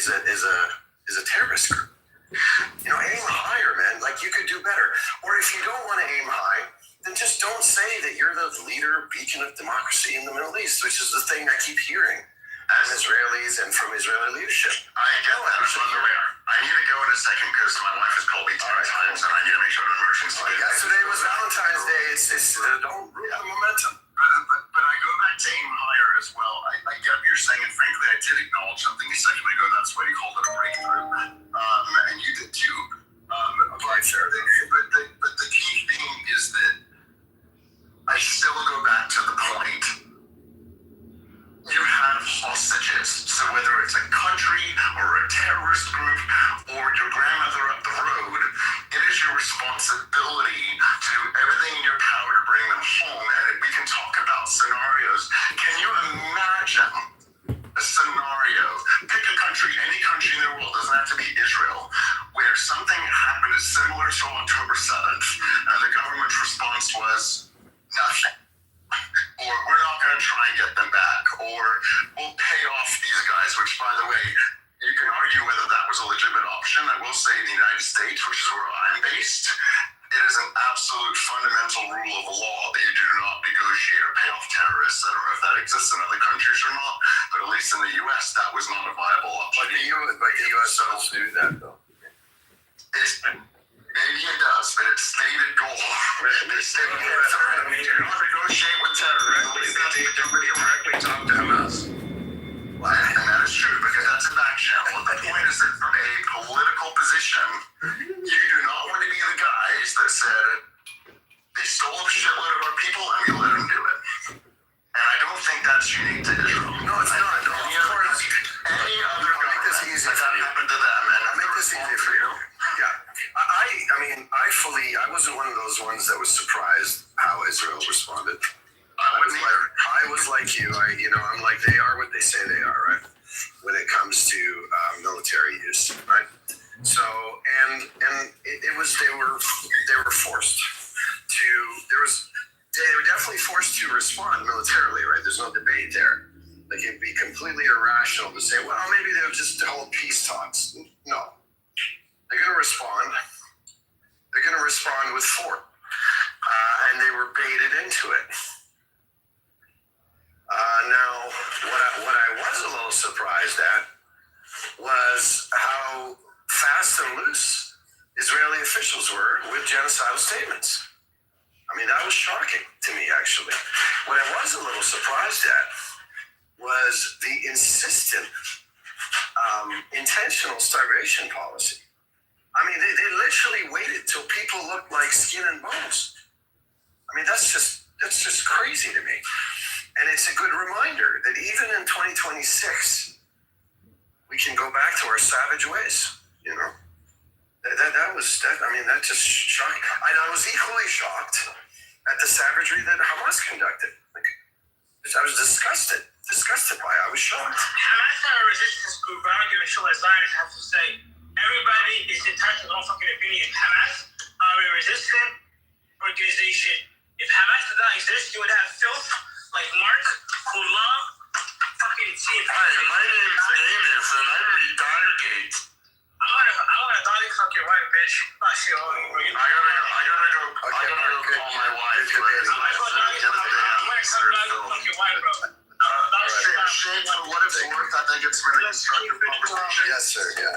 is a terrorist group. You know, aim higher, man. Like, you could do better. Or if you don't want to aim high, then just don't say that you're the leader, beacon of democracy in the Middle East, which is the thing I keep hearing as Israelis and from Israeli leadership. I get that. I need to go in a second because my wife has called me 10 times and I need to make sure I'm emergency. Yesterday was Valentine's Day. It's don't ruin the momentum. But I go back to aim higher as well. I get what you're saying, and frankly, I did acknowledge something a second ago. That's why you called it a breakthrough. And you did too. But the key thing is that I still go back to the point. You have hostages. So whether it's a country or a terrorist group or your grandmother up the road, it is your responsibility to do everything in your power to bring them home. And we can talk about scenarios. Can you imagine a scenario? Pick a country, any country in the world, doesn't have to be Israel, where something happened similar to October 7th, and the government's response was nothing. Or we're not going to try and get them back, or we'll pay off these guys, which, by the way, you can argue whether that was a legitimate option. I will say in the United States, which is where I'm based, it is an absolute fundamental rule of law that you do not negotiate or pay off terrorists. I don't know if that exists in other countries or not, but at least in the U.S., that was not a viable option. But the U.S. does do that, though. Maybe it does, but it's stated goal. It's stated goal. I mean, do not negotiate with terrorists. Nobody directly talk to Hamas. Well, and that is true, because that's a back channel. The point is that from a political position, you do not want to be the guys that said, they stole a shitload of our people and we let them do it. And I don't think that's unique to Israel. No, it's not. Any other government that happened to them. And I'll make this easy for you. Yeah. I wasn't one of those ones that was surprised how Israel responded. I was like you. I'm like, they are what they say they are, right? When it comes to military use, right? So, and it was, they were forced to, they were definitely forced to respond militarily, right? There's no debate there. Like, it'd be completely irrational to say, well, maybe they'll just hold peace talks. No. They're going to respond. They're going to respond with force. And they were baited into it. Now, what I was a little surprised at was how fast and loose Israeli officials were with genocidal statements. I mean, that was shocking to me, actually. What I was a little surprised at was the insistent, intentional starvation policy. I mean, they literally waited till people looked like skin and bones. I mean, that's just crazy to me. And it's a good reminder that even in 2026, we can go back to our savage ways, you know? That just shocked. And I was equally shocked at the savagery that Hamas conducted. I was disgusted by it. I was shocked. Hamas are a resistance group. I don't give a shit what Zionists have to say. Everybody is entitled to their own fucking opinion. Hamas are a resistant organization. If Hamas did not exist, you would have filth like Mark, who love fucking tea. Hi, my name's Amos, and I read Dollargate. I wanna doggy fuck your wife, bitch. Not shit. I gotta go call my wife. I'm gonna come doggy fuck your wife, bro. Shane, for what it's worth, I think it's really constructive conversation. Yes, sir. Yeah.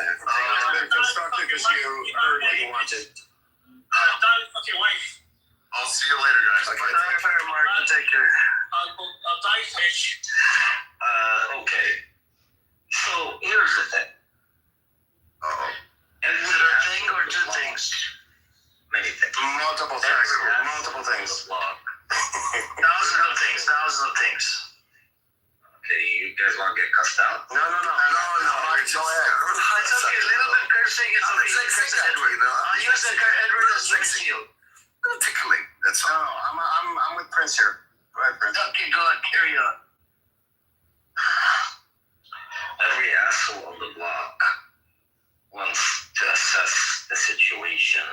Constructive because you heard what you wanted. Doggy fuck your wife. I'll see you later, guys. Okay, Mark. Take care. I'll die, bitch. Okay. So here's the thing. Uh-oh. Is it a thing or two things? Many things. Multiple things. Thousands of things. Okay, you guys want to get cussed out? No. Go ahead. It's okay. A little bit cursing is okay. It's Edward. I'll use Edward as a shield. Tickling. That's all. I'm with Prince here. Go ahead, Prince. Okay, go ahead. Carry on. Every asshole on the block wants to assess the situation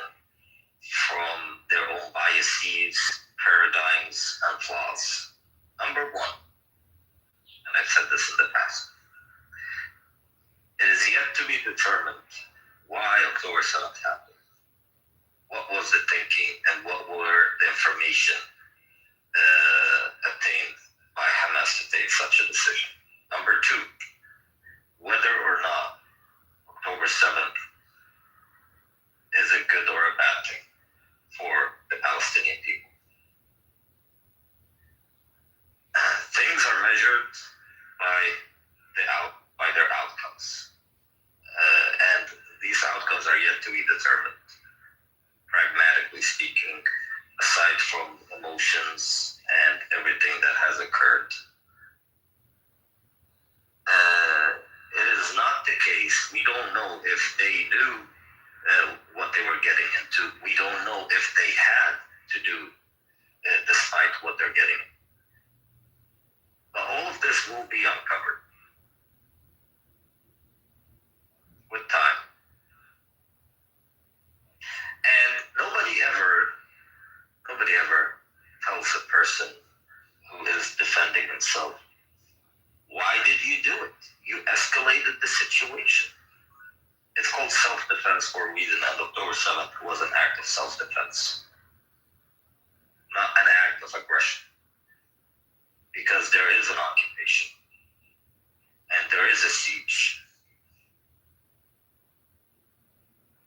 from their own biases, paradigms, and flaws. Number one, and I've said this in the past, it is the yet to be determined why October 7th happened. What was the thinking and what were the information obtained by Hamas to take such a decision? Number two, whether or not October 7th is a good or a bad thing for the Palestinian people. Things are measured by their outcomes. And these outcomes are yet to be determined. Pragmatically speaking, aside from emotions and everything that has occurred, it is not the case. We don't know if they knew what they were getting into. We don't know if they had to do despite what they're getting. But all of this will be uncovered with time. And nobody ever tells a person who is defending himself, why did you do it? You escalated the situation. It's called self-defense for a reason, and October 7th was an act of self-defense, not an act of aggression. Because there is an occupation, and there is a siege.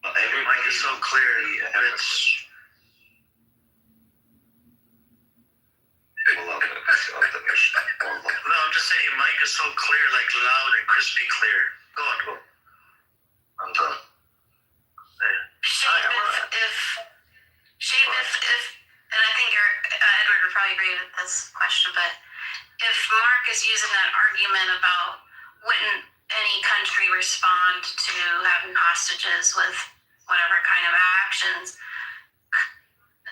But everybody is so clear, No, I'm just saying, Mike is so clear, like loud and crispy clear. Go on, go. I'm done. If, and I think Edward would probably agree with this question, but if Mark is using that argument about wouldn't any country respond to having hostages with whatever kind of actions,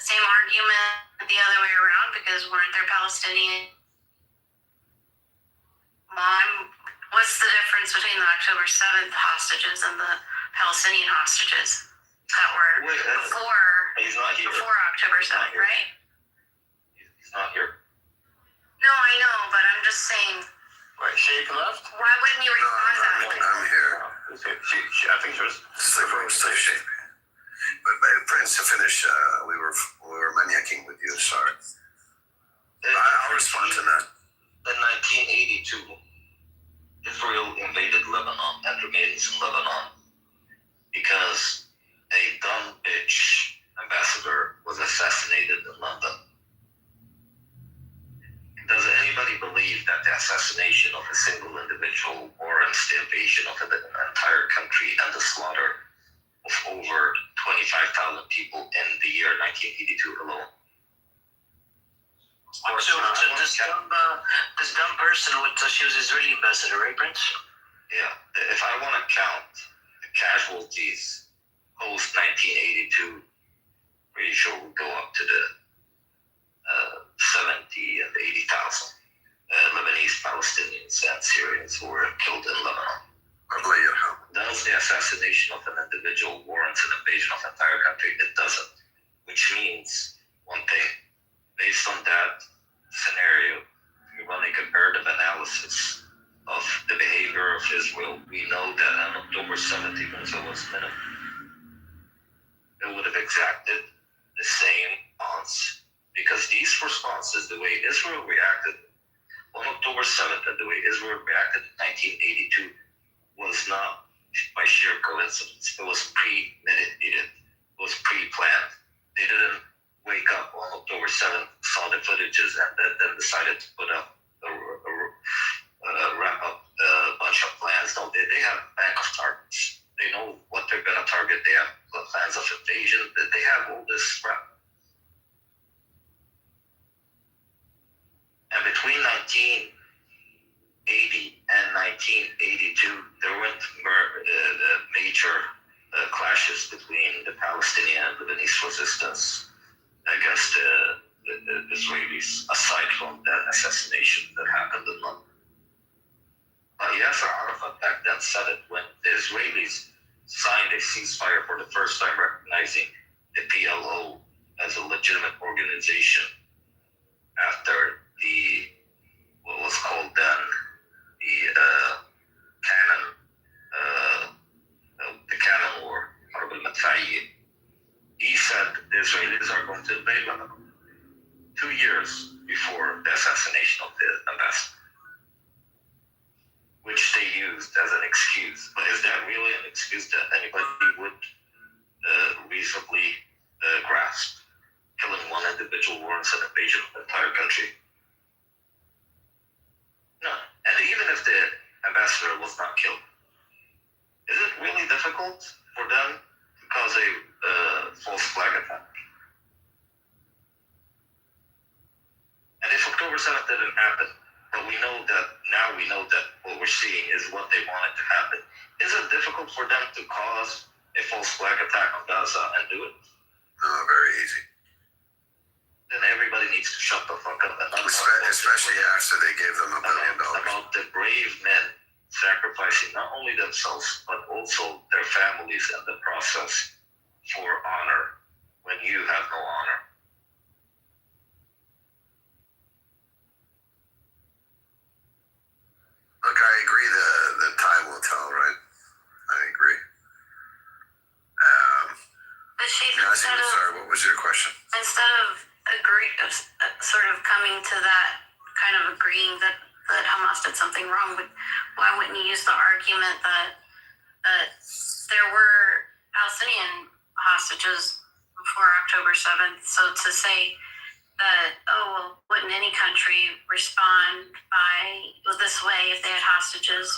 same argument the other way around, because weren't there Palestinian? What's the difference between the October 7th hostages and the Palestinian hostages that were before October 7th, right? He's not here. No, I know, but I'm just saying. Wait, Shape left? Why wouldn't you respond to that? I'm here. I think she was. Stay shape. But Prince, to finish, we were maniacking with you. Sorry. I'll respond to that. In 1982, Israel invaded Lebanon and remains in Lebanon because a dumb bitch ambassador was assassinated in London. Does anybody believe that the assassination of a single individual warrants the invasion of an entire country and the slaughter of over 25,000 people in the year 1982 alone? So this dumb person, she was Israeli ambassador, right, Prince? Yeah. If I want to count the casualties post 1982, pretty sure we'll go up to the 70 and 80,000 Lebanese, Palestinians, and Syrians who were killed in Lebanon. Does the assassination of an individual warrant an invasion of an entire country? It doesn't. Which means one thing. Based on that scenario, if we run a comparative analysis of the behavior of Israel, we know that on October 7th, even if it was minimum, it would have exacted the same response. Because these responses, the way Israel reacted on October 7th and the way Israel reacted in 1982 was not by sheer coincidence. It was premeditated. It was pre-planned. They didn't wake up on October 7th, saw the footages, and then decided to put up wrap up a bunch of plans. No, they have a bank of targets. They know what they're going to target. They have plans of invasion. They have all this crap. And between 1980 and 1982, there went major clashes between the Palestinian and Lebanese resistance against the Israelis, aside from that assassination that happened in London. But Yasser Arafat back then said it when the Israelis signed a ceasefire for the first time, recognizing the PLO as a legitimate organization after what was called then the Cannon going to invade Lebanon 2 years before the assassination of the ambassador, which they used as an excuse. But is that really an excuse that anybody would reasonably grasp? Killing one individual warrants an invasion of the entire country? No. And even if the ambassador was not killed, is it really difficult for them to cause a false flag attack? And if October 7th didn't happen, but we know that what we're seeing is what they wanted to happen, is it difficult for them to cause a false flag attack on Gaza and do it? No, very easy. Then everybody needs to shut the fuck up. And Especially after they gave them $1 billion. About the brave men sacrificing not only themselves, but also their families in the process for honor when you have no honor. Look, I agree the time will tell, right? I agree. But Chief, Sorry, what was your question? instead of sort of coming to that kind of agreeing that Hamas did something wrong, why wouldn't you use the argument that there were Palestinian hostages before October 7th? So to say that, wouldn't any country respond this way if they had hostages?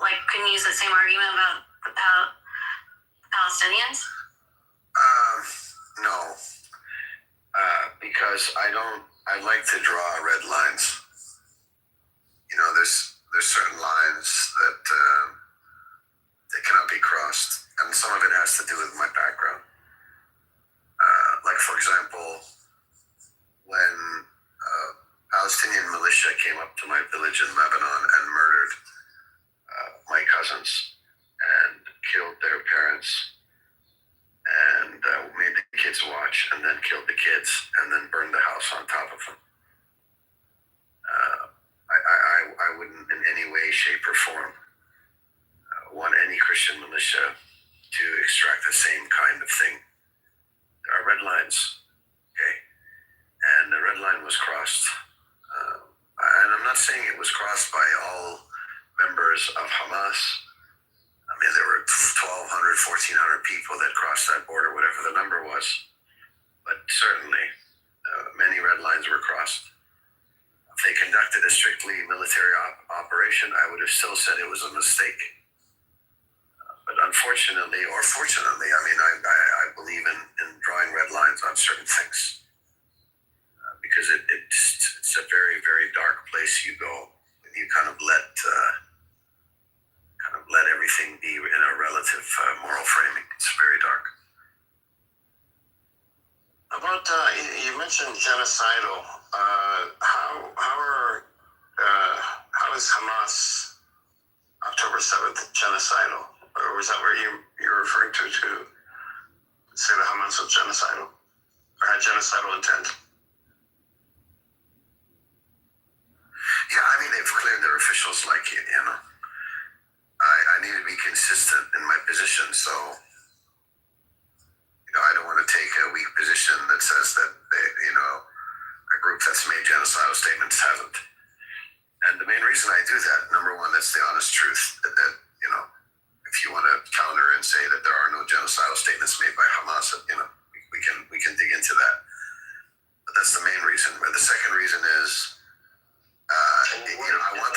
Like, couldn't you use the same argument about the Palestinians? No. Because I like to draw red lines. You know, there's certain lines that they cannot be crossed, and some of it has to do with my background. Like, for example, when Palestinian militia came up to my village in Lebanon and murdered my cousins and killed their parents and made the kids watch and then killed the kids and then burned the house on top of them. I wouldn't in any way, shape, or form want any Christian militia to extract the same kind of thing. There are red lines, okay? And the red line was crossed. And I'm not saying it was crossed by all members of Hamas. I mean, there were 1,200, 1,400 people that crossed that border, whatever the number was. But certainly, many red lines were crossed. If they conducted a strictly military operation, I would have still said it was a mistake. But unfortunately, or fortunately, I mean, I believe in drawing red lines on certain things. Because it's a very, very dark place you go when you kind of let everything be in a relative moral framing. It's very dark. About you mentioned genocidal. How is Hamas October 7th genocidal? Or was that where you're referring to say that Hamas was genocidal or had genocidal intent? Yeah, I mean, they've cleared their officials like it, you know. I need to be consistent in my position, so, you know, I don't want to take a weak position that says that, a group that's made genocidal statements hasn't. And the main reason I do that, number one, that's the honest truth, that if you want to counter and say that there are no genocidal statements made by Hamas, we can dig into that. But that's the main reason. But the second reason is, I want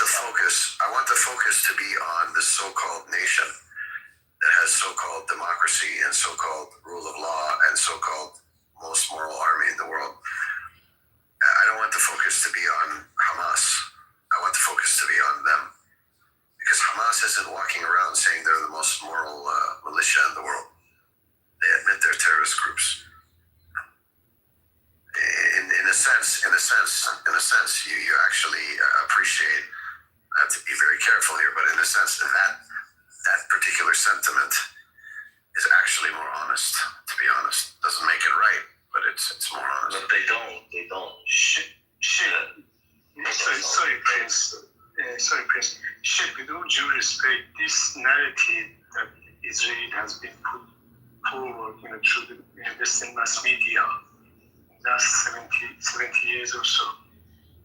the focus to be on this so-called nation that has so-called democracy and so-called rule of law and so-called most moral army in the world. I don't want the focus to be on Hamas. I want the focus to be on them. Because Hamas isn't walking around saying they're the most moral militia in the world. They admit they're terrorist groups. In a sense, you actually appreciate. I have to be very careful here, but in a sense, that particular sentiment is actually more honest. To be honest, doesn't make it right, but it's more honest. But they don't. Sorry, Prince. Should, with all due respect, this narrative that Israel has been put forward, through the Western mass media, last 70 years or so.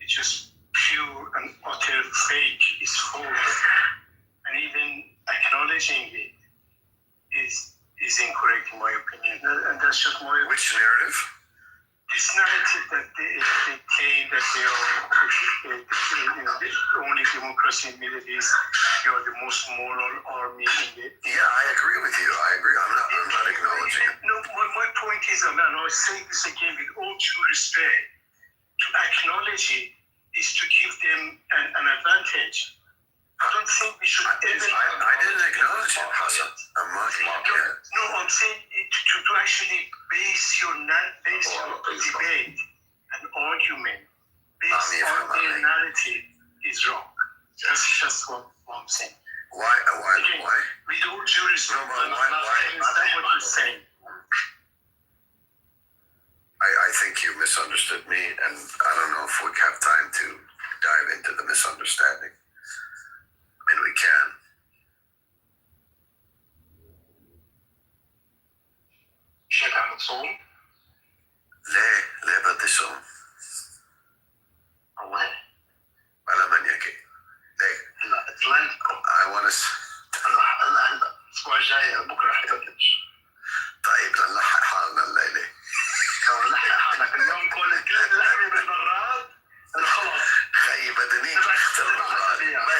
It's just pure and utter fake. It's false. And even acknowledging it is incorrect in my opinion. And that's just my opinion. Which narrative? This narrative that they claim that they are the only democracy in the Middle East, they are the most moral army in the... Yeah, I agree with you. I agree. I'm not acknowledging it. No, my point is, and I say this again with all due respect, to acknowledge it is to give them an advantage. I don't think we should ever... I didn't acknowledge it, Hassan. I'm mocking it. No, I'm saying to actually base your debate and argument based on their narrative is wrong. That's just what I'm saying. Why? Again, with all due respect, No, I understand what you're saying. I think you misunderstood me, and I don't know if we have time to dive into the misunderstanding. I mean, we can. شيخ عم تصوم؟ ليه بدي صوم؟ الله ولا من يكي؟ ليه؟ هلا اتلانتيكو I want to... هلا الاسبوع الجاي بكره حتفتش طيب نلحق حالنا الليلة. لو نلحق حالك اليوم كل اللحمه بالبراد خلص خيي بدنيك اختر براد.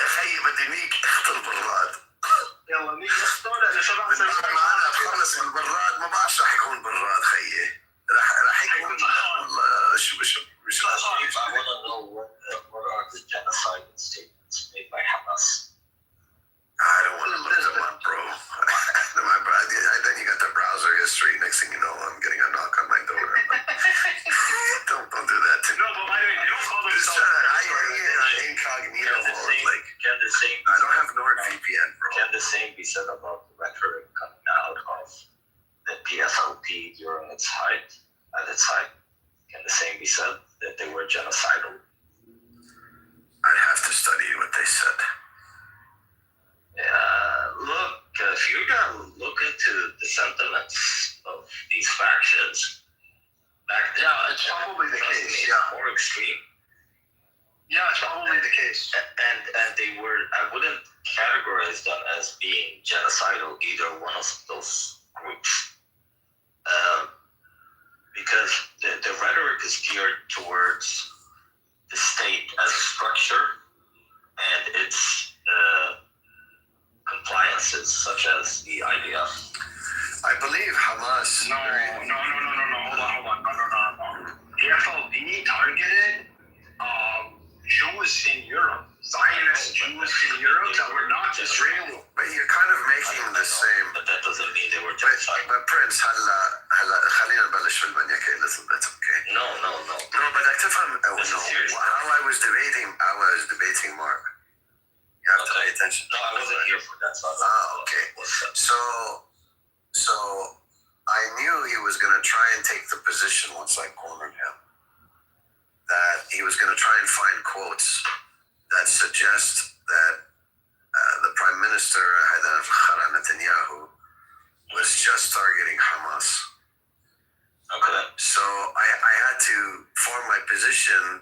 خيي بدنيك اختر براد. يلا نيجي نختار لانه شباب معنا بخلص من البراد ما بعرفش رح يكون براد خيي. رح يكون والله شو I want to know what are the genocide statements made by Hamas? I don't want to look them up, bro. Then you got the browser history. Next thing you know, I'm getting a knock on my door. don't do that to me. No, but by the way, they don't call themselves incognito mode. Like, Can the same I don't have NordVPN, bro. Can the same be said about the rhetoric coming out of the PFLP during its height? At its height, can the same be said that they were genocidal? I'd have to study what they said. Look, if you're gonna look into the sentiments of these factions, back then, Yeah, it's probably the case. it's Yeah, more extreme. yeah, it's probably the case. And they were, I wouldn't categorize them as being genocidal, either one of those groups. Because the rhetoric is geared towards the state as a structure and its compliances, such as the IDF. I believe Hamas. No. Hold on. No. The FLP targeted Jews in Europe, Zionist Jews in Europe that were not Israeli. But you're kind of making the same. But that doesn't mean they were genocidal. But Prince, هلا خلينا نبلش في المنيكة a little bit, okay? No. No, بدك تفهم. How I was debating Mark. You have to pay attention. No, I wasn't here for that. Okay. So I knew he was going to try and take the position once I cornered him that he was going to try and find quotes that suggest that the Prime Minister Netanyahu was just targeting Hamas. Okay. So I had to form my position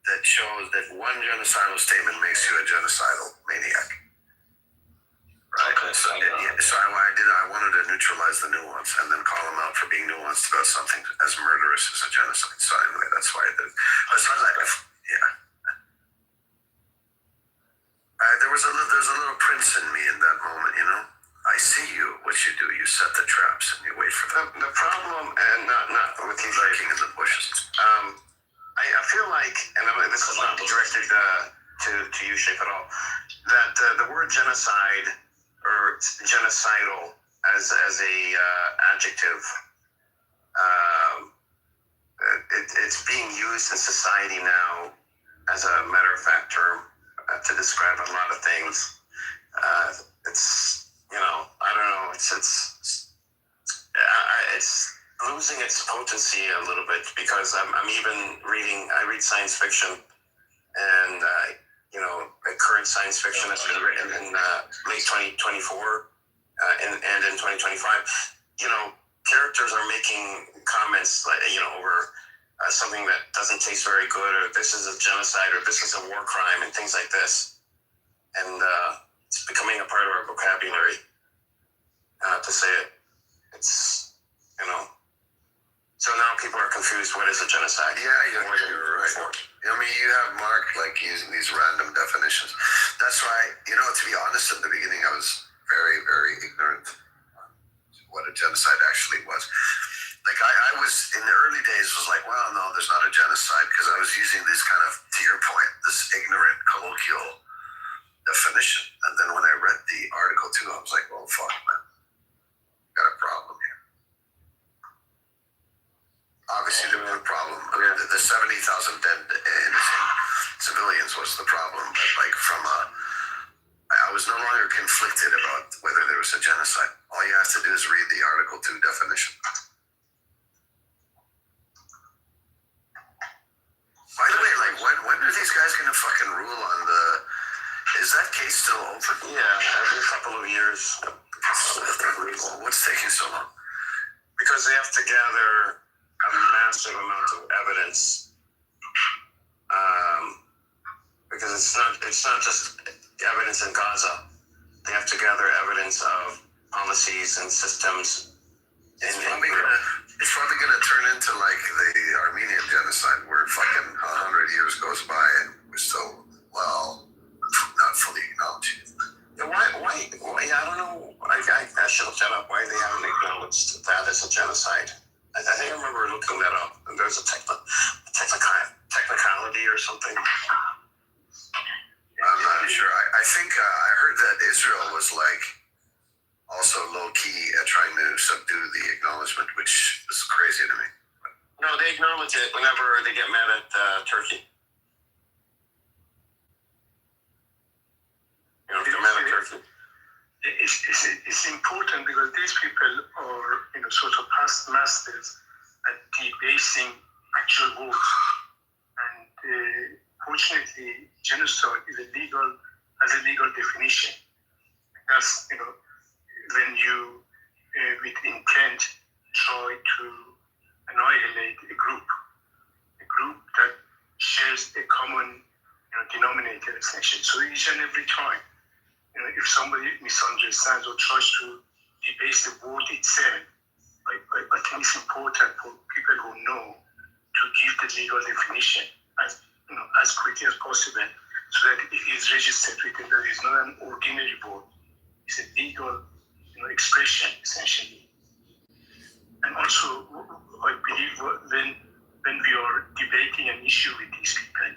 that shows that one genocidal statement makes you a genocidal maniac. Right. Okay. So I wanted to neutralize the nuance and then call him out for being nuanced about something as murderous as a genocide. So anyway, that's why I did. There's a little prince in me in that moment, you know. I see you. What you do, you set the traps and you wait for them. The problem, and not with you Lurking in the bushes. I feel like, and this is not directed to you, Sheikh, at all, that the word genocide or genocidal as a adjective, it's being used in society now as a matter of fact term to describe a lot of things. It's, I don't know, it's losing its potency a little bit because I'm even I read science fiction and, current science fiction that's been written in late 2024 and in 2025, characters are making comments like, over as something that doesn't taste very good, or this is a genocide, or this is a war crime, and things like this. And it's becoming a part of our vocabulary to say it. It's, you know. So now people are confused. What is a genocide? Yeah, you're right. I mean, you have Mark like using these random definitions. That's why, you know, to be honest, in the beginning, I was very, very ignorant on what a genocide actually was. Like I was in the early days was like, well, no, there's not a genocide, because I was using this kind of, to your point, this ignorant colloquial definition. And then when I read the article too, I was like, well, fuck, man, got a problem here. Obviously, there was a problem. I mean, the 70,000 dead innocent civilians was the problem. But like I was no longer conflicted about whether there was a genocide. All you have to do is read the Article 2 definition. By the way, like when are these guys gonna fucking rule on the? Is that case still open? Yeah, every couple of years. What's taking so long? Because they have to gather a massive amount of evidence, because it's not just evidence in Gaza. They have to gather evidence of policies and systems. It's probably gonna turn into like the Armenian genocide, where fucking 100 years goes by and we're still, well, not fully acknowledging it. Yeah, why? I don't know. I should look that up. Why they haven't acknowledged that as a genocide? I think I remember looking that up, and there's a technicality or something. I'm not sure. I think I heard that Israel was like also low key trying to subdue the acknowledgement, which is crazy to me. No, they acknowledge it whenever they get mad at Turkey. You know, they're mad at Turkey. It's important because these people are, you know, sort of past masters at debasing actual wars. And fortunately, genocide has a legal definition. That's, you know, when you, with intent, try to annihilate a group that shares a common, you know, denominator, essentially. So each and every time, you know, if somebody misunderstands or tries to debase the word itself, I think it's important for people who know to give the legal definition as, you know, as quickly as possible, so that it is registered within that it's not an ordinary word. It's a legal, you know, expression, essentially. And also, I believe when we are debating an issue with these people,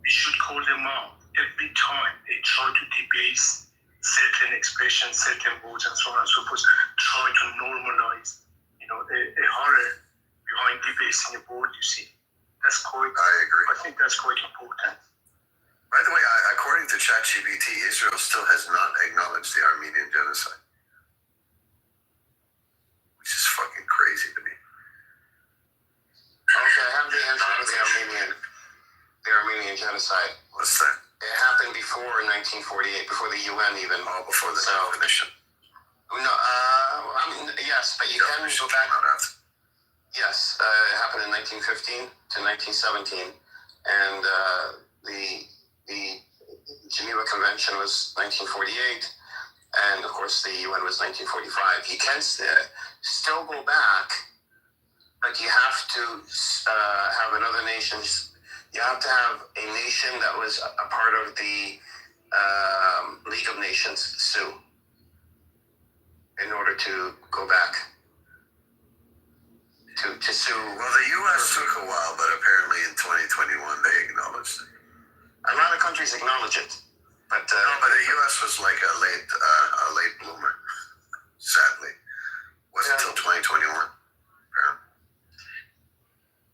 we should call them out every time they try to debase certain expressions, certain words, and so on and so forth. Try to normalize, you know, a horror behind debasing a word. You see, that's quite. I agree. I think that's quite important. By the way, according to ChatGPT, Israel still has not acknowledged the Armenian genocide, which is fucking crazy to me. Okay, I have the answer for the Armenian genocide. What's that? It happened before 1948, before the UN even. Oh, before the definition. No, I mean, yes, but you can go back. Yes, it happened in 1915 to 1917, and the Geneva Convention was 1948, and of course the UN was 1945. You can still go back, but you have to have another nation. You have to have a nation that was a part of the League of Nations sue in order to go back to sue. Well, the U.S. took a while, but apparently in 2021 they acknowledged it. A lot of countries acknowledge it, but no, but the U.S. was like a late bloomer. Sadly, wasn't until 2021.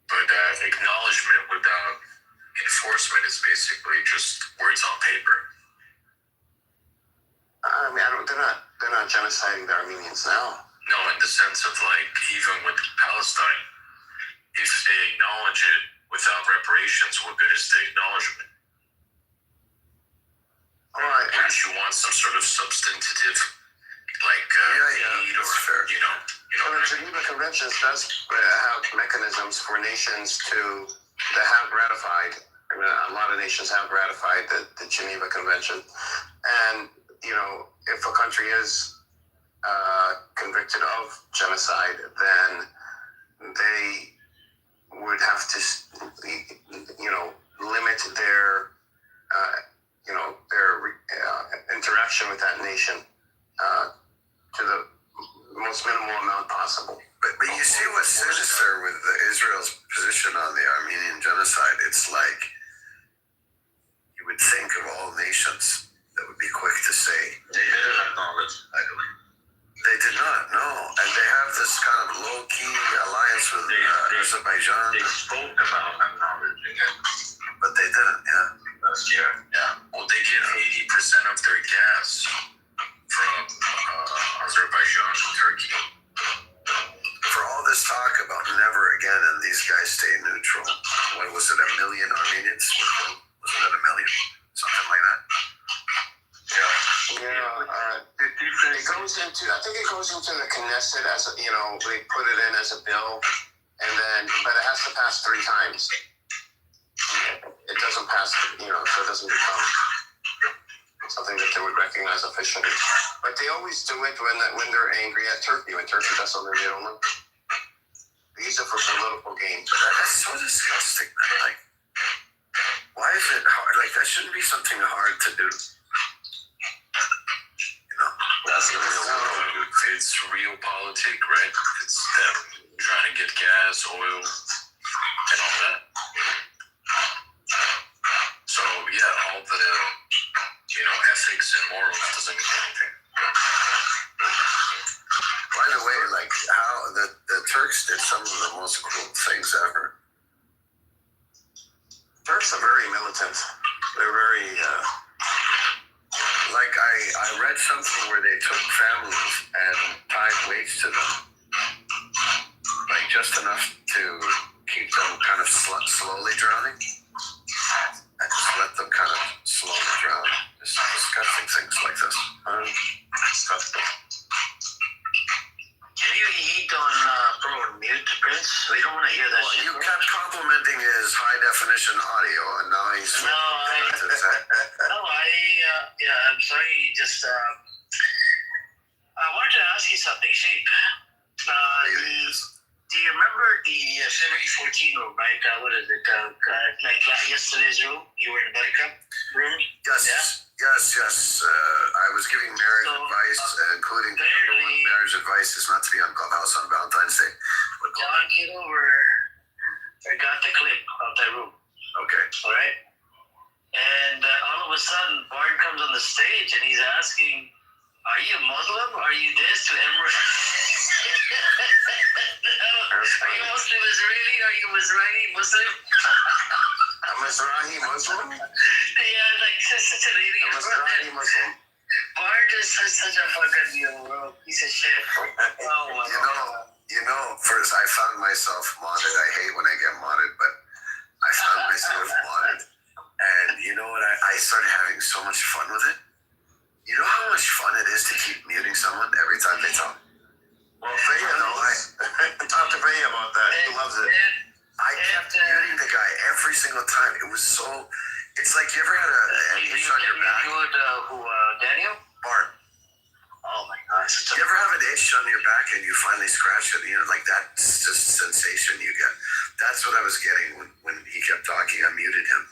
But acknowledgement without enforcement is basically just words on paper. I mean, they're not genociding the Armenians now. No, in the sense of like, even with Palestine, if they acknowledge it without reparations, what good is the acknowledgement? All right. Wouldn't you want some sort of substantive, like, aid or, fair. you know? Well, the Geneva Conventions does have mechanisms for nations that have ratified. I mean, a lot of nations have ratified the Geneva Convention, and if a country is convicted of genocide, then they would have to, limit their, interaction with that nation to the most minimal amount possible. But you see what's sinister with Israel's position on the Armenian genocide. It's like you would think of all nations that would be quick to say They didn't acknowledge, I believe. they did not. No, and they have this kind of low-key alliance with Azerbaijan. They spoke about acknowledging it But they didn't. Yeah. last year. Yeah. Well, they get 80% of their gas from Azerbaijan and Turkey. For all this talk about never again and these guys stay neutral, what was it, 1 million Armenians? Wasn't it 1 million? Something like that? It goes into, I think it goes into the Knesset as they put it in as a bill, but it has to pass 3 times. It doesn't pass, so it doesn't become something that they would recognize officially. But they always do it when they're angry at Turkey. When Turkey does something they don't like, they use it for political gain. But that's so disgusting, man. Like, why is it hard? Like, that shouldn't be something hard to do. That's the real world. It's real politics, right? It's them trying to get gas, oil, and all that. So yeah, all the ethics and morals doesn't mean anything. By the way, like how the Turks did some of the most cruel things ever. Turks are very militant. They're very. Like I read something where they took families and tied weights to them, like just enough to keep them kind of slowly drowning, and just let them kind of slowly drown. Just disgusting things like this. Can you eat on mute, Prince? We don't want to hear that Well, shit. you kept complimenting his high definition audio, and now he's I'm sorry. Just I wanted to ask you something, Shape. Do you remember the February 14 room, right? What is it? Like yesterday's room? You were in the buttercup room? Yes. I was giving marriage advice, including the number one marriage advice is not to be on Clubhouse on Valentine's Day. But John Kitover got the clip of that room. okay. All right? And all of a sudden, Bart comes on the stage and he's asking, "Are you Muslim? Are you this?" to Emre. Are you Muslim Israeli? Are you Israeli Muslim? A Mizrahi Muslim? Yeah, like such an idiot. A Mizrahi Muslim. Bart is such a fucking piece of shit. Oh my God. First I found myself modded. I hate when I get modded, but I found myself modded. And you know what? I started having so much fun with it. You know how much fun it is to keep muting someone every time they talk? Well, Faya knows. Talk to Faya about that. He loves it. I kept muting the guy every single time. It was so... It's like you ever had an itch on your back? Daniel? Bart. Oh my God. You ever have an itch on your back and you finally scratch it? Like that just sensation you get. That's what I was getting when he kept talking. I muted him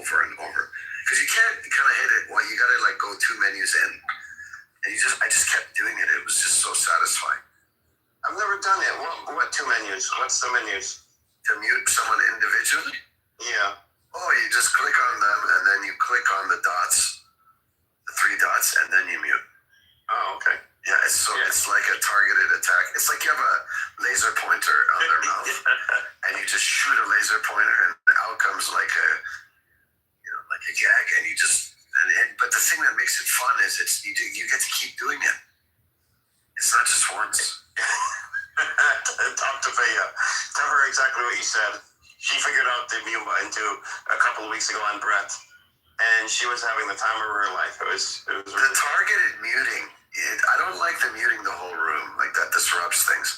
over and over. Because you can't kind of hit it. Well, you got to like go 2 menus in. And I just kept doing it. It was just so satisfying. I've never done it. What 2 menus? What's the menus? To mute someone individually? Yeah. Oh, you just click on them and then you click on the dots, the 3 dots, and then you mute. Oh, okay. Yeah, it's like a targeted attack. It's like you have a laser pointer on their mouth, and you just shoot a laser pointer, and out comes like a gag, and you just. But the thing that makes it fun is you get to keep doing it. It's not just once. Talk to Faya. Tell her exactly what you said. She figured out the mute button too a couple of weeks ago on Brett, and she was having the time of her life. It was the targeted muting. I don't like the muting the whole room. Like that disrupts things.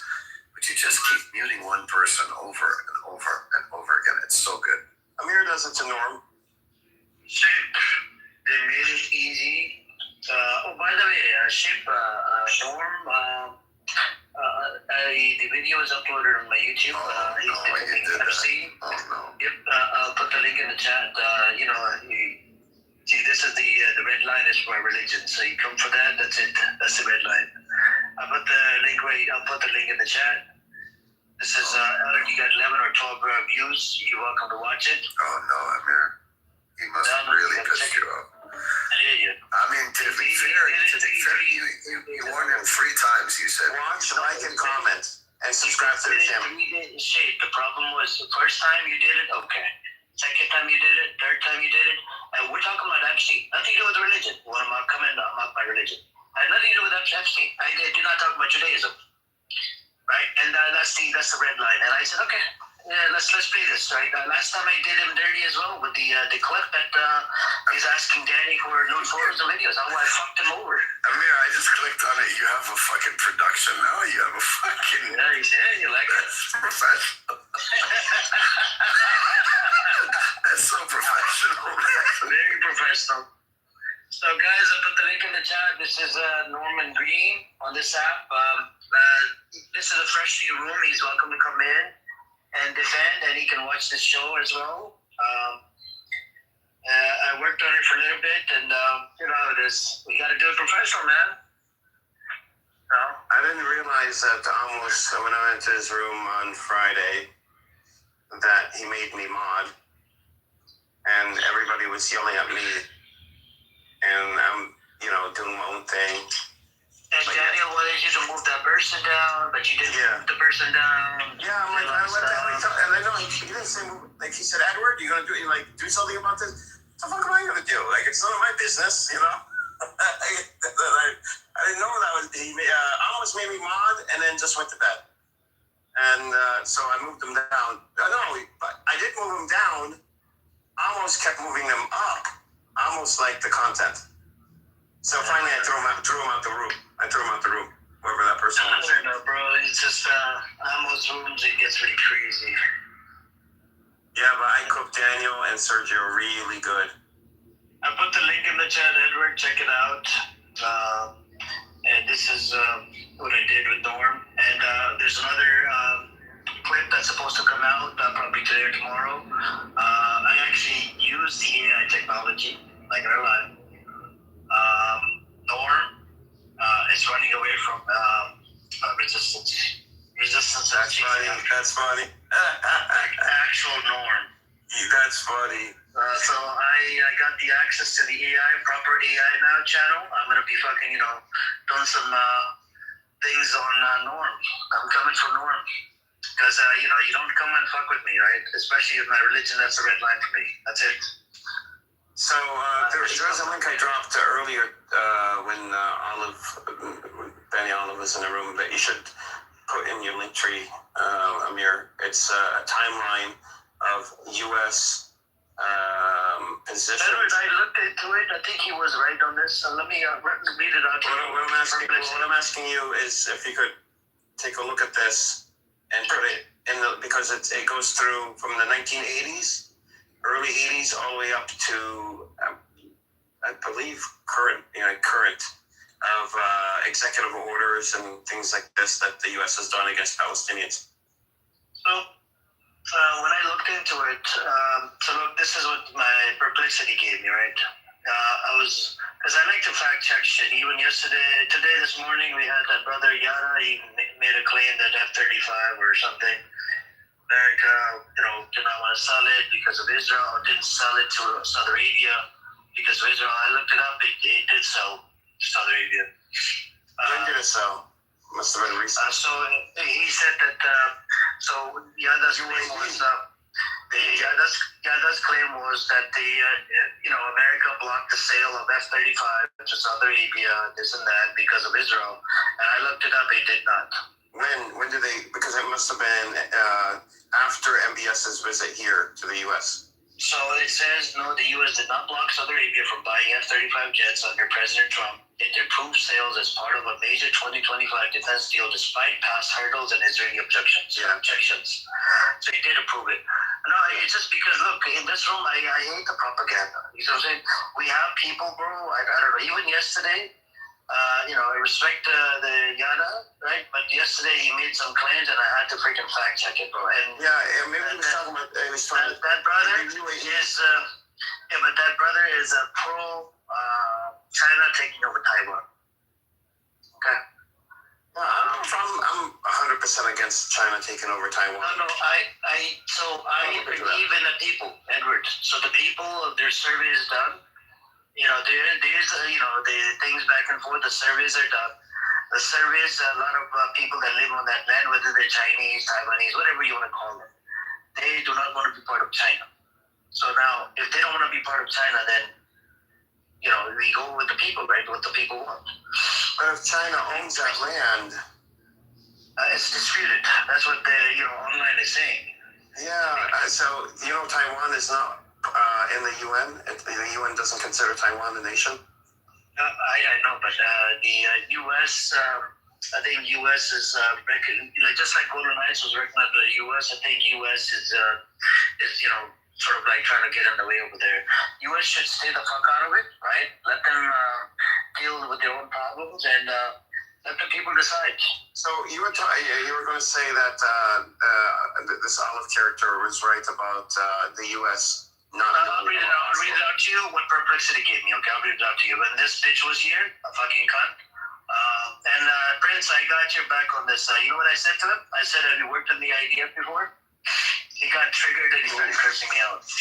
Norm. The video is uploaded on my YouTube. He's defending FC. Oh no. Yep, I'll put the link in the chat. See, this is the red line is my religion. So you come for that. That's it. That's the red line. I'll put the link in the chat. This is already got 11 or 12 views. You're welcome to watch it. Oh no, Amir. He must have really pissed you off. I hear you. I mean, to be fair, you warned him 3 times. You said Watch, like, and comment, and subscribe to the channel. Shit, the problem was the first time you did it, okay. Second time you did it, third time you did it, and we're talking about Epstein. Nothing to do with religion. Well, I'm not my religion. I had nothing to do with Epstein. I did not talk about Judaism. Right? And that's the red line. And I said, okay, let's play this, right? Last time I did him dirty as well with the clip that he's asking Danny for nude photos and videos. How I fucked him over. Amir, I just clicked on it. You have a fucking production now. You have a fucking... Yeah, you said you like it. That's professional. That's so professional. Very professional. So, guys, I put the link in the chat. This is Norman Green on this app. This is a fresh new room. He's welcome to come in and defend, and he can watch this show as well. I worked on it for a little bit, and you know how it is. We got to do it professional, man. No? I didn't realize that when I went to his room on Friday, that he made me mod, and everybody was yelling at me, and I'm, doing my own thing. And Daniel wanted you to move that person down, but you didn't move the person down. Yeah, I'm like, I went down, and I know he didn't say, like, he said, Edward, you gonna do something about this? What the fuck am I gonna do? Like, it's none of my business, I didn't know that was, he almost made me mod, and then just went to bed. And so I moved him down. No, but I did move him down. I almost kept moving them up. I almost liked the content. So finally, I threw him out the room. Whoever that person was. I don't know, bro. It's just Amos rooms. It gets really crazy. Yeah, but I cooked Daniel and Sergio really good. I put the link in the chat, Edward. Check it out. And this is what I did with Norm. And there's another clip that's supposed to come out probably today or tomorrow. I actually used the AI technology, like in real life. Norm is running away from resistance. That's funny. Actual Norm. That's funny. So I got the access to the AI, proper AI now channel. I'm gonna be fucking, doing some things on Norm. I'm coming for Norm. Because, you don't come and fuck with me, right? Especially with my religion, that's a red line for me. That's it. So there was a link I dropped earlier when Benny Olive was in the room that you should put in your link tree, Amir. It's a timeline of U.S. positions. Edward, I looked into it. I think he was right on this. So let me read it out to you. What I'm asking you is if you could take a look at this and put it in because it goes through from the 1980s, early 80s, all the way up to I believe current of executive orders and things like this that the U.S. has done against Palestinians. So when I looked into it, this is what my perplexity gave me, right? Because I like to fact check shit. Even today, this morning, we had that brother Yara. He made a claim that F-35 or something, America, did not want to sell it because of Israel. Didn't sell it to Saudi Arabia because of Israel. I looked it up. It did sell to Saudi Arabia. When did it sell? Must have been recent. So he said that. Yada's claim was. Yada's claim was that America blocked the sale of F-35 to Saudi Arabia, this and that, because of Israel. And I looked it up. They did not. When did they? Because it must have been after MBS's visit here to the U.S. So it says, no, the U.S. did not block Saudi Arabia from buying F-35 jets under President Trump. It approved sales as part of a major 2025 defense deal despite past hurdles and Israeli objections. So he did approve it. No, it's just because, look, in this room, I hate the propaganda. You know what I'm saying? We have people, bro, I don't know, even yesterday, I respect the yada, right? But yesterday he made some claims, and I had to freaking fact check it, bro. And maybe he was talking about he was trying that brother is but that brother is a pro China taking over Taiwan. Okay. I'm 100% against China taking over Taiwan. No, I believe in the people, Edward. So the people, their survey is done. There's the things back and forth. The surveys are done. The surveys, a lot of people that live on that land, whether they're Chinese, Taiwanese, whatever you want to call them, they do not want to be part of China. So now, if they don't want to be part of China, then we go with the people, right? What the people want. But if China owns that land, it's disputed. That's what the online is saying. Yeah. So Taiwan is not in the UN. The UN doesn't consider Taiwan a nation. I know, but the U.S. I think U.S. is just like Golden Heights was working on the U.S. I think U.S. is sort of like trying to get in the way over there. U.S. should stay the fuck out of it, right? Let them deal with their own problems and let the people decide. So you were going to say that this Olive character was right about the U.S. not. I'll read it out to you. What Perplexity gave me. Okay, I'll read it out to you. When this bitch was here, a fucking cunt. And Prince, I got your back on this. You know what I said to him? I said, have you worked on the idea before? He got triggered and he started cursing me out. I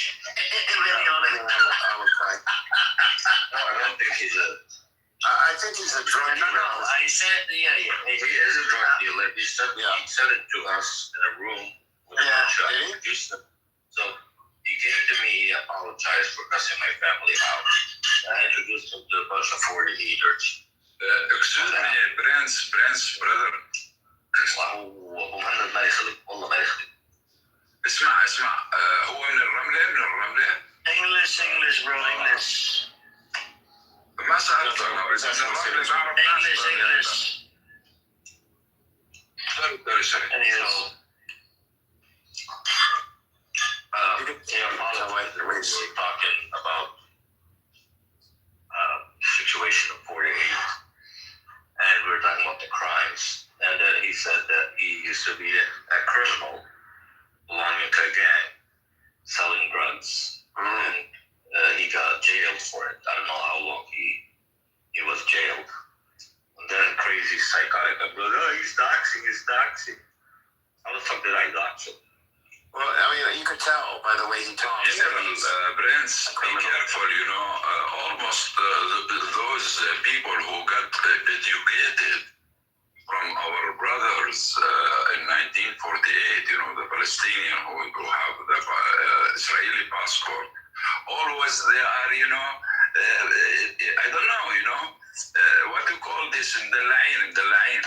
would cry. I don't think he's I think he's a drug dealer. No, I said, he is a drug dealer. He said it to us in a room with a bunch of Houston. So he came to me, he apologized for cussing my family out. I introduced him to a bunch of 40 eaters. Excuse me, Prince, brother. ومهند ما يخليك والله ما يخليك. اسمع هو من الرملة؟ English bro, English. ما سألت أنا بس English. Anyways. We're talking about situation of 48, and we're talking about the crimes. And then he said that he used to be a criminal belonging to a gang, selling drugs, and he got jailed for it. I don't know how long he was jailed. And then crazy psychotic guy goes, he's doxing. How the fuck did I dox him? Well, I mean, you could tell by the way he talks. Prince, be careful, almost those people who got educated from our brothers in 1948, the Palestinian who have the Israeli passport, always they are, I don't know, what to call this in the line. I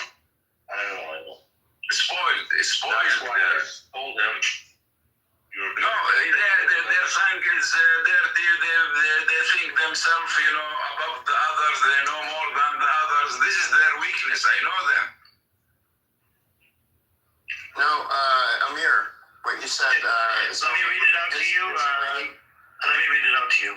don't know. Spoiled. That's why I told them. No, their thing is dirty. They think themselves, above the others. They know more than the others. This is their weakness. I know them. Now, Amir, what you said. Let me read it out to you.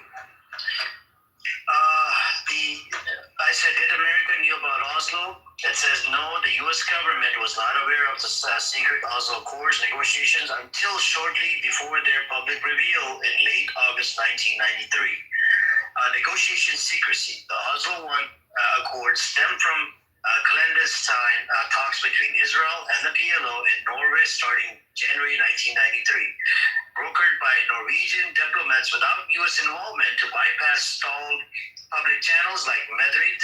I said, did America knew about Oslo? It says no, the U.S. government was not aware of the secret Oslo Accords negotiations until shortly before their public reveal in late August 1993. Negotiation secrecy. The Oslo I Accords stemmed from clandestine talks between Israel and the PLO in Norway starting January 1993, brokered by Norwegian diplomats without U.S. involvement to bypass stalled public channels like Madrid.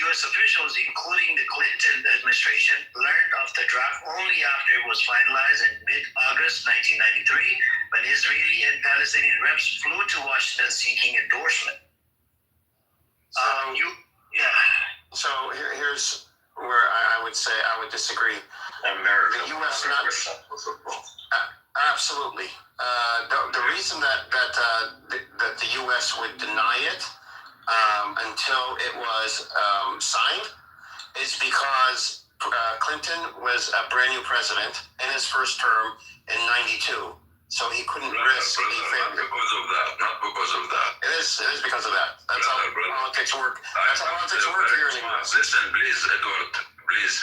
U.S. officials, including the Clinton administration, learned of the draft only after it was finalized in mid-August 1993, when Israeli and Palestinian reps flew to Washington seeking endorsement. So here's where I would say I would disagree. America, the U.S. Absolutely. The reason that the U.S. would deny it until it was signed is because Clinton was a brand new president in his first term in 92. so he couldn't Brother, risk a not failure. because of that. Not because of that. It is because of that. That's how politics work. That's how politics work here in the U.S. Listen, please, Edward, please.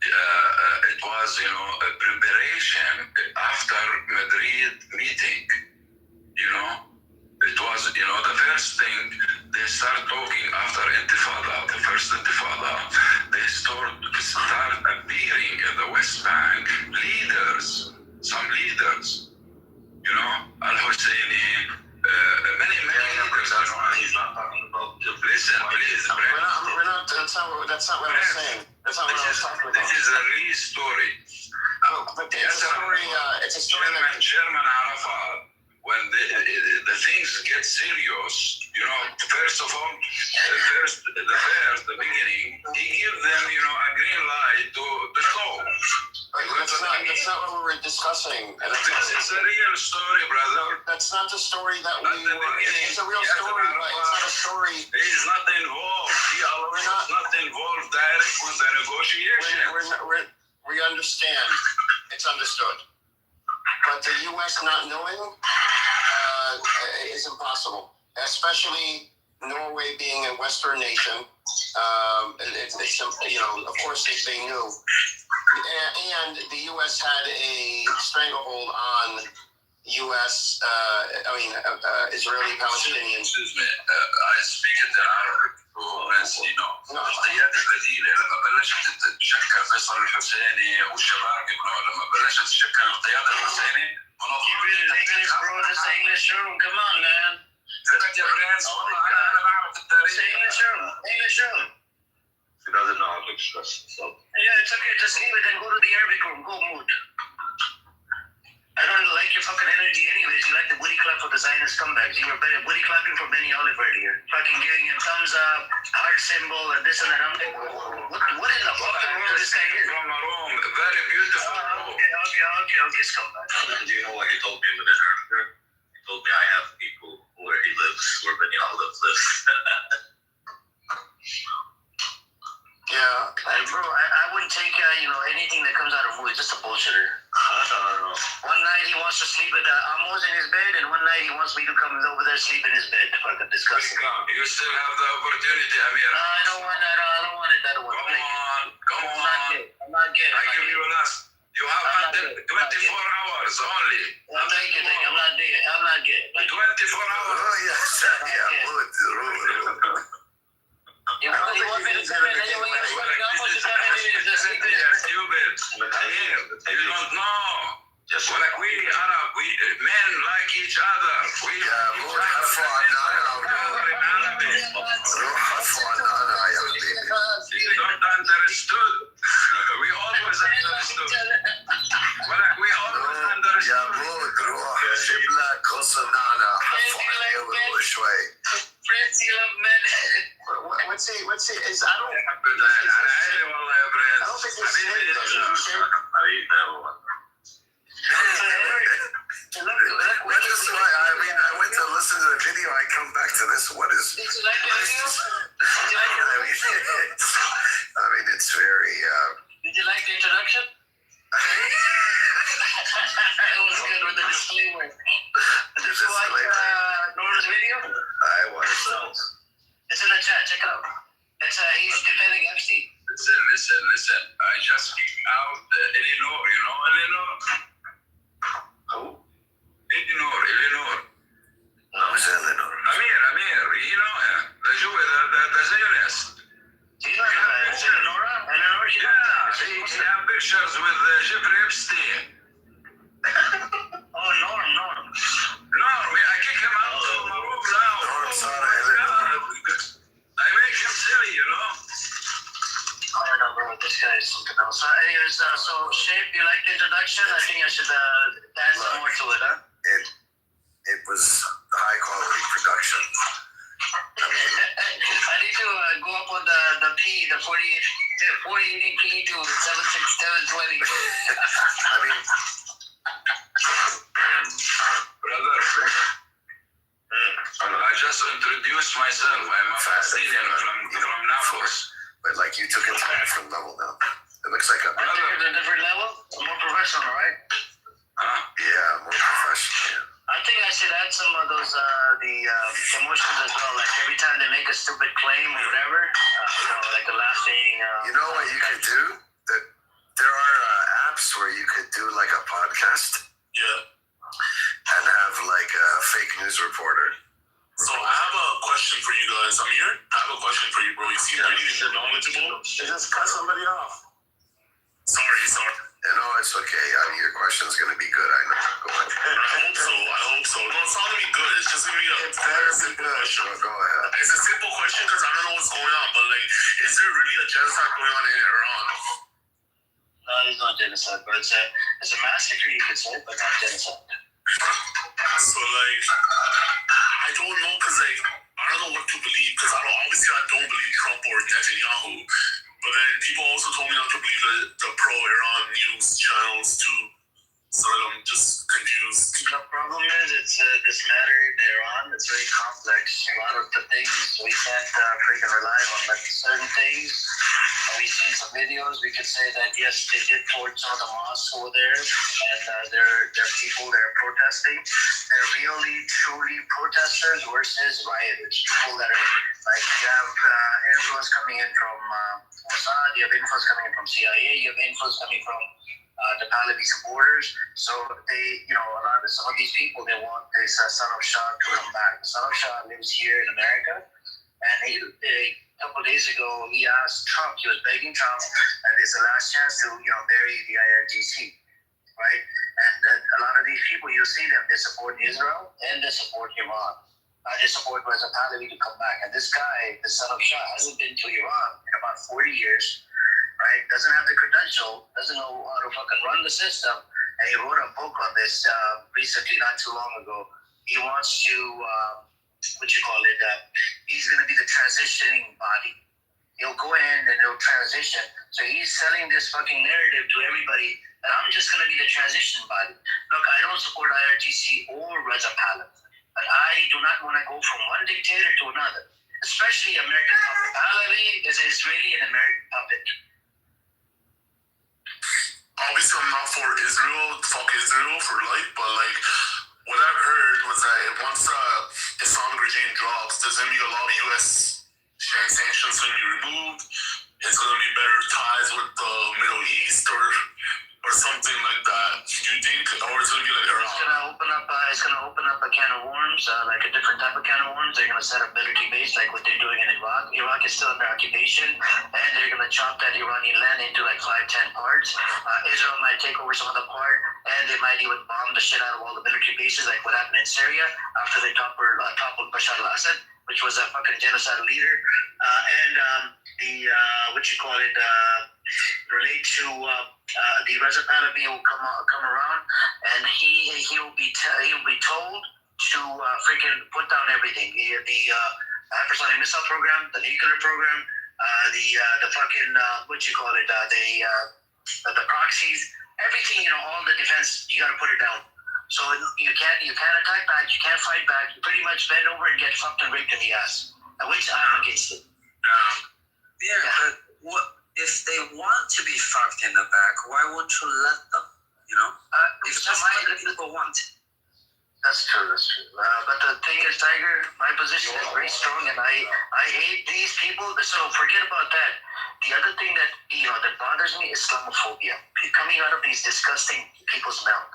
It was, a preparation after Madrid meeting. It was, the first thing they start talking after Intifada, the first Intifada, they start appearing in the West Bank some leaders, Al-Husseini, many leaders. He's not talking about. Listen, please, We're not. That's not what I'm saying. That's not what I was talking about. This is a real story. But it's a story. It's a story that. Chairman Arafat, when the things get serious, first of all, the beginning, he gave them, a green light to go. That's not what we were discussing. This is a real story, brother. That's not the story that we were. It's a real story, but it's not a story. He's not involved. He's not involved direct with the negotiation. We understand. It's understood. But the U.S. not knowing is impossible, especially Norway being a Western nation. Of course they knew, and the U.S. had a stranglehold on U.S. Israeli Palestinians. Excuse me, I speak in Arabic. القيادة البديلة لما بلشت تتشكل فيصل الحسيني والشباب لما بلشت تتشكل القيادة الحسيني English room, come on, man. يا برنس والله أنا بعرف التاريخ. English room. He doesn't know how to express himself. Yeah, it's okay. Just leave it and go to the Arabic room. Go mood. I don't like your fucking energy anyways. You like the woody clap for the Zionist comebacks. You were better woody clapping for Benny Oliver earlier. Fucking giving him thumbs up, heart symbol, and this and that. I'm like, what in the fucking world this guy is? From a room, very beautiful room. Okay, scumbag. Do you know what he told me in the dinner? He told me I have people where he lives, where Benny Oliver lives. Yeah, Bro, I wouldn't take anything that comes out of movies. Just a bullshitter. One night he wants to sleep at Amos in his bed, and one night he wants me to come over there sleep in his bed. Fucking disgusting. You still have the opportunity, Amir. No, I don't want that. I don't want it that way. Come on. I'm not gay. I give you a last. You have until 24 hours only. I'm not gay. I'm not gay. 24 hours. Oh yes, yeah. You want me to come in anyway? Stupid. Amir, you don't know. Just like we Arab, men like each other. We you don't understood. We always understood. We always understood. What's he? Is I don't. I went to listen to the video. I come back to this. What is? Did you like the video? It's very. Did you like the introduction? It was good with the disclaimer. Did you watch Nora's video? I watched. It's in the chat. Check it out. He's defending Epstein. Listen. I just kicked out Eleanor. You know Eleanor? Who? Eleanor. Who's Eleanor? Amir. You know him. The Zionist. Do you know Eleanor? Eleanor? He had pictures with Jeffrey Epstein. Oh, Norm. I kick him out of my room now. I make him silly, I don't know, bro. This guy is something else. Anyways, so Shape, you like the introduction? I think I should add some more to it, huh? It was high quality production. I need to go up on the P, the 4080 P to 76720. Brother, I just introduced myself. I'm a Palestinian from Naples. But like you took it to a different level now. It looks like a different level? More professional, right? Yeah, more professional. a stupid claim or whatever, like a laughing. You know what you could do? There are apps where you could do like a podcast. Yeah. And have like a fake news reporter. So I have a question for you guys. Amir, I have a question for you, bro. You seem pretty knowledgeable. Just cut somebody off. Sorry. No, it's okay. Your question's gonna be good. I know. Go ahead. I hope so. No, it's not gonna be good. It's just gonna be a very simple question. Go ahead. It's a simple question because I don't know what's going on, but like, is there really a genocide going on in Iran? No, there's no genocide, but it's a massacre, you could say, but not genocide. So like, I don't know because like, I don't know what to believe because obviously I don't believe Trump or Netanyahu, but then people also told me not to believe the pro-Iran news channels too. So I'm just confused. The problem is, it's this matter in Iran. It's very complex. A lot of the things we can't freaking rely on, like certain things. We've seen some videos. We could say that yes, they did torch some of the mosques over there, and there are people that are protesting. They're really, truly protesters versus rioters. People that are like, you have influence coming in from Mossad. You have influence coming in from CIA. You have influence coming from the Pahlavi supporters. So they, some of these people, they want this son of Shah to come back. The son of Shah lives here in America, and a couple of days ago, he asked Trump, he was begging Trump that it's the last chance to, bury the IRGC, right? And a lot of these people, you'll see them, they support Israel and they support Iran. They support Reza Pahlavi to come back. And this guy, the son of Shah, hasn't been to Iran in about 40 years. Right? Doesn't have the credential, doesn't know how to fucking run the system, and he wrote a book on this recently, not too long ago. He wants to, he's going to be the transitioning body. He'll go in and he'll transition. So he's selling this fucking narrative to everybody that I'm just going to be the transition body. Look, I don't support IRGC or Reza Pahlavi, but I do not want to go from one dictator to another, especially American puppet. Pahlavi is an Israeli and American puppet. Obviously, I'm not for Israel. Fuck Israel for life. But like, what I've heard was that once the Islamic regime drops, there's gonna be a lot of U.S. sanctions gonna be removed. It's gonna be better ties with the Middle East or something like that. Do you think, or it's gonna be like Iran? It's gonna open up a can of worms, like a different type of can of worms. They're gonna set up military base like what they're doing in Iraq. Iraq is still under occupation, and they're gonna chop that Iranian land into like 5-10 parts. Israel might take over some of the part, and they might even bomb the shit out of all the military bases, like what happened in Syria after they toppled Bashar al-Assad, which was a fucking genocide leader. Relate to the Reza Pahlavi will come around, and he'll be told to freaking put down everything. The hypersonic missile program, the nuclear program, the fucking the proxies, everything. All the defense, you got to put it down. So you can't attack back, you can't fight back. You pretty much bend over and get fucked and raped in the ass. Which I'm against it. But what if they want to be fucked in the back? Why won't you let them? If that's what people want. That's true. But the thing is, Tiger, my position is very strong, and I hate these people. So forget about that. The other thing that that bothers me is Islamophobia coming out of these disgusting people's mouth.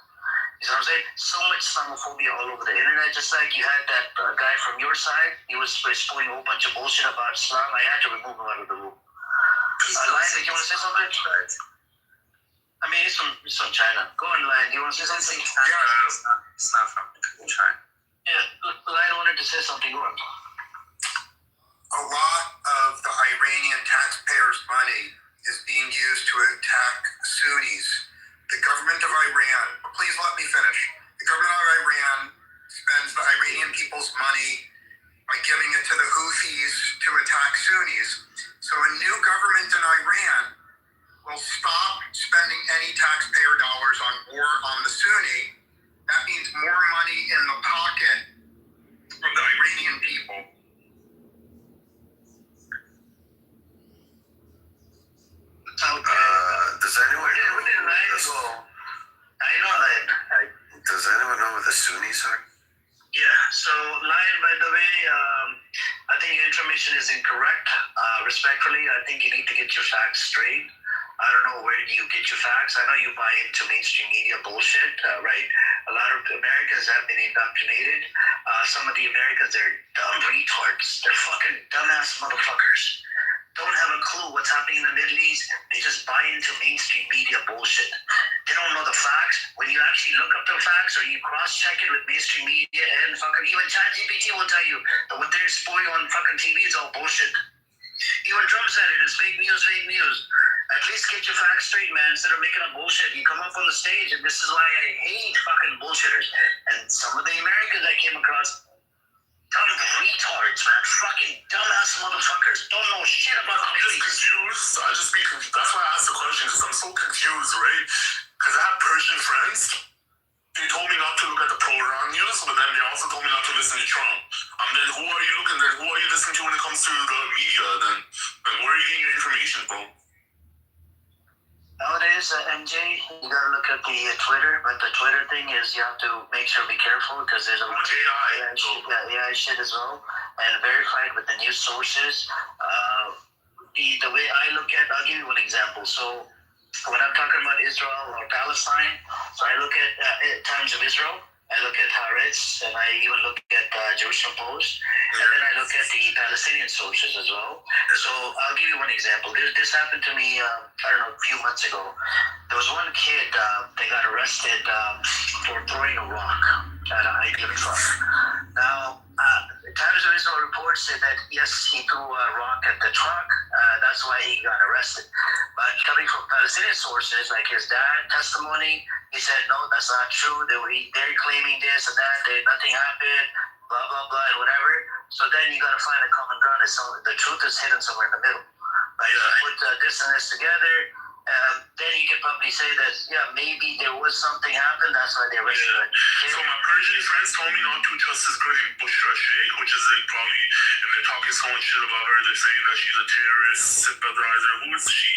You know what I'm saying? So much Islamophobia all over the internet. Just like you had that guy from your side, he was spewing a whole bunch of bullshit about Islam. I had to remove him out of the room. Lion, you want to say something? I mean, he's from China. Go on, Lion. You want to say something? Yeah, it's not from China. Yeah, Lion wanted to say something. Go on. A lot of the Iranian taxpayers' money is being used to attack Sunnis. The government of Iran, please let me finish. The government of Iran spends the Iranian people's money by giving it to the Houthis to attack Sunnis. So a new government in Iran will stop spending any taxpayer dollars on war on the Sunni. That means more money in the pocket of the Iranian people. Does anyone know who the Sunnis are? Yeah, so Lion, by the way, I think your information respectfully, I think you need to get your facts straight. I don't know where do you get your facts. I know you buy into mainstream media bullshit, right? A lot of Americans have been indoctrinated. Some of the Americans, they're dumb retards. They're fucking dumbass motherfuckers. Don't have a clue what's happening in the Middle East. They just buy into mainstream media bullshit. They don't know the facts. When you actually look up the facts or you cross-check it with mainstream media and fucking even ChatGPT will tell you that what they're spewing on fucking TV is all bullshit. Even Trump said it is fake news, fake news. At least get your facts straight, man, instead of making up bullshit. You come up on the stage, and this is why I hate fucking bullshitters. And some of the Americans I came across, dumb retards, man. Fucking dumbass motherfuckers. Don't know shit about the I'm just confused. That's why I asked the question, because I'm so confused, right? Because I have Persian friends. They told me not to look at the pro-Iran news, but then they also told me not to listen to Trump. Then who are you listening to when it comes to the media? Then where are you getting your information from? Nowadays, MJ, you gotta look at the Twitter, but the Twitter thing is you have to make sure be careful because there's a lot of AI shit as well, and verified with the news sources. The way I look at, I'll give you one example. So when I'm talking about Israel or Palestine, so I look at Times of Israel, I look at Haaretz, and I even look at Jerusalem Post, and then I look at the Palestinian sources as well. So I'll give you one example. This happened to me, a few months ago. There was one kid that got arrested for throwing a rock at an IDF truck. Now, Times of Israel reports said that yes, he threw a rock at the truck. That's why he got arrested. But coming from Palestinian sources, like his dad testimony, he said no, that's not true. They're claiming this and that. Nothing happened. Blah blah blah and whatever. So then you got to find a common ground. The truth is hidden somewhere in the middle. Right? You put this and this together. Then you can probably say that, yeah, maybe there was something happened, that's why they arrested her. So my Persian friends told me not to trust this girl named Bushra Sheikh, which is probably, if they're talking so much shit about her, they're saying that she's a terrorist sympathizer. Who is she?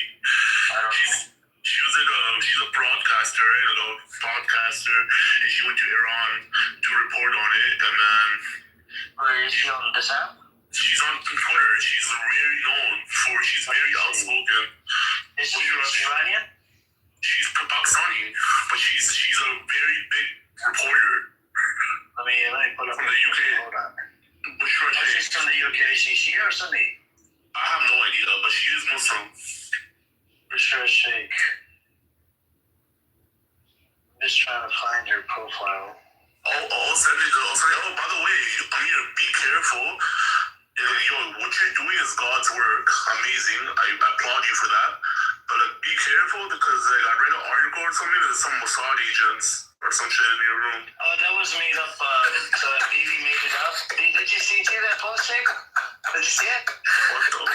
She's a broadcaster, right? A podcaster, and she went to Iran to report on it, and then... Where is she on this app? She's on Twitter. She's very known she's very outspoken. Is she Iranian? She's Pakistani, but she's a very big reporter. Let me pull up from the UK. Hold on. Bushra Sheikh. She's from the UK. Is she Shia or Sunni? I have no idea, but she is Muslim. Bushra Sheikh. I'm just trying to find her profile. Send it. By the way, Amir, be careful. What you're doing is God's work. Amazing. I applaud you for that. But be careful because I read an article or something. There's some Mossad agents or some shit in your room. Oh, that was made up. Baby made it up. Did you see that post, Jake? Did you see it? What the fuck?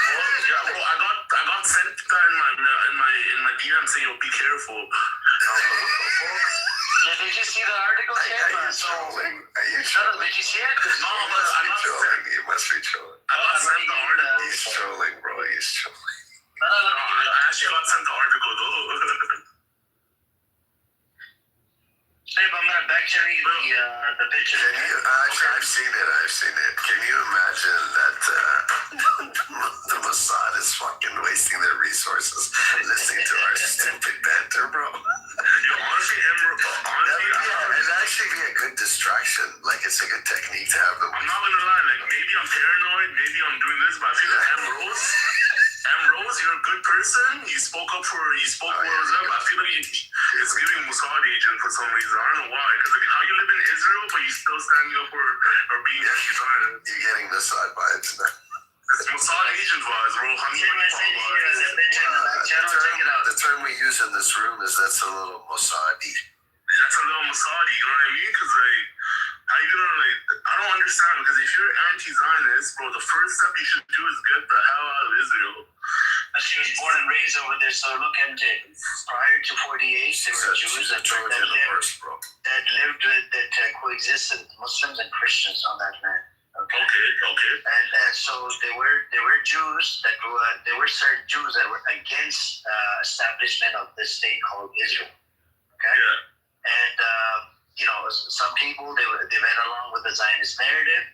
Yeah, well, I got sent that in my DM saying, be careful. What the fuck? Yeah, did you see the article? Are you trolling? Did you see it? No, but I'm not trolling. You must be trolling. I got sent the article. He's trolling, bro. He's trolling. No, I actually got sent the article, though. Babe, I'm gonna back check you the picture. I've seen it. Can you imagine that the Mossad is fucking wasting their resources listening to our stupid banter, bro? Honestly, it'd actually be a good distraction. Like, it's a good technique to have them. I'm not gonna lie, like, maybe I'm paranoid, maybe I'm doing this, but I feel like Rose, you're a good person. You spoke up for I feel like it's giving Mossad agent for some reason. I don't know why. Because how you live in Israel, but you still standing up for being anti-Zionist. You're getting Mossad vibes now. It's Mossad agent vibes, bro. The term we use in this room is that's a little Mossadi. That's a little Mossadi, you know what I mean? Because, how you gonna, I don't understand, because if you're anti-Zionist, bro, the first step you should do is get the hell out of Israel. She was born and raised over there, so look, MJ, prior to 48, there were Jews that coexisted with Muslims and Christians on that land. Okay. And so there were Jews that were certain Jews that were against establishment of this state called Israel. Okay. Yeah. And some people they went along with the Zionist narrative.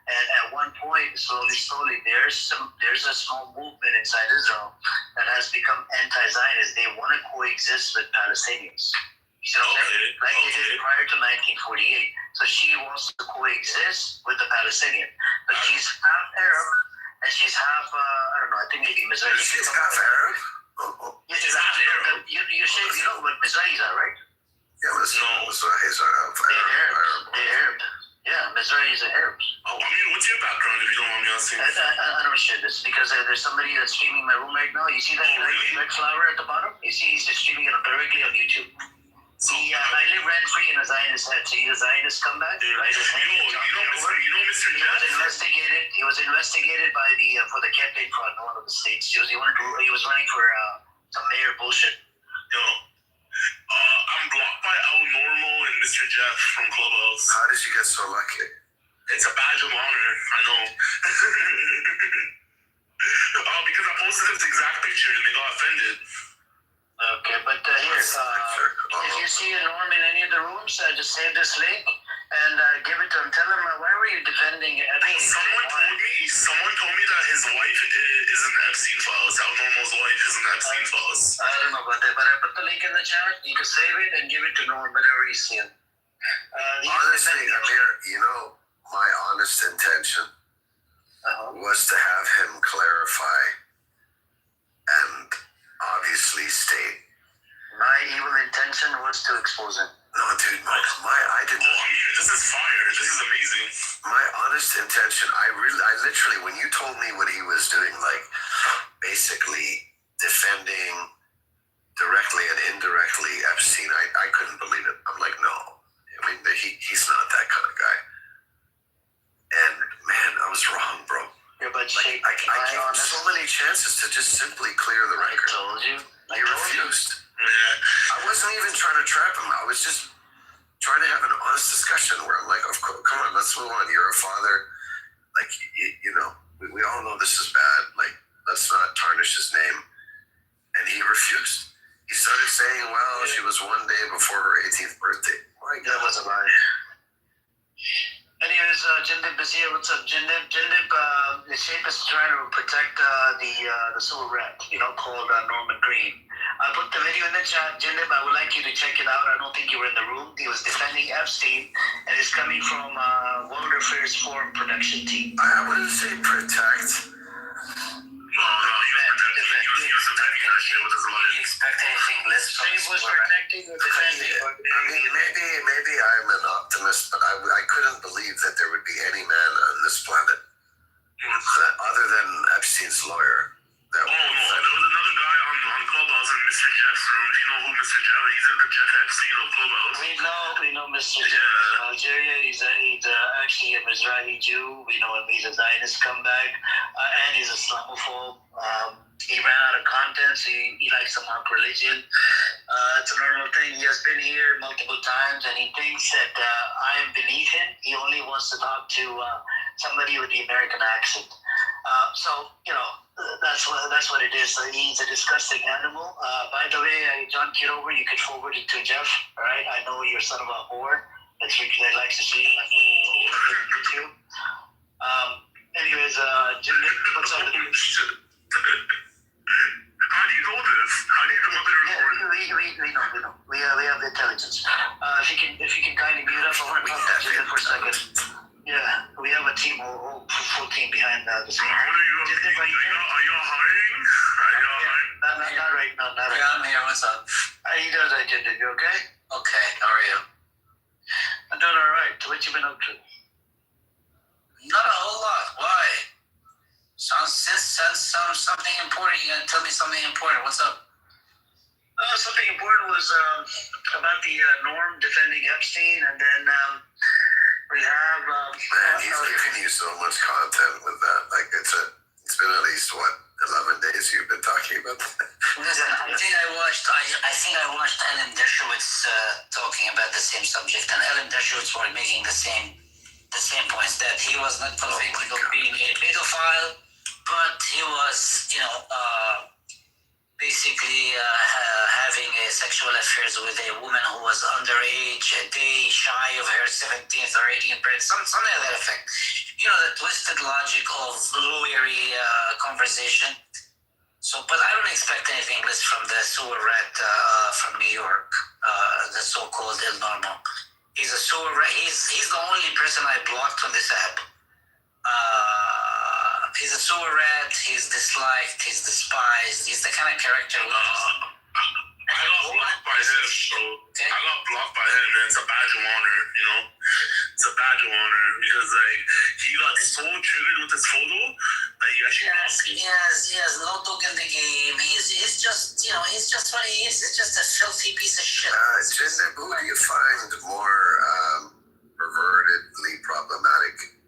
And at one point, slowly, there's a small movement inside Israel that has become anti-Zionist. They want to coexist with Palestinians. You see what I'm saying? Like they did prior to 1948. So she wants to coexist with the Palestinian, but she's half Arab and she's half I don't know. I think maybe Mizrahi. She's half Arab. She's half Arab. You know what Mizrahis are, right? Yeah, Mizrahis are half Arab. They're Arab. Yeah, Mizrahis are Arabs. Oh, I mean, what's your background, if you don't mind me asking? I don't share this because there's somebody that's streaming my room right now. You see that red flower at the bottom? You see he's just streaming it directly on YouTube. See, I live rent-free in a Zionist head. See the Zionist comeback? You know Mr. Jeff? He was investigated by for the campaign fraud in one of the states. He was running for some mayor bullshit. Yo, I'm blocked by Al Normal and Mr. Jeff from Clubhouse. How did you get so lucky? It's a badge of honor, I know. Because I posted this exact picture and they got offended. Okay, but here, if you see a Norm in any of the rooms, just save this link and give it to him. Tell him, why were you defending it? Someone told me that his wife is an Epstein file. Al Normal's wife is an Epstein file. I don't know about that, but I put the link in the chat. You can save it and give it to Norm whenever you see him. Honestly, Amir, you know, my honest intention was to have him clarify and obviously state. My evil intention was to expose him. No, dude, I didn't. Oh, Amir, this is fire. This is amazing. My honest intention, I literally, when you told me what he was doing, like basically defending directly and indirectly Epstein, I couldn't believe it. I'm like, no. I mean, he's not that kind of guy. And man, I was wrong, bro. Yeah, but like, I gave him so many chances to just simply clear the record. I told you. He refused. Yeah. I wasn't even trying to trap him. I was just trying to have an honest discussion where I'm like, of course, come on, let's move on. You're a father. Like, you know, we all know this is bad. Like, let's not tarnish his name. And he refused. He started saying, well, she was one day before her 18th birthday. My God. That was a lie. Anyways, Jindip is here. What's up, Jindip? Jindip, the shape is trying to protect the civil rat, called Norman Green. I put the video in the chat. Jindip, I would like you to check it out. I don't think you were in the room. He was defending Epstein, and it's coming from World Affairs Forum production team. I wouldn't say protect. No, he was defending that shit with his life. Did you expect anything less from He was protecting or defending. I mean, maybe I'm an optimist, but I couldn't believe that there would be any man on this planet other than Epstein's lawyer. There was another guy on Clubhouse in Mr. Jeff's room. Do you know who Mr. Jeff is? He's in the Jeff Epstein of Clubhouse. We know Mr. Jeff in Algeria. He's actually a Mizrahi Jew. We know him. He's a Zionist comeback, and he's a Islamophobe. He ran out of content. So he likes to mock religion. It's a normal thing. He has been here multiple times, and he thinks that I am beneath him. He only wants to talk to somebody with the American accent. So that's what it is. So he's a disgusting animal. By the way, John Kitover, you could forward it to Jeff. All right, I know you're son of a whore. That's because I like to see you on YouTube. Anyways, Jim, what's up? How do you know this? How do you know they're We know. We have intelligence. If you can kindly mute up, I want to talk to Jim for a second. Yeah, we have a team, a full team behind the scene. Are you hiring? Not right now. Yeah, I'm here. What's up? How you doing, Agenda? You okay? Okay, how are you? I'm doing all right. What you been up to? Not a whole lot. Why? Something important. You gotta tell me something important. What's up? Something important was about the Norm defending Epstein, and then we have. Man, he's giving you so much content with that. Like it's been at least 11 days you've been talking about that. Listen, I think I watched Ellen Dershowitz talking about the same subject, and Ellen Dershowitz was making the same points, that he was not convicted of being a pedophile, but he was, basically having sexual affairs with a woman who was underage, a day shy of her 17th or 18th birthday, something of that effect. the twisted logic of lawyery conversation. So, but I don't expect anything less from the sewer rat from New York, the so-called El Normo. He's a sewer rat. He's the only person I blocked on this app. He's a sewer rat. He's disliked. He's despised. He's the kind of character. I got blocked by him, so I got blocked by him, and it's a badge of honor, It's a badge of honor because he got so triggered with his photo that he actually blocked me. Yes, no dog in the game. He's just, he's just what he is. It's just a filthy piece of shit. Jinder, who do you find more pervertedly problematic?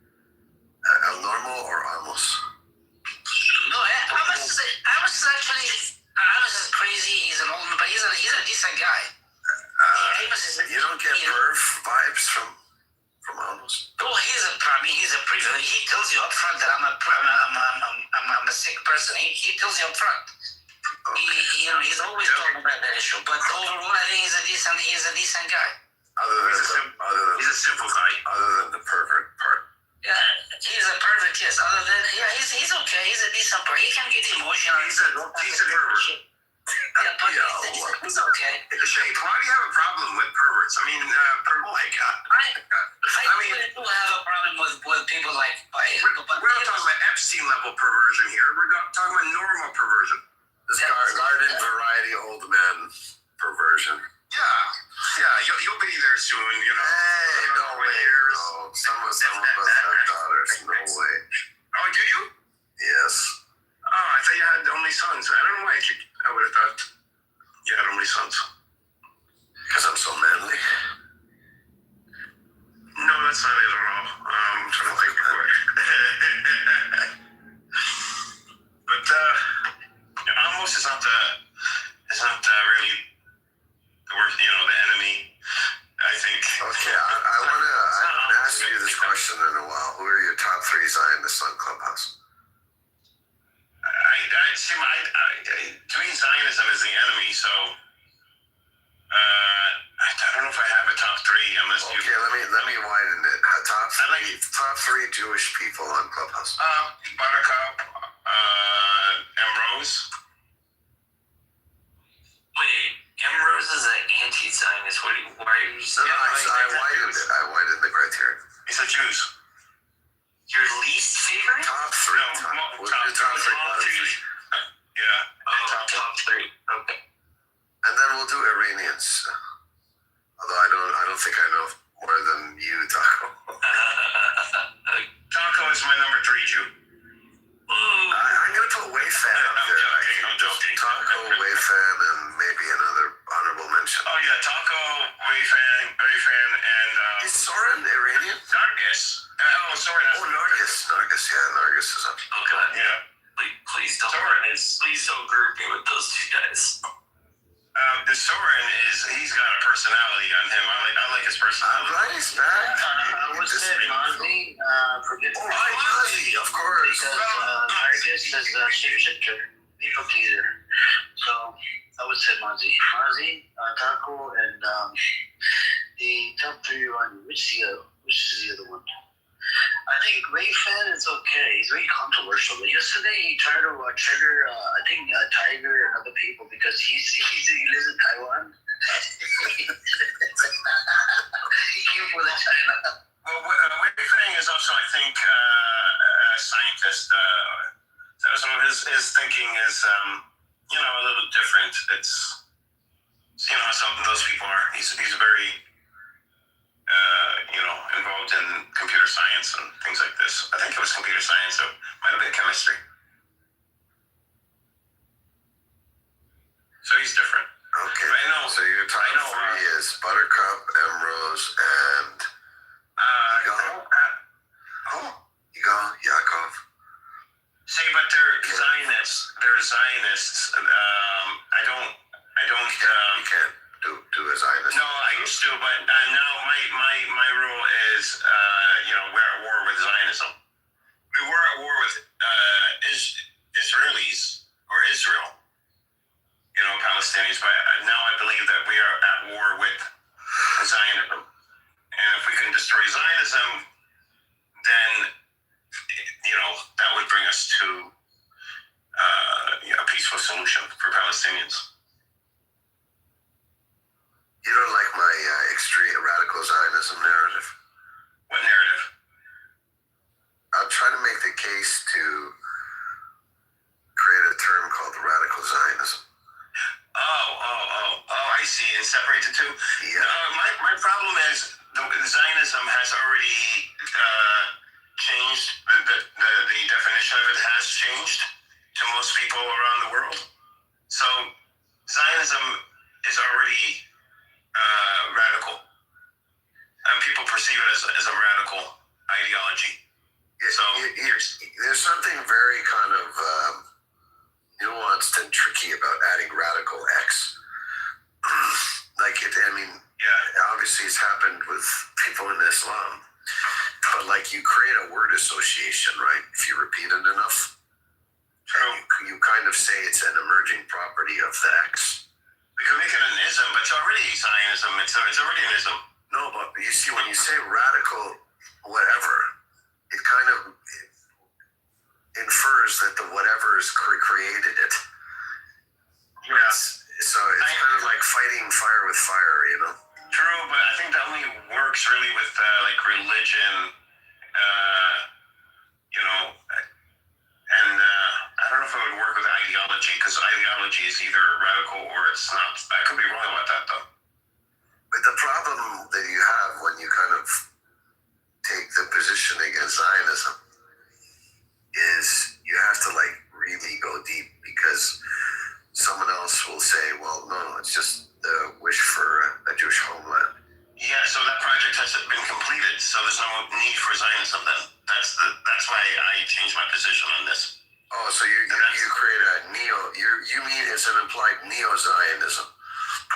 El Normo or Amos? No, Amos is actually... Amos is crazy. He's an old man, but he's a decent guy. You don't get perv vibes from Amos? Oh, he's a preview. He tells you up front that I'm a sick person. He tells you up front. Okay. He's always talking about that issue. But overall, I think he's a decent guy. He's a simple guy. Other than the pervert part. Yeah, he's a pervert, yes. Other than, he's okay. He's a decent person. He can get emotional. He's a pervert. Yeah, but he's okay. Shane, why do you have a problem with perverts? I mean, oh my God. I really do have a problem with people like... We're not talking about Epstein level perversion here. We're not talking about normal perversion. This garden variety old man perversion. Yeah, you'll be there soon, Hey, no way. No, some of us have daughters. No way. Oh, do you? Yes. Oh, I thought you had only sons. I don't know why I would have thought you had only sons. Because I'm so manly. No, that's not it at all. I'm trying to think of it. But Amos is not really the worst, the enemy, I think. Okay, I want to ask you this question in a while. Who are your top 3 Zionists on Clubhouse? To me, Zionism is the enemy, so I don't know if I have a top 3 unless you... Okay, let me widen it. Top three Jewish people on Clubhouse. Buttercup, Rose. Wait, Rose is an anti-Zionist. Why are you saying I widened the criteria. He said Jews. Your least favorite? Top 3. Top 3. Yeah. Top 3. Okay. And then we'll do Iranians. Although I don't think I know more than you, Taco. Taco is my number 3 Jew. I'm gonna put Wayfan up there. I'm joking. Taco, Wayfan, and maybe another honorable mention. Oh yeah, Taco, Wayfan, and is Soren Iranian? Nargis. Soren. Nargis. Yeah, Nargis is up. Okay. Yeah. Please don't group me with those 2 guys. The Soren he's got a personality on him. I like his personality. Right, he's back. I would say Mozzie, Mozzie, of course. Because Nargis is a shapeshifter, people pleaser. So I would say Mozzie, Taco, and the top 3 one. Which is the other one? I think Wayfan is okay. He's very controversial. But yesterday he tried to trigger, I think, Tiger and other people because he lives in Taiwan. He came for the China. Well, Wayfan is also, I think, a scientist. So some of his thinking is, a little different. It's, how some of those people are. He's very... involved in computer science and things like this. I think it was computer science, so it might have been chemistry. So he's different. Okay. I know. So your top 3 is Buttercup, Rose, and Yigal, Yaakov. See, but they're Zionists. I don't. You can't do a Zionist. No, I used to, but now my rule is, we're at war with Zionism. We were at war with Israelis or Israel, Palestinians, but now I believe that we are at war with Zionism. And if we can destroy Zionism, then progress to a peaceful solution for Palestinians. You don't like my extreme radical Zionism narrative? What narrative? I'm trying to make the case to create a term called radical Zionism. I see. And separate the two? Yeah. My problem is the Zionism has already changed. The definition of it has changed to most people around the world. So Zionism is already radical. And people perceive it as a radical ideology. So there's something very kind of nuanced and tricky about adding radical X. Obviously it's happened with people in Islam, but like you create a word association, right? If you repeat it enough, you kind of say it's an emerging property of the X. We can make it an ism, but it's already Zionism. It's already an ism. No, but you see, when you say radical whatever, it kind of infers that the whatever is created it. Yeah. So it's kind of like fighting fire with fire, you know? True, but I think that only works really with like religion, and I don't know if it would work with ideology, because ideology is either radical or it's not. I could be wrong about that though. But the problem that you have when you kind of take the position against Zionism is you have to like really go deep, because someone else will say, well, no, it's just the wish for a Jewish homeland. Yeah, so that project hasn't been completed, so there's no need for Zionism then. That's why I changed my position on this. Oh, so you create a you mean it's an implied neo-Zionism?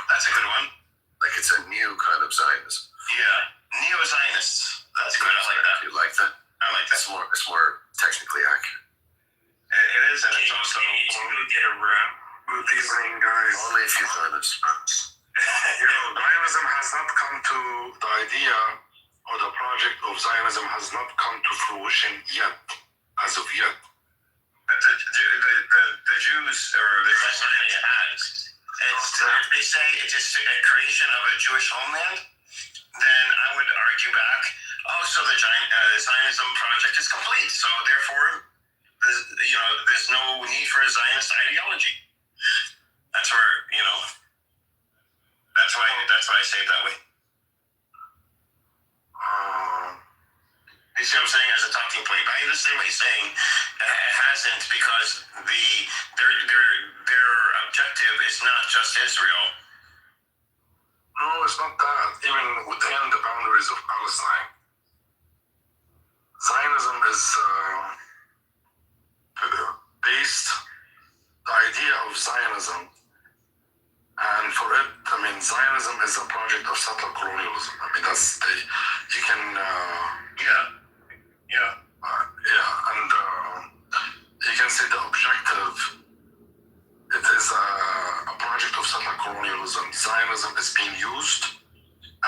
That's a good one. Like it's a new kind of Zionism. Yeah, neo-Zionists. That's good. I like that. You like that? I like that. It's more technically accurate. It is, and it's also. Get a room. Good evening, guys. Only if you're honest. Zionism has not come to the idea, or the project of Zionism has not come to fruition yet, as of yet. But the Jews, or the Zionists has. If they say it's just a creation of a Jewish homeland, then I would argue back, so the Zionism project is complete, so therefore there's no need for a Zionist ideology. That's where, that's why I say it that way. You see what I'm saying, as a talking point? But I understand what you're saying. It hasn't, because their objective is not just Israel. No, it's not that. Even within the boundaries of Palestine, Zionism is based. The idea of Zionism, and for it, Zionism is a project of settler colonialism. That's you can. And you can say the objective, it is a project of settler colonialism. Zionism is being used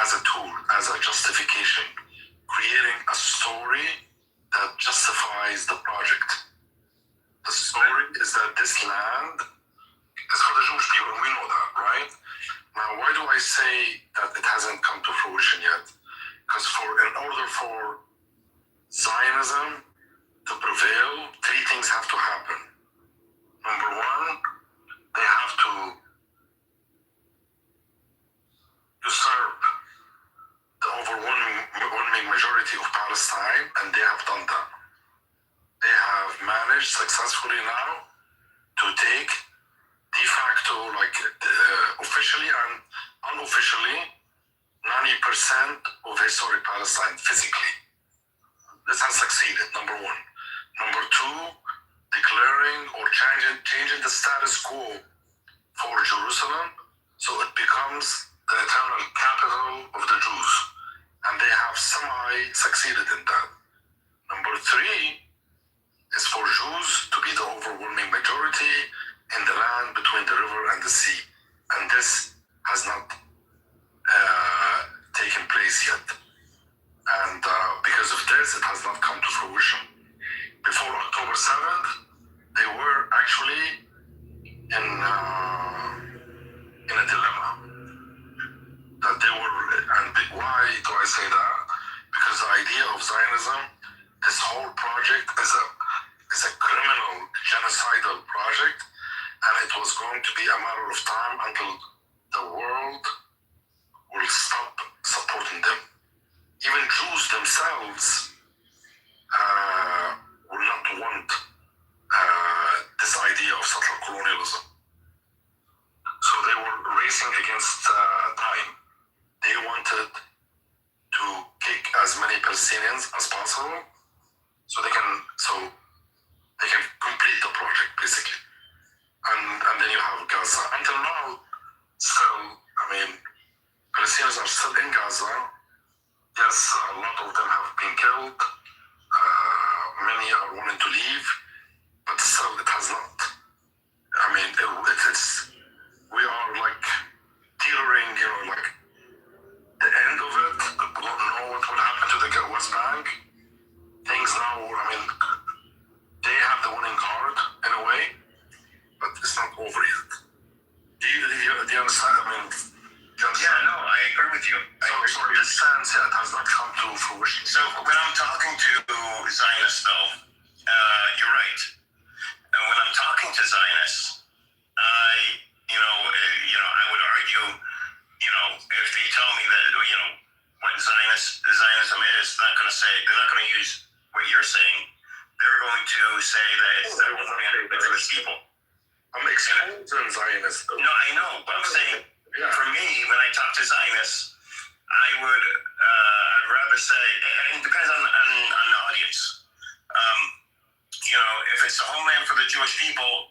as a tool, as a justification, creating a story that justifies the project. The story is that this land is for the Jewish people, and we know that, right? Now, why do I say that it hasn't come to fruition yet? Because in order for Zionism to prevail, three things have to happen. Number one, they have to usurp the overwhelming majority of Palestine, and they have done that. They have managed successfully now to take de facto, officially and unofficially, 90% of historic Palestine physically. This has succeeded, number one. Number two, declaring or changing the status quo for Jerusalem so it becomes the eternal capital of the Jews. And they have semi-succeeded in that. Number three is for Jews to be the overwhelming majority in the land between the river and the sea. And this has not taken place yet. And because of this, it has not come to fruition. Before October 7th, I say that? Because the idea of Zionism, this whole project is a criminal, genocidal project, and it was going to be a matter of time until the world will stop supporting them. Even Jews themselves will not want this idea of settler colonialism. So they were racing against time. They wanted to kick as many Palestinians as possible so they can complete the project, basically. And then you have Gaza. Until now, still, Palestinians are still in Gaza. Yes, a lot of them have been killed. Many are wanting to leave, but still it has not. We are like teetering, like the end of it. We don't know what will happen to the West Bank. Things now, they have the winning card in a way, but it's not over yet. Do you understand? Yeah, no, I agree with you. So in this sense, it has not come to fruition. So when I'm talking to Zionists, though, you're right. And when I'm talking to Zionists, I would argue, if they tell me that, what Zionism is, they're not going to use what you're saying. They're going to say that it's the Jewish people. I'm exposing Zionists. No, I know, but I'm saying, for me, when I talk to Zionists, I'd rather say, and it depends on the audience. If it's a homeland for the Jewish people,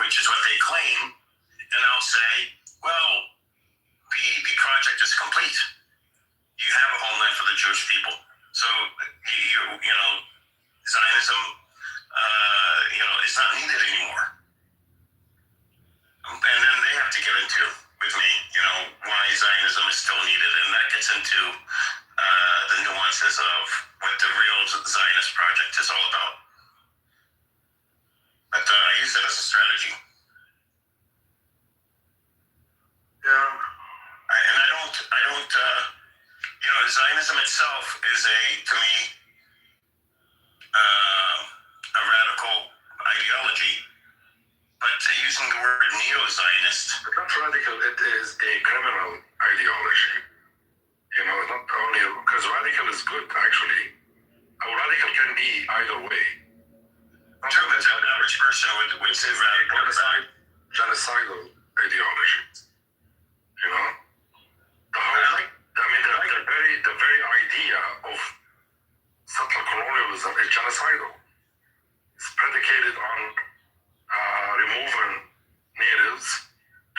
which is what they claim, then I'll say, well, the project is complete. You have a homeland for the Jewish people. So, Zionism, is not needed anymore. And then they have to get into, with me, why Zionism is still needed. And that gets into the nuances of what the real Zionist project is all about. But I use it as a strategy. Yeah. Zionism itself is to me, a radical ideology. But using the word neo-Zionist. It's not radical, it is a criminal ideology. Not only, because radical is good, actually. A radical can be either way. True, but an average person would say radical. Genocidal ideology. The very idea of settler colonialism is genocidal. It's predicated on removing natives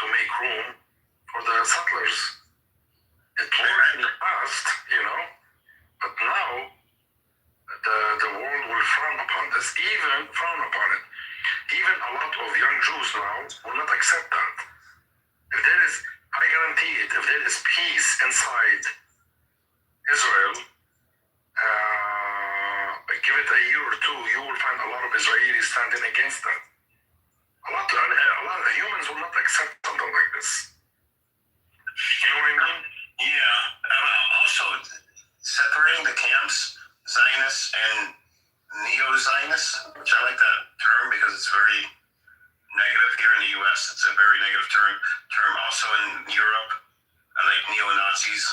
to make room for the settlers. It worked in the past, but now the world will frown upon this, even a lot of young Jews now will not accept that. I guarantee it, if there is peace inside Israel, give it a year or two, you will find a lot of Israelis standing against that. A lot of humans will not accept something like this. You know what I mean? Yeah. Also, separating the camps, Zionists and neo-Zionists, which I like that term because it's very negative here in the U.S. It's a very negative term. Also in Europe, like neo-Nazis,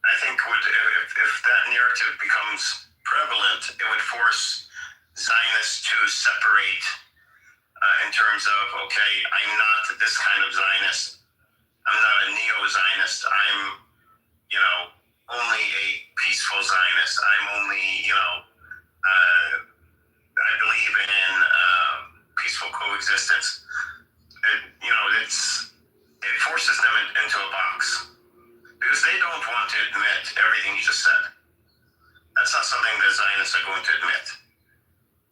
I think if that narrative becomes prevalent, it would force Zionists to separate in terms of, okay, I'm not this kind of Zionist. I'm not a neo-Zionist. I'm, only a peaceful Zionist. I'm only, I believe in peaceful coexistence. It forces them into a box because they don't want to admit everything you just said. That's not something that Zionists are going to admit. Of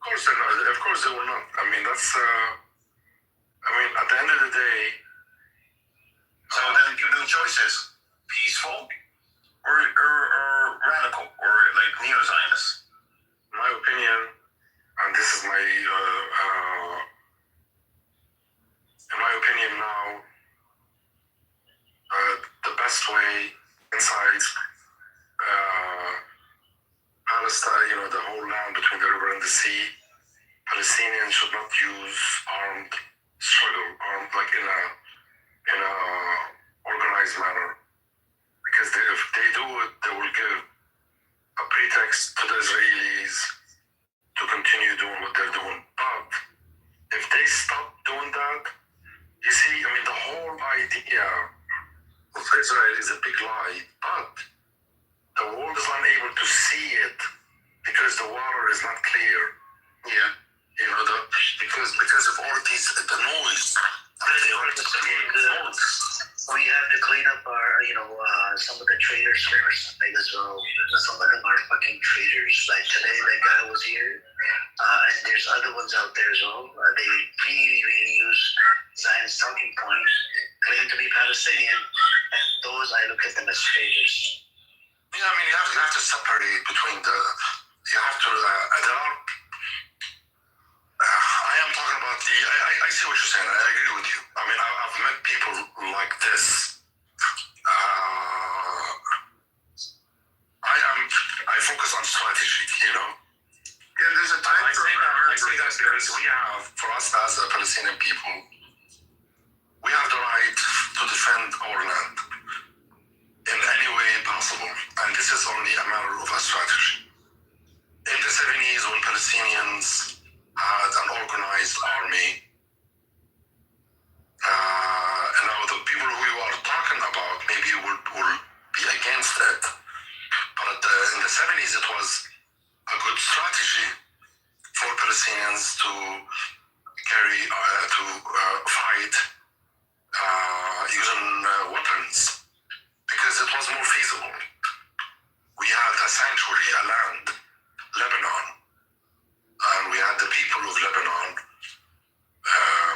course they're not. Of course they will not. At the end of the day. So then give them choices: peaceful or radical or like neo-Zionists. In my opinion, and this is my in my opinion now, pretext to the Israelis to continue doing what they're doing. But if they stop doing that, you see, I mean, the whole idea of Israel is a big lie, but the world is unable to see it because the water is not clear. Yeah. You know, because of all these, the noise. We have to clean up our, some of the traitors first, like as well. Some of them are fucking traitors. Like today, that guy was here, and there's other ones out there as well. They really use Zion's talking points, claim to be Palestinian, and those I look at them as traitors. Yeah, I mean, you have to separate between the. You have to. There are. I am talking about the. I see what you're saying. I agree with you. I mean, I've met people like this. I focus on strategy. You know. Yeah, there's a time for I say that because we have, for us as a Palestinian people, we have the right to defend our land in any way possible, and this is only a matter of a strategy. In the 70s, when Palestinians had an organized army, and now the people who we are talking about maybe will be against it, but in the 70s it was a good strategy for Palestinians to carry, to fight using weapons, because it was more feasible. We had a sanctuary, a land, Lebanon, and we had the people of Lebanon,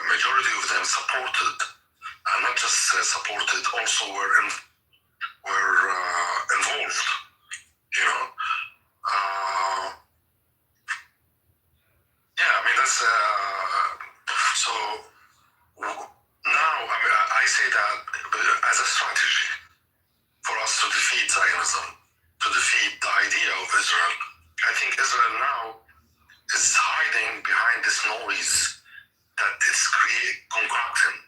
majority of them supported, and not just supported, also were involved, you know. Yeah, I mean, that's, so now, I mean, I say that as a strategy for us to defeat Zionism, to defeat the idea of Israel. I think Israel now is hiding behind this noise that is concocting,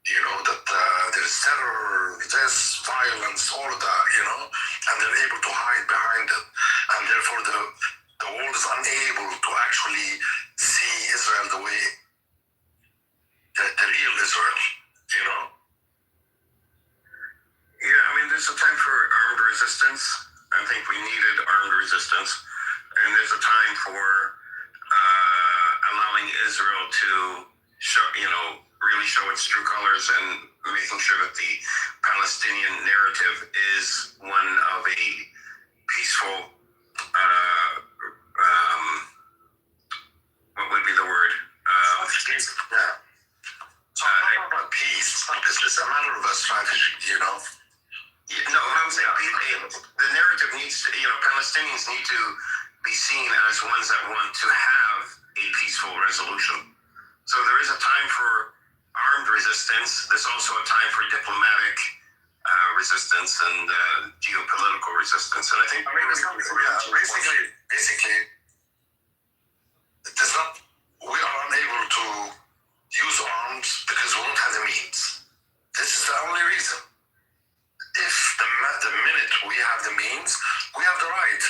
you know, that there's terror, there's violence, all of that, you know, and they're able to hide behind it. And therefore the world is unable to actually see Israel the way, the real Israel, you know? Yeah, I mean, there's a time for armed resistance. I think we needed armed resistance. And there's a time for allowing Israel to show, really show its true colors and making sure that the Palestinian narrative is one of a peaceful, what would be the word? Yeah. So I'm not about peace. It's a matter of a strategy, you know? Yeah, no, what I'm saying, the narrative needs to, Palestinians need to be seen as ones that want to have a peaceful resolution. So there is a time for armed resistance. There's also a time for diplomatic resistance and geopolitical resistance. And I think basically, it is not, we are unable to use arms because we don't have the means. This is the only reason. If the minute we have the means, we have the right,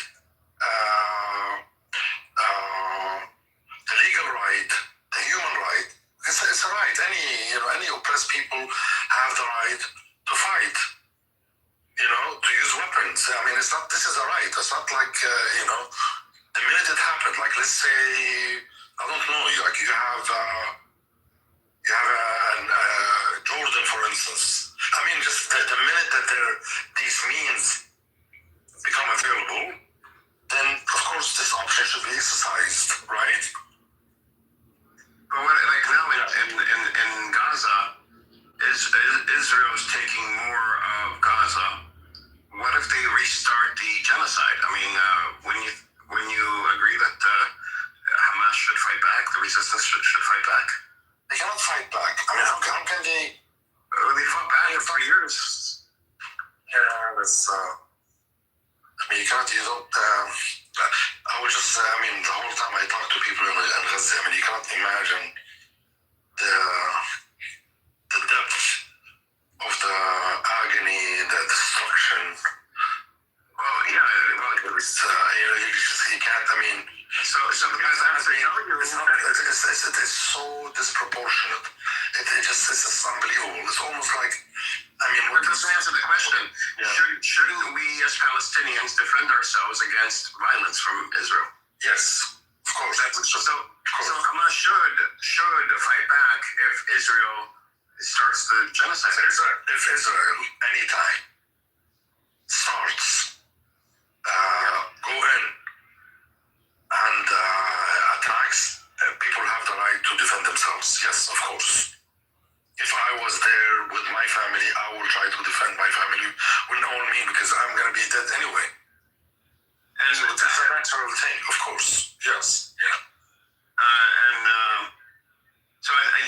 the legal right, the human right. It's a right. Any oppressed people have the right to fight. To use weapons. I mean, it's not. This is a right. It's not like the minute it happened. Like, let's say, I don't know. Like you have Jordan, for instance. I mean, just the minute that these means become available, then of course this option should be exercised, right? But like now in Gaza, Israel is taking more of Gaza. What if they restart the genocide? I mean, when you agree that Hamas should fight back, the resistance should fight back. They cannot fight back. I mean, how can they? They fought back for years. Yeah, that's. I mean, you can't. You don't. I would just. I mean, the whole time I talk to people in Gaza, I mean, you cannot imagine the depth of the agony, the destruction. Well, yeah. It's, you against violence from Israel. Yes, of course. So Hamas should fight back if Israel starts the genocide. If Israel anytime starts go in and attacks, people have the right to defend themselves. Yes, of course. If I was there with my family, I will try to defend my family with all means because I'm going to be dead anyway. And so it's a natural thing, of course. Yes. Yeah. So I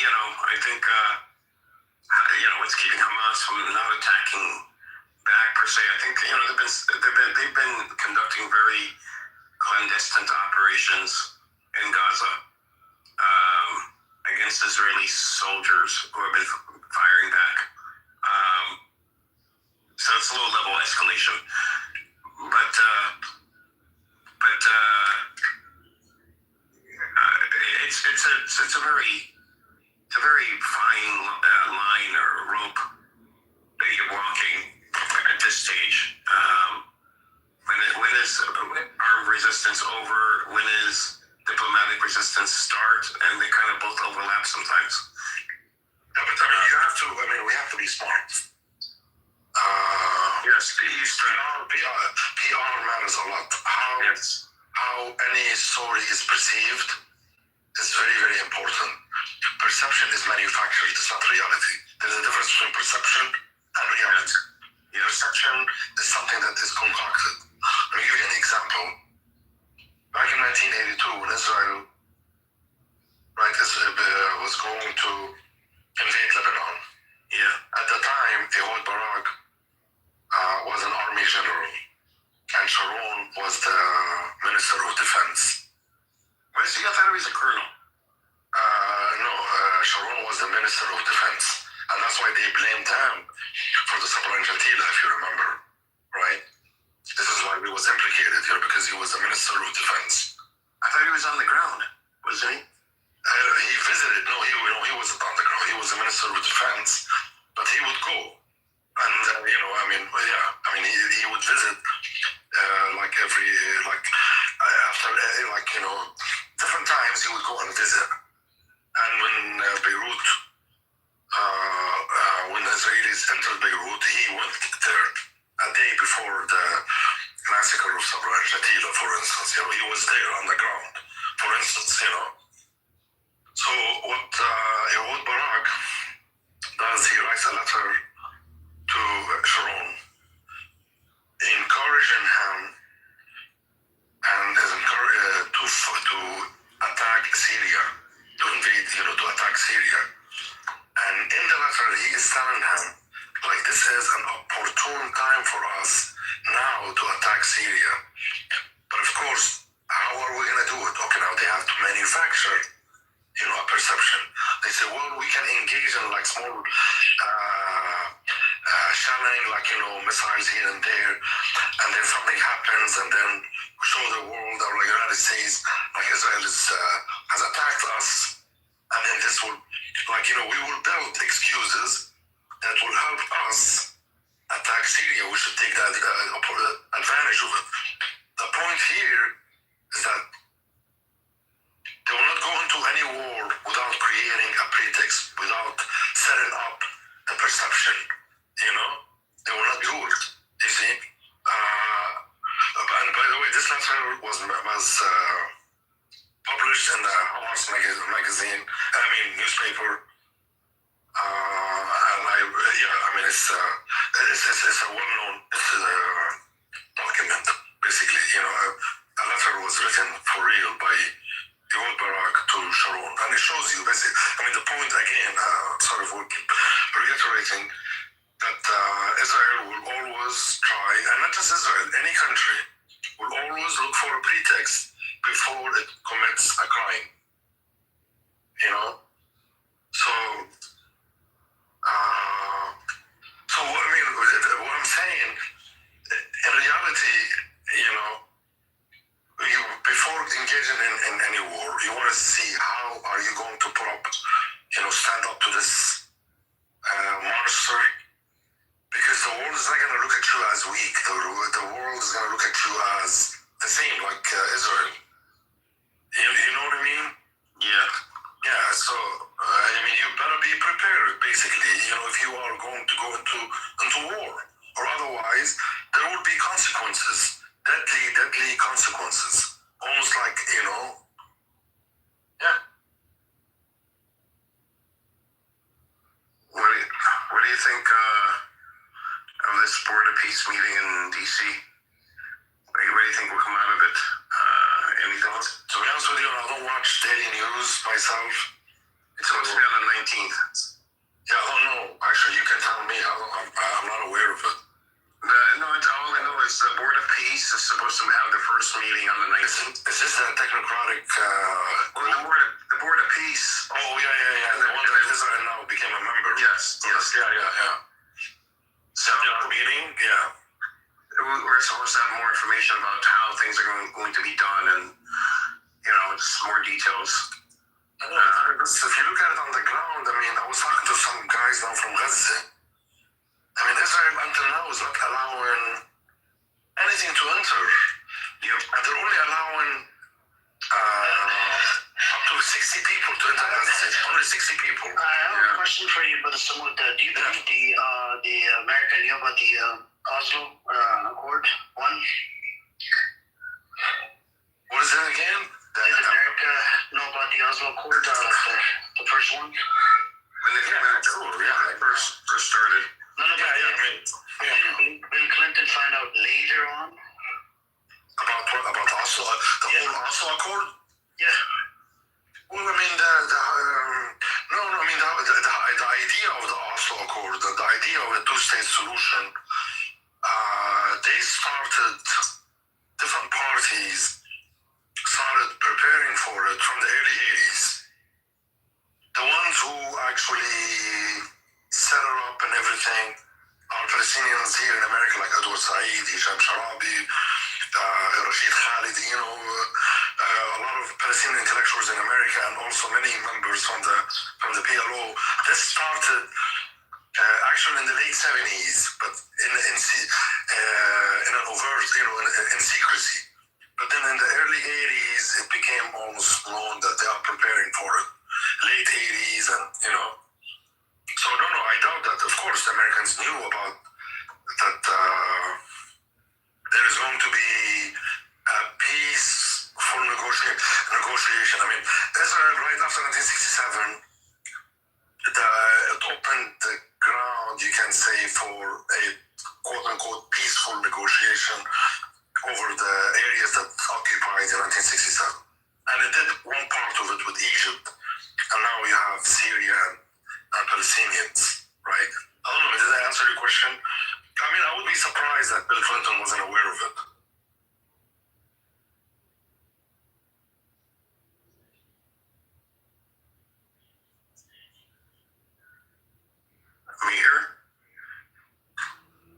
think what's keeping Hamas from not attacking back per se. I think they've been conducting very clandestine operations in Gaza against Israeli soldiers who have been firing back. So it's a low level escalation, but it's a very fine line or rope that you're walking at this stage. When is armed resistance over? When is diplomatic resistance start? And they kind of both overlap sometimes. Yeah, but you have to. We have to be smart. Yes, PR matters a lot. How any story is perceived is very, very important. Perception is manufactured, it's not reality. There's a difference between perception and reality. Perception is something that is concocted. Let me give you an example. Back in 1982, when Israel was going to invade Lebanon, at the time, Ehud Barak was an army general, and Sharon was the Minister of Defense. I thought he was a colonel. No, Sharon was the Minister of Defense, and that's why they blamed him for the Sabra and Shatila, if you remember, right? This is why he was implicated, because he was the Minister of Defense. I thought he was on the ground, wasn't he? He visited. No, he wasn't on the ground. He was the Minister of Defense, but he would go, and he would visit after different times he would go and visit. And when Beirut, when the Israelis entered Beirut, he went there a day before the massacre of Sabra and Shatila, for instance. He was there on the ground, for instance. So what Ehud Barak does, he writes a letter to Sharon, encouraging him and is encouraged to attack Syria, to invade, to attack Syria. And in the letter, he is telling him, this is an opportune time for us now to attack Syria. But of course, how are we going to do it? Okay, now they have to manufacture, a perception. They say, well, we can engage in small shelling, missiles here and there, and then something happens, and then we show the world, or United States, Israel has attacked us, and then this will, we will build excuses that will help us attack Syria. We should take that advantage of it. The point here is that they will not go into any war without creating a pretext, without setting up the perception. They will not do it. You see? And by the way, this letter was published in the Hamas newspaper. It's a well-known document. Basically, a letter was written for real by Ehud Barak to Sharon, and it shows you basically. The point again, we'll keep reiterating that Israel will always try, and not just Israel, any country will always look for a pretext before it commits a crime. What I'm saying, in reality, before engaging in any war, you want to see how are you going to put up, stand up to this monster, because the world is not going to look at you as weak. The world is going to look at you as this are going to go into war, or otherwise there will be consequences, deadly consequences, almost like yeah. What do you think of this Board of Peace meeting in D.C.? What do you think will come out of it? Any thoughts? To be honest with you, I don't watch daily news myself. It's supposed to be on the 19th. Yeah, I don't know. Actually, you can tell me. I'm not aware of it. All I know is the Board of Peace is supposed to have the first meeting on the 19th. Is this the technocratic? The Board of Peace. Oh, yeah. The one that Israel now became a member. Yes. Yeah. So, meeting? Yeah. We're supposed to have more information about how things are going to be done and, just more details. If you look at it on the ground, I was talking to some guys now from Gaza. Israel until now is not allowing anything to enter. And they're only allowing up to 60 people to enter Gaza. Only 60 people. I have a question for you, Brother Samud. Do you believe the America knew about the Oslo Accord? What is it again? Did America know about the Oslo Accord, the first one? When they came out, they first started. Didn't Bill Clinton find out later on? About what? About Oslo? The whole Oslo Accord? Yeah. Well, the idea of the Oslo Accord, the idea of a two-state solution, they started, different parties started preparing for it from the early 80s. The ones who actually set it up and everything are Palestinians here in America, like Edward Said, Hisham Sharabi, Rashid Khalid, a lot of Palestinian intellectuals in America, and also many members from the PLO. This started actually in the late 70s, but in an overt, in secrecy. But then in the early 80s, it became almost known that they are preparing for it. Late 80s, and So no, I doubt that. Of course, the Americans knew about that. There is going to be a peaceful negotiation. Israel right after 1967, it opened the ground, you can say, for a quote-unquote peaceful negotiation over the areas that occupied in 1967. And it did one part of it with Egypt, and now we have Syria and Palestinians, right? I don't know, did I answer your question? I would be surprised that Bill Clinton wasn't aware of it. Me here?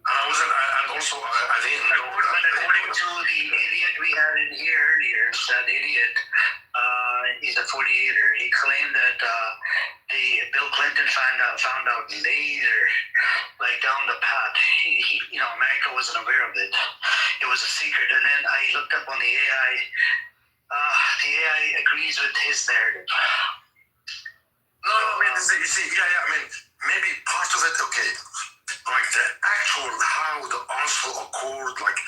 I didn't know that. According to the idiot we had in here earlier, that idiot, he's a 48er. He claimed that Bill Clinton found out later, like down the path. America wasn't aware of it. It was a secret. And then I looked up on the AI. The AI agrees with his narrative. No, you see, maybe part of it, okay. Like the actual, how the Oslo Accord, like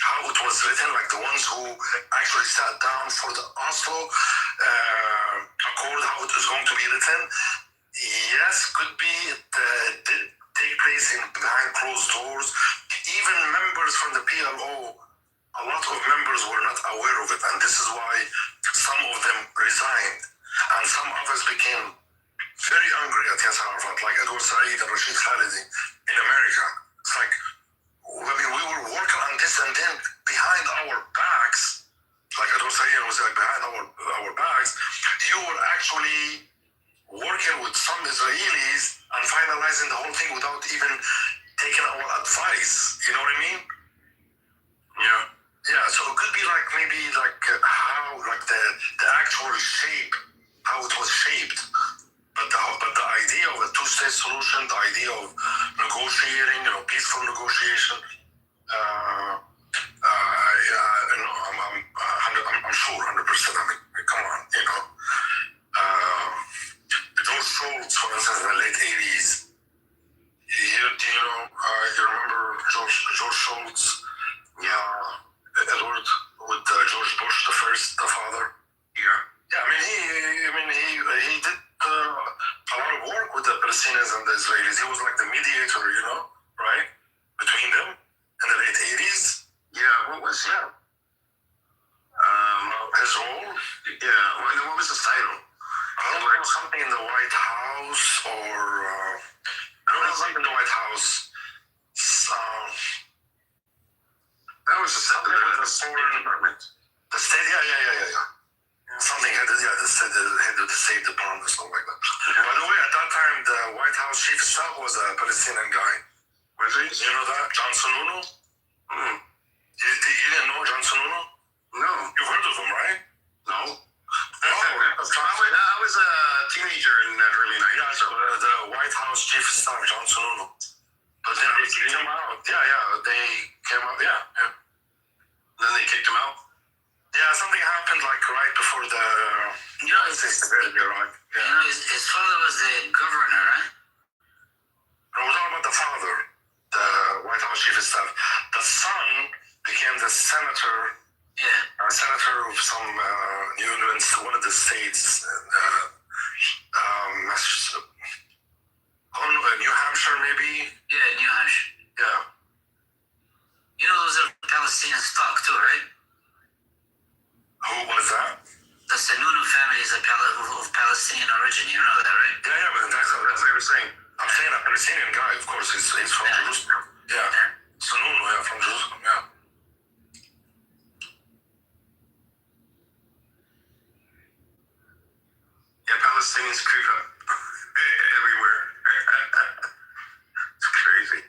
how it was written, like the ones who actually sat down for the Oslo Accord, how it is going to be written, yes, could be it did take place behind closed doors. Even members from the PLO, a lot of members were not aware of it, and this is why some of them resigned, and some others became very angry at Yasser Arafat, like Edward Said and Rashid Khalid in America. It's like, we were working on this, and then behind our backs, like Edward Said was like behind our backs, you were actually working with some Israelis and finalizing the whole thing without even taking our advice. You know what I mean? Yeah. So it could be like maybe like how like the actual shape, how it was shaped. But the idea of a two-state solution, the idea of negotiating, peaceful negotiation, I'm sure 100%. Come on, those Schultz, for instance, in the late 80s, Israelis. He was like the mediator, right? Between them in the late 80s. Yeah, what was his role? Yeah, what was his title? I don't know, something in the White House or I don't know, something in the White House. That was the foreign department. The state, yeah. Something head of the State Department or something like that. By the way, at that time, the White House chief of staff was a Palestinian guy. Was he? You know that? John Sununu? You didn't know John Sununu? No. You've heard of him, right? No. I was a teenager in the early 90s. Yeah, so, the White House chief of staff, John Sununu. But then they kicked him out. Yeah, they came out, yeah. Then they kicked him out? Yeah, something happened like right before the... his father was the governor, right? We're talking about the father, the White House chief of staff. The son became the senator. Yeah. A senator of some one of the states, New Hampshire, maybe. Yeah, New Hampshire. Yeah. Those are Palestinian stock too, right? Who was that? The Sununu family is of Palestinian origin. You know that, right? Yeah, but that's what they were saying. I'm saying a Palestinian guy, of course. He's from Jerusalem. Yeah. Sununu, yeah, from Jerusalem, yeah. Yeah, Palestinians creep up everywhere. It's crazy.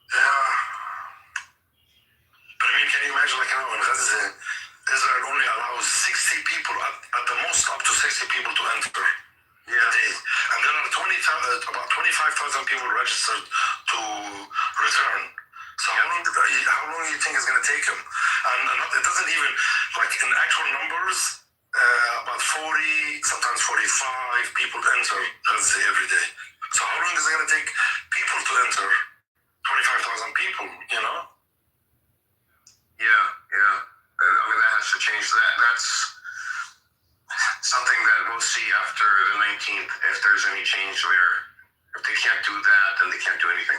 Yeah. But I mean, can you imagine, like, in Gaza, Israel only allows 60 people, at the most up to 60 people to enter a day. And there are about 25,000 people registered to return. So how long do you think it's going to take them? And it doesn't even, like, in actual numbers, about 40, sometimes 45 people enter Gaza every day. So how long is it going to take people to enter 25,000 people, Yeah. That has to change. That's something that we'll see after the 19th, if there's any change there. If they can't do that, then they can't do anything.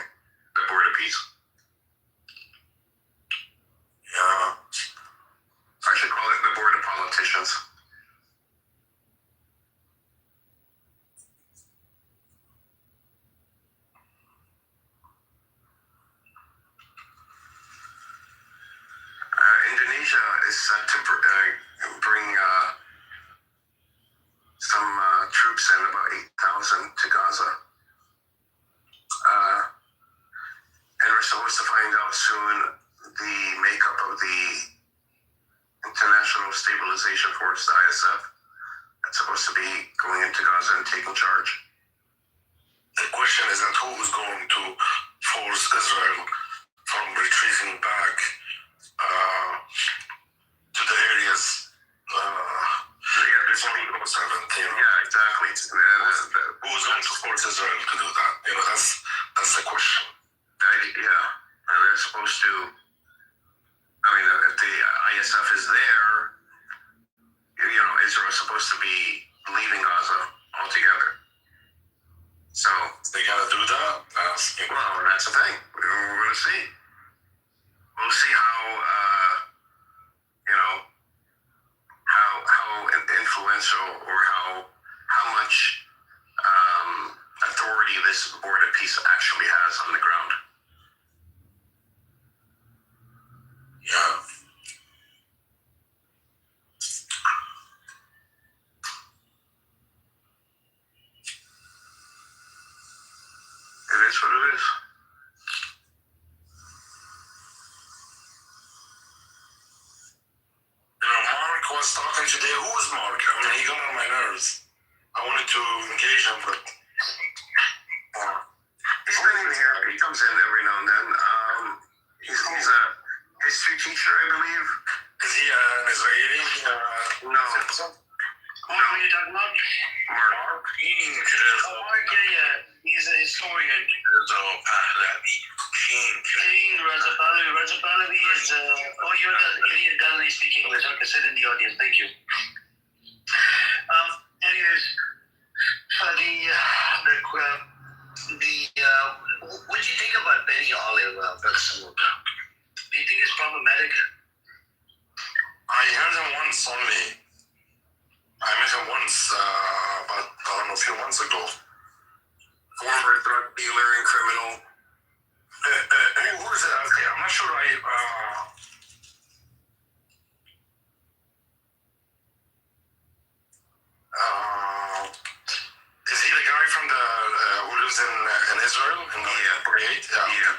The board of peace. Yeah. I should call it the board of politicians. Indonesia is set to bring some troops in, about 8,000 to Gaza. And we're supposed to find out soon the makeup of the International Stabilization Force, the ISF, that's supposed to be going into Gaza and taking charge. The question is that who is going to force Israel from retreating back to the areas Yeah, exactly. Who's going to force Israel to do that? That's the question. They're supposed to. If the ISF is there, Israel is supposed to be leaving Gaza altogether. So they gotta do that. Well, that's the thing. We're going to see. We'll see how influential or how much authority this board of peace actually has on the ground. Yeah. It is what it is. Mark was talking today. Who is Mark? He got on my nerves. I wanted to engage him, but he's been in here. He comes in every now and then. He's a history teacher, I believe. Is he an Israeli? No. Who are you talking about? Mark. Mark, yeah. He's a historian. King Raza Pahlavi is you're the idiot doesn't speak English. Like I said in the audience, thank you. Anyways, few months ago. Former drug dealer and criminal. Who is it? Okay, I'm not sure. Is he the guy from the who lives in Israel in the 48? Yeah.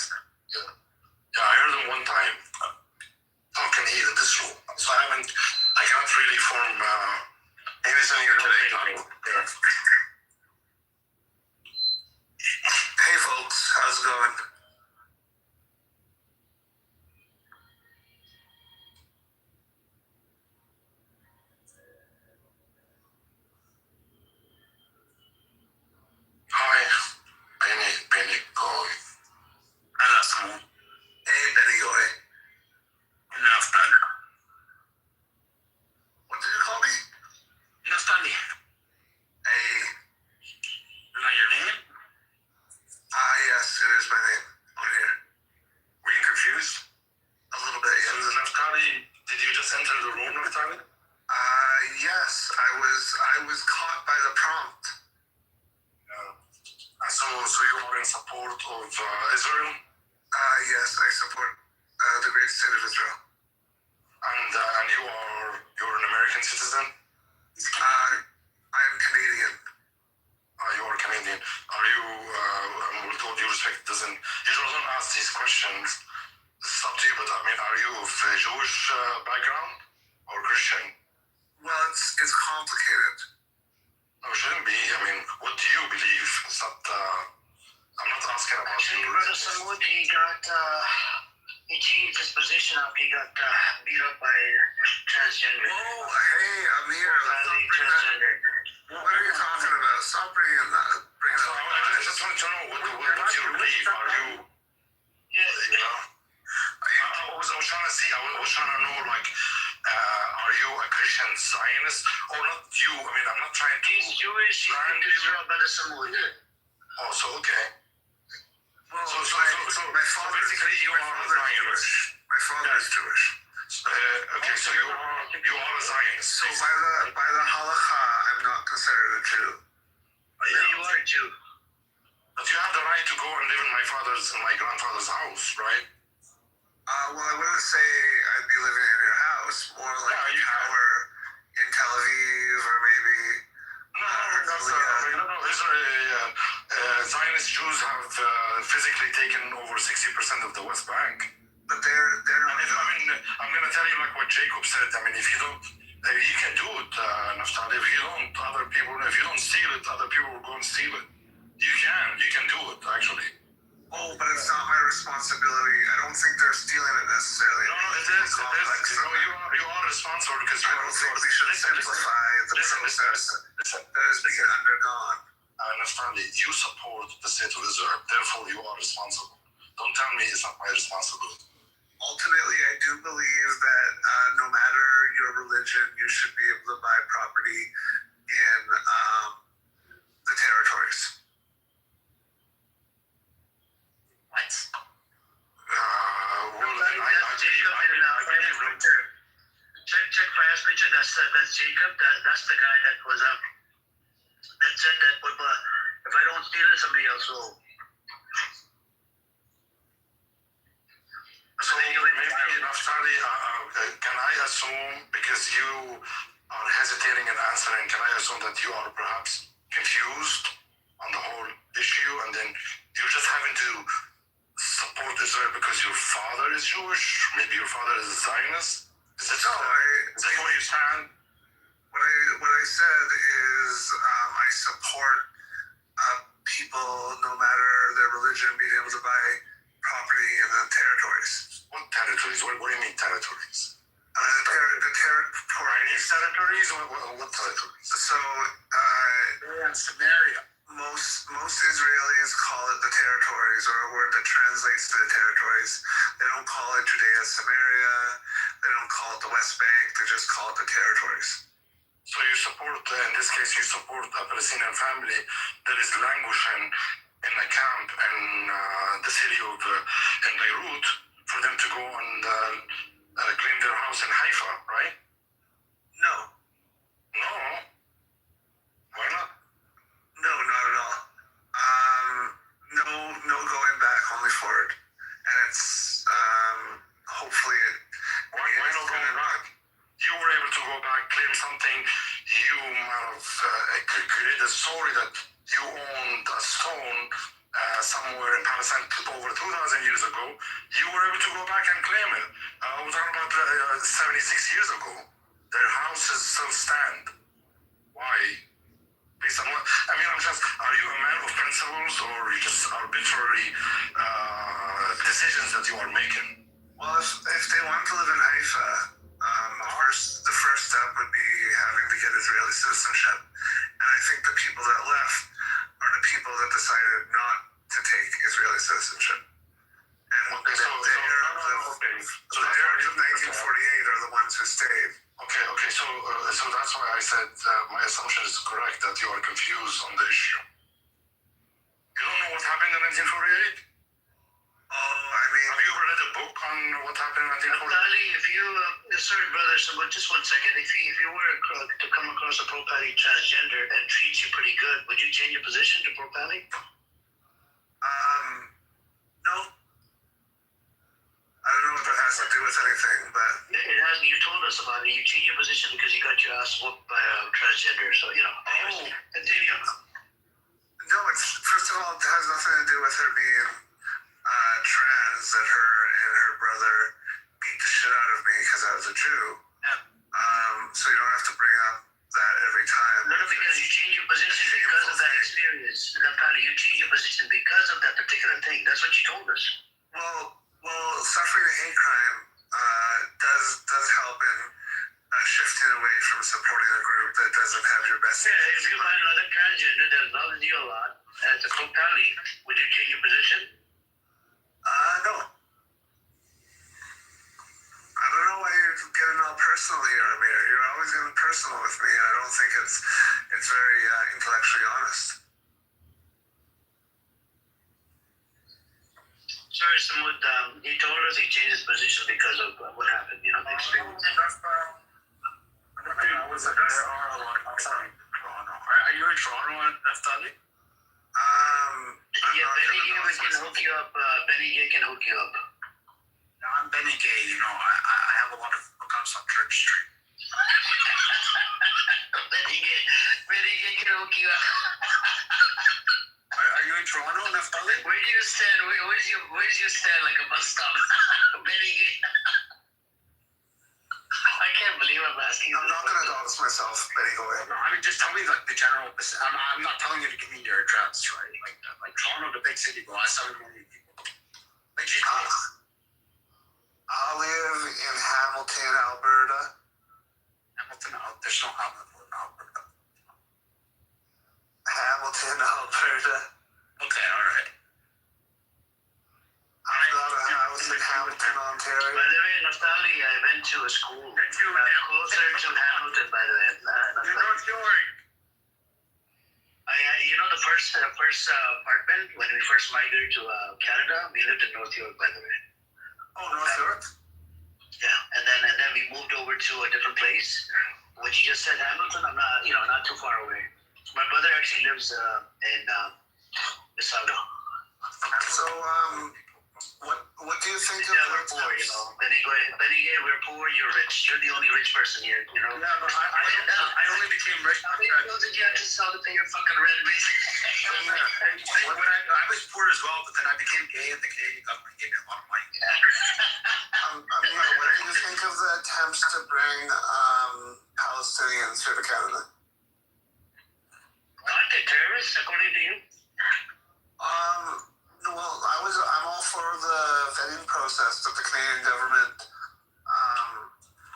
Yeah, I heard him one time talking here in this room. So I cannot really form. Maybe he's in here today. Yeah. Hey folks, how's it going? Hi, Benny Goy. Hello. Hey, Benny Goy. Naftali. What did you call me? Naftali. Hey. Is that your name? Yes, it is my name. On here. Were you confused? A little bit, yeah. So Naftali, did you just enter the room, Naftali? Yes, I was caught by the prompt. So you are in support of Israel? Yes, I support the great state of Israel. And you're an American citizen? I'm Canadian. You are Canadian. Are you, with all due respect, you don't ask these questions. It's up to you, but I mean, are you of Jewish background or Christian? Well, it's complicated. No, it shouldn't be. I mean, what do you believe? It's not, I'm not asking about you. Actually, Brother Samud, he changed his position up. He got beat up by transgender. Oh, hey, Amir. What are you talking about? Stop bringing that. I just want to know what you believe. Are you, you know? I was trying to see, I was trying to know, like, are you a Christian Zionist? Or not you? I mean, I'm not trying to... He's Jewish, he's from Israel, Brother Samud. Oh, so okay. Well, so basically you are a Zionist. My father is Jewish. Okay, so you are a Zionist. So by the halakha, I'm not considered a Jew. You are a Jew. But you have the right to go and live in my grandfather's house, right? Well, I wouldn't say I'd be living in your house. More like a tower in Tel Aviv, or maybe. Zionist Jews have physically taken over 60% of the West Bank. But they're not. I'm going to tell you like what Jacob said. I mean, if you don't, you can do it, Naftali. If you don't steal it, other people will go and steal it. You can do it, actually. Oh, but it's not my responsibility. I don't think they're stealing it necessarily. No, it is. You are responsible because I don't think we should simplify the process that is being undergone. I understand that you support the state of Israel, therefore you are responsible. Don't tell me it's not my responsibility. Ultimately, I do believe that no matter your religion, you should be able to buy property in the territories. What? Check my last picture. That's Jacob. That's the guy that was that said that if I don't steal it, somebody else will. So maybe Naftali, can I assume, because you are hesitating in answering, can I assume that you are perhaps confused on the whole issue, and then you're just having to support Israel because your father is Jewish? Maybe your father is a Zionist? Is that what you stand? What I said is I support people, no matter their religion, being able to buy property in the territories. What territories? What do you mean territories? The territories. Territories? What territories? So, Samaria. Most Israelis call it the territories, or a word that translates to the territories. They don't call it Judea, Samaria. They don't call it the West Bank. They just call it the territories. So you support, in this case, you support a Palestinian family that is languishing in a camp in the city of in Beirut for them to go and claim their house in Haifa, right? No. Why not? me that you owned a stone somewhere in Palestine over 2,000 years ago, you were able to go back and claim it. We're talking about 76 years ago. Their houses still stand. Why? Based on what? I mean, are you a man of principles or you just arbitrary decisions that you are making? Well, if they want to live in Haifa, the first step would be having to get Israeli citizenship. And I think the people that left are the people that decided not to take Israeli citizenship. And Okay, the Arabs of 1948 are the ones who stayed. Okay. So that's why I said my assumption is correct that you are confused on the issue. You don't know what happened in 1948? Oh, I mean, Have you ever read a book on what happened in 1948? Naftali, if you, sorry, brother, so just 1 second. If you were to come across a pro-pally transgender and treat you pretty good, would you change your position to pro-pally? no. I don't know what that has to do with anything, but It has. You told us about it. You changed your position because you got your ass whooped by a transgender. So continue. no, it's, first of all, it has nothing to do with her being trans, that her and her brother beat the shit out of me because I was a Jew. So you don't have to bring up that every time. No, because you changed your position because of that experience. Naftali, you changed your position because of that particular thing. That's what you told us. Well, suffering a hate crime does help in shifting away from supporting a group that doesn't have your best Yeah, interest. if you find another transgender that loves you a lot as a pro-pally, would you change your position? No. I don't know why you're getting all personal here, Amir. You're always getting personal with me, and I don't think it's very intellectually honest. Sorry, Samud, he told us he changed his position because of what happened, the experience. There are a lot of people in Toronto. Are you in Toronto, Naftali? Yeah, Benny Gay can hook you up. Benny Gay can hook you up. I'm Benny Gay, I have a lot of accounts on Church Street. Benny Gay can hook you up. Are you in Toronto, Naftali? Where do you stand? Where's your stand like a bus stop? Benny Gay. I can't believe I'm asking you. I'm not going to dox myself, Betty. Go ahead. No, I mean, just tell me like the general. I'm not telling you to give me your address, right? Like Toronto, the big city, bro. I 7 million people. Like GTA. I live in Hamilton, Alberta. There's no Hamilton, Alberta. Hamilton, Alberta. Okay, all right. I got a house in Hamilton, Ontario. By the way, Naftali, I went to a school closer to Hamilton, by the way. You're North York. The first apartment when we first migrated to Canada, we lived in North York, by the way. Oh, North York? Yeah, and then we moved over to a different place. What you just said, Hamilton, I'm not too far away. My brother actually lives in Mississauga. So, what do you think of we're poor, Benny Gay, we're poor, you're rich. You're the only rich person here, Yeah, but I only became rich. How many bills did you have to sell to pay your fucking rent, I was poor as well, but then I became gay, and the gay government gave me a lot of money. what do you think of the attempts to bring Palestinians here to Canada? Aren't they terrorists, according to you? Well, I'm all for the vetting process that the Canadian government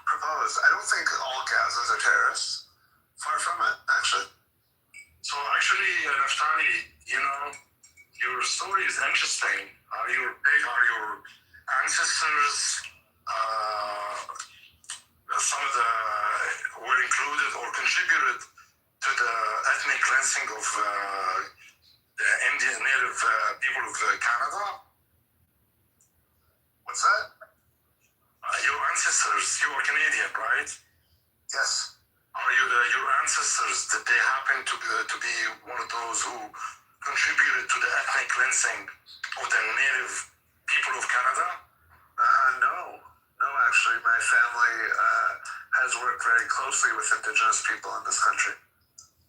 proposed. I don't think all Gazans are terrorists. Far from it, actually. So actually, Naftali, your story is interesting. Are your ancestors, some of the were included or contributed to the ethnic cleansing of the Indian native people of Canada? What's that? Your ancestors, you are Canadian, right? Yes. Are your ancestors, did they happen to be one of those who contributed to the ethnic cleansing of the native people of Canada? No, actually, my family has worked very closely with Indigenous people in this country.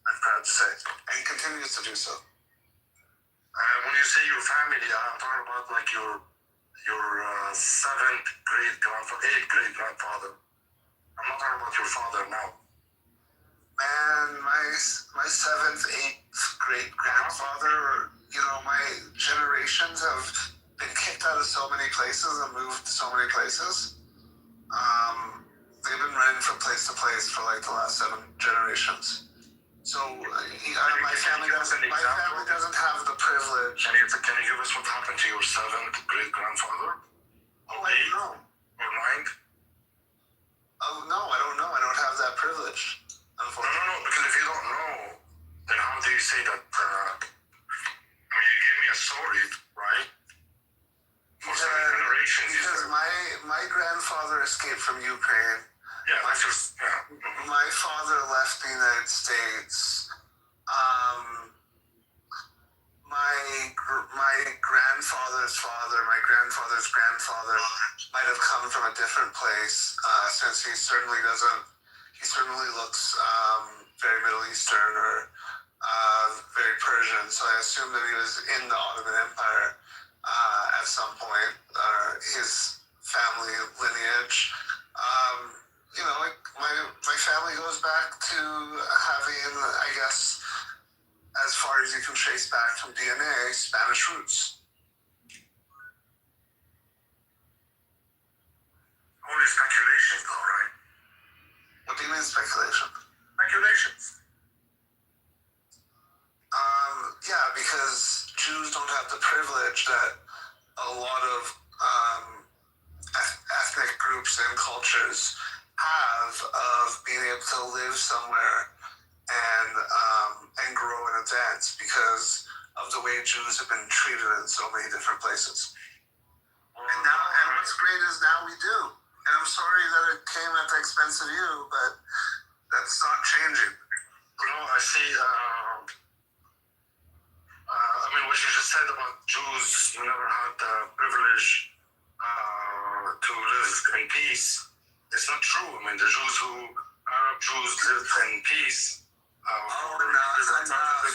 I'm proud to say, and continues to do so. When you say your family, I'm talking about like your seventh great grandfather, eighth great grandfather. I'm not talking about your father now. Man, my seventh, eighth great grandfather, you know, my generations have been kicked out of so many places and moved to so many places. They've been running from place to place for like the last 7 generations. So my family doesn't have the privilege. Can you give us what happened to your seventh great grandfather? Oh, I don't know. Or ninth? Oh no, I don't know. I don't have that privilege. Unfortunately. No, because if you don't know, then how do you say that? You gave me a story, right? For 7 generations. Because my grandfather escaped from Ukraine. Yeah, My father left the United States. My grandfather's father, my grandfather's grandfather might have come from a different place, since he certainly looks very Middle Eastern or very Persian. So I assume that he was in the Ottoman Empire at some point, his family lineage. You know, like my family goes back to having, I guess, as far as you can trace back from DNA, Spanish roots. Only speculations, though, right? What do you mean speculation? Speculations. Yeah, because Jews don't have the privilege that a lot of ethnic groups and cultures have of being able to live somewhere and grow and advance because of the way Jews have been treated in so many different places. And what's great is now we do. And I'm sorry that it came at the expense of you, but that's not changing. You know, I see, what you just said about Jews, you never had the privilege to live in peace. It's not true. I mean, the Arab Jews lived in peace for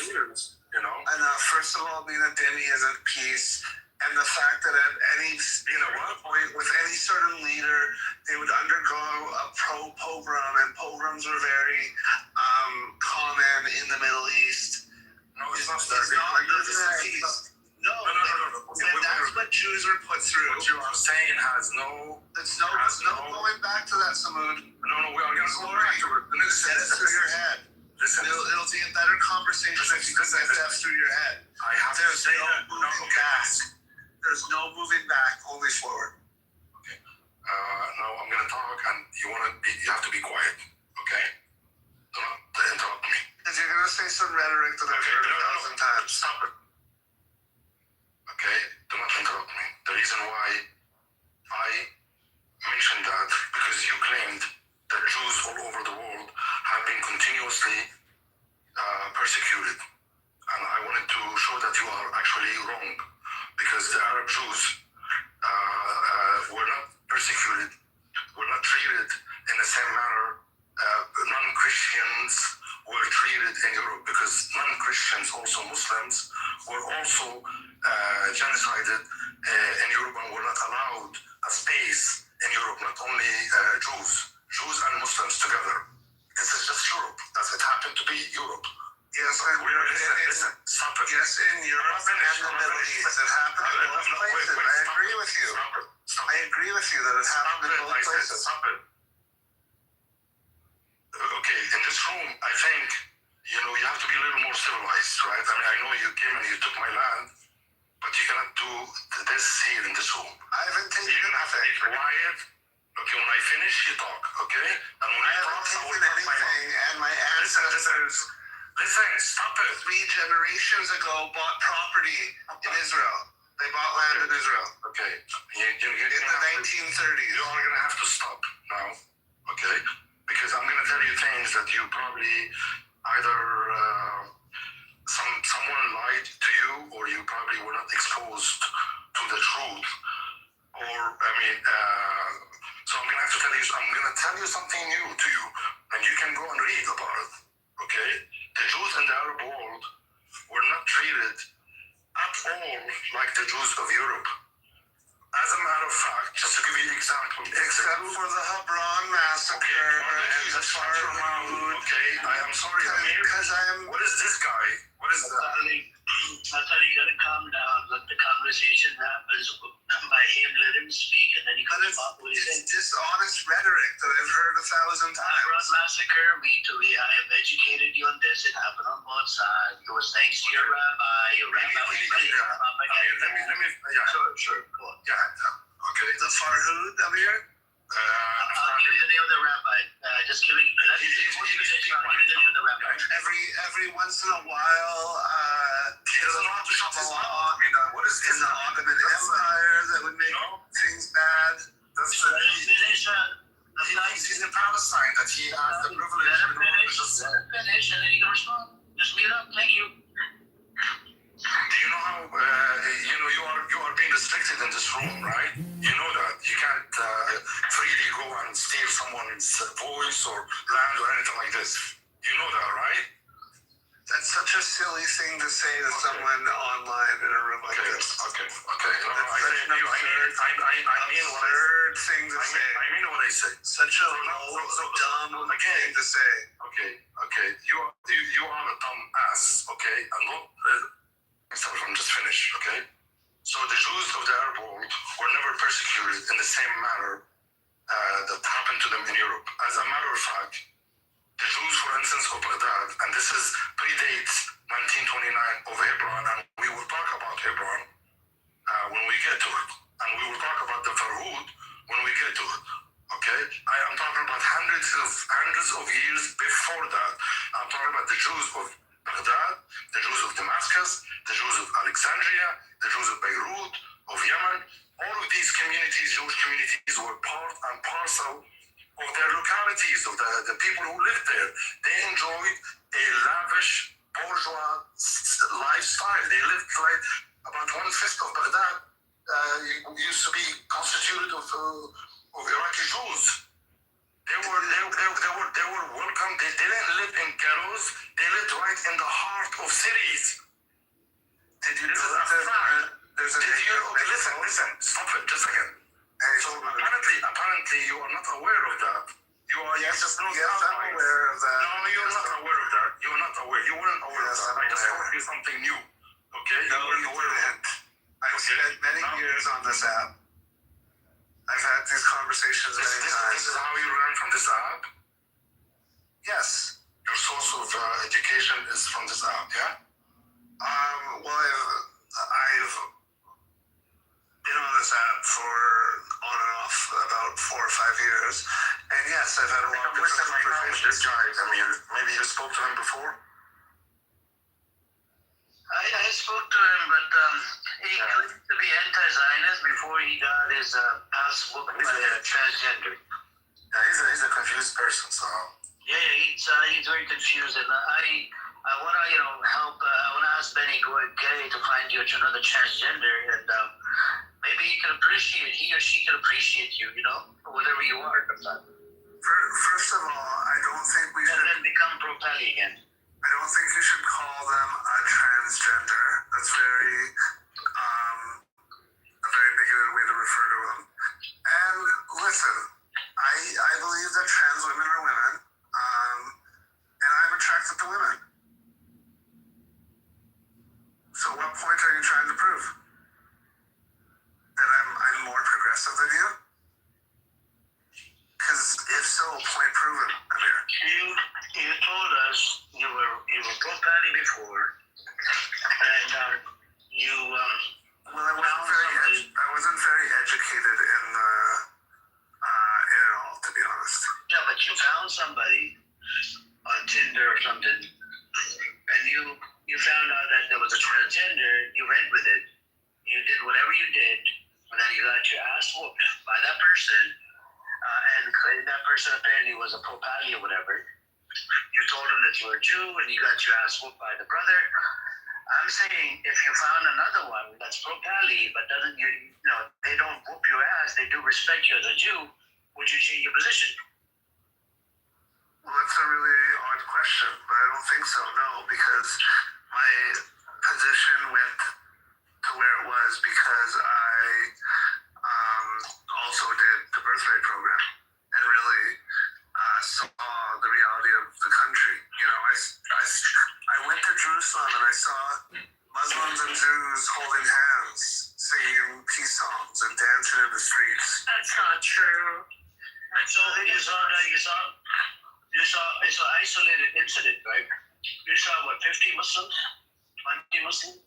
years, you know? And first of all, being a dhimmi isn't peace. And the fact that at any point with any certain leader, they would undergo a pogrom, and pogroms were very common in the Middle East. No, it's not. No. That's what Jews were put through. What you are saying has no. There's no going back to that, Samud. No, we are going to go back to it. Get it through your head. Listen, it'll be a better conversation if you can get that through your head. I have to say that. There's no moving back, only forward. Okay. Now I'm going to talk, and you have to be quiet. Okay. Do not interrupt me. Because you're going to say some rhetoric that I've heard 1,000 times. Stop it. Okay? Do not interrupt me. The reason why I mentioned that, because you claimed that Jews all over the world have been continuously persecuted. And I wanted to show that you are actually wrong. Because the Arab Jews were not persecuted, were not treated in the same manner non-Christians were treated in Europe, because non-Christians, also Muslims, were also genocided in Europe and were not allowed a space in Europe, not only Jews and Muslims together. This is just Europe. It happened to be Europe. Yes, listen, stop it. Yes, in Europe and the Middle East. It happened in both places. I agree with you. I agree with you that it happened in both places. Stop it. Okay, in this room, I think, you have to be a little more civilized, right? I mean, I know you came and you took my land, but you cannot do this here in this room. I haven't taken You're going to have to be quiet. Okay, when I finish, you talk, okay? And when I haven't taken anything, and my ancestors... Listen, stop it. 3 generations ago bought property in Israel. They bought land in Israel. Okay. In the 1930s. You are going to have to stop now, okay? Because I'm going to tell you things that you probably either someone lied to you, or you probably were not exposed to the truth. Or, so I'm going to have to tell you, I'm going to tell you something new to you, and you can go and read about it, okay? The Jews in the whole like the Jews of Europe. As a matter of fact, just to give you an example, except for the Hebron massacre and the Farhud. Okay, I am sorry, because I am. What is this guy? What is that? Natalie, you gotta calm down. Let the conversation happen by him. Let him speak, and then you come up with his. It's dishonest rhetoric that I've heard 1,000 times. Hebron massacre. I have educated you on this. It happened on both sides. It was thanks to your rabbi. Your rabbi was ready to propaganda. Let me. Yeah. Sure. Go on. Yeah. Okay. The Farhud, Amir? I'll give you the name of the rabbi. Just give me. I'll give you the name of the rabbi. Every once in a while, he doesn't want to shut his mouth. I mean, what is in the Ottoman Empire that would make things bad? That's the. He thinks he's in Palestine, that he has the privilege. Let him finish, and then you can respond. Just mute up. Thank you. Do you know how you are being restricted in this room, right? You know that you can't freely go and steal someone's voice or land or anything like this. You know that, right? That's such a silly thing to say to someone online in a room like this. Okay. I mean what I say. Such a low, dumb thing to say. Okay. You are a dumb ass. Okay, and not. I'm just finished, okay? So the Jews of the Arab world were never persecuted in the same manner that happened to them in Europe. As a matter of fact, the Jews, for instance, of Baghdad, and this predates 1929 of Hebron, and we will talk about Hebron when we get to it. And we will talk about the Farhud when we get to it, okay? I am talking about hundreds of years before that. I'm talking about the Jews of Baghdad, the Jews of Damascus, the Jews of Alexandria, the Jews of Beirut, of Yemen. All of these communities, Jewish communities, were part and parcel of their localities, of the people who lived there. They enjoyed a lavish bourgeois lifestyle. They lived like about 1/5 of Baghdad used to be constituted of Iraqi Jews. They were welcome. They didn't live in ghettos. They lived right in the heart of cities. Did you know that? Listen. Stop it. Just a second. So apparently you are not aware of that. You are just not aware of that. No, you are not aware of that. You are not aware. You weren't aware of that. I just told you something new. Okay? You weren't aware of it. I've spent many years on this app. I've had these conversations many times. This is how you learn from this app? Yes. Your source of education is from this app, yeah? Well, I've been on this app for on and off about 4 or 5 years. And yes, I've had a lot of different conversations. This guy, I mean, maybe you spoke to him before? I spoke to him, but he claimed to be anti-Zionist before he got his ass whooped by a transgender. Yeah, he's a confused person, so. Yeah, he's very confused, and I want to help. I want to ask Benny Gay to find you another transgender, and maybe he or she can appreciate you, whatever you are. First of all, I don't think we should. And then become pro-Pally again. I don't think you should call them a transgender. That's a very bigoted way to refer to them. And listen, I believe that trans women are women, and I'm attracted to women. So what point are you trying to prove? That I'm more progressive than you? Because if so, point proven, Amir. You told us you were pro-Pally before, and you well, I wasn't very educated in it all, to be honest. Yeah, but you found somebody on Tinder or something, and you found out that there was a transgender. You went with it. You did whatever you did, and then you got your ass whooped by that person. And that person apparently was a pro-Pally or whatever. You told him that you were a Jew, and you got your ass whooped by the brother. I'm saying if you found another one that's pro-Pally, but they don't whoop your ass, they do respect you as a Jew, would you change your position? Well, that's a really odd question, but I don't think so, no, because my position went to who's holding hands, singing peace songs, and dancing in the streets. That's not true. So it's an isolated incident, right? You saw what, 50 Muslims? 20 Muslims?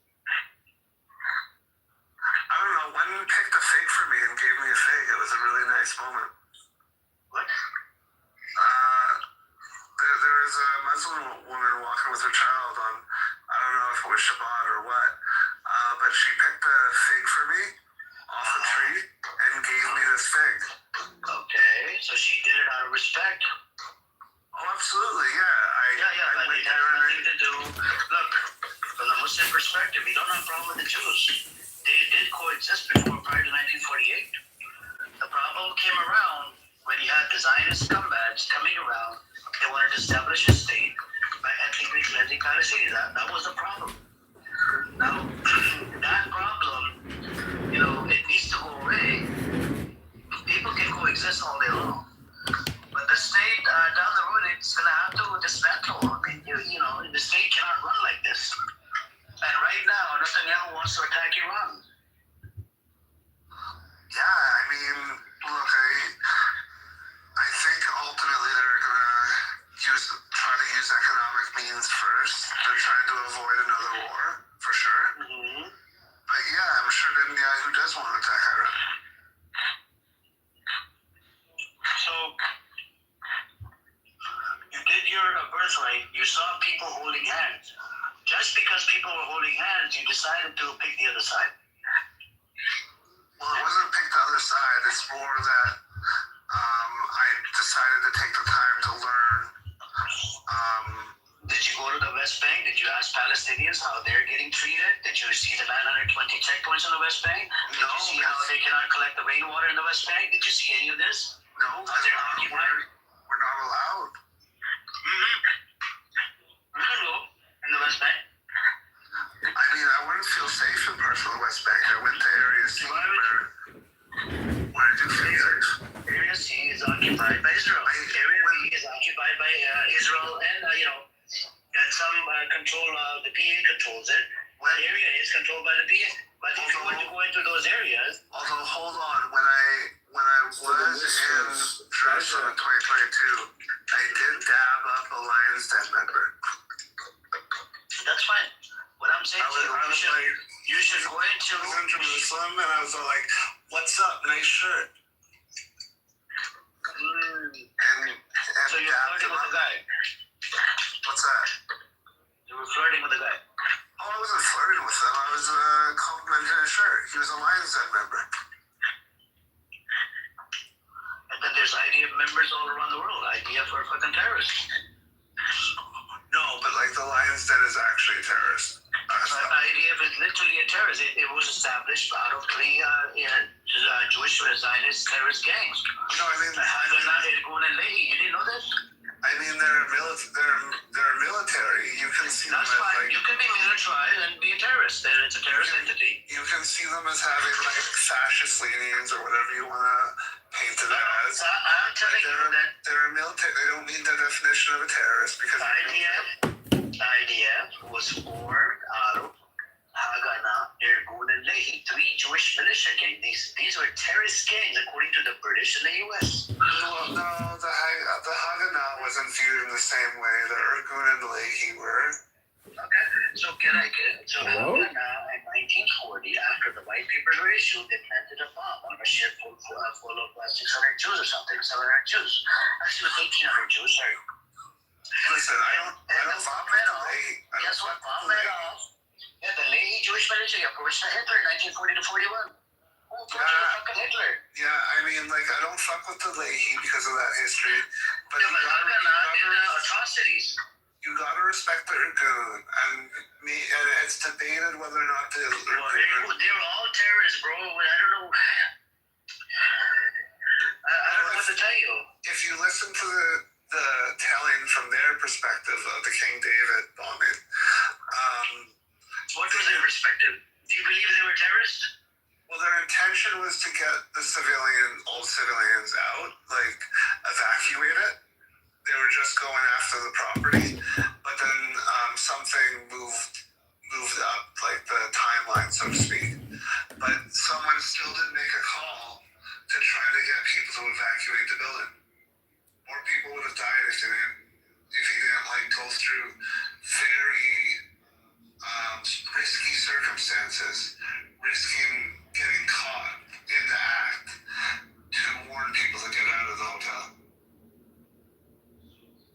I don't know. One picked a fig for me and gave me a fig. It was a really nice moment. What? There was a Muslim woman walking with her child on, I don't know if it was Shabbat or what, but she picked a fig for me off a tree and gave me this fig. Okay, so she did it out of respect. Oh, absolutely, yeah. But it has nothing to do. Look, from the Muslim perspective, we don't have a problem with the Jews. They did coexist before, prior to 1948. The problem came around when you had the Zionist scumbags coming around. They wanted to establish a state by ethnically cleansing Palestinians. That was the problem. Now, that problem, it needs to go away. People can coexist all day long. But the state, down the road, it's going to have to dismantle. I mean, the state cannot run like this. And right now, Netanyahu wants to attack Iran. Yeah, I mean, look, I think ultimately they're going to try to use economic means first. They're trying to avoid another war, for sure. Mm-hmm. But yeah, I'm sure Netanyahu does want to attack Iran. So, you did your birthright. You saw people holding hands. Just because people were holding hands, you decided to pick the other side. Well, it wasn't pick the other side. It's more that I decided to take the time to learn. Did you go to the West Bank? Did you ask Palestinians how they're getting treated? Did you see the 920 checkpoints on the West Bank? Did you see how they cannot collect the rainwater in the West Bank? Did you see any of this? No, we're not allowed. Mm-hmm. We can go in the West Bank. I mean, I wouldn't feel safe in parts of the West Bank. I went to Area C where I do feel safe. Area C is occupied by Israel. Area B is occupied by Israel and some control, the PA controls it. One area is controlled by the PA. But if you want to go into those areas... Although, hold on, when I was in Jerusalem in 2022, I did dab up a Lion's Den member. That's fine. What I'm saying to you should go into... I was in Jerusalem and I was all like, what's up, nice shirt. And so you're flirting with the guy? What's that? You were flirting with the guy? Oh, I wasn't flirting with him. I was complimenting his shirt. He was a Lion's Den member. And then there's IDF members all around the world. IDF are fucking terrorists. No, but like the Lion's Den is actually a terrorist. IDF is literally a terrorist. It was established out of three Jewish Zionist terrorist gangs. No, I mean... You didn't know this? I mean, they're military. You can see That's them fine. You can be militarized and be a terrorist. It's a terrorist entity. You can see them as having like fascist leanings or whatever you want to paint it as. I'm telling you that they're a military. They don't meet the definition of a terrorist because IDF was formed out of Haganah, Irgun, and Lehi, three Jewish militia gangs. These were terrorist gangs according to the British and the U.S. No, the Haganah wasn't viewed in the same way. The Irgun and the Lehi were. Okay, so Haganah in 1940, after the white papers were issued, they planted a bomb on a ship full of 600 Jews or something, 700 Jews. Actually, it was 1,800 Jews, sorry. Listen, I don't bomb it off. Guess what? Bomb it off. Yeah, the Lehi Jewish military approached Hitler in 1940 to 41. Who approached fucking Hitler? Yeah, I mean, like, I don't fuck with the Lehi because of that history. But yeah, but Haganah did atrocities. You gotta respect the Irgun, and it's debated whether or not the Irgun... They were all terrorists, bro. I don't know. I don't know what to tell you. If you listen to the telling from their perspective of the King David bombing, what was their perspective? Do you believe they were terrorists? Well, their intention was to get all civilians out, like evacuate it. They were just going after the property, but then something moved up, like the timeline line, so to speak. But someone still did make a call to try to get people to evacuate the building. More people would have died if he didn't like go through very risky circumstances, risking getting caught in the act to warn people to get out of the hotel.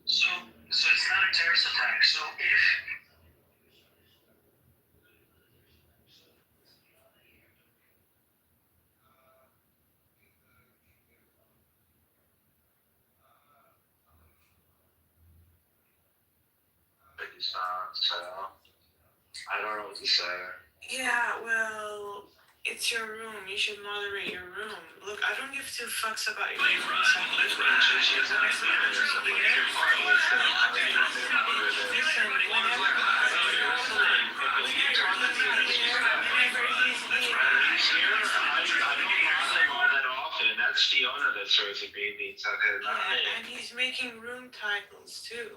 So it's not a terrorist attack. So if So I don't know what to say. Yeah, well, it's your room. You should moderate your room. Look, I don't give two fucks about your room. That's Fiona that throws the green beans at him, not me. And he's making room titles too.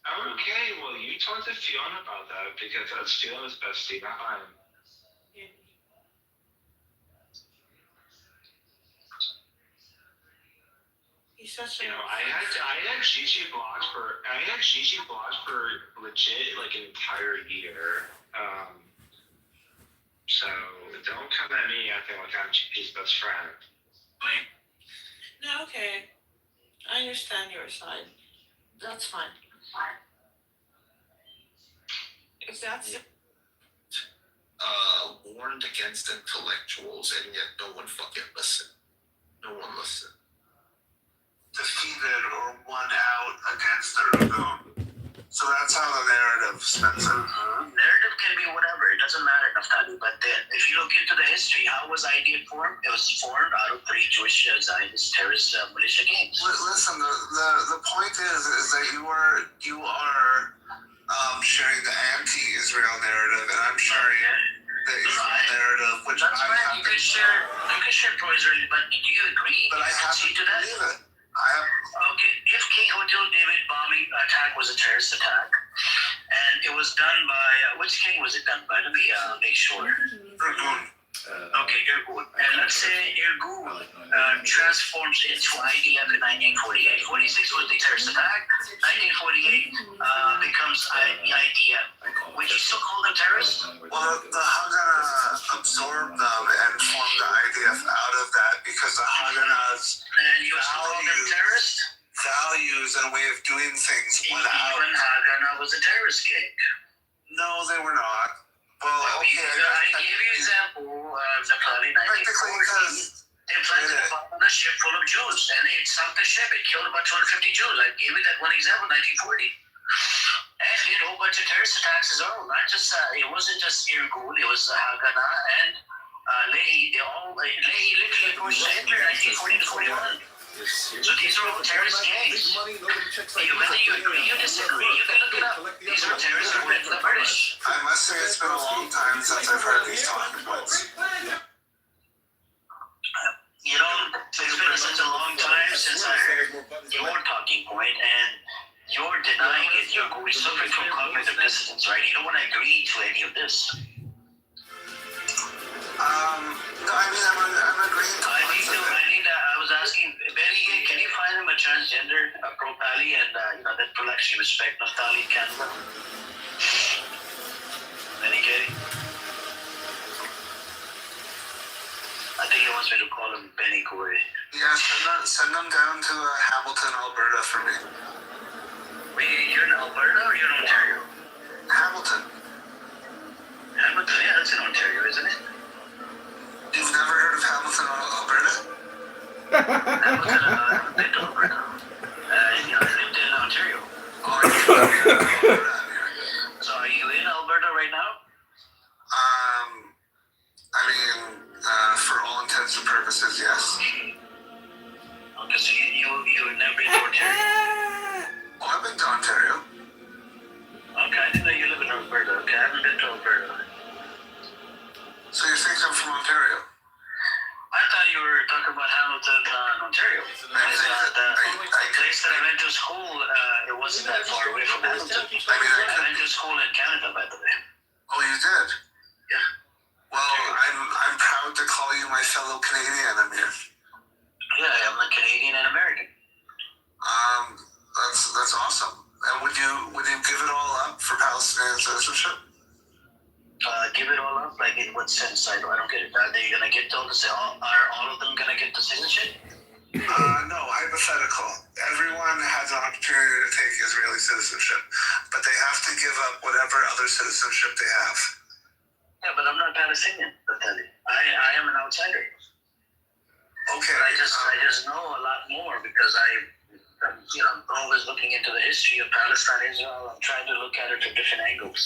Okay, well, you talk to Fiona about that because that's Fiona's bestie, not mine. Yeah. He's such a. I had Gigi blocked for legit like an entire year. So don't come at me acting like I'm Gigi's best friend. No, okay. I understand your side. That's fine. If that's Warned against intellectuals, and yet no one fucking listened. No one listened. Defeated or won out against their own. So that's how the narrative spins out. narrative can be whatever, it doesn't matter, Naftali. But if you look into the history, how was IDF formed? It was formed out of three Jewish Zionist terrorist militia gangs. Listen, the point is that you are sharing the anti-Israel narrative, and I'm sharing the Israel narrative, which that's right. You could share pro-Israeli, but do you agree? But I have to to that. believe it. Okay, if King Hotel David bombing attack was a terrorist attack, and it was done by which king was it done by? Let me make sure. Okay, Irgun. And let's say Irgun transforms into IDF in 1948. 46 was the terrorist attack. 1948 becomes IDF. Would you still call them terrorists? Well, the Haganah absorbed them and formed the IDF out of that because the Haganah's And you still call them terrorists? values and way of doing things went out. Even Haganah was a terrorist gang. No, they were not. Well, okay. I gave you an example of the Plavi 1940. They planted a bomb on a ship full of Jews, and it sunk the ship. It killed about 250 Jews. I gave you that one example, 1940. And did a whole bunch of terrorist attacks as well. Not just it wasn't just Irgun, it was Haganah and Lehi. Lehi literally pushed Hitler 1940 to 41. So these are all terrorist gangs. Whether you agree or disagree, you can look it up. These are terrorists who went to the British. I must say it's been a long time since I've heard these talking points. It's been such a long time since I heard your talking point, and you're denying it. You're suffering from cognitive dissonance, right? You don't want to agree to any of this. No, I mean, I'm agreeing to I was asking, Benny, can you find him a transgender, pro-Pali, and that will actually respect Naftali in Canada? Benny Gay? I think he wants me to call him Benny Corey. Yeah, send them down to Hamilton, Alberta for me. Wait, you're in Alberta or you're in Ontario? Hamilton. Hamilton, yeah, that's in Ontario, isn't it? You've never heard of Hamilton, Alberta? Hamilton, I've been to Alberta. I lived in Ontario. So are you in Alberta right now? I mean, for all intents and purposes, yes. Okay, so you've never been to Ontario? Well, I've been to Ontario. Okay, I didn't know you live in Alberta. Okay, I haven't been to Alberta. So you think I'm from Ontario? I thought you were talking about Hamilton, Ontario. The place that I went to school, it wasn't that far away from Hamilton. I went to school in Canada, by the way. Oh, you did? Yeah. give it all up? Like, in what sense? I don't get it. Are they going to get all are all of them going to get the citizenship? No, hypothetical. Everyone has an opportunity to take Israeli citizenship, but they have to give up whatever other citizenship they have. Yeah, but I'm not Palestinian, Natalie. I am an outsider. Okay. I just know a lot more because I'm always looking into the history of Palestine, Israel. I'm trying to look at it from different angles.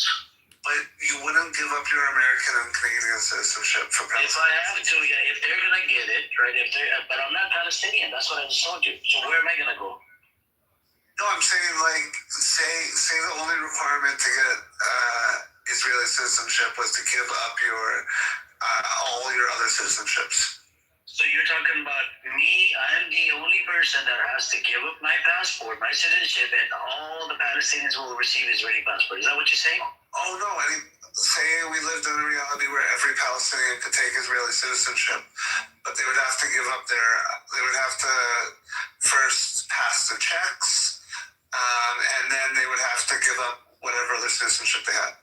But you wouldn't give up your American and Canadian citizenship for Palestine? If I have to, yeah, if they're going to get it, right, but I'm not Palestinian. That's what I just told you. So where am I going to go? No, I'm saying, like, say the only requirement to get Israeli citizenship was to give up your all your other citizenships. So you're talking about me? I'm the only person that has to give up my passport, my citizenship, and all the Palestinians will receive Israeli passport. Is that what you're saying? Oh no! Say we lived in a reality where every Palestinian could take Israeli citizenship, but they would have to give up they would have to first pass the checks, and then they would have to give up whatever other citizenship they had.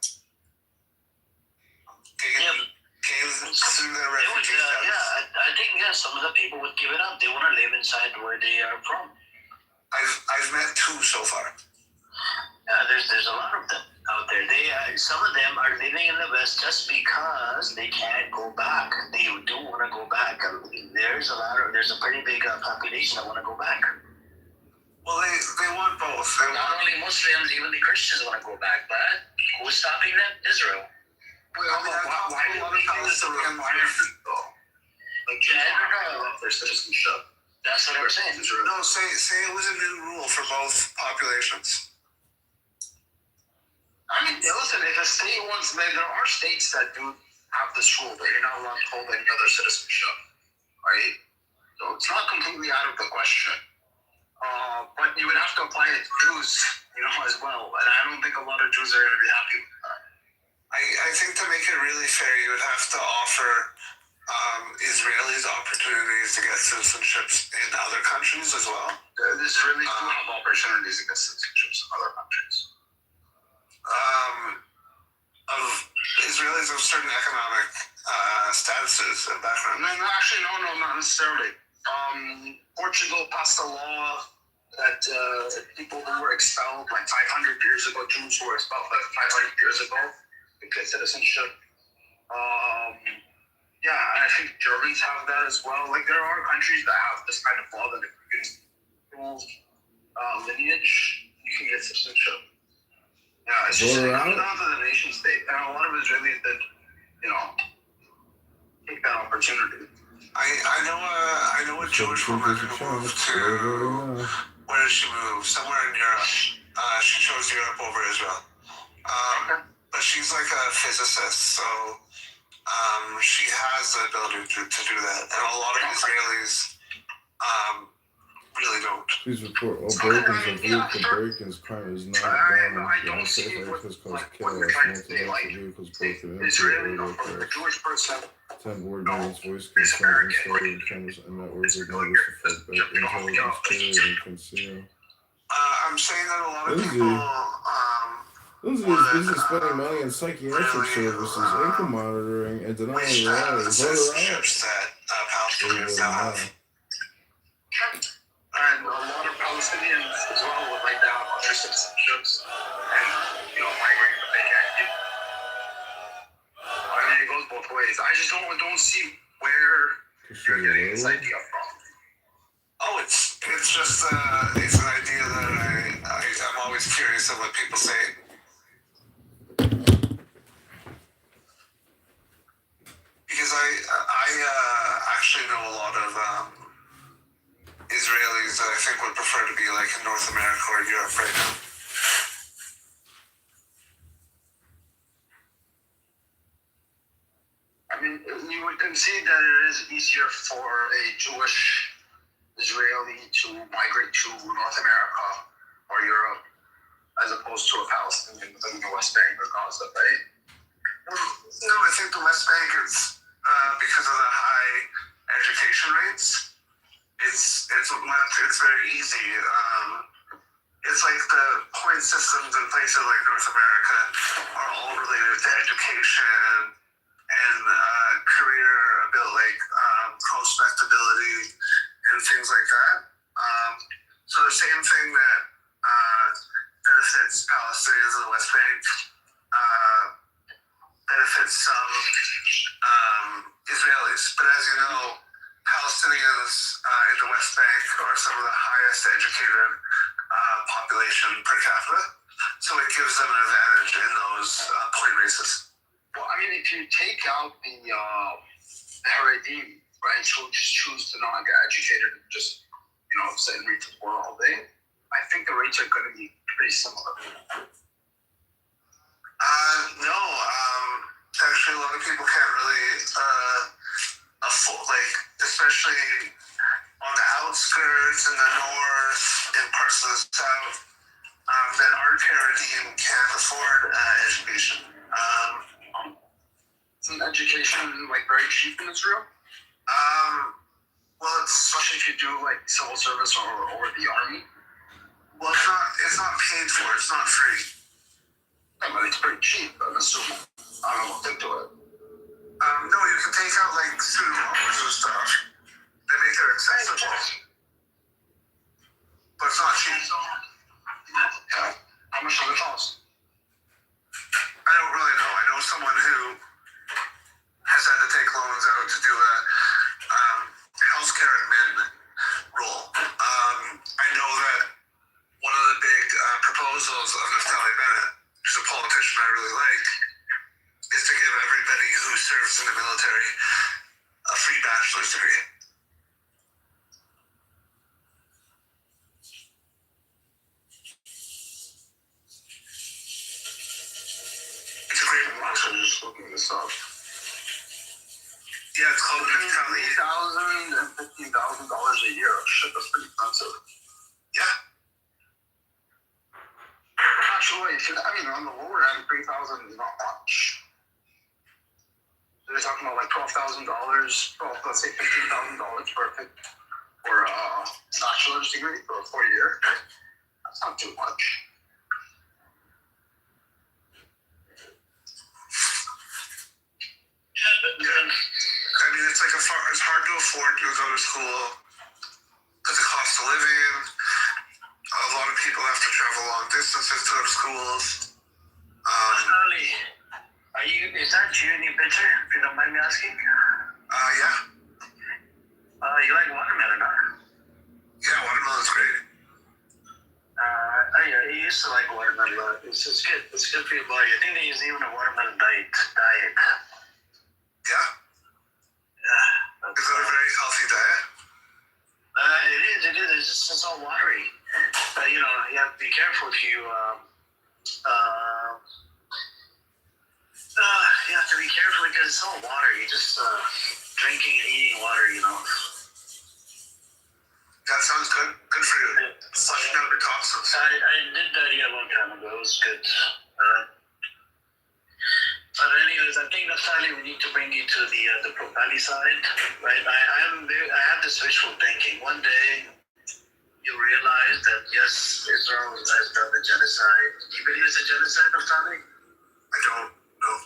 Through their refugee status. I think some of the people would give it up. They want to live inside where they are from. I've met 2 so far. Yeah, there's a lot of them out there. Some of them are living in the West just because they can't go back. They do want to go back. There's a pretty big population that want to go back. Well, they want both. Not only Muslims, even the Christians want to go back. But who's stopping them? Israel. Why do we think it's a requirement, though? Like, their citizenship. That's what I'm saying. No, say it was a new rule for both populations. I mean, listen, if a state wants, there are states that do have this rule that you're not allowed to hold any other citizenship, right? So it's not completely out of the question. But you would have to apply it to Jews, as well. And I don't think a lot of Jews are going to be happy with that. I think to make it really fair, you would have to offer Israelis opportunities to get citizenships in other countries as well. Israelis do have opportunities to get citizenships in other countries. Of Israelis of certain economic statuses and background. No, actually, no, not necessarily. Portugal passed a law that people who were expelled like 500 years ago, Jews who were expelled like 500 years ago, could get citizenship. Yeah, and I think Germans have that as well. Like, there are countries that have this kind of law that if you can prove lineage, you can get citizenship. Yeah, it's just down to the nation state. And a lot of Israelis did, take that opportunity. I know a Jewish woman who moved to, where did she move? Somewhere in Europe. She chose Europe over Israel. But she's like a physicist, so she has the ability to do that. And a lot of Israelis really don't. Please report all break-ins of vehicle break-ins. Crime is not down. I don't see what we're trying to say. Like, Israeli, for the Jewish person, 10 board meetings, voice consent, installed cameras and networks are going to reflect back intelligence, carrier, and conceal. I'm saying that a lot of people. Lindsay is busy spending money on psychiatric services, income monitoring, and denying reality. Citizenships that Palestinians now have. And a lot of Palestinians as well would like to have other citizenships and, migrate, but they can't do. I mean, it goes both ways. I just don't see where you're getting this idea from. Oh, it's just it's an idea that I'm always curious of what people say. Because I actually know a lot of Israelis that I think would prefer to be like in North America or Europe right now. I mean, you would concede that it is easier for a Jewish Israeli to migrate to North America or Europe as opposed to a Palestinian within the West Bank or Gaza, right? No, I think the West Bank is because of the high education rates. It's very easy. it's like the point systems in places like North America are all related to education and career prospectability and things like that. So the same thing that benefits Palestinians in the West Bank benefits some Israelis. But as you know, Palestinians in the West Bank are some of the highest educated population per capita. So it gives them an advantage in those point races. Well, I mean, if you take out the Haredim, right, who just choose to not get educated and just, sit and read the Torah all day, I think the rates are going to be pretty similar. No, actually, a lot of people can't really afford, especially on the outskirts in the north and parts of the south, that aren't Haredim can't afford education. Isn't education very cheap in Israel? Well, especially if you do civil service or the army. Well, it's not paid for. It's not free. Yeah, but it's pretty cheap, I'm assuming. I don't know what they do it. No, you can take out student loans and stuff. They make it accessible, but it's not cheap. Yeah. How much does it cost? I don't really know. I know someone who has had to take loans out to do a healthcare admin role. I know that one of the big proposals of Naftali Bennett, who's a politician I really like, is to give everybody who serves in the military a free bachelor's degree. It's a great proposal. I'm just looking this up. Yeah, it's called Naftali. $15,000 a year. Shit, that's pretty expensive. Yeah. Actually, on the lower end, $3,000 is not much. They're talking about $12,000. Let's say $15,000 for a bachelor's degree for a 4-year. That's not too much. It's hard to afford to go to school because the cost of living. A lot of people have to travel long distances to go to schools. Charlie, is that you in your picture, if you don't mind me asking? Yeah. You like watermelon, huh? Yeah, watermelon's great. I used to like watermelon. It's good. It's good for your body. I think they use even a watermelon diet. Yeah? Yeah. Is that a very healthy diet? It is. It's all watery. But, you have to be careful if you, you have to be careful because it's all water. You just, drinking and eating water, That sounds good. Good for you. Flushing out your toxins. I did that a long time ago. It was good. But anyways, I think Naftali, we need to bring you to the Propali side, right? I have this wishful thinking. One day, you realize that yes, Israel has done the genocide. Do you believe it's a genocide, Naftali? I don't know.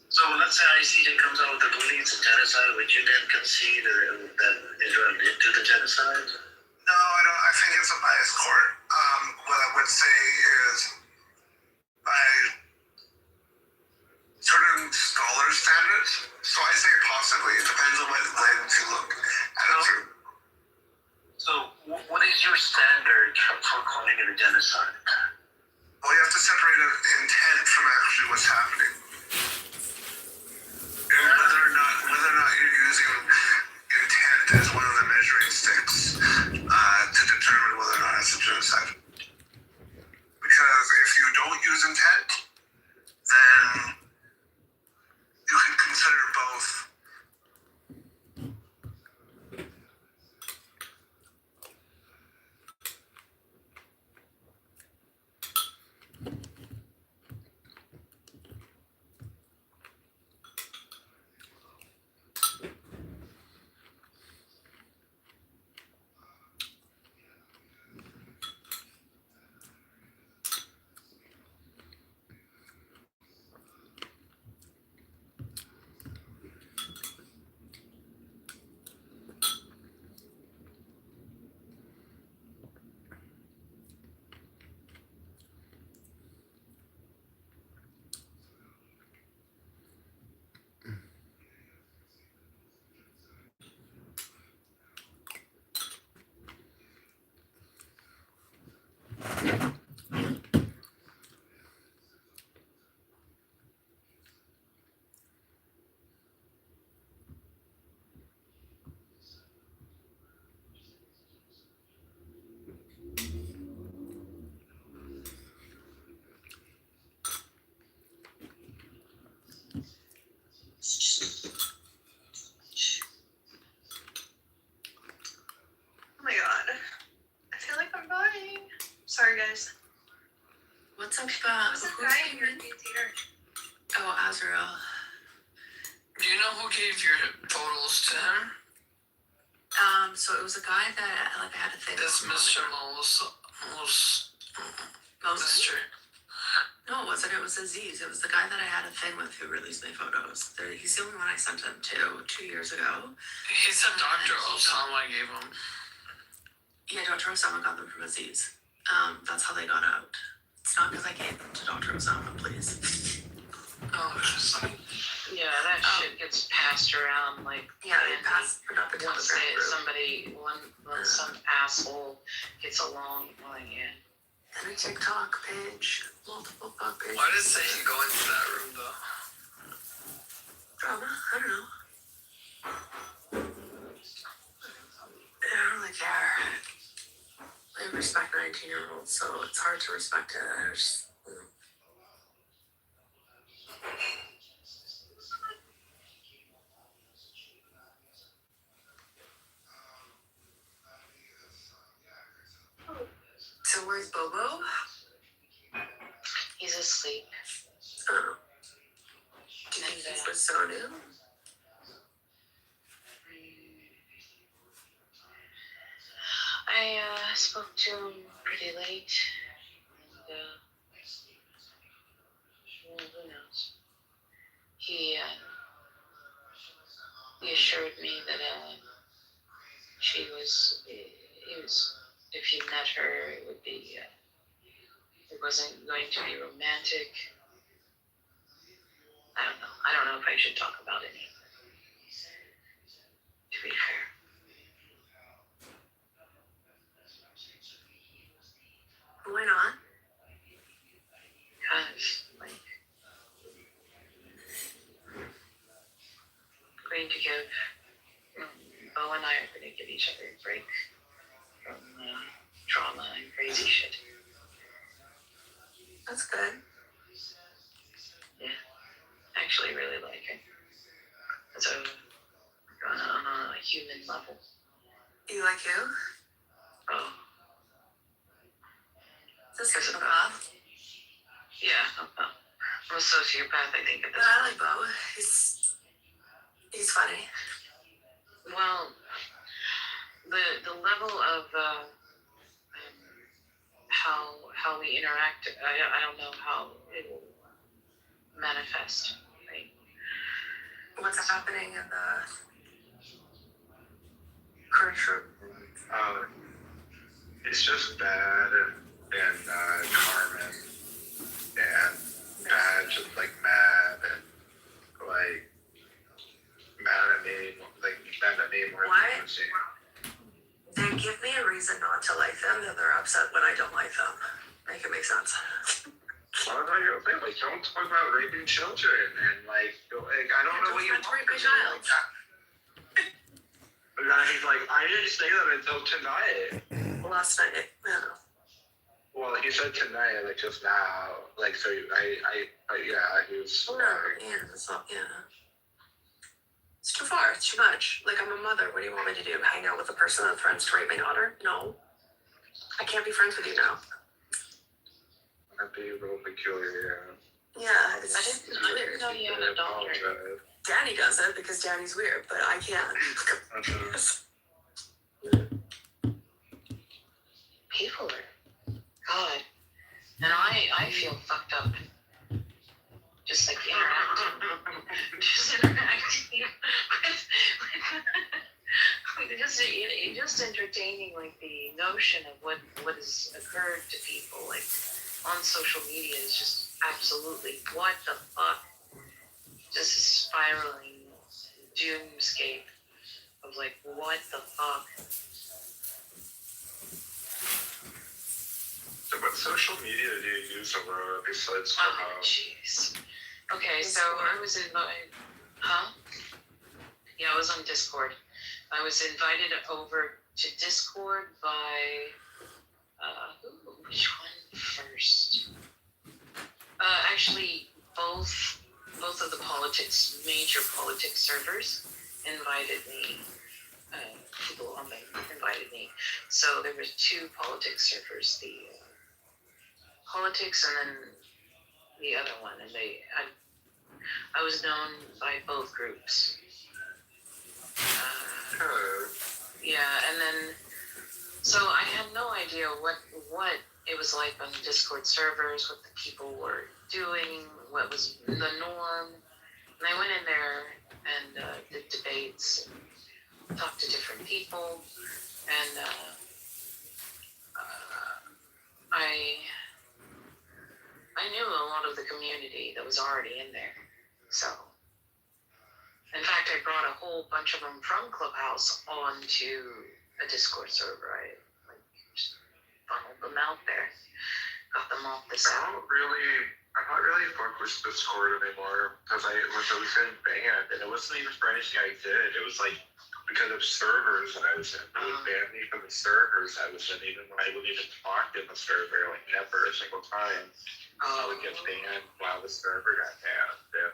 So let's say ICJ comes out with the ruling it's a genocide. Would you then concede that Israel did do the genocide? No, I don't. I think it's a biased court. What I would say is, by certain scholar standards, so I say possibly. It depends on what lens you look at it through. So what is your standard for calling it a genocide? Well, you have to separate intent from actually what's happening. And whether or not you're using intent as one of the measuring sticks to determine whether or not it's a genocide. Because if you don't use intent, then you can consider both. Azrael. Do you know who gave your photos to him? So it was a guy that I had a thing. That's Mr. Mr. No, it wasn't. It was Aziz. It was the guy that I had a thing with who released my photos. He's the only one I sent him to 2 years ago. He said Dr. Osama gave him. Yeah, Dr. Osama got them from Aziz. That's how they got out. It's not because I gave them to Dr. Osama, please. Oh, interesting. Yeah, that shit gets passed around like it passed not the once Telegram group. somebody when some asshole gets along, well, yeah. And a TikTok page, multiple fuck pages. Why did Satan go into that room though? Drama? I don't know. I don't really care. I respect 19-year-olds, so it's hard to respect it. I just, So where's Bobo? He's asleep. Oh. Do you think he's with Sonu? I spoke to him pretty late, and well, who knows? He assured me that if he met her, it would be it wasn't going to be romantic. I don't know if I should talk about it. To be fair. Why not? Because, going to give, Bo and I are going to give each other a break from trauma and crazy shit. That's good. Yeah, I actually really like it. So, on a human level. You like you? Oh. Is this a sociopath? Yeah, I'm a sociopath, I think. But I like Bo. He's funny. Well, the level of how we interact, I don't know how it will manifest. Right? What's happening in the current room? It's just bad and Carmen and Bad just like mad and like mad at me, like mad at me more Why? than anything. They give me a reason not to like them, and they're upset when I don't like them. Make it make sense. Well, no, you're okay. Like, don't talk about raping children and like I don't know what you want. Rape my child. He's like, I didn't say that until tonight. Last night, I don't know. Well, he said tonight, like just now, like so. Yeah, he was. It's not. Yeah. It's too far. It's too much. Like, I'm a mother. What do you want me to do? Hang out with a person that threatens to rape my daughter? No. I can't be friends with you now. That'd be a little peculiar. Yeah, it's I didn't know you had a daughter. Danny does it because Danny's weird, but I can't. People are God, and I feel fucked up. Just like interacting with just entertaining like the notion of what has occurred to people like on social media is just absolutely what the fuck. Just a spiraling doomscape of like what the fuck. So what social media do you use Aurora besides Oh, jeez. Okay, so I was invited. Huh? Yeah, I was on Discord. I was invited over to Discord by. Which one first? Actually, both of the major politics servers invited me. People on there invited me. So there were two politics servers, the politics and then the other one, and I was known by both groups. Yeah, and then so I had no idea what it was like on Discord servers, what the people were doing, what was the norm. And I went in there and did debates, and talked to different people, and I knew a lot of the community that was already in there. So, in fact, I brought a whole bunch of them from Clubhouse onto a Discord server. I just funneled them out there, got them off the site. I'm not really fuck with Discord anymore because I was always getting banned, and it wasn't even for anything I did. It was like because of servers that I was in. They would ban me from the servers I was in, even when I wouldn't even talk in the server, like never a single time. I would get banned while the server got banned. And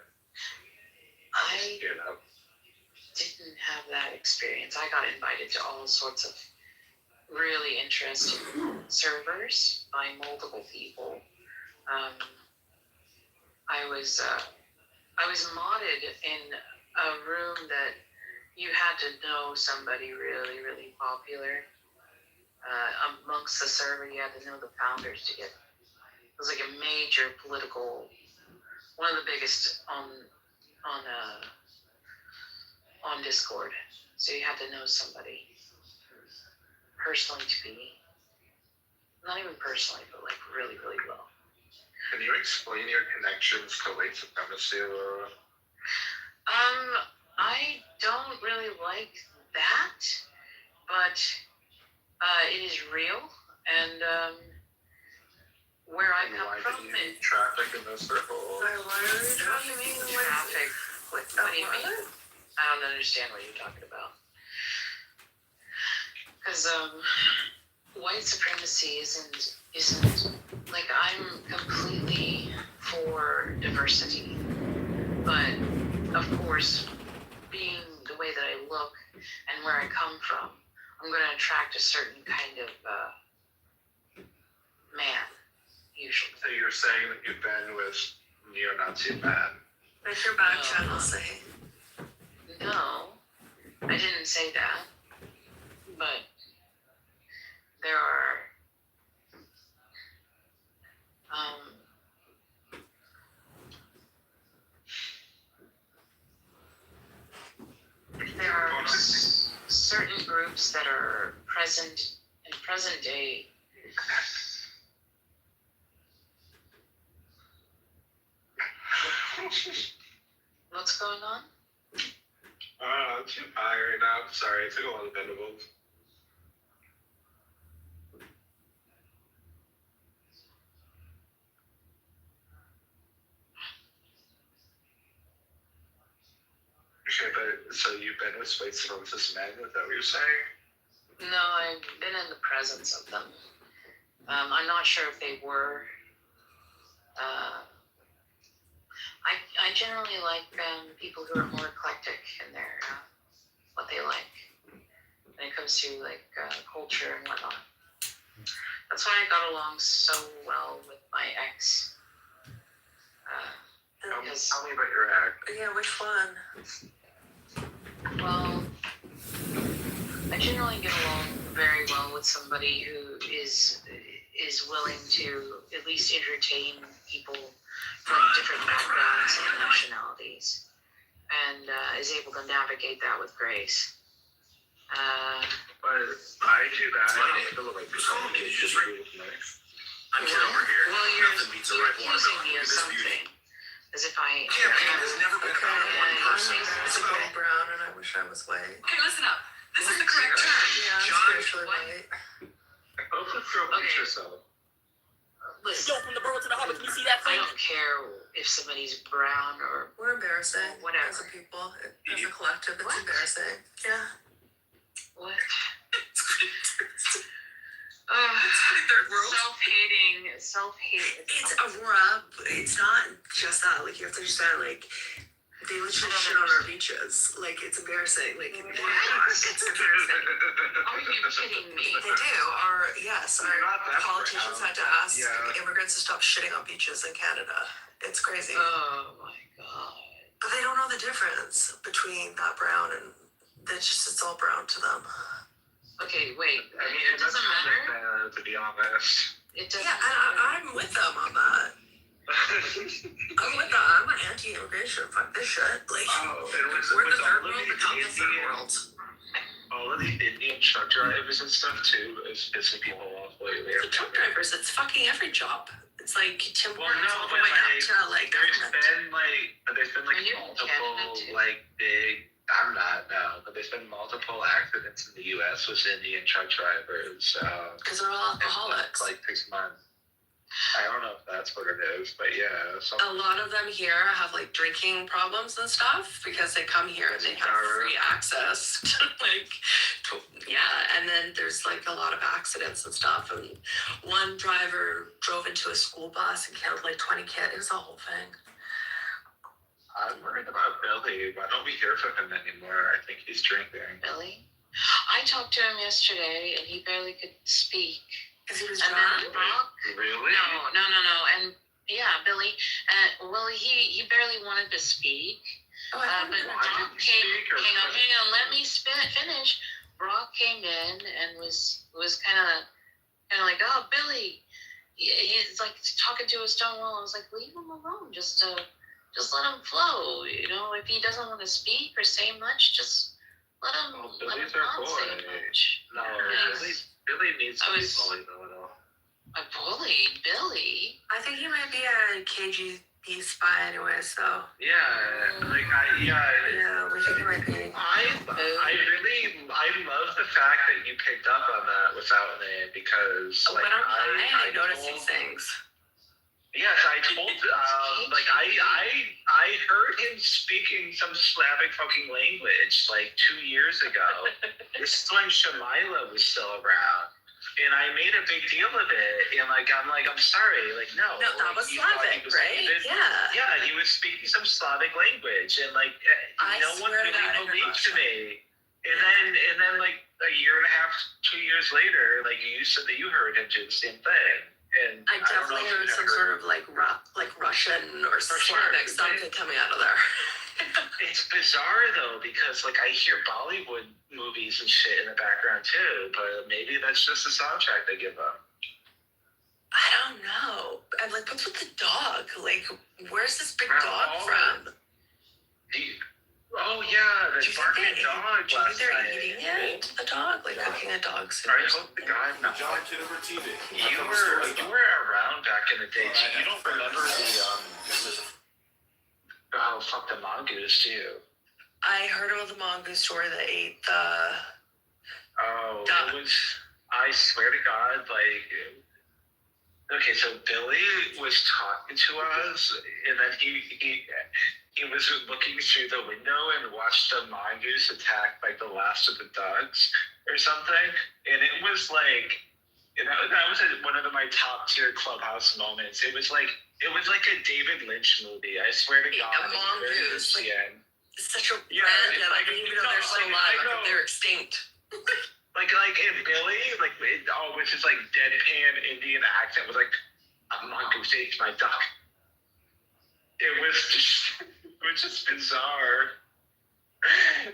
I didn't have that experience. I got invited to all sorts of really interesting servers by multiple people. I was modded in a room that you had to know somebody really, really popular amongst the server. You had to know the founders to get. It was like a major political, one of the biggest on Discord. So you had to know somebody personally to be, not even personally, but like really, really well. Can you explain your connections to white supremacy, Laura? I don't really like that, but it is real, and where I come from, it traffic in those circles. Why are you trafficking traffic? What do you mean? I don't understand what you're talking about. Because white supremacy isn't like, I'm completely for diversity, but of course, being the way that I look and where I come from, I'm going to attract a certain kind of man, usually. So you're saying that you've been with neo-Nazi men? That's your back channel saying. No, I didn't say that, but there are certain groups that are present in present day. What's going on? I'm too high right now. Sorry, I took a lot of edibles. Okay, but so you've been with white supremacist men? Is that what you're saying? No, I've been in the presence of them. I'm not sure if they were. I generally like people who are more eclectic in their what they like when it comes to like culture and whatnot. That's why I got along so well with my ex. Tell me about your ex. Yeah, which one? Well, I generally get along very well with somebody who is willing to at least entertain people from different backgrounds and nationalities, and is able to navigate that with grace. But I do that. I feel like it's just really nice. I'm Kitover here. Well, you're accusing me of something. As if I campaign has never been about one person. It's about brown, and I wish I was white. Okay, listen up. This is the correct term. Yeah, I'm spiritually white. Also, throw pictures of. Listen, from the Burrow to the Hobbit, can you see that thing? I don't care if somebody's brown or We're embarrassing. Whatever. As a people, as a collective, it's embarrassing. Yeah. what? Third world. Self-hate. It's a rub. It's not just that. Like, you have to understand, like, they literally shit on our beaches. Like, it's embarrassing. Like, it's embarrassing. Are you kidding me? They do. Our politicians had to ask immigrants to stop shitting on beaches in Canada. It's crazy. Oh my god. the difference between that brown and it's all brown to them. Okay, wait. I mean, It doesn't matter. To be honest. It doesn't Yeah, matter. I'm with them on that. I'm with them. I'm anti-immigration. Fuck this shit. Like, we're the third world, but not the third world. All of these Indian truck drivers and stuff too is pissing people off lately. The truck drivers, it's fucking every job. It's like timber all the but way up to like there's government. been multiple like big. I'm not no, but there's been multiple accidents in the U.S. with Indian truck drivers. Because they're all alcoholics. Like 6 months. I don't know if that's what it is, but yeah. A lot of them here have like drinking problems and stuff because they come here and they have free access to and then there's like a lot of accidents and stuff. And one driver drove into a school bus and killed like 20 kids. It was a whole thing. I'm worried about Billy. Why don't we hear from him anymore? I think he's drinking. Billy? I talked to him yesterday and he barely could speak. Because he was drunk? Really? No. And yeah, Billy. Well, he barely wanted to speak. Oh, but Brock hang on, let me finish. Brock came in and was kind of like, oh, Billy. He's like talking to a stone wall. I was like, leave him alone. Just let him flow. You know, if he doesn't want to speak or say much, just let him. Billy's let him our not boy. say much. No, Billy needs to be bullied a little. A bully, Billy. I think he might be a KGB spy anyway. So yeah, we think he might be. I love the fact that you picked up on that without name because when I notice these things. Yes, I told I heard him speaking some Slavic fucking language like 2 years ago. This is when Shamila was still around. And I made a big deal of it, and I'm sorry, no. No, that was Slavic, right? Yeah, he was speaking some Slavic language, and no one really believed to me. And then a year and a half, 2 years later, you said that you heard him do the same thing. And I definitely heard some sort of Russian or Slavic something coming out of there. It's bizarre though because I hear Bollywood movies and shit in the background too, but maybe that's just the soundtrack they give them. I don't know. I'm like, what's with the dog? Where's this big dog from? Oh yeah, the barking dog. Do you think they're eating it? The dog, cooking a dog soup. I hope the guy. John Kitover TV. You were around back in the day. You don't remember the mongoose, do you? I heard about the mongoose story that ate the. It was. I swear to God, okay, so Billy was talking to us, and then he was looking through the window and watched the mongoose attack the last of the ducks or something, and it was that was one of my top tier Clubhouse moments. It was like a David Lynch movie. I swear to God. A mongoose. Such a random. I didn't even know they're still alive. They're extinct. And Billy, with his deadpan Indian accent, was a mongoose ate my duck. It was just bizarre.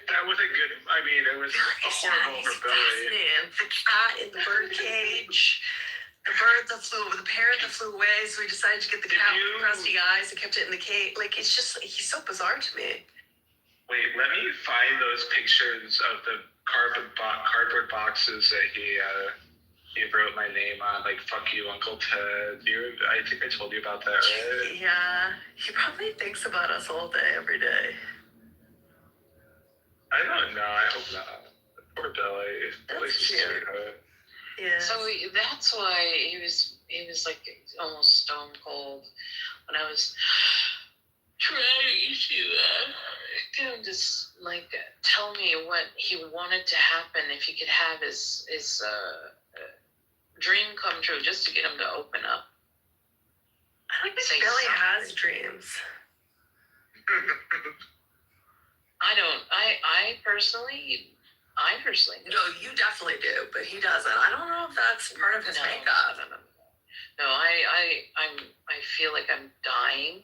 That was it was horrible for Billy. The cat in the bird cage. The parrot that flew away, so we decided to get the cat with crusty eyes and kept it in the cage. He's so bizarre to me. Wait, let me find those pictures of the cardboard boxes that he wrote my name on, fuck you, Uncle Ted. I think I told you about that, right? Yeah, he probably thinks about us all day, every day. I don't know, I hope not. Poor Billy. Billy's a sweetheart. Yeah. So that's why he was almost stone cold when I was trying to get him to tell me what he wanted to happen if he could have his dream come true, just to get him to open up. I don't think Billy has dreams. I personally no, you definitely do, but he doesn't. I don't know if that's part of his makeup. No. No, I feel like I'm dying,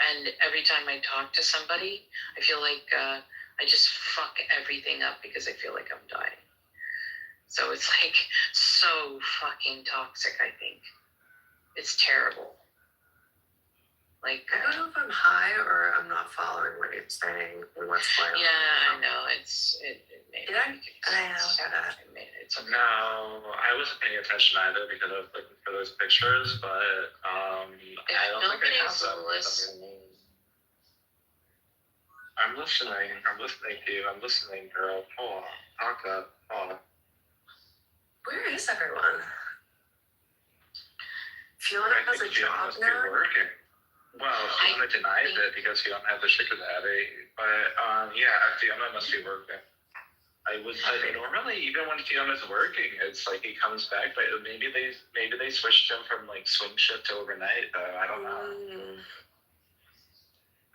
and every time I talk to somebody, I feel like I just fuck everything up because I feel like I'm dying. So it's like so fucking toxic. I think it's terrible. Like I don't know if I'm high or I'm not following what you're saying or what's going on. yeah, I know it made Did I know that. It made it. It's okay. No, I wasn't paying attention either because I was looking for those pictures, but I don't think I have them. Listening. I'm listening to you. I'm listening, girl. Hold on. Talk up. Hold on. Where is everyone? Fiona I has a think Fiona job must be now. working. Well, Fiona denies it because you don't have the sugar daddy. But yeah, Fiona must be working. Normally even when Fiona's working, it's like he comes back, but maybe they switched him from like swing shift to overnight. I don't know.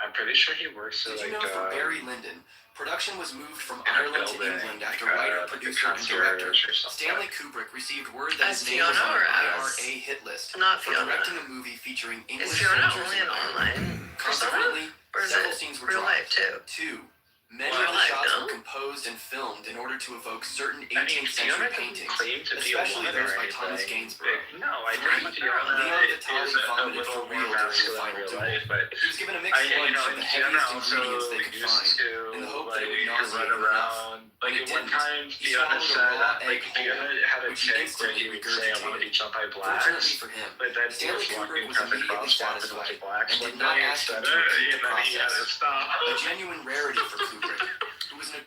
I'm pretty sure he works at Did you like. know for Barry Lyndon, production was moved from in a Ireland to building, England after like writer, a producer, and concierge director or something. Stanley Kubrick received word that As his name was Fiona on or the as- IRA hit list Not for Fiona. directing a movie featuring Is English Fiona soldiers only in an online persona? Consequently, Or is several it scenes were real dropped. life too? 2. Many Real of the life, shots no? were composed and filmed in order to evoke certain I mean, 18th Fiona century doesn't paintings, claim to be a especially woman those or by Thomas anything. Gainsborough. No, I 3. think Fiona Leon is Vitali a vomited little for more real during the masculine in final real duel. life, but He was given a mixed lunch of the Fiona heaviest also ingredients they could used find, to in the hope that like it would run nauseate him enough. around. Like When it at one didn't, time, he Fiona swallowed a said raw that like egg whole, Fiona had a which he tick where instantly he would say, "I want to be jumped by Fortunately blacks," for him, but then he Stanley was walking Kubrick was across the immediately crosswalk with a bunch satisfied of blacks and one did not day ask him instead to of, repeat the and then he had to process. stop. A genuine rarity for Kubrick, who was an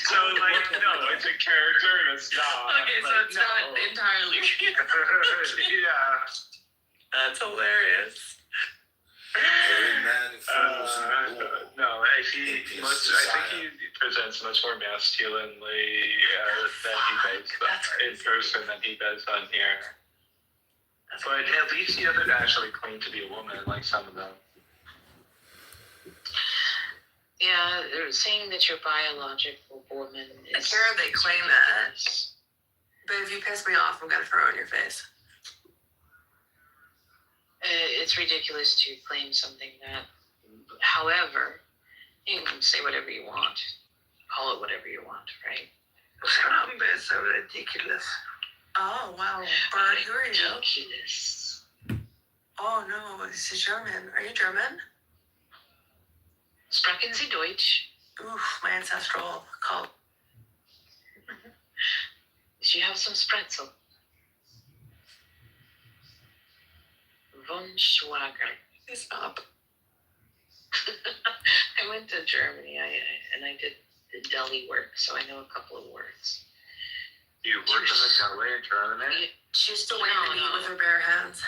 So like, no, it's a character and it's not. Okay, so like, it's not entirely. Yeah. That's hilarious. No, I think he presents much more masculinely than he does in person than he does on here. But at least he doesn't actually claim to be a woman like some of them. Yeah, they're saying that your biological woman is. Sure, they claim that. But if you piss me off, I'm gonna throw it in your face. It's ridiculous to claim something that. However, you can say whatever you want, call it whatever you want, right? It's so ridiculous. Oh wow, Bird, who are you? Ridiculous. Oh no, this is German. Are you German? Sprechen Sie Deutsch? Oof, my ancestral cult. Did you have some spretzel? Von Schwager. Stop. I went to Germany and I did deli work, so I know a couple of words. You worked in a deli in Germany? She's still waiting to eat with her bare hands.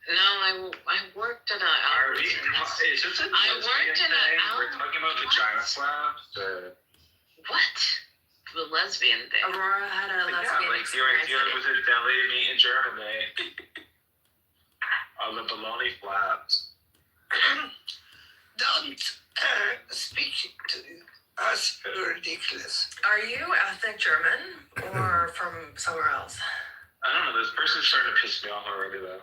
No, I worked at a. Are we? Is this a I worked in thing? a. We're talking about vagina slaps? What? The lesbian thing. Aurora had a lesbian like experience. you was a deli meat in Germany. On the bologna flaps. Don't speak to us ridiculous. Are you ethnic German or from somewhere else? I don't know. This person's starting to piss me off already, though.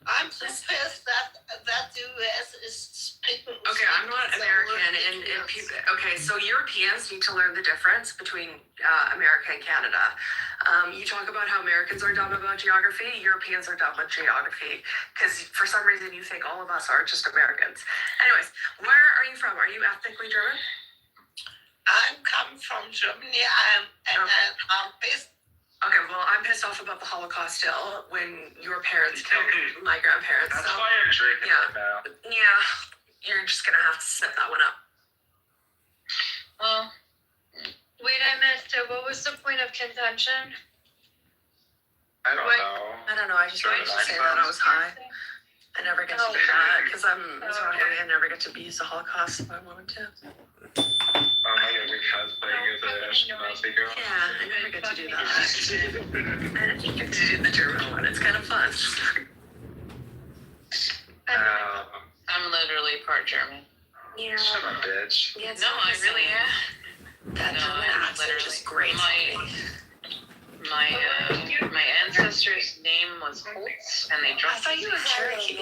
I'm so pissed that U.S. is speaking. Okay, I'm not American, and people. Okay, so Europeans need to learn the difference between America and Canada. You talk about how Americans are dumb about geography. Europeans are dumb with geography because for some reason you think all of us are just Americans. Anyways, where are you from? Are you ethnically German? I'm coming from Germany. I'm pissed. Okay, well, I'm pissed off about the Holocaust still when your parents killed my grandparents. That's so, why I'm drinking right now. Yeah, you're just gonna have to snip that one up. Well, wait, I missed it. What was the point of contention? I don't know. I don't know. I just wanted to say that I was high. I never get to do that because I'm Israeli. I never get to use the Holocaust if I wanted to. Oh my god, you're cosplaying as an Ashkenazi girl? Yeah, I never get to do that. I didn't get to do the German one. It's kind of fun. I'm literally part German. Yeah. Shut up, bitch. Yeah, no, I really am. That German accent is great. my ancestor's name was Holtz, and they dropped. I thought you were Cherokee.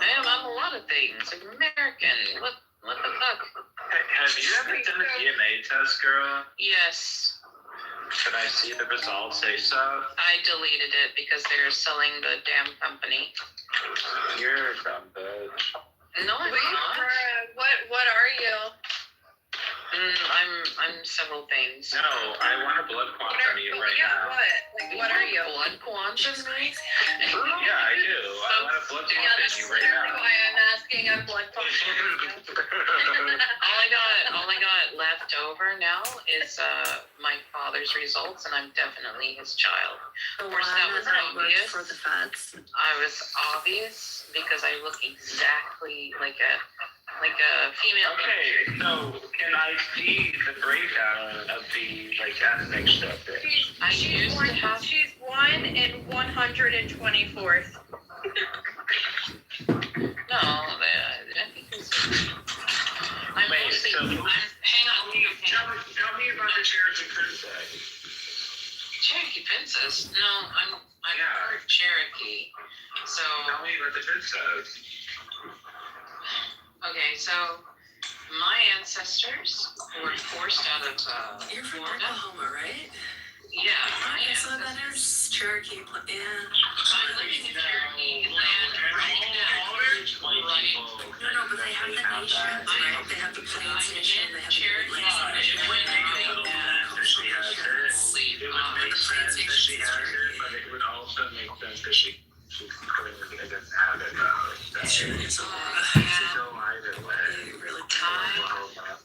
I'm a lot of things. I'm American. What the fuck? Have you ever done a DNA test, girl? Yes. Can I see the results? Say so. I deleted it because they're selling the damn company. You're a dumb bitch. No, I'm not. What are you? I'm several things. No, I want a blood quantum you right now. What are you? Blood quantum? Yeah, I do. I want a blood quantum you right now. Why I'm asking a blood quantum. All I got left over now is my father's results, and I'm definitely his child. Of course, that was obvious. For the feds. I was obvious because I look exactly like a female. Okay, so can I see the breakdown of the ethnic stuff? She's 1 in 124th. No, I think it's. I'm Wait, mostly. so Hang on. Tell me about the Cherokee princess. Cherokee princess? No, I'm part Cherokee. So. Tell me about the princess. Okay, so my ancestors were forced out of You're from Florida. Oklahoma, right? Yeah, my So that is Cherokee. Yeah. I'm living in Cherokee land right now. Right. No, but they have the nations, right? They have the Plains Nation. They have the Cherokee Nation. When they do that, She has it. It would make sense that she has it, but it would also make sense that she's clearly doesn't have it though. Sure, there's a lot. So either way, Really Oklahoma.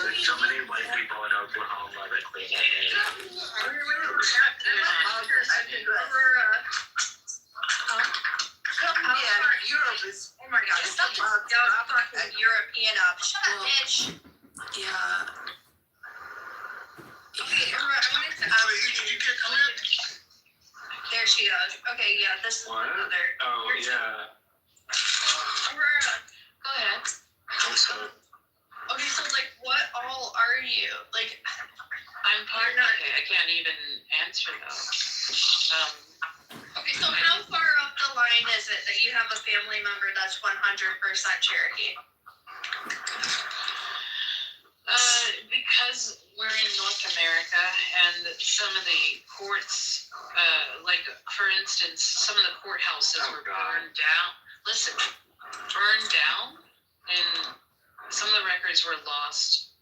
There's so many white people in Oklahoma that claim that name. Europe is, oh my God, it's such a European shut up, bitch. Yeah. Okay, I wanted to ask you. There she goes. Okay, yeah, this is What? another. Oh, yeah. Aurora. Go ahead. So, Okay, so like, what all are you? Like, I'm part. Okay, I can't even answer that. okay, so how far up the line is it that you have a family member that's 100% Cherokee? Because we're in North America, and some of the courts, like for instance, some of the courthouses were burned down. Listen, burned down, and some of the records were lost.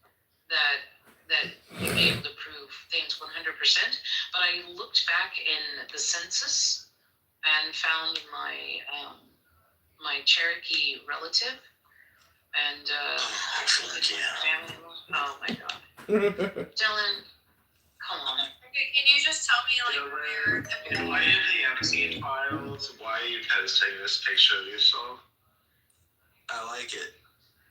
That you'd be able to prove things 100%. But I looked back in the census and found my my Cherokee relative and family. Oh my God, Dylan, come on. Okay, can you just tell me like where? why in the Epstein files, why are you posting this picture of yourself? I like it.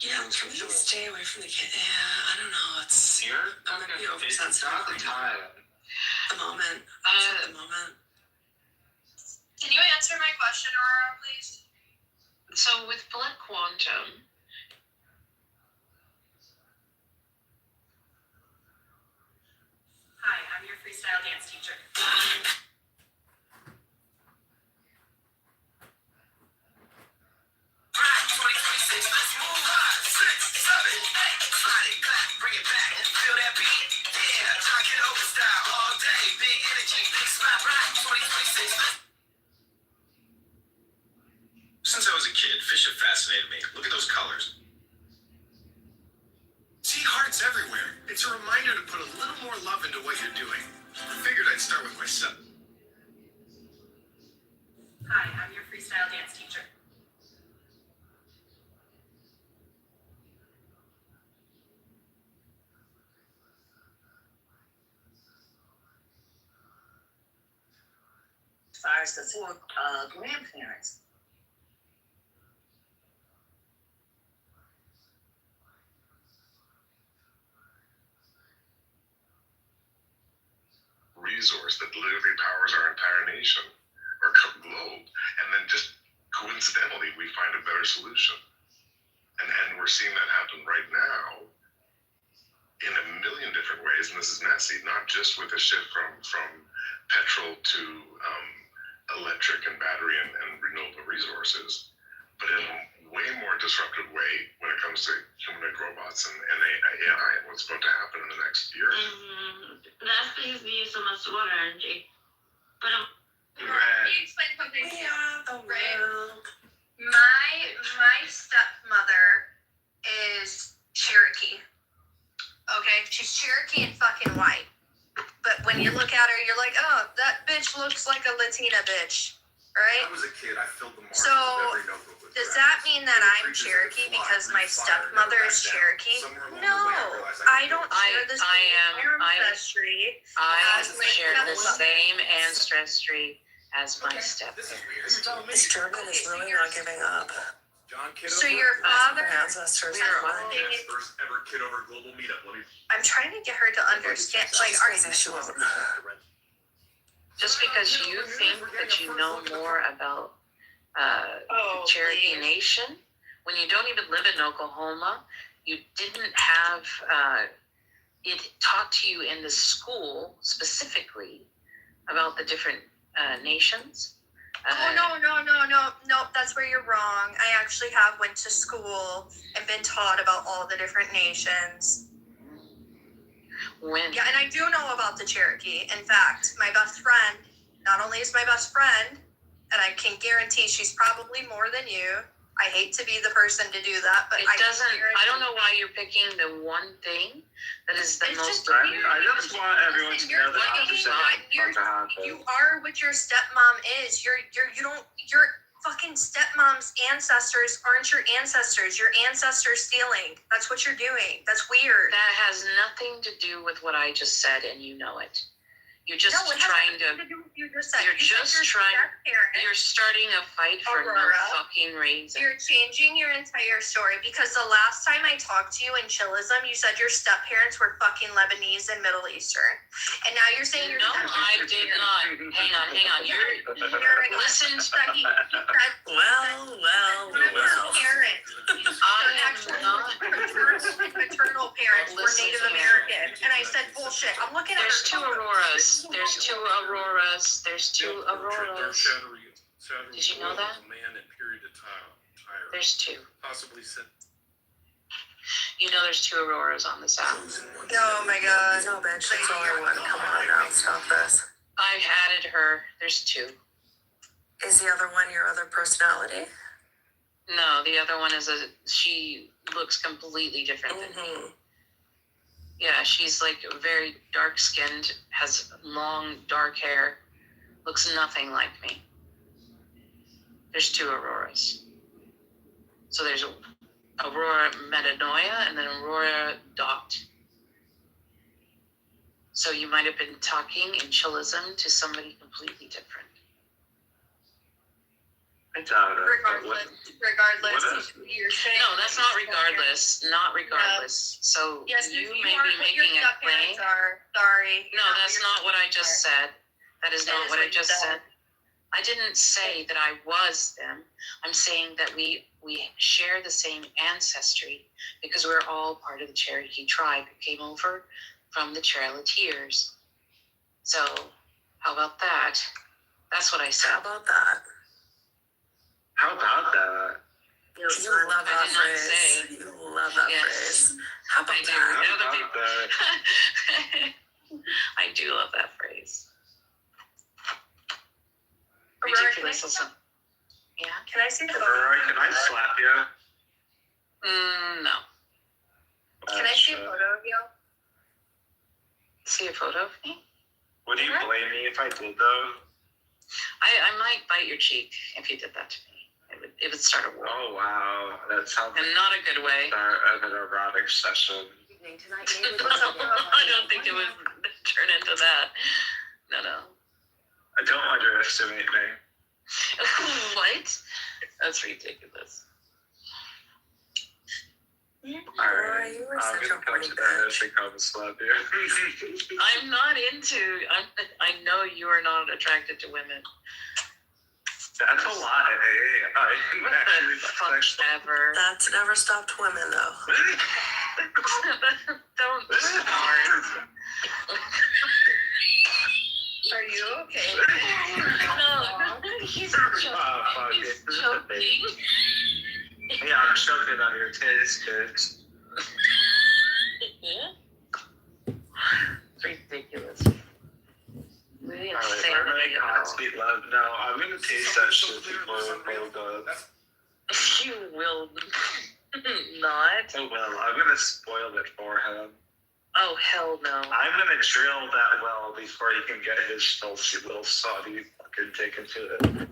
Yeah, please stay away from the kid. Yeah, I don't know. I'm gonna be oversensitive. It's not the time. The moment. At the moment. Can you answer my question, Aurora, please? So with blood quantum, Hi, I'm your freestyle dance teacher. Since I was a kid, fish have fascinated me. Look at those colors. See hearts everywhere. It's a reminder to put a little more love into what you're doing. I figured I'd start with myself. Hi, I'm your freestyle dance teacher. As far as the four grandparents, resource that literally powers our entire nation or globe, and then just coincidentally we find a better solution, and we're seeing that happen right now in a million different ways. business is messy, not just with the shift from petrol to electric and battery and renewable resources, but in a way more disruptive way when it comes to humanoid robots and AI and what's about to happen in the next year. That's because we use so much water energy. But Right. Let me explain something to you. Right? My stepmother is Cherokee. Okay, she's Cherokee and fucking white. But when you look at her, you're like, oh, that bitch looks like a Latina bitch, right? When I was a kid, I filled the margins So, of every notebook with does graphs. that mean that There were I'm creatures that Cherokee could fly, because my breathe fire, stepmother never is back down. Cherokee? Somewhere along No, the way, I realized I could don't do it. share the same ancestry. I as my share the stepmother. same ancestry as my stepmother. This German is really not giving up. John Kitover, So your father Ancestors has are mine. something. first ever Kitover global meetup. Let me I'm trying to get her to understand. Like, are you? Just because you think that you know more about the Cherokee Nation, when you don't even live in Oklahoma, you didn't have it taught to you in the school specifically about the different nations. No, that's where you're wrong. I actually have went to school and been taught about all the different nations. When? Yeah, and I do know about the Cherokee. In fact, my best friend, not only is my best friend, and I can guarantee she's probably more than you. I hate to be the person to do that, but I don't know why you're picking the one thing that is the most. I just want everyone to know that you are what your stepmom is. Your fucking stepmom's ancestors aren't your ancestors. Your ancestors stealing. That's what you're doing. That's weird. That has nothing to do with what I just said, and you know it. You're just trying to. You're starting a fight for no fucking reason. You're changing your entire story because the last time I talked to you in Chilism, you said your step parents were fucking Lebanese and Middle Eastern, and now you're saying your no, I did not. Hang on. You're listen. Well. Parents. Maternal parents were Native American, and I said bullshit. I'm looking at. There's two Auroras. There's two Auroras. Did you know that? There's two. Possibly sent. You know there's two Auroras on this app. Oh my god. No, bitch, there's only one. Come on now, stop this. I've added her. There's two. Is the other one your other personality? No, the other one is she looks completely different than me. Yeah, she's like very dark skinned, has long dark hair, looks nothing like me. There's two Auroras. So there's Aurora Metanoia and then Aurora Dot. So you might have been talking in Chilism to somebody completely different. Regardless, you're saying. No, that's not regardless. Not regardless. So yes, you you may are be what your making a claim. Sorry. No, that's not what I just said. That is not what I just said. I didn't say that I was them. I'm saying that we share the same ancestry because we're all part of the Cherokee tribe who came over from the Trail of Tears. So, how about that? That's what I said. How about that? How about that? You love that phrase. You love that phrase. How about that? I do love that phrase. Aurora, Ridiculous. Yeah. Can I see the photo? Aurora, can I slap you? No. Can I see a photo of you? See a photo of me? Would you blame me if I did though? I might bite your cheek if you did that to me. It would start a war. Oh wow, that sounds and not a good way. Start of an erotic session. I don't think it would turn into that. No. Don't underestimate me. What? That's ridiculous. Alright, I'm gonna come to Paris and come slap you. I'm not into. I know you are not attracted to women. That's a lie. Fuck ever. That's never stopped women, though. Don't snort. Are you okay? No, he's joking. He's joking. Yeah, I'm choking on your taste, bitch. It's ridiculous. Really Alright, insanity. mermaid cod, sweet love. No, I'm gonna taste that shit before it goes. You will not. Oh well, I'm gonna spoil it for him. Oh, hell no. I'm gonna drill that well before he can get his filthy little soggy fucking dick into it.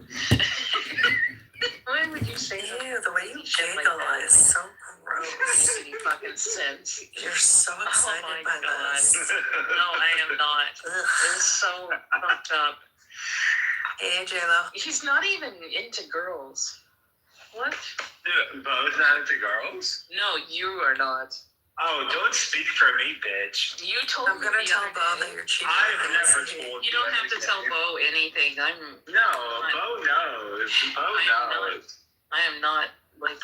Why would you say that? Ew, the way you Shit giggle like that. is so gross. Doesn't make any fucking sense. You're so excited Oh my by God. this. No, I am not. It's so fucked up. Hey, J-Lo. He's not even into girls. What? Dude, Bo's not into girls? No, you are not. Oh, don't speak for me, bitch. You told I'm me gonna the tell other Bo day. that you're cheating. I've never told You don't have to tell anything. Bo anything. No, Bo knows. Bo knows. I am not like.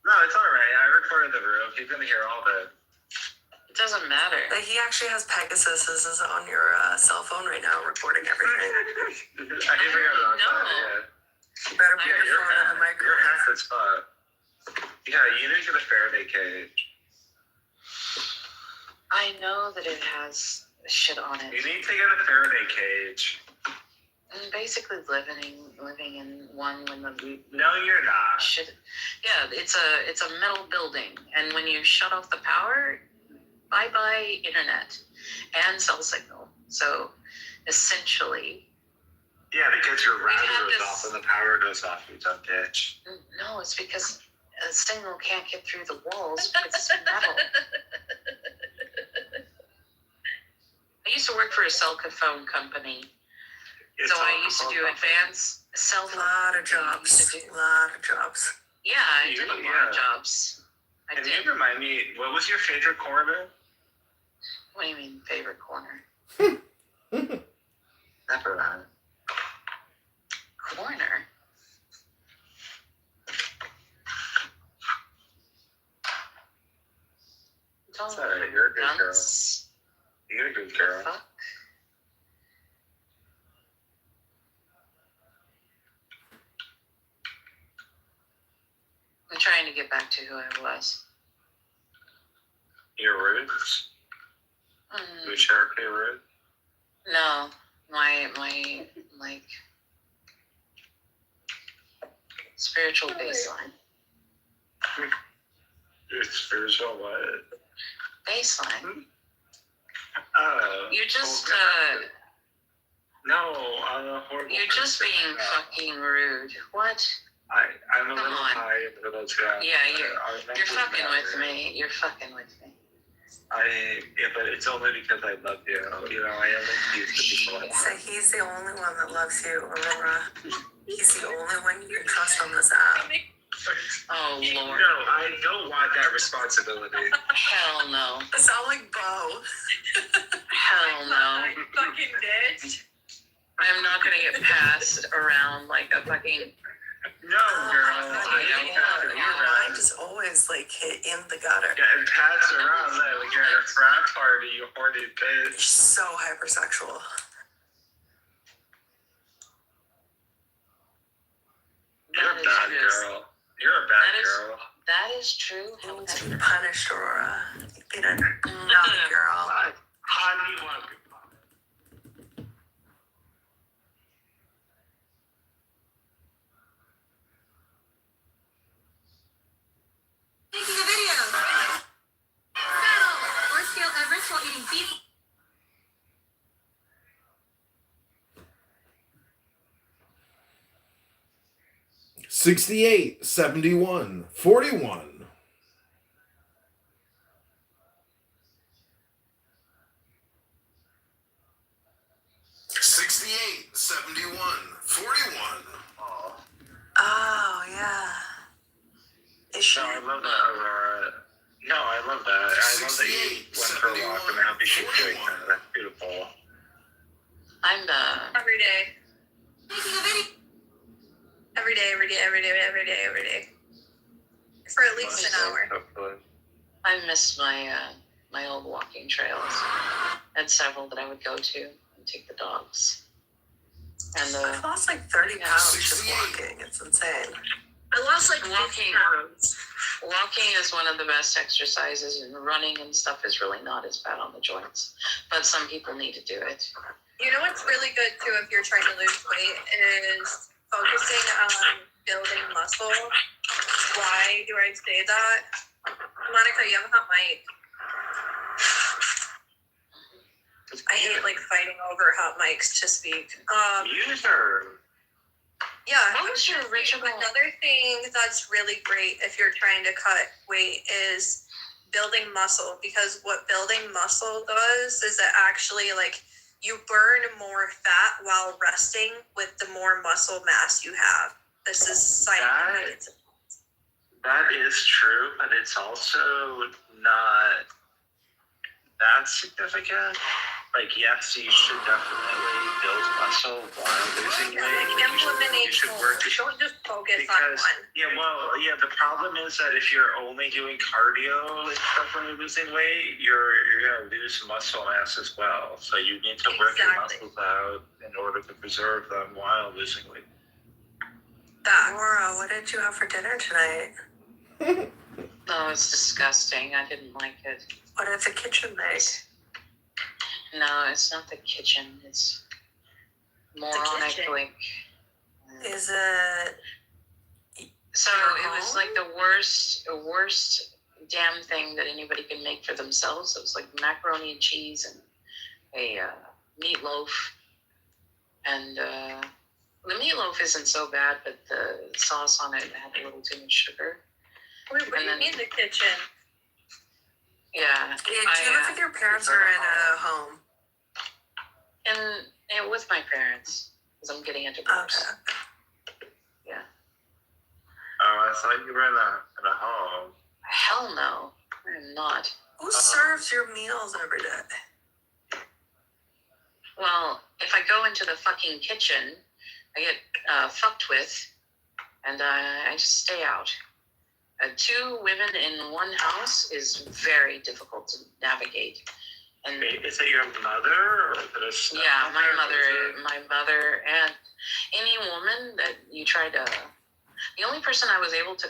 No, it's alright. I recorded the room. He's gonna hear all the. It doesn't matter. Like, he actually has Pegasus is on your cell phone right now, recording everything. I didn't forget about that. Yeah. You better put Yeah, your phone in the You're microwave. half as fuck. Yeah, you need to get a Faraday cage. I know that it has shit on it. You need to get a Faraday cage. I'm basically living in one when the No, you're not. shit. Yeah, it's a metal building, and when you shut off the power, bye internet and cell signal. So essentially, Yeah, because your We router have goes this- off and the power goes off, you dumb bitch. no, it's because a signal can't get through the walls because it's metal. I used to work for a cell phone company, It's so I all- used to do advanced cell A phone. lot of company. I used jobs. to do- Lot of jobs. Yeah, I You- did a lot yeah. of jobs. I Can did. you remind me, what was your favorite corner? What do you mean, favorite corner? Never mind. Corner? Don't Sorry, you're a good girl. nuts. You're a good girl. Fuck. I'm trying to get back to who I was. Your roots? Your Mm, Cherokee root? no, my like spiritual baseline. Your spiritual what? Baseline. Oh. You're just No, I'm a horrible you're just person. being fucking rude. What? I'm a Come little on. high, a little down. Yeah, you're fucking with me. You're fucking with me. Yeah, but it's only because I love you. You know, I only use the people I So love. he's the only one that loves you, Aurora. He's the only one you can trust on this app. Oh Lord. No, I don't want that responsibility. Hell no. I sound like Bo. Hell no. Fucking bitch. I'm not gonna get passed around like a fucking. No, girl. Your You're mind is always like hit in the gutter. getting passed around like you're at a frat party, you horny You're bitch. so hypersexual. You're a That is bad true. girl. You're a bad That is- girl. That is true. You need to However, be punished, Aurora. You've been a naughty girl. How do you want to be punished? Making a video. Battle. Worst scale Everest while eating beef. $68, $71, $41. $68, $71, $41. Oh, yeah. Is she? No, I love that, Aurora. No, I love that. I love that you went for a walk and I'm happy she's doing that. That's beautiful. I'm Every day. Making a video. Every day, every day, every day, every day, every day. For at least an hour. Hopefully. I missed my old walking trails. I had several that I would go to and take the dogs. And I've lost like 30 pounds just walking. It's insane. I lost like 50 pounds. Walking is one of the best exercises, and running and stuff is really not as bad on the joints. But some people need to do it. You know what's really good too if you're trying to lose weight is focusing on building muscle. Why do I say that? Monica, you have a hot mic. I hate like fighting over hot mics to speak. Yeah. What was your original? Another thing that's really great if you're trying to cut weight is building muscle, because what building muscle does is it actually like you burn more fat while resting with the more muscle mass you have. This is science. That is true, but it's also not that significant. Like, yes, you should definitely build muscle while losing weight. You should work. Don't just focus on one. Yeah, the problem is that if you're only doing cardio and stuff when you're losing weight, you're gonna lose muscle mass as well. So you need to work your muscles out in order to preserve them while losing weight. Laura, what did you have for dinner tonight? No, it's disgusting. I didn't like it. What did the kitchen make? No, it's not the kitchen. It's moronic. Like, is it? So it was like the worst damn thing that anybody can make for themselves. It was like macaroni and cheese and a meatloaf. And the meatloaf isn't so bad, but the sauce on it had a little too much sugar. Wait, what do you mean the kitchen? Yeah. Do you live with your parents or in a home? And with my parents, because I'm getting a divorce. Okay. Yeah. Oh, I thought you were in a home. Hell no, I'm not. Who serves your meals every day? Well, if I go into the fucking kitchen, I get fucked with, and I just stay out. 2 women in one house is very difficult to navigate. And is it your mother or is it yeah, my mother, and any woman that you try to. The only person I was able to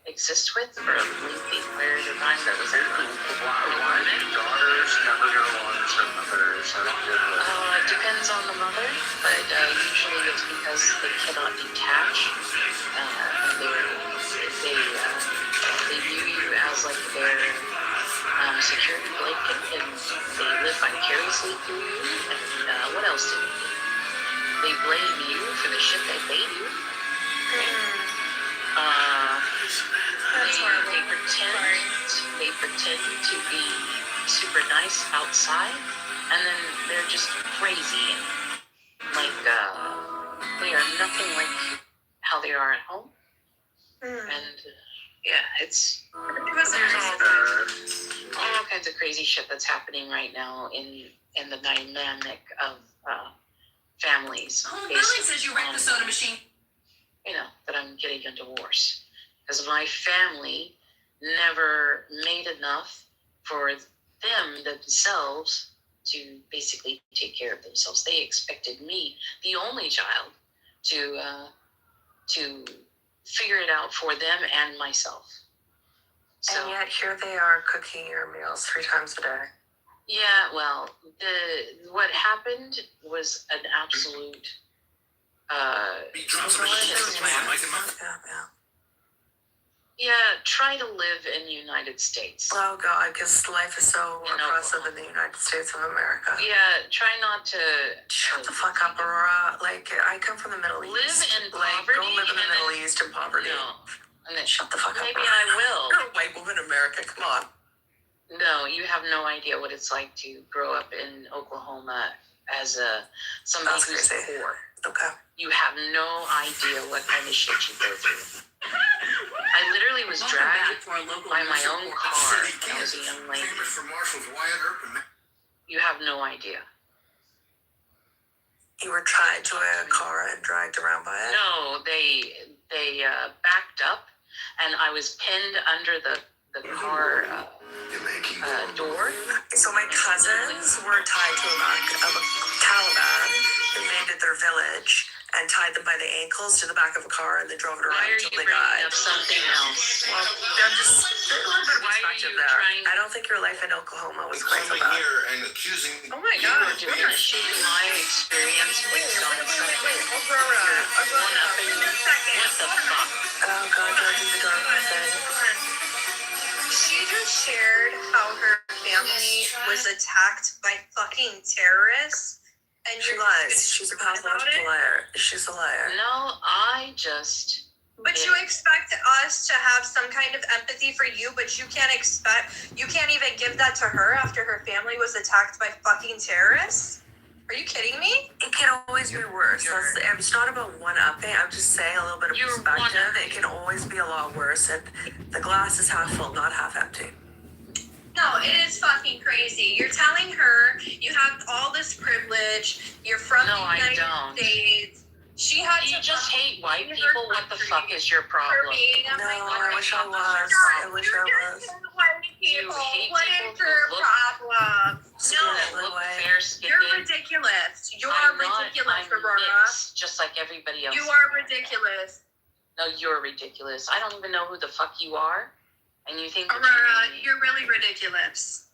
exist with for a lengthy period of time that was a woman. Daughters never get along with their mothers. I don't get it. It depends on the mother, but usually it's because they cannot detach. They view you as like their security blanket, and they live vicariously through you. And what else do they do? They blame you for the shit that they do. They pretend to be super nice outside, and then they're just crazy and like they are nothing like how they are at home. And yeah, it's there's all kinds of crazy shit that's happening right now in the dynamic of families. Oh, Lily says you wrecked the soda machine. You know, that I'm getting a divorce because my family never made enough for them themselves to basically take care of themselves. They expected me, the only child, to figure it out for them and myself. So, and yet here they are cooking your meals 3 times a day. Yeah, well, what happened was an absolute. Yeah, try to live in the United States. Oh God, because life is so oppressive in the United States of America. Yeah, try not to. Shut the fuck up, Aurora. Like, I come from the Middle East. Live in poverty. Go live in the Middle East in poverty. No. And then shut the fuck up. Maybe I will. You're a white woman in America. Come on. No, you have no idea what it's like to grow up in Oklahoma as somebody who's poor. Okay. You have no idea what kind of shit you go through. I literally was dragged by my own car when I was a young lady. You have no idea. You were tied to a car and dragged around by it? No, they backed up, and I was pinned under the car door. So my cousins were tied to the back of a Taliban who invaded their village and tied them by the ankles to the back of a car and then drove it around until they died. Up something else? Well, I'm just a little bit of perspective there. I don't think your life in Oklahoma was quite so bad. Here and accusing. Oh my God! Diminishing my experience based on something. What the fuck? Oh God, Georgie's a dark person. She just shared how her family was attacked by fucking terrorists. And she lies. She's a pathological liar. She's a liar. No, I just. But you expect us to have some kind of empathy for you, but you can't even give that to her after her family was attacked by fucking terrorists? Are you kidding me? It can always be worse. It's not about one-upping. I'm just saying a little bit of perspective. It can always be a lot worse. And the glass is half full, not half empty. No, it is fucking crazy. You're telling her you have all this privilege. You're from the United States. She had you just hate white people. What the fuck is your problem? No, I wish I was. I wish I was. People. What is your problem? No, you're ridiculous. You are ridiculous, Aurora. Just like everybody else. You are ridiculous. No, you're ridiculous. I don't even know who the fuck you are. And you think Aurora, you're really ridiculous.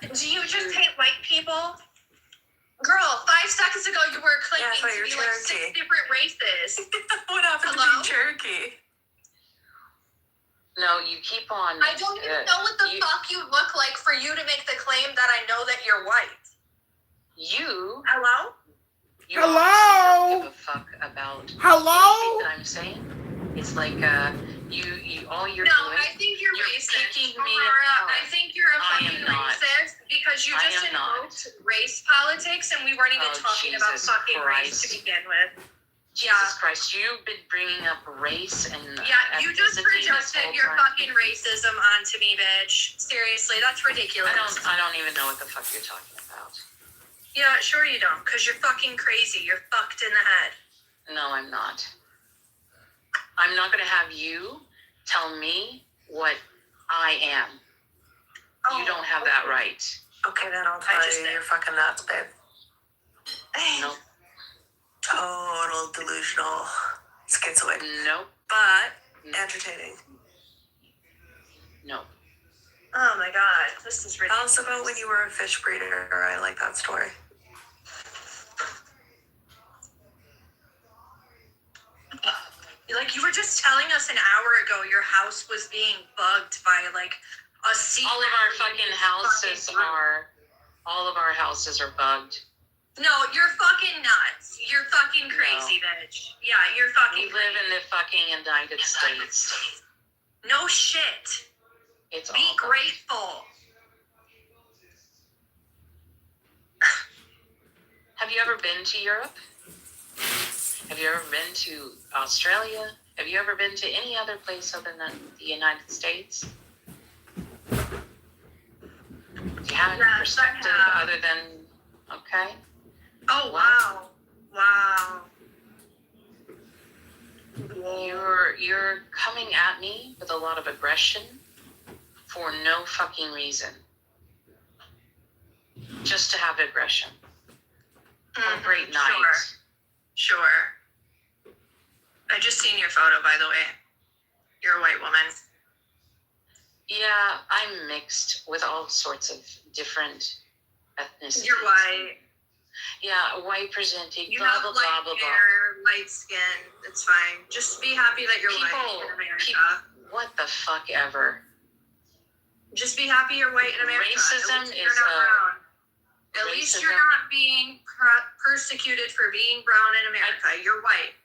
Do you just hate white people? Girl, 5 seconds ago you were claiming to be like 6 different races. What happened to being Cherokee? No, you keep on. I don't even know what the fuck you look like for you to make the claim that I know that you're white. You. Hello? You don't give a fuck about anything that I'm saying. It's like all you're no, doing. I think you're racist. Kicking me Aurora, I think you're a fucking racist because you just invoked race politics and we weren't even talking about fucking race to begin with. Jesus Christ, you've been bringing up race and you just projected your fucking racism onto me, bitch. Seriously, that's ridiculous. I don't even know what the fuck you're talking about. Yeah, sure you don't, because you're fucking crazy. You're fucked in the head. No, I'm not. I'm not going to have you tell me what I am. You don't have that right. Okay, then I'll tell you you're fucking nuts, babe. Nope. Total delusional schizoid. Nope. But entertaining. Nope. Oh my God, this is ridiculous. Tell us about when you were a fish breeder. I like that story. Like you were just telling us an hour ago your house was being bugged by like a secret. All of our fucking houses are bugged. No, you're fucking nuts. You're fucking crazy, bitch. Yeah, you're fucking We live in the fucking United States. No shit. It's Be grateful. Have you ever been to Europe? Have you ever been to Australia? Have you ever been to any other place other than the United States? Do you have any perspective other than, okay? Oh, wow. Wow. You're coming at me with a lot of aggression for no fucking reason. Just to have aggression. Have a great night. Sure. I just seen your photo, by the way. You're a white woman. Yeah, I'm mixed with all sorts of different ethnicities. You're white. Yeah, white presenting, You blah, have blah, light blah, blah, hair, light skin. It's fine. Just be happy that you're white in America. What the fuck ever. Just be happy you're white in America. Racism At least you're not brown. At least you're not being persecuted for being brown in America. You're white.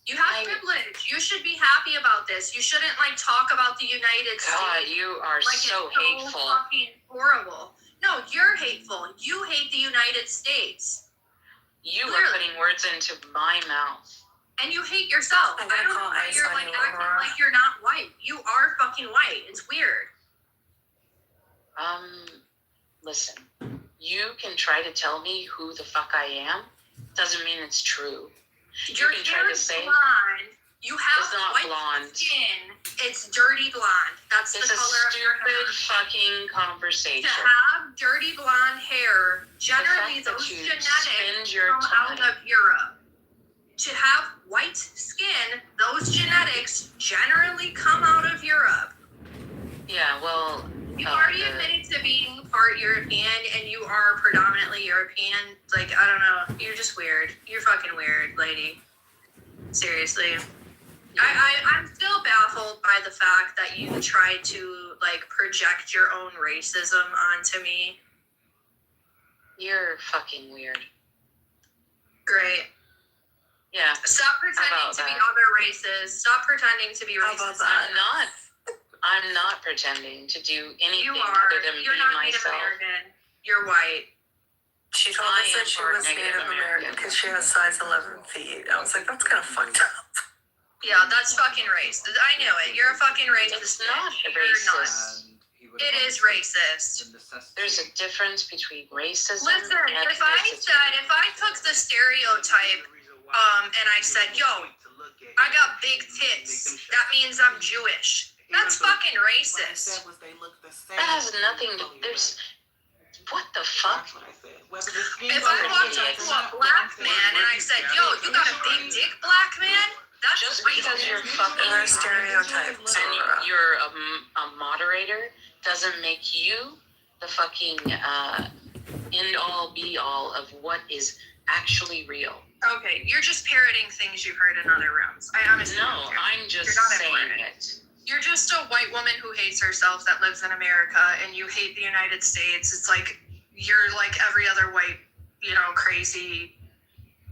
You have privilege. You should be happy about this. You shouldn't talk about the United States. God, you are so hateful. Fucking horrible. No, you're hateful. You hate the United States. You are putting words into my mouth. And you hate yourself. I don't know why you're acting like you're not white. You are fucking white. It's weird. Listen. You can try to tell me who the fuck I am. Doesn't mean it's true. Your hair is blonde. You have It's not white blonde. skin. It's dirty blonde. That's It's the a color of your hair. stupid fucking conversation. To have dirty blonde hair, generally The fact those that you genetics spend your come out time. of Europe. To have white skin, those genetics generally come out of Europe. Yeah, well, You already admitted to being part European, and you are predominantly European. Like, I don't know. You're just weird. You're fucking weird, lady. Seriously. I'm still baffled by the fact that you tried to, like, project your own racism onto me. You're fucking weird. Great. Yeah. Stop pretending to be other races. Stop pretending to be racist. I'm not pretending to do anything You are. other than You're be not Native myself. American. You're white. She told us that she was Native American because she has size 11 feet. I was like, that's kind of fucked up. Yeah, that's fucking racist. I knew it. You're a fucking racist. It's not You're racist. It is racist. There's a difference between racism Listen, and if I took the stereotype, and I said, yo, I got big tits, that means I'm Jewish. That's fucking racist. That has nothing to. There's. What the fuck? If I walked up to a black man and I said, yo, you got a big dick, black man? That's just because you're fucking They're stereotypes. and you're a moderator doesn't make you the fucking end all be all of what is actually real. Okay, you're just parroting things you've heard in other rooms. I honestly No, don't care. I'm just You're not saying important. it. You're just a white woman who hates herself that lives in America, and you hate the United States. It's like you're like every other white, crazy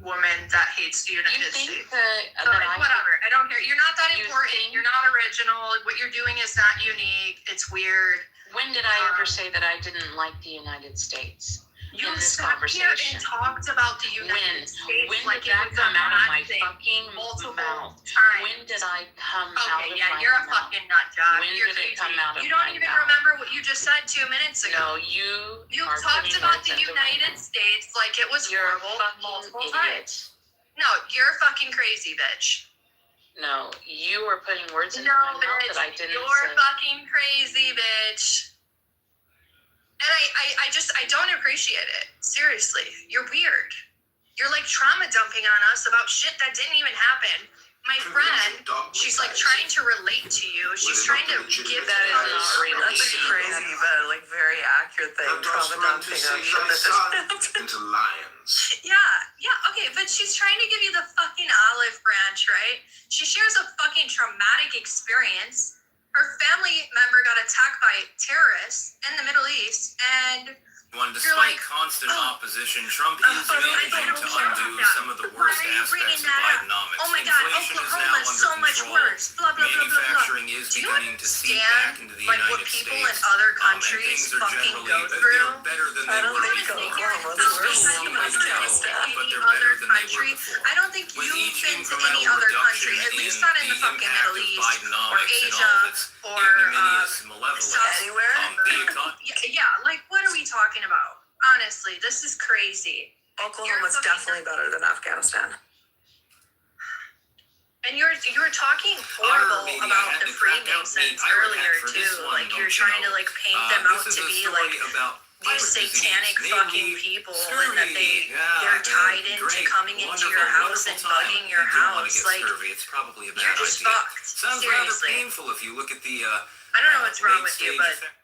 woman that hates the United States. Whatever. I don't care. You're not that important. You're not original. What you're doing is not unique. It's weird. When did I ever say that I didn't like the United States? You in this sat here conversation. and talked about the United States When like did it that was a come out of bad my thing fucking multiple mouth? times. When did I come out of Okay, yeah, my you're a mouth? fucking nut job. When You're did crazy. it come out of You don't my even mouth? remember what you just said 2 minutes ago. No, you You've are talked putting about words the into my United mouth. States like it was You're a horrible fucking multiple idiot. times. No, you're fucking crazy, bitch. No, you are putting words into No, my mouth bitch, that I didn't you're say. fucking crazy, bitch. And I don't appreciate it. Seriously, you're weird. You're like trauma dumping on us about shit that didn't even happen. My friend, she's like trying to relate to you. She's trying to give That is not real. That's a crazy, but like very accurate thing. Trauma dumping on shit that doesn't into lions. Yeah, okay, but she's trying to give you the fucking olive branch, right? She shares a fucking traumatic experience. Her family member got attacked by terrorists in the Middle East, and despite constant opposition, Trump is managing to undo some of the worst aspects of Bidenomics. Oh my God, Inflation is Oklahoma now is so under much control. worse. Blah, blah, blah, blah, blah. Manufacturing is Do you beginning to seep understand, back into the like, United what people States. in other And countries things are fucking generally go through? they're better than I they don't were think before. Oklahoma's They're worse still than a long ways to go, but they're better than they were before. I don't think With you've each been to any incremental other reduction country, at in least not in the the fucking impact Middle of East or Bidenomics and Asia all its or ignominious malevolence, anywhere. the economy. Yeah, like what are we talking about? Honestly, this is crazy. Oklahoma's definitely better than Afghanistan. And you were talking horrible about the Freemasons earlier too. Like you're trying to like paint them out to be like these satanic fucking people, and that they're tied into coming into your house and bugging your house. Like It's probably a bad you're just idea. fucked. Sounds rather Seriously. painful if you look at the I don't know what's wrong with you, late but stage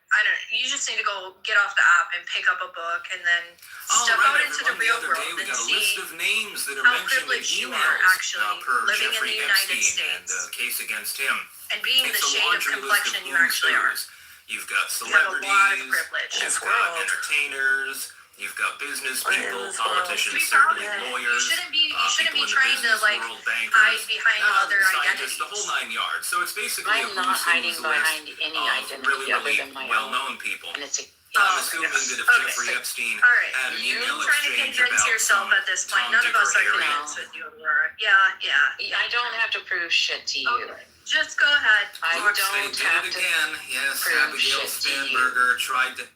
you just need to go get off the app and pick up a book and then step out into the real world we and got a see list of names that are how mentioned in privileged you emails are actually per living in Jeffrey the United Epstein States and the case against him. and being It's the a shade of laundry list complexion you who's actually are. who's. You've got You have a celebrities, lot of privilege. you've got entertainers, you've got business people, politicians, certainly lawyers, You shouldn't be people in the trying to business like world, bankers, hide behind other scientists, identities. the whole 9 yards. So it's basically I'm a not who's hiding who's behind list any of identity other really than my well-known own. people. And it's a I'm assuming that if Jeffrey Epstein had an You're email trying to exchange convince about yourself some at this point. Tom, None Dick, of us or are Harry, convinced with you, Laura. Yeah. I don't have to prove shit to you. Okay. Just go ahead. I Looks, don't they did have it to again. Yes, prove Abigail shit to you. Spanberger tried to.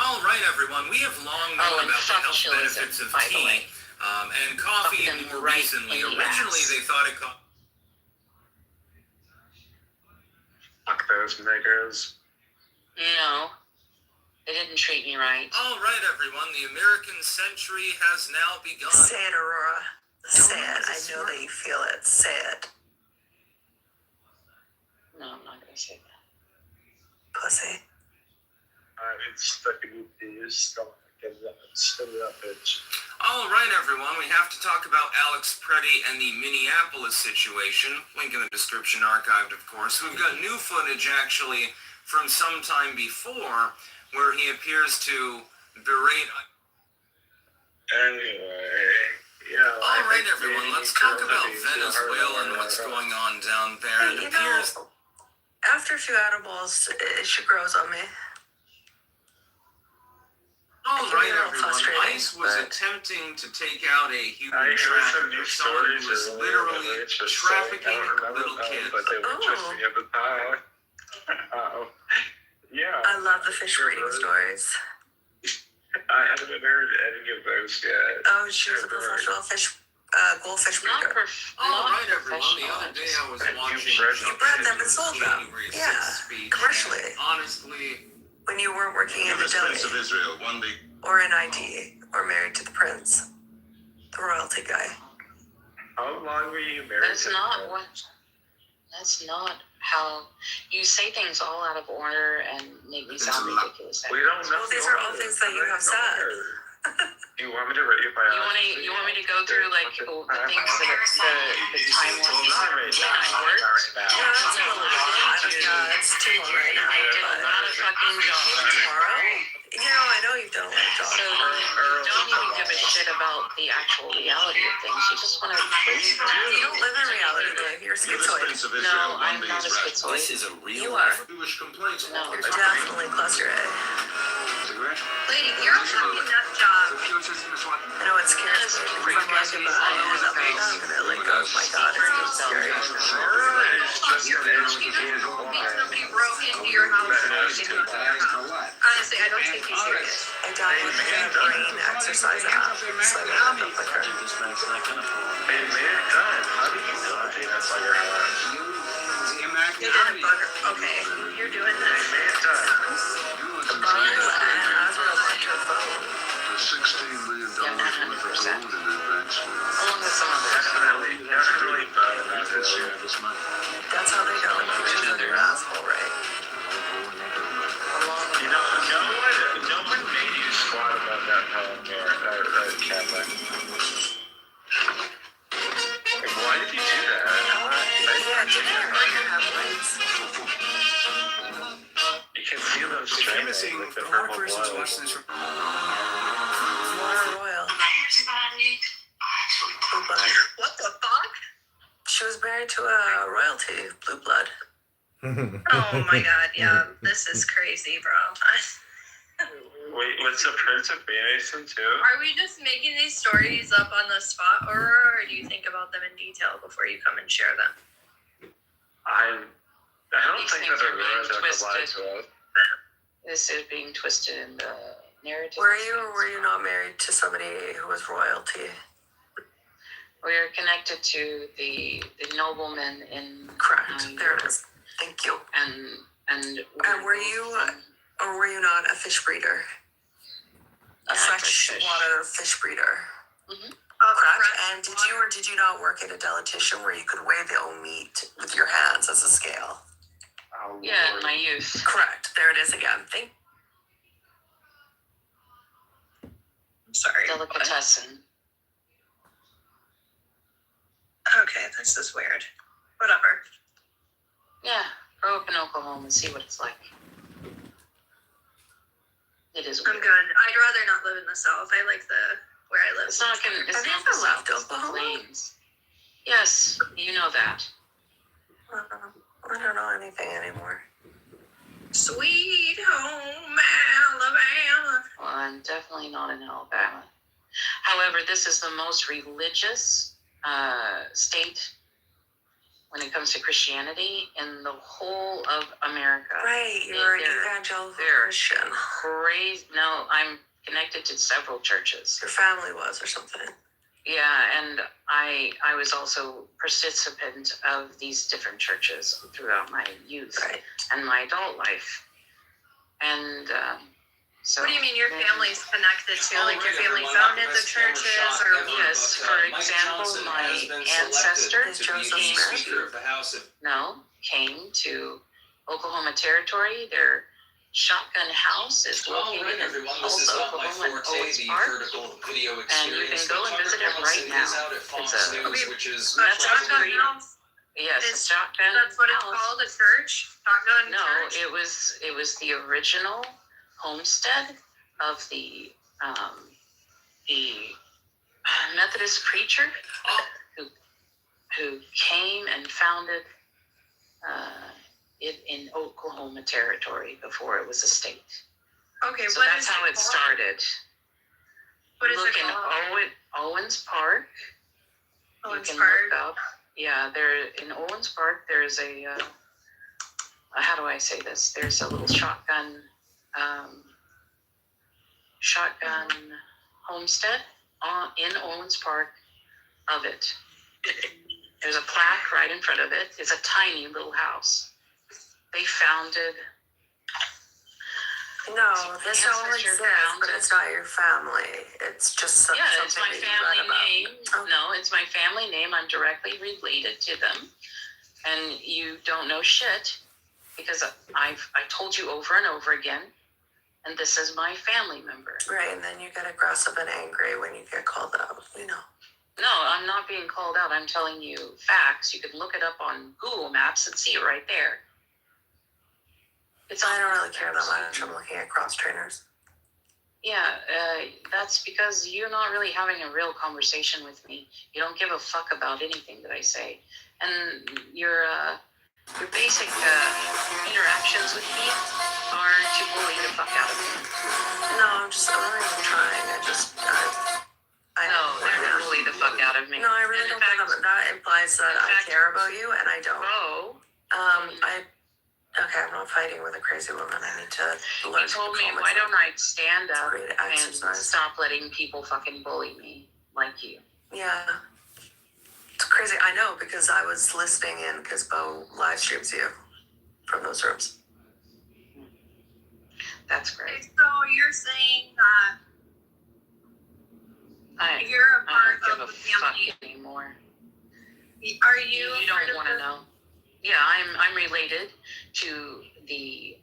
All right, everyone. We have long known and about the fuck health chilies, benefits of by the tea way. and coffee Fuck them more right recently. in the Originally, ass. they thought it cost. Fuck those niggers. No, they didn't treat me right. All right, everyone. The American century has now begun. Say it, Aurora. Say it. I know that you feel it. Say it. No, I'm not gonna say that. Pussy. It's fucking peas. Come on, get it up. Spit it up, bitch. All right, everyone. We have to talk about Alex Preddy and the Minneapolis situation. Link in the description, archived, of course. We've got new footage, actually, from some time before, where he appears to berate. Anyway, yeah. All right, everyone. Let's talk about Venezuela and what's going on down there. It appears. After a few edibles, she grows on me. All right, everyone. ICE was attempting to take out a human trafficker, someone who was literally trafficking little kids. But they were just the other time. Yeah. I love the fish breeding stories. I haven't heard any of those yet. Oh, she was a professional goldfish breeder. All right, everyone. The other day I was watching. You bred them and sold them. Yeah, commercially. Honestly. When you weren't working in the deli, Israel, one day. or in IT, or married to the prince, the royalty guy. How long were you married? That's not how you say things all out of order and make me sound ridiculous. We don't know. Well, these are all things that you have said. Do you want me to read your biography? You want me to go through like the things that the timeline Not right now. I worked? Yeah, that's a little long. Yeah, it's too long right now. I did a lot of fucking jobs. Tomorrow? You know, I know you've done a lot of jobs. So you don't even give a shit about the actual reality of things. You just want to. You don't live in reality, Dave. You're schizoid. No, I'm not a schizoid. This is a real You are. Jewish complaints. No, You're definitely cluster A. Lady, you're a fucking nut job. I know it scares me because I'm like, I'm gonna let go. Oh my god, it's so scary. Somebody broke into your house. Honestly, I don't take you serious. I downloaded the brain exercise app, so I don't have to click her. Hey, man, done. How did you know that's all your house? You didn't bug her. Okay, you're doing that. The bug and Azrael went to her phone. $16 million worth of loan in advance. Along with some other Definitely bad about this. That's how they know pictures of your asshole, right? You know, no one made you squat about that that Cadillac. Why did you do that? Yeah, did you hurt your headlights? You can feel those strings with the purple blood. Laura Royal. Blue blood. What the fuck? She was married to a royalty, blue blood. Oh my god, yeah, this is crazy, bro. Wait, what's the Prince of Basin too? Are we just making these stories up on the spot, or do you think about them in detail before you come and share them? I don't These think things that are the being words are lied twisted. to us. This is being twisted in the narrative. Were you or were you not married to somebody who was royalty? We are connected to the nobleman in. Correct. There it is. Thank you. And were you or were you not a fish breeder? A freshwater fish breeder. Mm-hmm. Correct. And did you or did you not work at a dietitian where you could weigh the own meat with your hands as a scale? Oh, yeah, in my youth. Correct. There it is again. I'm sorry. Delicatessen. Okay, this is weird. Whatever. Yeah, grow up in Oklahoma and see what it's like. It is weird. I'm good. I'd rather not live in the South. I like where I live. It's not gonna. It's Have you not ever the left South, it's the Oklahoma? Plains. Yes, you know that. I don't know anything anymore. Sweet home Alabama. Well, I'm definitely not in Alabama. However, this is the most religious state when it comes to Christianity in the whole of America. Right, you're an evangelical Christian. Crazy. No, I'm connected to several churches. Your family was or something. Yeah, and I was also participant of these different churches throughout my youth and my adult life. And so. What do you mean your family's connected to? Like your family founded the churches, or yes? For example, my ancestor came to Oklahoma Territory. Their shotgun house is located in Tulsa, Oklahoma, in Owens Park, and you can go and visit it right now. It's a shotgun house. Yes, a shotgun. That's what it's called, a church. Shotgun no, church. it was the original homestead of the Methodist preacher who came and founded it in Oklahoma Territory before it was a state. Okay, so what that's is how it started. What is look it in called? Owens Park. Owens you can Park. Look up. Yeah, there in Owens Park. There's a how do I say this? There's a little shotgun homestead in Owens Park of it. There's a plaque right in front of it. It's a tiny little house. They founded. No, this all exists, but it's not your family. It's just something it's my that family you read about. name. Oh. No, it's my family name. I'm directly related to them, and you don't know shit because I told you over and over again, and this is my family member. Right, and then you get aggressive and angry when you get called out. You know. No, I'm not being called out. I'm telling you facts. You can look it up on Google Maps and see it right there. I don't really care that much. I'm looking at cross trainers. Yeah, that's because you're not really having a real conversation with me. You don't give a fuck about anything that I say. And your basic interactions with me are to bully the fuck out of me. No, I'm not even trying. No, they're to bully the fuck out of me. No, I really don't think that implies that I care about you, and I don't. Okay, I'm not fighting with a crazy woman. I need to learn. You told me, why don't I stand up and stop letting people fucking bully me like you? Yeah. It's crazy. I know, because I was listening in because Bo live streams you from those rooms. That's great. So you're saying that you're a part of the family anymore. Are you? You don't want to know. Yeah, I'm related to the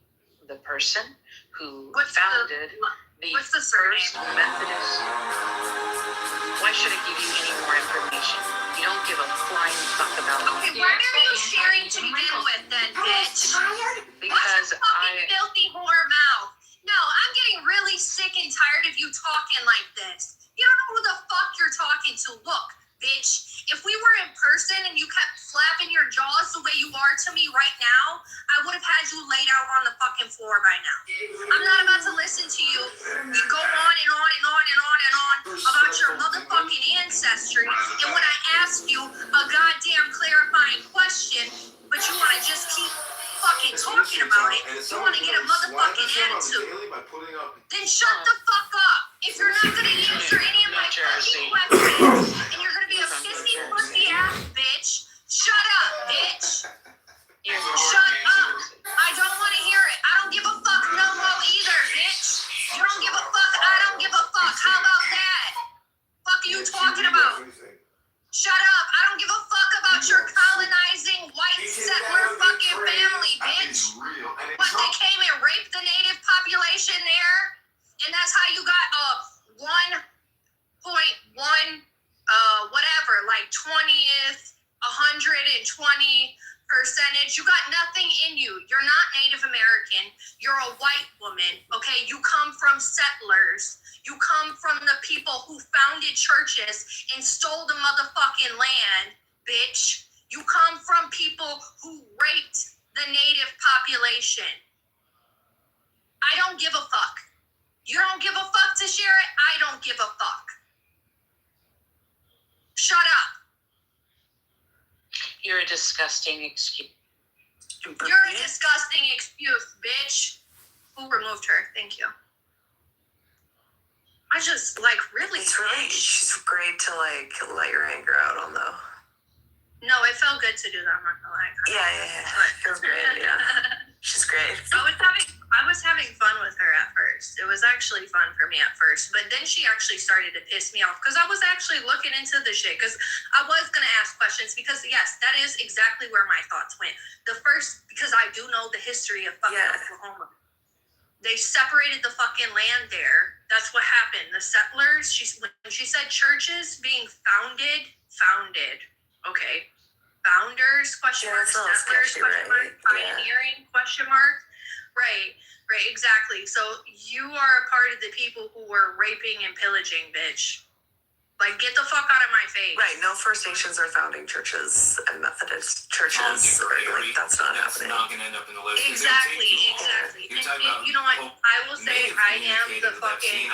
person who founded the first Methodist. Why should I give you any more information? You don't give a flying fuck about me. Okay, why are you sharing to begin with then, bitch? Because What's your fucking filthy whore mouth? No, I'm getting really sick and tired of you talking like this. You don't know who the fuck you're talking to. Look, bitch, if we were in person and you kept slapping your jaws the way you are to me right now, I would have had you laid out on the fucking floor by now. I'm not about to listen to you. You go on and on and on and on and on about your motherfucking ancestry, and when I ask you a goddamn clarifying question, but you want to just keep fucking talking about it, you want to get a motherfucking attitude, then shut the fuck up. If you're not going to answer any of my fucking questions, and you're going to be a pissy pussy ass bitch, shut up, bitch. Shut up. I don't want to hear it. I don't give a fuck no more either, bitch. You don't give a fuck. I don't give a fuck. How about that? Fuck are you talking about? Shut up. I don't give a fuck about your colonizing white settler fucking family, bitch. What, they came and raped the native population there? And that's how you got 1.1 whatever, like 20th, 120 percentage. You got nothing in you. You're not Native American. You're a white woman, okay? You come from settlers. You come from the people who founded churches and stole the motherfucking land, bitch. You come from people who raped the native population. I don't give a fuck. You don't give a fuck to share it? I don't give a fuck. Shut up. You're a disgusting excuse. You're a disgusting excuse, bitch. Who removed her? Thank you. I just really. It's really she's great to let your anger out on though. No, it felt good to do that. I'm not gonna lie. Yeah. Feels great. Yeah, she's great. I was having fun with her at first. It was actually fun for me at first, but then she actually started to piss me off because I was actually looking into the shit because I was gonna ask questions because yes, that is exactly where my thoughts went. Because I do know the history of fucking Oklahoma. They separated the fucking land there. That's what happened. The settlers. When she said churches being founded. Okay. Founders, question mark, settlers, question mark, pioneering, question mark. Right, exactly. So you are a part of the people who were raping and pillaging, bitch. Get the fuck out of my face. Right, no First Nations are founding churches and Methodist churches. That's not happening. Not gonna end up in the list. Exactly. And you know what? I will say I am the fucking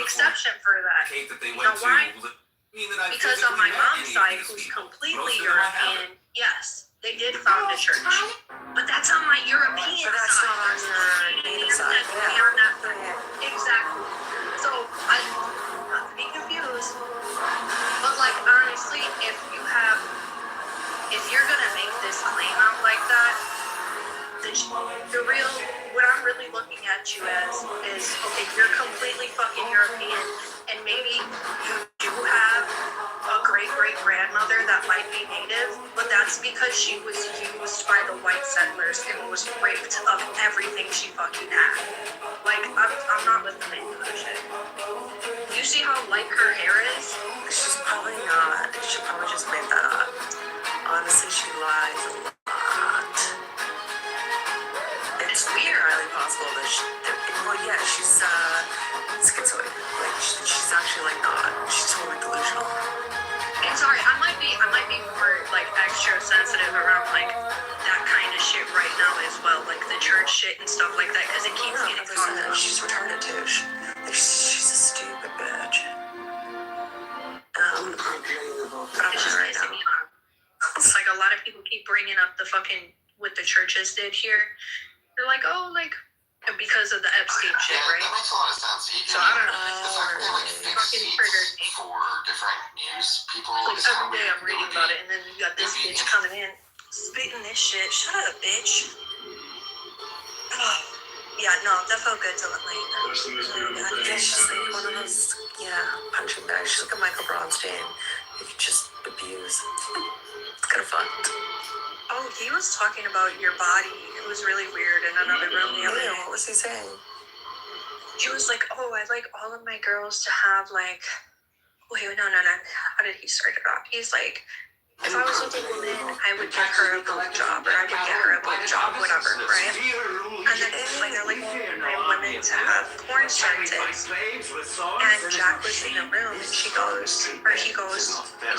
exception for that. You know why? Because on my mom's side, who's completely European, yes, they did found a church. But that's on my European side. That's not on your native side. Exactly. So, not to be confused, but honestly, if you're gonna make this claim out like that, what I'm really looking at you as is, okay, you're completely fucking European, and maybe you do have a great-great-grandmother that might be native, but that's because she was used by the white settlers and was raped of everything she fucking had. I'm not with the name of that shit. You see how light her hair is? She's probably not. She probably just made that up. Honestly, she lies a lot. It's highly possible that she's schizoid. She's actually not. She's totally delusional. And sorry, I might be more extra sensitive around that kind of shit right now as well, the church shit and stuff like that, because it keeps getting talked about. She's retarded too. She's a stupid bitch. It's just pissing me off. It's a lot of people keep bringing up the fucking what the churches did here. They're because of the Epstein shit, right? That makes a lot of sense. So I don't know. The fact that they fucking triggered me. for different news people. Every day I'm reading about it, and then you got this bitch coming in, spitting this shit. Shut up, bitch. Yeah, no, that felt good to let my She's one of those, punching bags. She's like a Michael Bronstein. You could just abuse. It's kind of fucked. Oh, he was talking about your body. It was really weird in another room the other day. What was he saying? He was like, oh, I'd like all of my girls to have wait, no. How did he start it off? He's like, if I was with a woman, I would give her a blowjob, or I would get her a blowjob, whatever, right? And then they're my women to have porn star tits. And Jack was in the room, and he goes,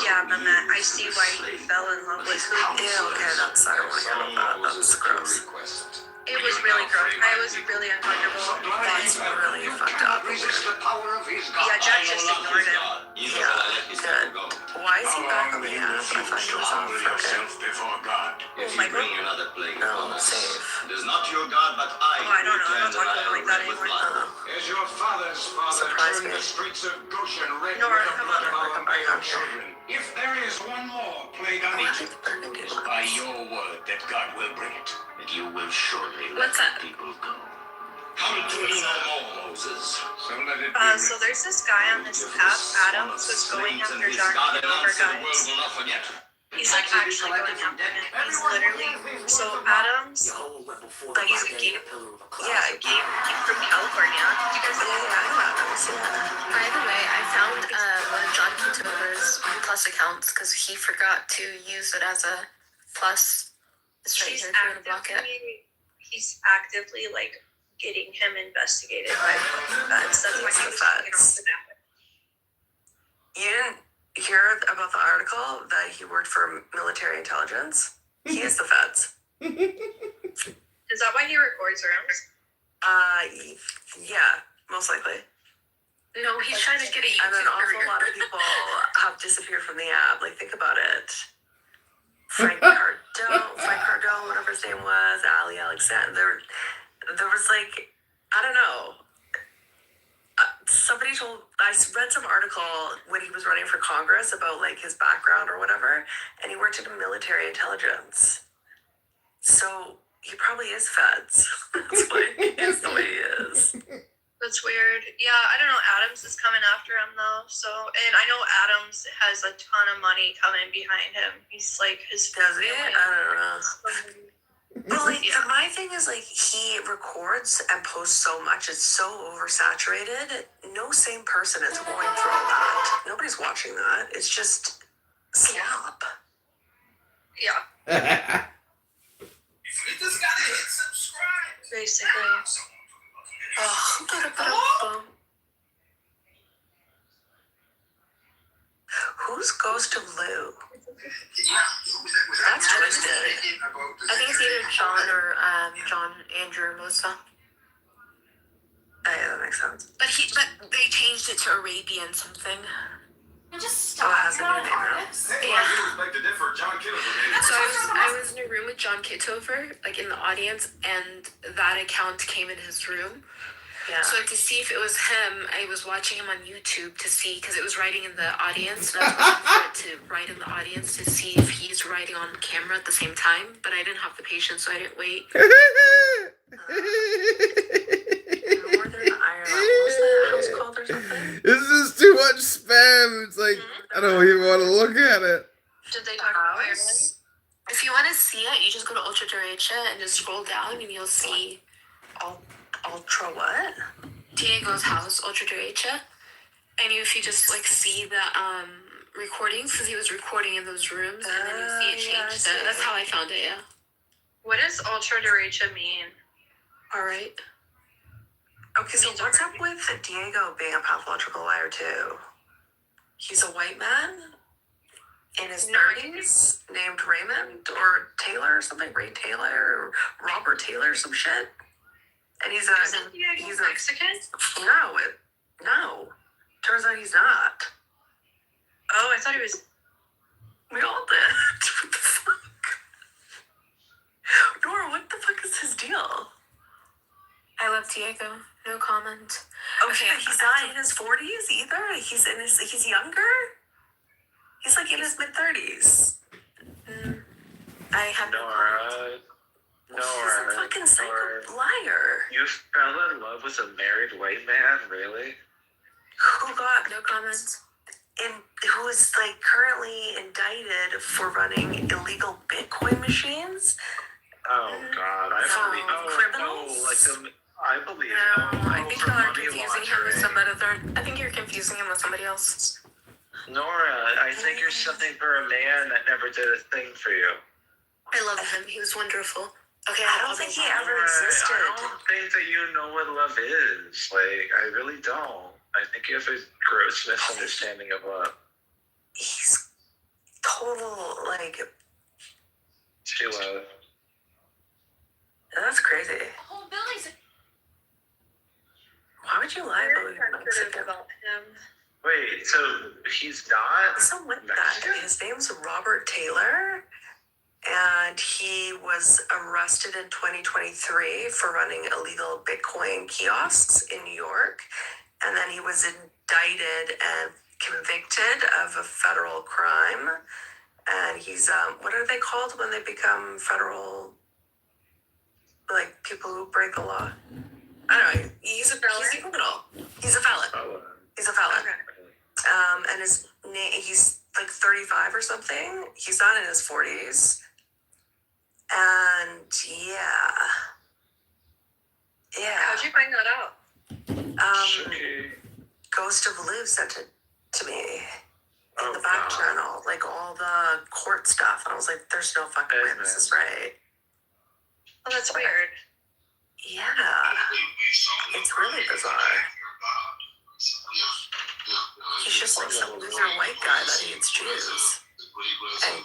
yeah, Mama, I see why you fell in love with who. Yeah, okay, I don't want to hear about that. That's gross. It was really gross. I was really uncomfortable. That's really fucked up. Yeah, Jack just ignored him. Yeah, good. Why is he back on the app? I thought he was off. Okay. Michael? No, safe. It is not your God, but I. Oh, I don't know. I'm not talking like that anymore. As your father's father turned the streets of Goshen red Nora, with the come blood on. of our male children. If there is one more plague on Egypt, by your word that God will bring it, and you will surely let the people go. Come to me no more, Moses. So let it be So there's this guy on this app, Adams, who's going after John Kitover, guys. He's actually going after him. He's literally, so Adams, he's a gay, gay from California. You guys know Adams? By the way, I found one of John Kitover's plus accounts because he forgot to use it as a plus. It's right here if you want to block it. He's actively getting him investigated by fucking feds. That's why he's taking off the map. You didn't hear about the article that he worked for military intelligence? He is the feds. Is that why he records rooms? Yeah, most likely. No, he's trying to get a YouTube And an awful career. lot of people have disappeared from the app. Think about it. Frank Cardone, whatever his name was, Ali Alexander. There was like, I don't know. I read some article when he was running for Congress about like his background or whatever, and he worked in military intelligence. So he probably is feds. That's why he is the way he is. That's weird. Yeah, I don't know. Adams is coming after him though. So, and I know Adams has a ton of money coming behind him. He's like his. Does he? I don't know. But like, my thing is like he records and posts so much. It's so oversaturated. No sane person is going through all that. Nobody's watching that. It's just slop. Yeah. You just gotta hit subscribe. Basically. Oh. Who's Ghost of Lou? That's twisted. I think it's either John or John Andrew Melissa. Oh, yeah, that makes sense. But they changed it to Arabian something. Just Oh, stop. it has a You're new not name an now. artist. So I was in a room with John Kitover, like in the audience, and that account came in his room. Yeah. So to see if it was him, I was watching him on YouTube to see, because it was writing in the audience, and I was waiting for it to write in the audience to see if he's writing on camera at the same time, but I didn't have the patience, so I didn't wait. Northern Ireland. What was that house called or something? This is too much spam. It's like, I don't even want to look at it. Did they talk about Ireland? If you want to see it, you just go to Ultra Derecha and just scroll down, and you'll see Ultra what? Diego's house, Ultra Derecha. And if you just like see the recordings, because he was recording in those rooms, and then you see it changed. That's how I found it. Yeah. What does ultra derecha mean? All right. Okay, so what's up with Diego being a pathological liar too? He's a white man in his 30s named Raymond or Taylor or something, Ray Taylor or Robert Taylor or some shit. And he's a Mexican? No. Turns out he's not. Oh, I thought he was. We all did. What the fuck? Nora, what the fuck is his deal? I love Diego. No comment. Okay, he's not in his 40s either. He's younger. He's like in his mid-30s. I have Nora. He's a fucking psycho liar. You fell in love with a married white man, really? Who got no comments? Who is like currently indicted for running illegal Bitcoin machines? Oh God, I believe. I think y'all are confusing him with somebody. I think you're confusing him with somebody else. Nora, I think you're something for a man that never did a thing for you. I love him. He was wonderful. Okay, I don't think he ever existed. I don't think that you know what love is. Like, I really don't. I think you have a gross misunderstanding of love. He's total, like... She love. That's crazy. The whole building's. Why would you lie about him? Wait, so he's not? So with that, his name's Robert Taylor, and he was arrested in 2023 for running illegal Bitcoin kiosks in New York, and then he was indicted and convicted of a federal crime, and he's, what are they called when they become federal, like, people who break the law? I don't know, he's a criminal. He's a felon. He's a felon. And his name, he's like 35 or something. He's not in his 40s. And yeah. How'd you find that out? Ghost of Lou sent it to me in the back channel, like all the court stuff. And I was like, there's no fucking way this is right. Oh, that's weird. Yeah. It's really bizarre. He's just like some loser white guy that hates Jews. And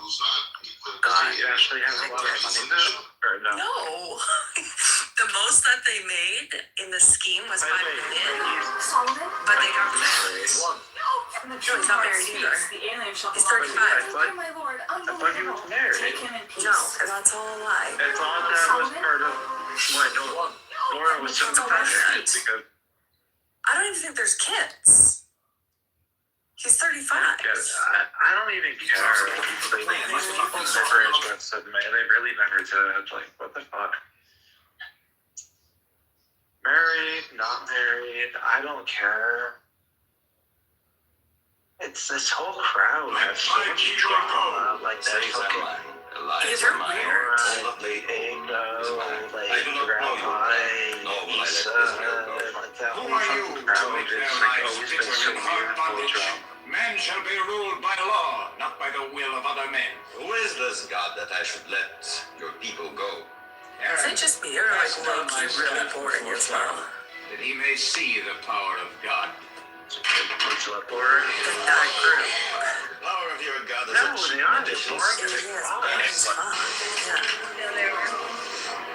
God, do you actually have a lot of money though? Or no? No. The most that they made in the scheme was $5 million. But they got rich. He's not married either. He's 35. My lord, I thought he was married. No, that's all a lie. I thought that was part of why Laura was sympathetic because I don't even think there's kids. He's 35. I don't even care. These people never interested in me. They really never did. Like, what the fuck? Married, not married, I don't care. It's this whole crowd has so much drama. Like, that fucking. These are weird. Ego, like, Rabbi, Lisa, like that whole fucking crowd is like always been so weird full of drama. Man shall be ruled by law, not by the will of other men. Who is this God that I should let your people go? Is it just me or like low-key really boring as well? That he may see the power of God. What's up, Laura? That group. Power of your God is They are. It's fun. Yeah.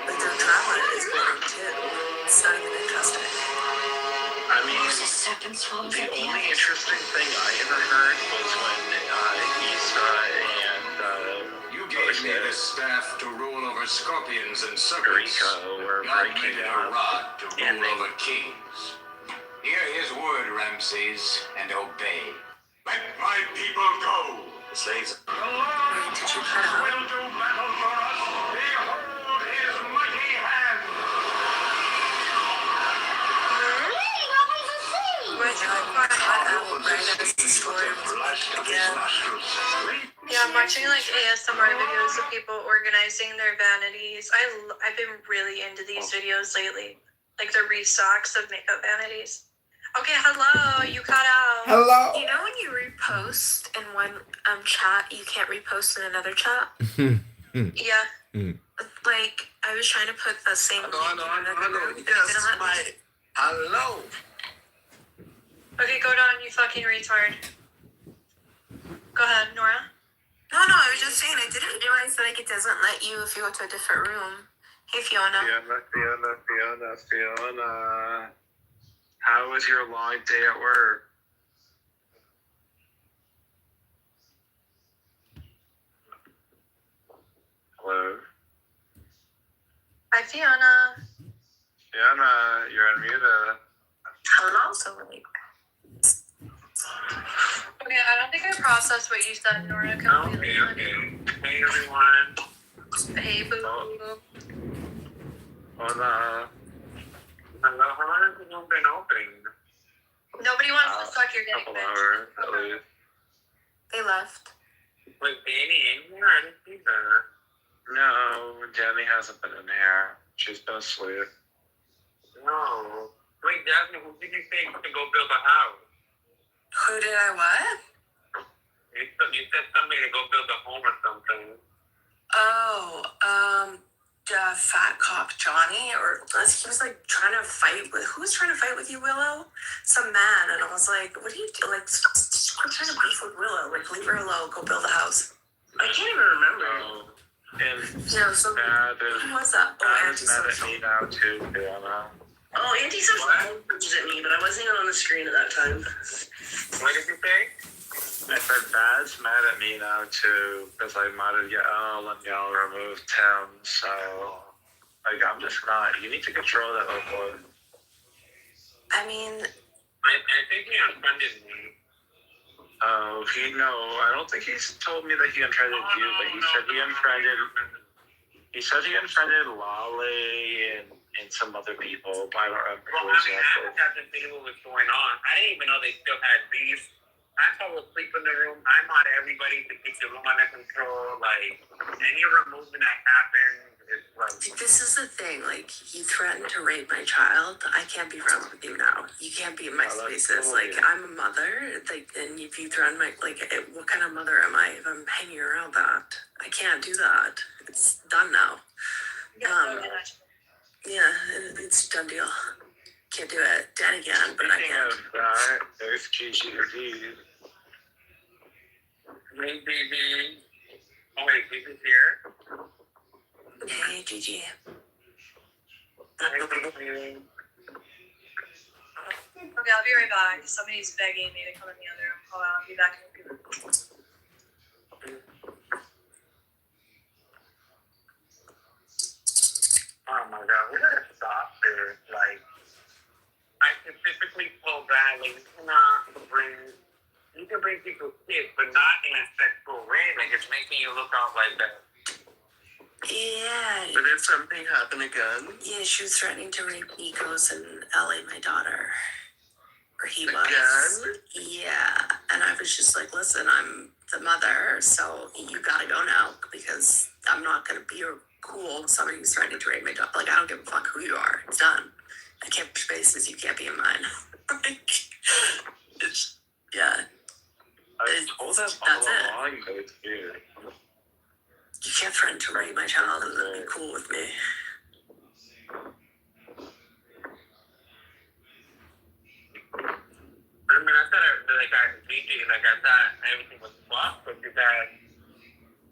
But their drama is boring too. It's not even interesting. I mean, the only interesting thing I ever heard was when Issa and You gave me the staff to rule over scorpions and serpents. were God breaking made it a out. rod to rule over kings. Hear his word, Ramses, and obey. Let my people go. The slaves. The Lord Did you cut out? will do battle for us. Behold his mighty hand. Yeah, I'm watching like ASMR videos of people organizing their vanities. I've been really into these videos lately, like the restocks of makeup vanities. Okay, hello, you cut out. Hello. You know when you repost in one chat, you can't repost in another chat? Yeah. Like, I was trying to put the same link in another group. Yes, hello. Okay, go down, you fucking retard. Go ahead, Nora. No, I was just saying, I didn't realize that like it doesn't let you if you go to a different room. Hey, Fiona. Fiona. How was your long day at work? Hello? Hi, Fiona. Fiona, you're unmuted. Hello. So, like, Okay, I don't think I processed what you said, Nora, completely. Okay. Hey, everyone. Hey, boo. Hola. Hello, how long has it been open? Nobody wants to suck your dick, Couple bitch. hours, at least. they left. Wait, Danny in here? I didn't see her. No, Danny hasn't been in here. She's been asleep. No. Wait, Jasmine, who did you say to go build a house? Who did I what? You said somebody to go build a home or something. Oh, fat cop Johnny, or he was like trying to fight with, who was trying to fight with you, Willow? Some man, and I was like, what do you do? Like, quit trying to beef with Willow. Like, leave her alone. Go build a house. I can't even remember. And so who was that? Oh, Antisocial. Mad at me now too, Diana. Oh, Antisocial punches at me, but I wasn't even on the screen at that time. What did you say? I said Bad's mad at me now too, because I modded y'all and y'all removed him, so like I'm just not. You need to control that little boy. I mean, I think he unfriended me. Oh, I don't think he's told me that he unfriended you, but he said he unfriended. He said he unfriended Lolly and some other people, but I don't remember who exactly. I had to see what was going on. I didn't even know they still had beef. I fell asleep in the room. I mod everybody to keep the room under control. Like, any removement that happens is like... This is the thing. Like, you threatened to rape my child. I can't be friends with you now. You can't be in my spaces. Like, I'm a mother. Like, and if you threaten my... Like, what kind of mother am I if I'm hanging around that? I can't do that. It's done now. Yeah, it's a done deal. Can't do it. Dead again, but I can't. There's Gigi or D. Hey, baby. Oh, wait, Gigi's here? Hey, Gigi. Hey, baby. Okay, I'll be right back. Somebody's begging me to come in the other room. Hold on, I'll be back in a few minutes. Oh my god, we gotta stop this. Like, I specifically told that, like, you can bring people's kids, but not in a sexual way. Like, it's making you look out like that. Yeah. But did something happen again? Yeah, she was threatening to rape Nikos in LA, my daughter. Or he was. Again? Yeah. And I was just like, listen, I'm the mother, so you gotta go now because I'm not gonna be cool with somebody who's threatening to rape my daughter. Like, I don't give a fuck who you are. It's done. I can't push bases, you can't be in mine. It's, yeah. I told them all along, but it's weird. You can't threaten to rape my child and then be cool with me. I mean, I thought everything was fucked, but you guys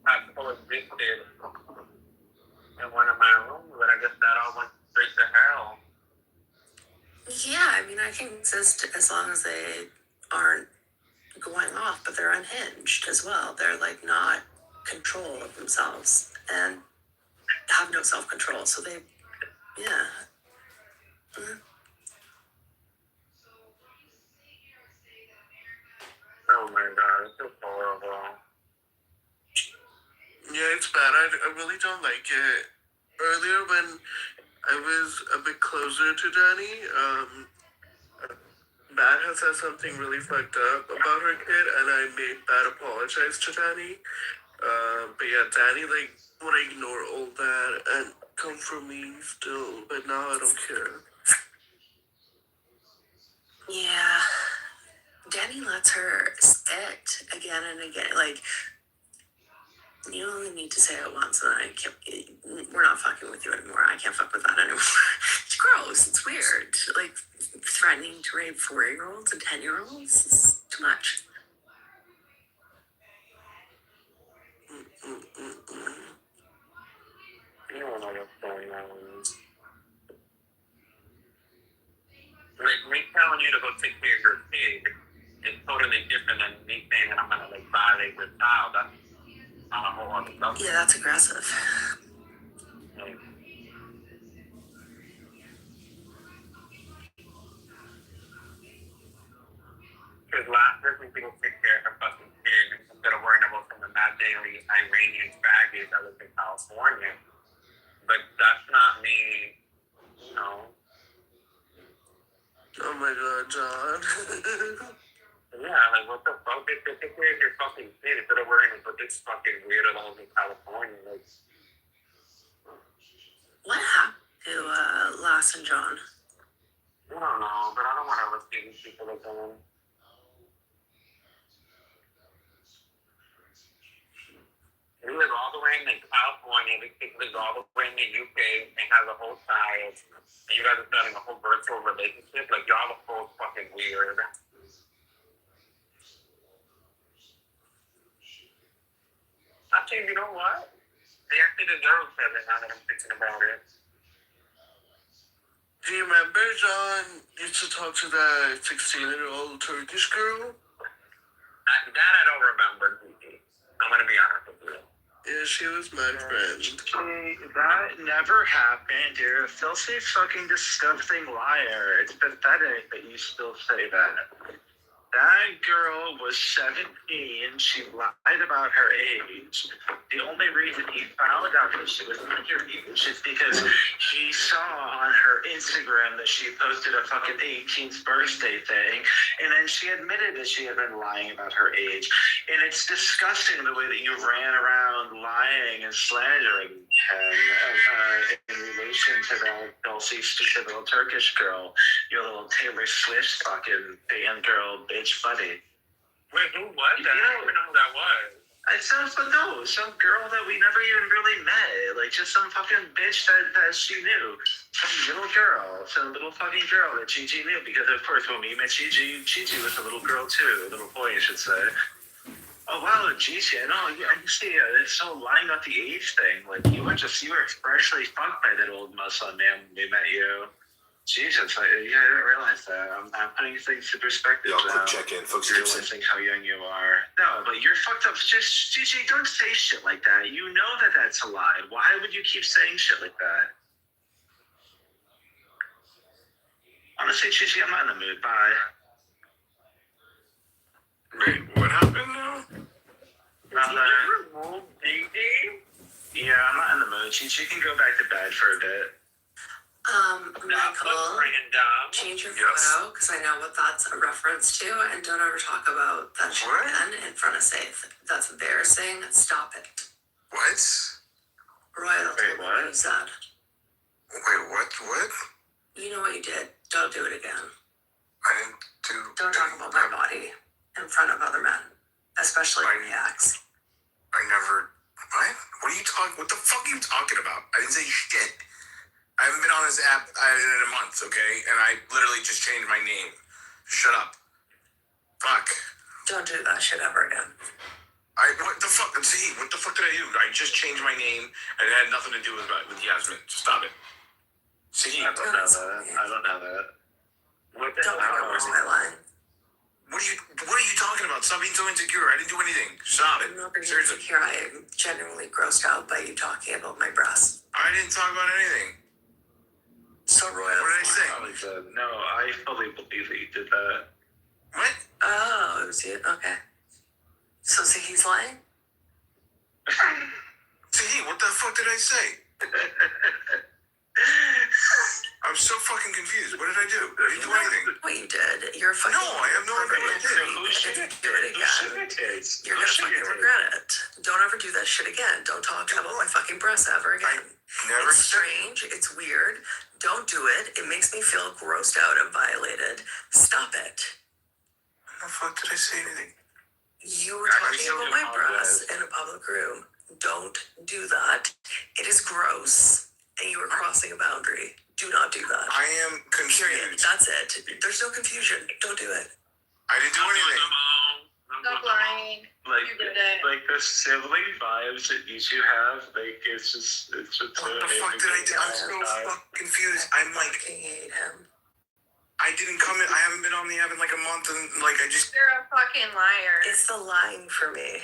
have coexisted in one of my rooms, but I guess that all went straight to hell. Yeah, I mean, I can exist as long as they aren't going off, but they're unhinged as well. They're like not control of themselves and have no self-control. So they, yeah. Mm-hmm. Oh my god, it's so horrible. Yeah, it's bad. I really don't like it. Earlier when I was a bit closer to Danny, Bat had said something really fucked up about her kid, and I made Bat apologize to Danny. But yeah, Danny like would ignore all that and come for me still, but now I don't care. Yeah. Danny lets her spit again and again. Like, you only need to say it once, and I can't. We're not fucking with you anymore. I can't fuck with that anymore. It's gross. It's weird. Like, threatening to rape 4-year-olds and 10-year-olds is too much. You don't know what's going on. Like, me telling you to go take care of your kid is totally different than me saying that I'm gonna like violate your child. That's on a whole other level. Yeah, that's aggressive. Like, because last person people take care of her fucking kid instead of worrying about some imaginary Iranian faggot that lives in California. But that's not me, you know. Oh my god, John. Yeah, like what the fuck? Take care of your fucking kid instead of worrying about this fucking weirdo that lives in California. Like, What happened to Lass and John? I don't know, but I don't want to ever see these people again. He lives all the way in California. This kid lives all the way in the UK and has a whole child. And you guys are starting a whole virtual relationship. Like, y'all are both fucking weird. Actually, you know what? They actually deserve seven now that I'm thinking about it. Do you remember John used to talk to that 16-year-old Turkish girl? That I don't remember, Gigi. I'm gonna be honest with you. Yeah, she was my friend. That never happened. You're a filthy, fucking, disgusting liar. It's pathetic that you still say that. That girl was 17. She lied about her age. The only reason he found out that she was underage is because he saw on her Instagram that she posted a fucking 18th birthday thing, and then she admitted that she had been lying about her age. And it's disgusting the way that you ran around lying and slandering him in relation to that Dulcie, stupid little Turkish girl, your little Taylor Swift fucking band girl bitch buddy. Wait, who was that? I don't even know who that was. Some girl that we never even really met. Like, just some fucking bitch that she knew. Some little fucking girl that Gigi knew. Because, of course, when we met Gigi was a little girl, too. A little boy, I should say. Oh, wow, Gigi, you see, it's so lying about the age thing. Like, you were freshly fucked by that old Muslim man when we met you. Jesus, I didn't realize that. I'm putting things into perspective now. Quick check-in, folks. Realizing how young you are. No, but you're fucked up. Just, Gigi, don't say shit like that. You know that that's a lie. Why would you keep saying shit like that? Honestly, Gigi, I'm not in the mood. Bye. Wait, what happened now? Yeah, I'm not in the mood. Gigi can go back to bed for a bit. Michael, change your photo, because I know what that's a reference to, and don't ever talk about that shit again in front of Safe. That's embarrassing. Stop it. What? Royal, Wait, what? you said. Wait, what? You know what you did. Don't do it again. I didn't do... Don't talk about my body in front of other men, especially maniacs. I never... What are you talking... What the fuck are you talking about? I didn't say shit. I haven't been on this app in a month, okay? And I literally just changed my name. Shut up. Fuck. Don't do that shit ever again. What the fuck? See, what the fuck did I do? I just changed my name and it had nothing to do with Yasmin. Stop it. See, I don't know that. What the Don't ever where's my line. What are you talking about? Stop being so insecure. I didn't do anything. Stop it. I'm not being Seriously. insecure. I am genuinely grossed out by you talking about my breasts. I didn't talk about anything. So Royal. What did I say? No, I fully believe that you did that. What? Oh, it was you? Okay. So he's lying? See, what the fuck did I say? I'm so fucking confused. What did I do? I didn't do anything. What you did? You're fucking. No, I have no idea what I did. Do it again. You're gonna fucking regret it. Don't ever do that shit again. Don't talk about my fucking breasts ever again. Never. It's strange. It's weird. Don't do it. It makes me feel grossed out and violated. Stop it. When the fuck did I say anything? You were talking about my breasts in a public room. Don't do that. It is gross, and you are crossing a boundary. Do not do that. I am confused. Period. That's it. There's no confusion. Don't do it. I didn't do anything. Stop lying. You did it. Like the sibling vibes that you two have, like it's just What the fuck did I do? I'm so fucking confused. I'm like, I hate him. I didn't come in. I haven't been on the app in like a month, and like I just. You're a fucking liar. It's the lying for me.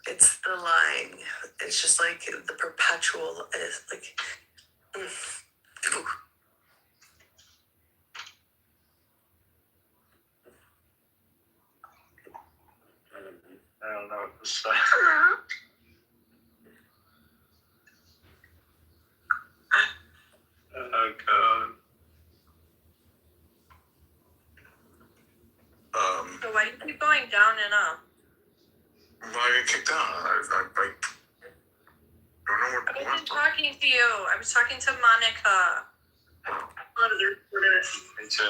It's the lying. It's just like the perpetual is like. I don't know what to say. Oh god. So why do you keep going down and up? Why I got kicked out? I don't know what. I wasn't talking to you. I was talking to Monica. Me too.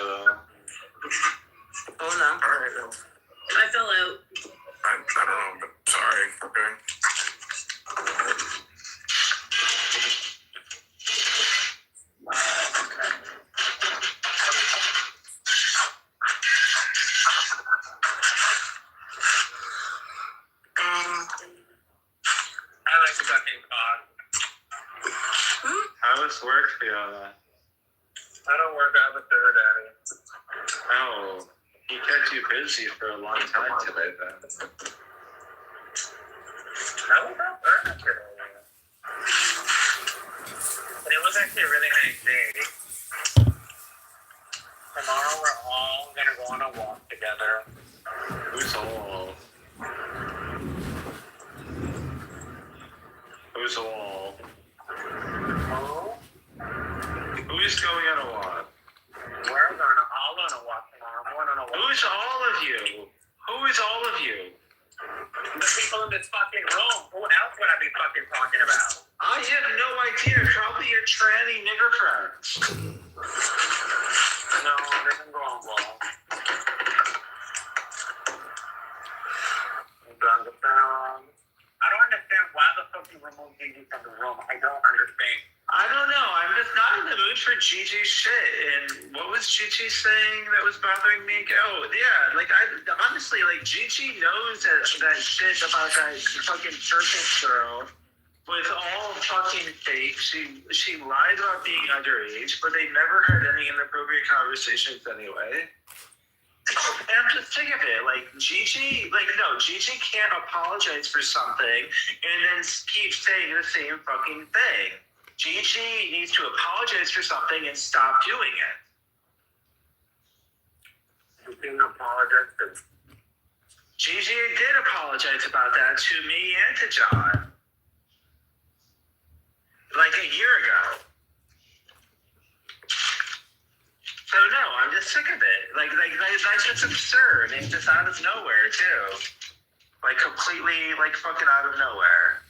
Oh no. Alright. I fell out. I don't know, but sorry. Okay. I like sucking cock. How does work, Fiona? I don't work. I have a third daddy. Oh, he kept you busy for a long time today, then. I was not working today. But it was actually a really nice day. Tomorrow we're all gonna go on a walk together. Who's all? Who's all? Who's going on a walk? We're all on a walk tomorrow. Who's all of you? Who is all of you? The people in this fucking room. Who else would I be fucking talking about? I have no idea. Probably your tranny nigger friends. No, it doesn't go on well. I don't understand why the fuck you removed Gigi from the room. I don't understand. I don't know. I'm just not in the mood for Gigi's shit. And what was Gigi saying that was bothering me? Oh, yeah. Like, honestly, like, Gigi knows that shit about that fucking Turkish girl. with all fucking fake. She lied about being underage, but they never had any inappropriate conversations anyway. And I'm just sick of it. Like, Gigi can't apologize for something and then keep saying the same fucking thing. Gigi needs to apologize for something and stop doing it. Gigi did apologize about that to me and to John. Like a year ago. So no, I'm just sick of it. Like that's just absurd. It's just out of nowhere too. Like completely, like fucking out of nowhere.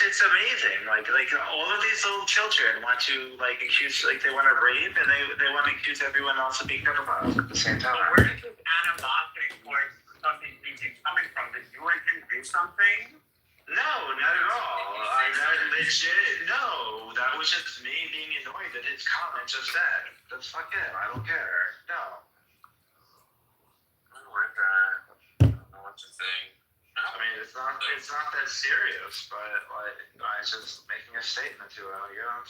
It's amazing. Like all of these little children want to like accuse, like they want to rape, and they want to accuse everyone else of being pedophiles at the same time. So where did this animosity towards something coming from? Did you and him do something? No, not at all. No, that was just me being annoyed at his comments just then. That's fuck him. I don't care. No. I don't know what to think. I mean, it's not that serious, but like, I was just making a statement to it, I guess.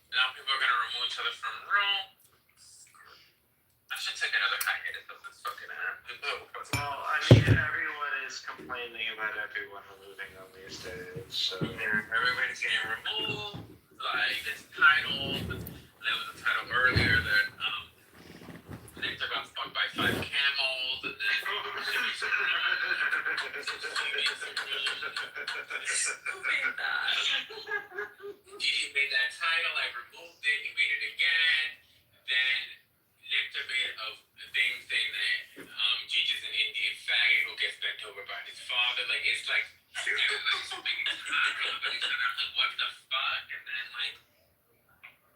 Now people are gonna remove each other from the room. I should take another hiatus of this fucking app. Well, I mean, everyone is complaining about everyone removing them these days, so. Everybody's getting removed. Like, this title, there was a title earlier that, Victor got fucked by 5 camels, and then who made that? Gigi made that title, I removed it, he made it again, then Nectar made a thing saying that Gigi's an Indian faggot who gets bent over by his father. Like, it's like everybody's making a title, everybody's like, what the fuck? And then like,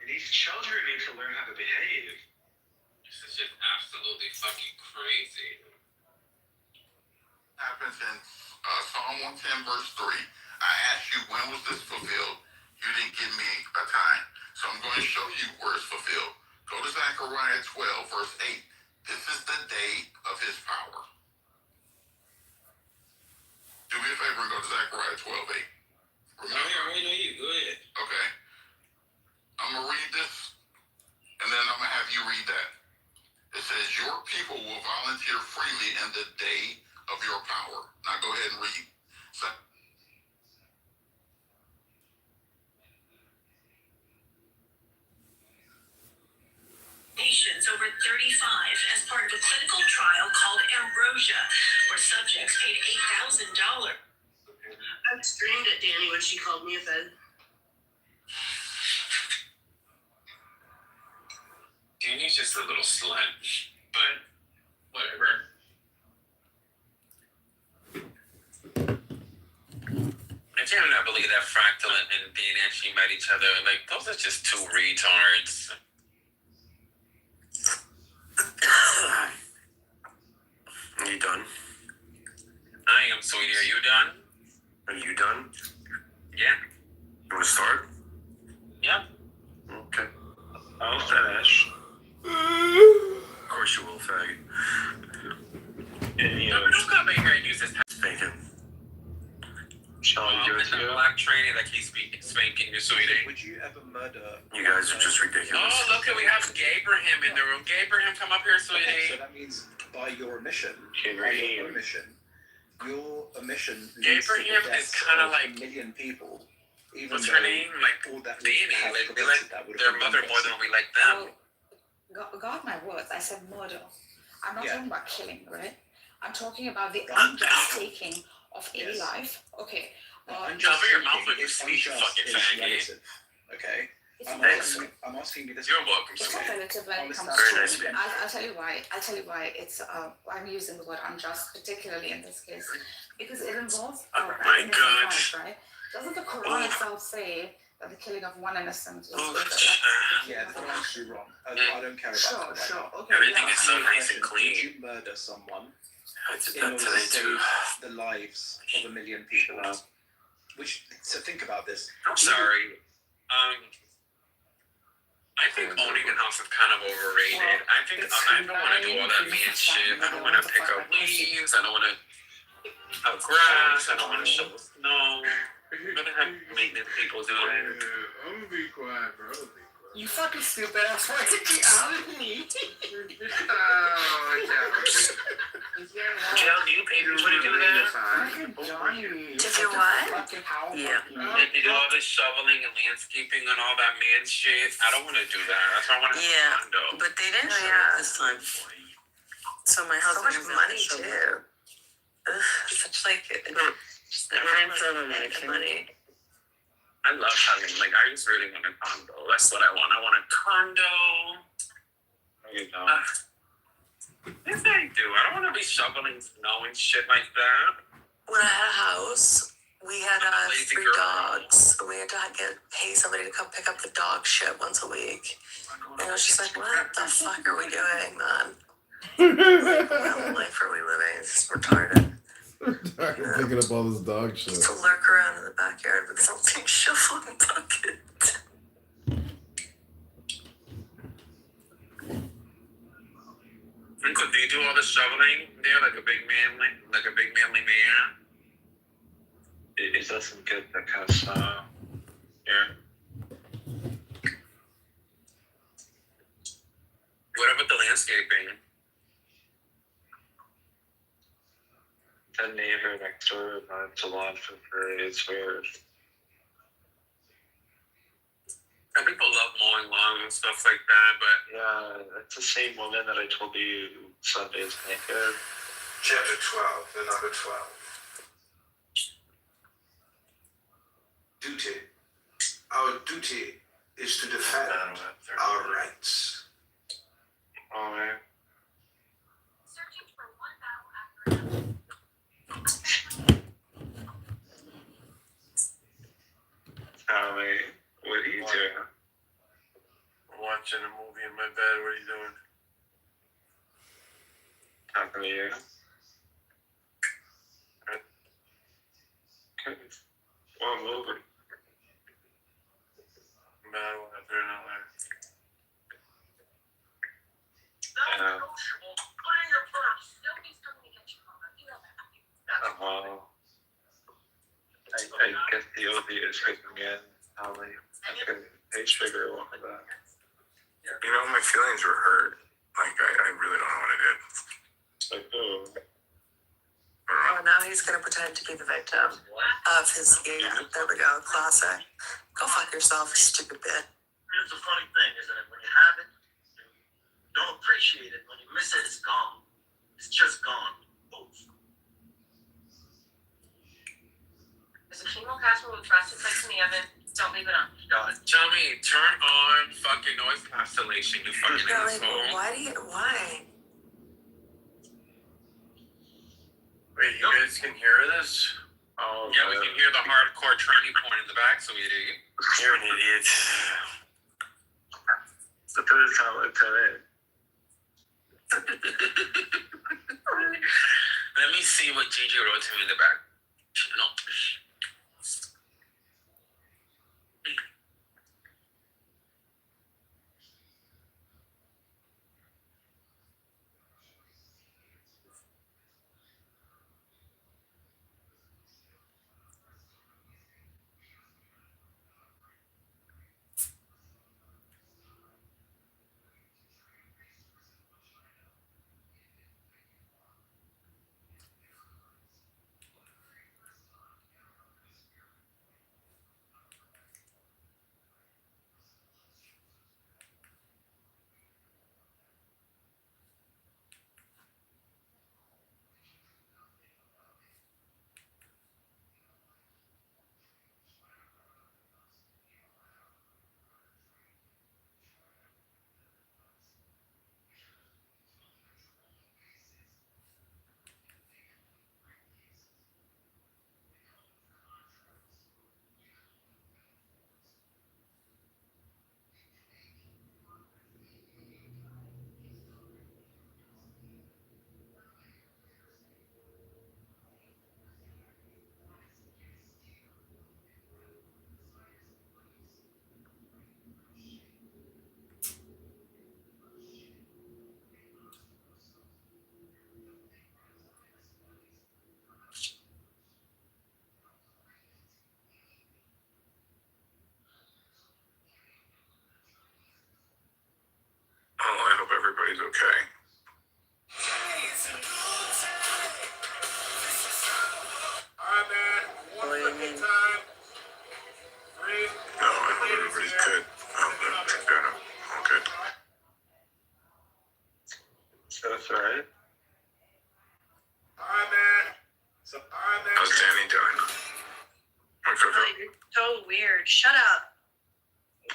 these children need to learn how to behave. This is just absolutely fucking crazy. Happens in Psalm 110 verse 3. I asked you, when was this fulfilled? You didn't give me a time. So I'm going to show you where it's fulfilled. Go to Zechariah 12 verse 8. This is the day of his power. Do me a favor and go to Zechariah 12:8. Remember? I already know you. Go ahead. Okay. I'm going to read this, and then I'm going to have you read that. It says, your people will volunteer freely in the day of your power. Now go ahead and read. Patients over 35 as part of a clinical trial called Ambrosia, where subjects paid $8,000. I screamed at Danny when she called me a fed. Danny's just a little slut, but whatever. I cannot believe that Fractal and Dean actually met each other. Like, those are just two retards. Are you done? I am, sweetie. Are you done? Are you done? Yeah. You want to start? Yeah. Okay. I'll finish. Of course you will, faggot. Don't come in here and use this spanking. Shall I give it to you? Black trainee that keeps spanking you, sweetie. Would you ever murder? You guys are just ridiculous. Oh, look, we have Gabraham in the room. Gabraham, come up here, sweetie. Okay, so that means by your omission, your omission leads to the Gabraham deaths is kind of of like a million people. Even what's though her name? Like all that Danny. would have Like we prevented like that would have their been mother one more person. than we like them. God, my words, I said murder. I'm not Yeah. talking about killing, right? I'm talking about the unjust taking of a Yes. life. Okay. Cover your mouth when you speak, you fucking faggot. Relative, okay? It's I'm asking you this. You're welcome, It's sweetie. not relative when it comes Very to. nice of you. I'll tell you why. I'll tell you why. It's I'm using the word unjust, particularly in this case, because it involves my innocent God. lives, right? Doesn't the Quran itself say that the killing of one innocent is Yeah, that's actually wrong. I don't care about Sure, that right sure. now. Okay, Everything yeah. is so nice and Would clean. you murder someone I did in that order today to too. save the lives of a million people? So think about this. I'm sorry. I think owning a house is kind of overrated. I think I don't want to do all that man shit. I don't want to pick up leaves. I don't want to cut grass. I don't want to shovel snow. I'm gonna have maintenance people do it. I'm gonna be quiet, bro. You fucking stupid ass. Why did you out of me? Jill, do you pay people to do that? To do what? Yeah. They do all this shoveling and landscaping and all that man shit. I don't want to do that. That's why I want to have a condo. But they didn't show it this time. So my husband so much money too. Such like just the money. I love having, like, I just really want a condo. That's what I want. I want a condo. No, you don't. Yes, I do. I don't want to be shoveling snow and shit like that. When I had a house, we had 3 dogs. We had to pay somebody to come pick up the dog shit once a week. And I was just like, what the fuck are we doing, man? Like, what life are we living? It's retarded. Picking up all this dog shit. To lurk around in the backyard with something shovel and bucket. Uncle, do you do all the shoveling there like a big manly man? It doesn't get that kind of snow. Yeah. What about the landscaping? The neighbor next door mows the lawn for free. It's weird. And people love mowing lawns and stuff like that, but Yeah, it's the same woman that I told you Sunday's naked. Chapter 12, the number 12. Duty. Our duty is to defend our rights. Oh, man. Searching for one battle after another. Tommy, what are you doing? I'm watching a movie in my bed. What are you doing? Talking to you. Okay. What movie? Battle after another. I guess the OD is kicking in. Probably. I can page figure one of that. You know, my feelings were hurt. Like, I really don't know what I did. Like, oh. Oh, now he's gonna pretend to be the victim of his game. There we go, classic. Go fuck yourself, you stupid bitch. Here's the funny thing, isn't it? When you have it, you don't appreciate it. When you miss it, it's gone. It's just gone. Oof. There's a chemo casserole with frosted flakes in the oven. Don't leave it on. Got it. tell me, turn on fucking noise cancellation, you fucking You're like, asshole. why? Wait, you guys can hear this? Oh, Yeah, we can hear the hardcore tranny porn in the back, sweetie. You're an idiot. So put it on like that. Let me see what Gigi wrote to me in the back. No. everybody's okay. Alright, man. One quick time. Three. No, I hope everybody's good. I'm good. So that's alright. Alright, man. How's Danny doing? Okay. Oh, you're so weird. Shut up.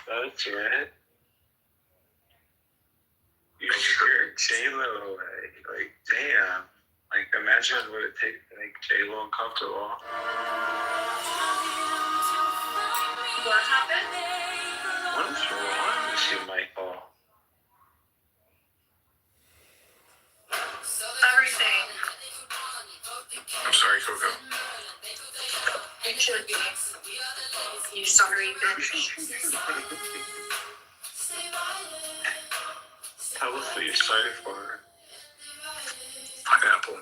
That's right. You scared J-Lo away. Like, damn. Like, imagine what it takes to make J-Lo uncomfortable. What happened? What is wrong with you, Michael? Everything. I'm sorry, Coco. You should be. You sorry bitch. Tell us what you're sorry for. Pineapple.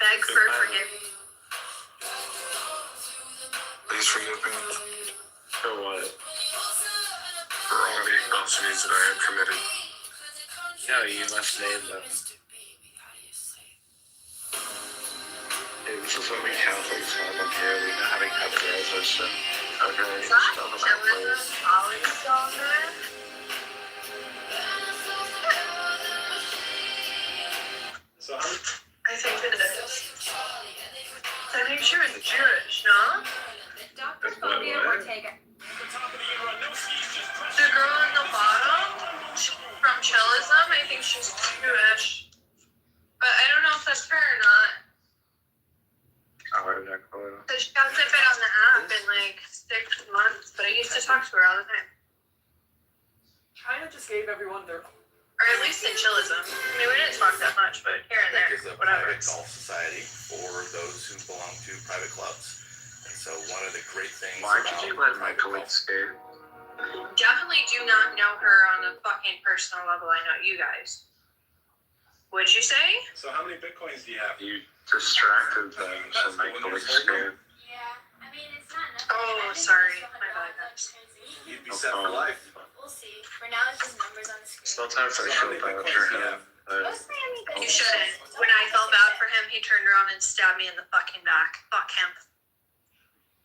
Beg for forgiveness. Please forgive me For what? for all the atrocities that I have committed. No, you must name them. Hey, this is what we Catholics have up here. We know how to categorize our sin. Okay, spell them out, please. So how I think it is. I think she was Jewish, no? Dr. Fabio Ortega. The girl in the bottom from Chillism, I think she's Jewish. But I don't know if that's her or not. Oh, I don't know. Because she hasn't been on the app in like 6 months, but I used to talk to her all the time. China just gave everyone their. Or at least in Chillism. I mean, we didn't talk that much, but here and there, Is a whatever. private golf society for those who belong to private clubs. And so one of the great things Why about did you let private Michael golf escape? Definitely do not know her on a fucking personal level. I know you guys. What'd you say? So how many bitcoins do you have? You distracted them so Michael escaped. Yeah, I mean, it's not enough. Oh, sorry. My bad, guys. You'd be set for life. We'll see. For now, it's just numbers on the screen. Sometimes I feel bad for him. Mostly, I mean, You shouldn't. When I felt bad for him, he turned around and stabbed me in the fucking back. Fuck him.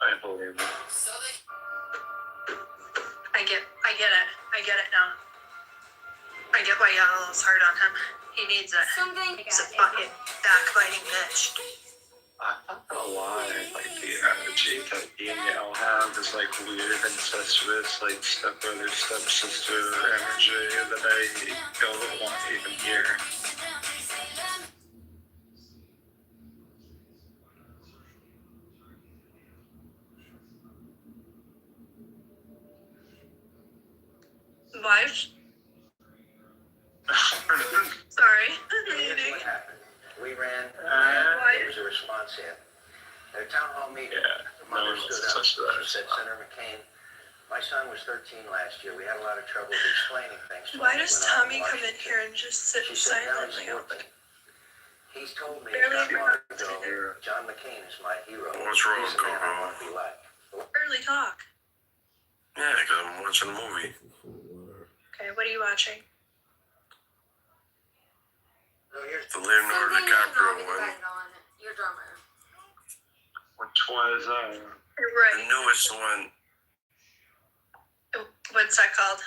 I believe it. I get it. I get it now. I get why y'all is hard on him. He needs it. something. He's a fucking backbiting bitch. I'm not gonna lie, like the energy that he and Yale have is like weird incestuous, like stepbrother, stepsister energy that I don't want to even hear. Wife? Sorry. What happened? We ran, there was a response here. At a town hall meeting, the mother stood up. She said, Senator McCain, my son was 13 last year. We had a lot of trouble explaining things to him. Why does Tommy come in here and just sit silently? He's told me Barely not ever long talks ago, either. John McCain is my hero. What's wrong, He's the man I Coco? want to be like. Barely talk. Yeah, because I'm watching a movie. Okay, what are you watching? The Leonardo DiCaprio one. Your drummer. Which was, The Right. newest one. What's that called?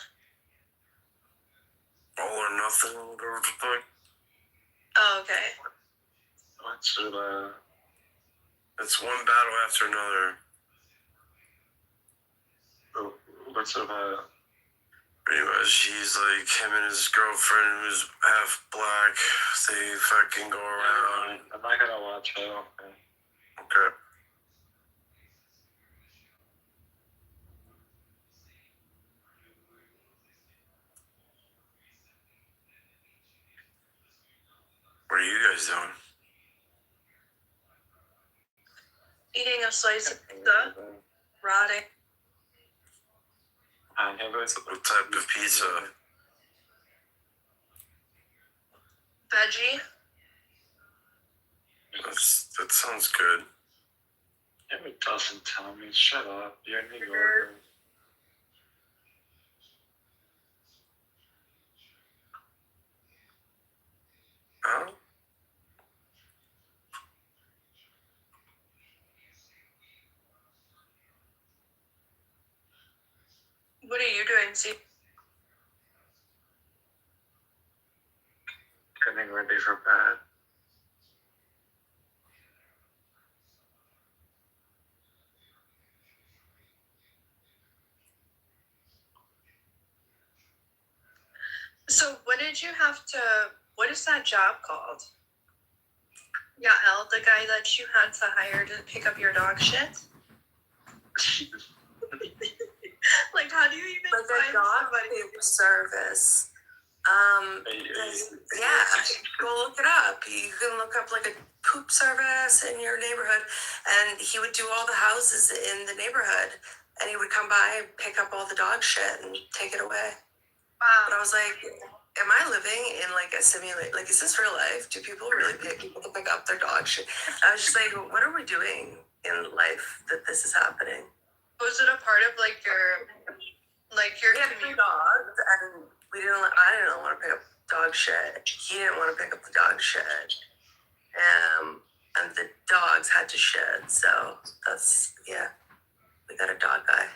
All or Nothing, whatever the fuck. Oh, okay. what's it, It's one battle after another. what's it, Pretty much, he's like him and his girlfriend who's half black. They fucking go around. I'm not gonna watch it, okay. Okay. What are you guys doing? Eating a slice of pizza. Rotting. What type of pizza? Veggie. That sounds good. It doesn't tell me. Shut up. You're New Yorker. What are you doing, Z? Getting ready for bed. So what did you have to, what is that job called? Yeah, El, the guy that you had to hire to pick up your dog shit? Like, how do you even find somebody? Service. Yeah, go look it up. You can look up like a poop service in your neighborhood, and he would do all the houses in the neighborhood, and he would come by and pick up all the dog shit and take it away. Wow. And I was like, am I living in like a simulate? Like, is this real life? Do people really pick up their dog shit? I was just like, what are we doing in life that this is happening? Was it a part of like your we had 2 dogs, and I didn't want to pick up dog shit. He didn't want to pick up the dog shit. And the dogs had to shit. So that's, yeah, we got a dog guy.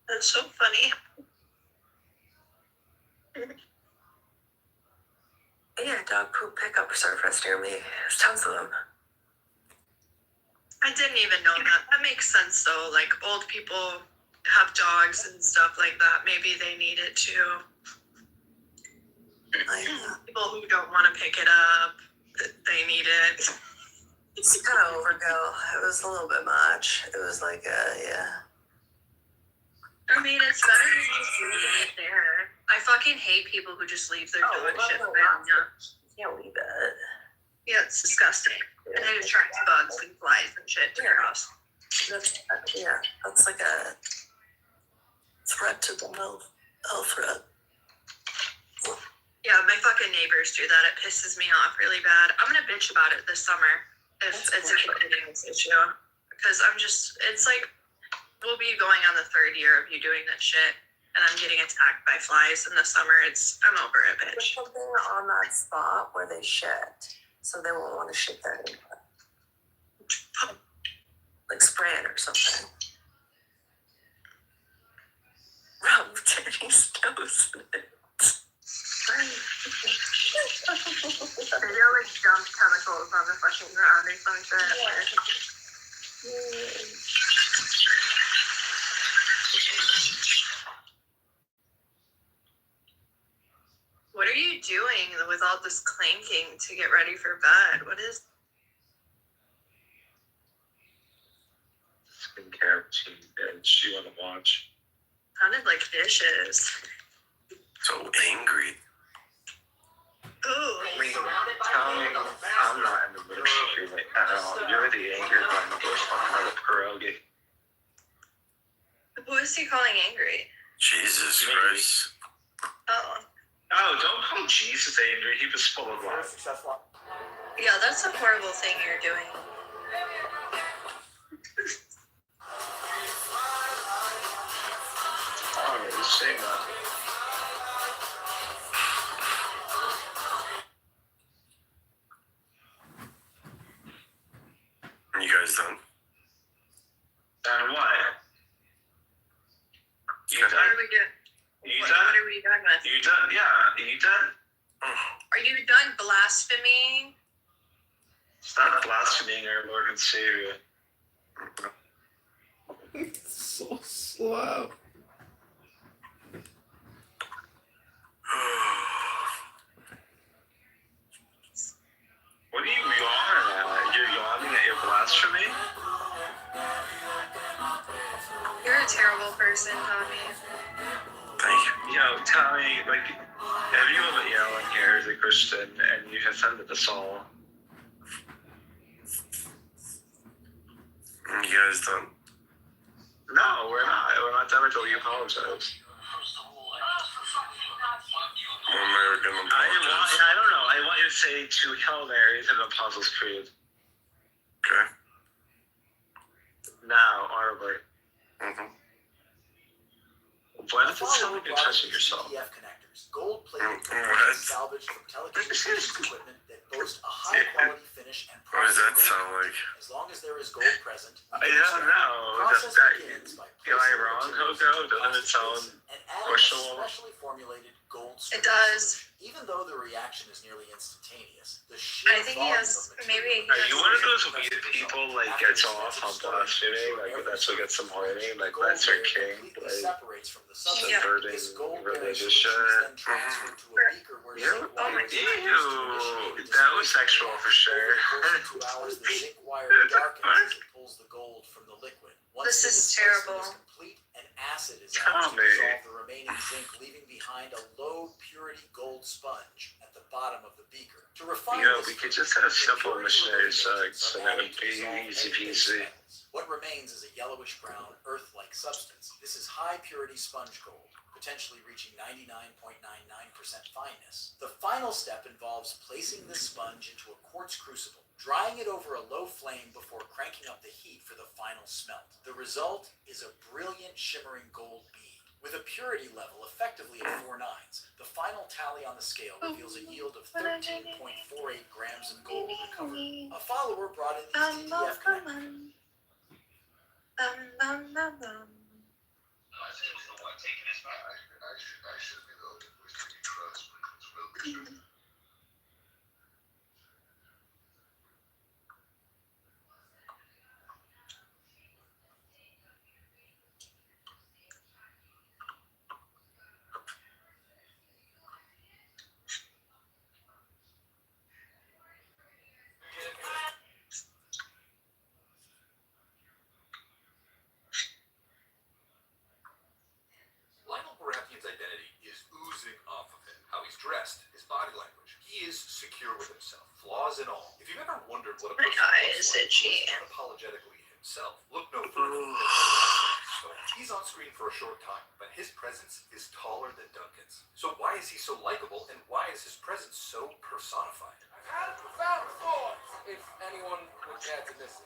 That's so funny. Yeah, dog poop pickup service near me. There's tons of them. I didn't even know that. That makes sense though. Like old people have dogs and stuff like that. Maybe they need it too. Like people who don't want to pick it up, they need it. It's kind of overkill. It was a little bit much. It was like, yeah. I mean, it's better to just leave it there. I fucking hate people who just leave their dog shit there. You can't leave it. Yeah, it's disgusting. And it attracts bugs and flies and shit to your house. That's like a threat to the health threat. Yeah, my fucking neighbors do that. It pisses me off really bad. I'm gonna bitch about it this summer if it's a continuous issue. Because it's like, we'll be going on the 3rd year of you doing that shit, and I'm getting attacked by flies in the summer. I'm over it, bitch. There's something on that spot where they shit, so they won't want to shit there anymore. Like spraying or something. Rub Jenny's nose in it. Maybe I'll like dump chemicals on the fucking ground or some shit. What are you doing with all this clanking to get ready for bed? What is skincare routine that you want to watch? sounded like dishes. So angry. Ooh. I mean, tell me, I'm not in the mood to feel it at all. You're the angry one. Go fuck another pierogi. Who is he calling angry? Jesus Christ. Oh. Oh, don't call Jesus angry. He was full of love. Yeah, that's a horrible thing you're doing. Oh, you're saying that. You guys done? And what? You What done? are we doing? You What done? are we done with? You done? Yeah, you done? Are you done blaspheming? Stop blaspheming our Lord and Savior. So slow. What are you yawning at? You're yawning at your blasphemy? You're a terrible person, Tommy. Thank you. Yo, Tommy, like, everyone that yelling here is a Christian, and you offended us all. You guys done? No, we're not. We're not done until you apologize. More American apologize. I don't know. I want you to say 2 Hail Marys and the Apostles' Creed. Okay. Now, audibly. Mm-hmm. Why does it sound like you're touching yourself? connectors. beakers, gold-plated components salvaged from telecommunications equipment that boast a high-quality finish and What does that gold sound content. like? As long as there is gold present, I don't know. process begins by Am I placing wrong, materials Coco? into Doesn't it plastic sound basin and adding a questionable? specially formulated gold It does. solution. Even though the reaction is nearly instantaneous, the sheer I think he volume has of maybe. Are you one of those weird people like gets off on blasphemy? Like that's what gets them horny? Like that's our king? Like separates from the subverting religious shit? Oh my God. Ew, that was sexual for sure. The zinc wire darkens as it pulls the gold from the liquid. Once This the is displacement terrible. is complete, an acid is added to dissolve the remaining zinc, leaving behind a low purity gold sponge at the bottom of the beaker. To refine Yo, this we could fluid, just have the simple purity missionary remaining sex agents and are it added would to be dissolve easy any base peasy. metals. What remains is a yellowish brown, earth-like substance. This is high purity sponge gold, potentially reaching 99.99% fineness. The final step involves placing this sponge into a quartz crucible, drying it over a low flame before cranking up the heat for the final smelt. The result is a brilliant shimmering gold bead. With a purity level effectively at 4 nines, the final tally on the scale reveals a yield of 13.48 grams of gold recovered. A follower brought in these TTF connectors. Lionel Baratheon's identity is oozing off of him. How he's dressed, his body language. He is secure with himself, flaws and all. If you've ever wondered what a My person eye looks is like itchy. who is unapologetically himself, look no further than Stone. He's on screen for a short time, but his presence is taller than Duncan's. So why is he so likable, and why is his presence so personified? I've had a profound thought, if anyone would care to listen.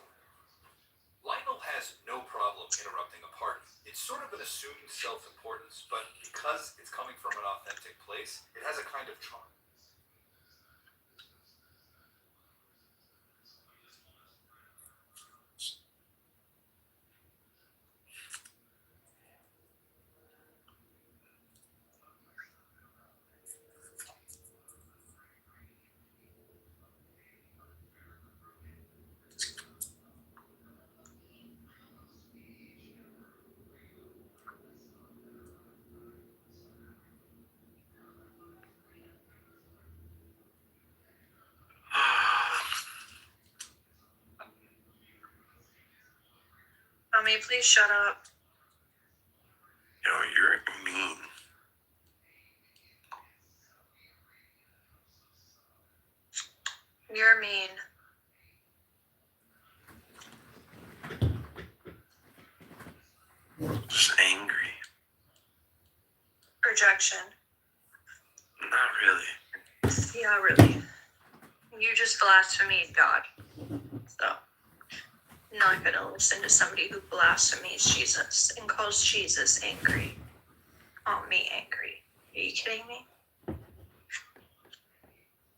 Lionel has no problem interrupting a party. It's sort of an assumed self-importance, but because it's coming from an authentic place, it has a kind of charm. Mommy, please shut up. Yo, you're mean. You're mean. Just angry. Projection. Not really. Yeah, really. You just blasphemed God. So, I'm not gonna listen to somebody who blasphemes Jesus and calls Jesus angry. Oh, me angry. Are you kidding me?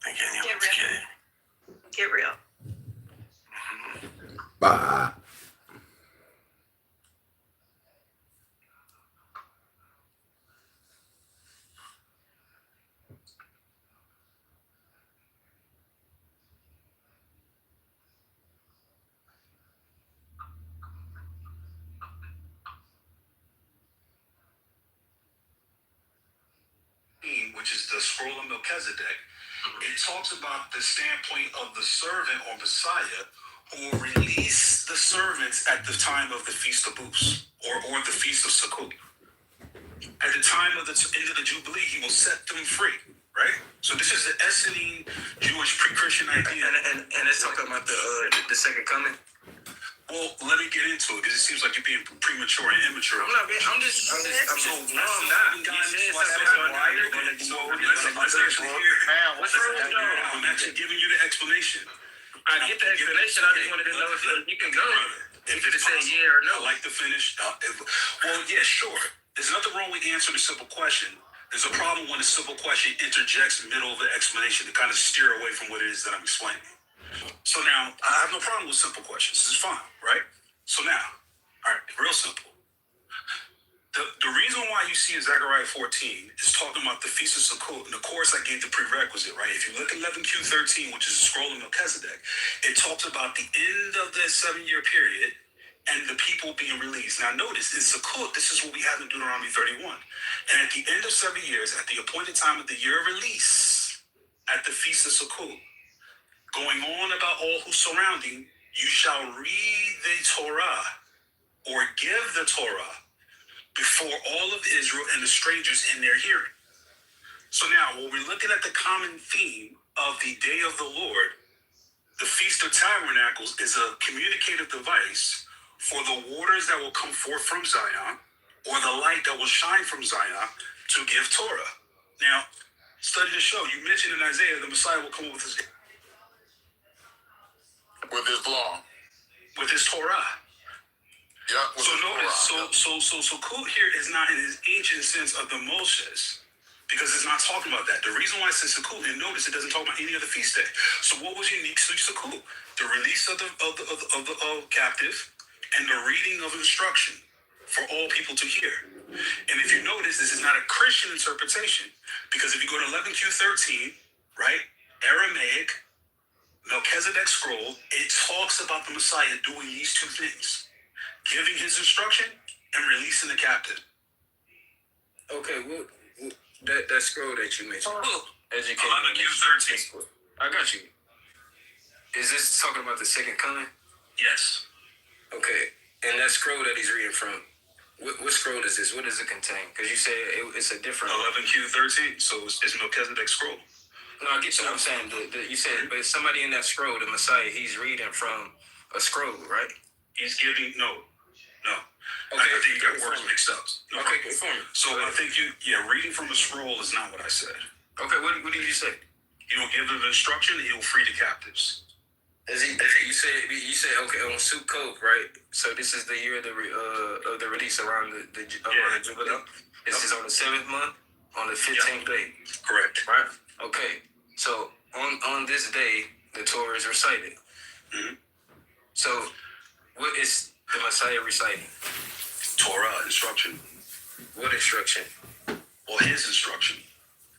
I think anyone's Get real. kidding. Get real. Bah. Which is the scroll of Melchizedek, it talks about the standpoint of the servant or Messiah who will release the servants at the time of the Feast of Booths or the Feast of Sukkot. At the time of the end of the Jubilee, he will set them free, right? So this is the Essene Jewish pre-Christian idea. And it's talking about the second coming. Well, let me get into it because it seems like you're being premature and immature. I'm just calm down. I'm actually giving you the explanation. I get the explanation. I just wanted to know if you can go. If you can say yeah or no. I like to finish. Well, yeah, sure. There's nothing wrong with answering a simple question. There's a problem when a simple question interjects in the middle of the explanation to kind of steer away from what it is that I'm explaining. So now, I have no problem with simple questions. This is fine, right? So now, all right, real simple. The reason why you see in Zechariah 14 is talking about the Feast of Sukkot, and of course I gave the prerequisite, right? If you look at 11Q13, which is the scroll of Melchizedek, it talks about the end of the 7-year period and the people being released. Now notice, in Sukkot, this is what we have in Deuteronomy 31. And at the end of 7 years, at the appointed time of the year of release, at the Feast of Sukkot, going on about all who surrounding, you shall read the Torah, or give the Torah, before all of Israel and the strangers in their hearing. So now, when we're looking at the common theme of the Day of the Lord, the Feast of Tabernacles is a communicative device for the waters that will come forth from Zion, or the light that will shine from Zion to give Torah. Now, study to show, you mentioned in Isaiah, the Messiah will come with his law. With his Torah. Yeah, so notice, so Kut here is not in his ancient sense of the Moses, because it's not talking about that. The reason why it says Sukkot, and notice it doesn't talk about any other feast day. So what was unique to Sukkot? The release of the captive, and the reading of instruction for all people to hear. And if you notice, this is not a Christian interpretation, because if you go to 11Q13, right, Aramaic, Melchizedek scroll, it talks about the Messiah doing these two things: giving his instruction and releasing the captive. Okay, well, that scroll that you mentioned, educating. 11Q13. I got you. Is this talking about the second coming? Yes. Okay, and that scroll that he's reading from, what scroll is this? What does it contain? Because you say it's a different 11Q13, so it's Melchizedek scroll. No, I get what I'm saying. You said, but somebody in that scroll, the Messiah, he's reading from a scroll, right? He's giving, no. Okay, I think you got words mixed up. No, okay, so I think reading from a scroll is not what I said. Okay, what did you say? He will give them instruction, and he will free the captives. You said okay on Sukkot, right? So this is the year of the release around the Jubilee. This is on the 7th month, on the 15th day. Correct. Right. Okay. So on this day, the Torah is recited. Mm-hmm. So what is the Messiah reciting? Torah instruction. What instruction? Well, his instruction.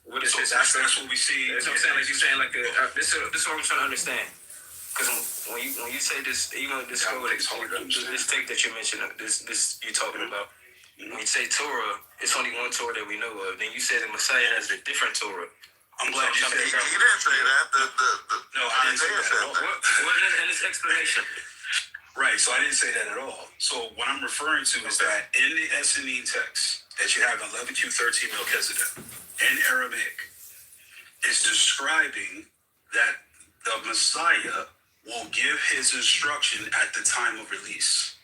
What is so his that's what we see. That's what I'm saying. Like you're saying, like this is what I'm trying to understand. Because when you say this, even this scroll, this tape that you mentioned, this you talking about. When you say Torah, it's only one Torah that we know of. Then you said the Messiah has a different Torah. I'm glad you said that. He didn't say that. No, I didn't say that. What in his explanation? Right, so I didn't say that at all. So what I'm referring to is that in the Essenes text that you have in 11Q13 Melchizedek in Aramaic, is describing that the Messiah will give his instruction at the time of release.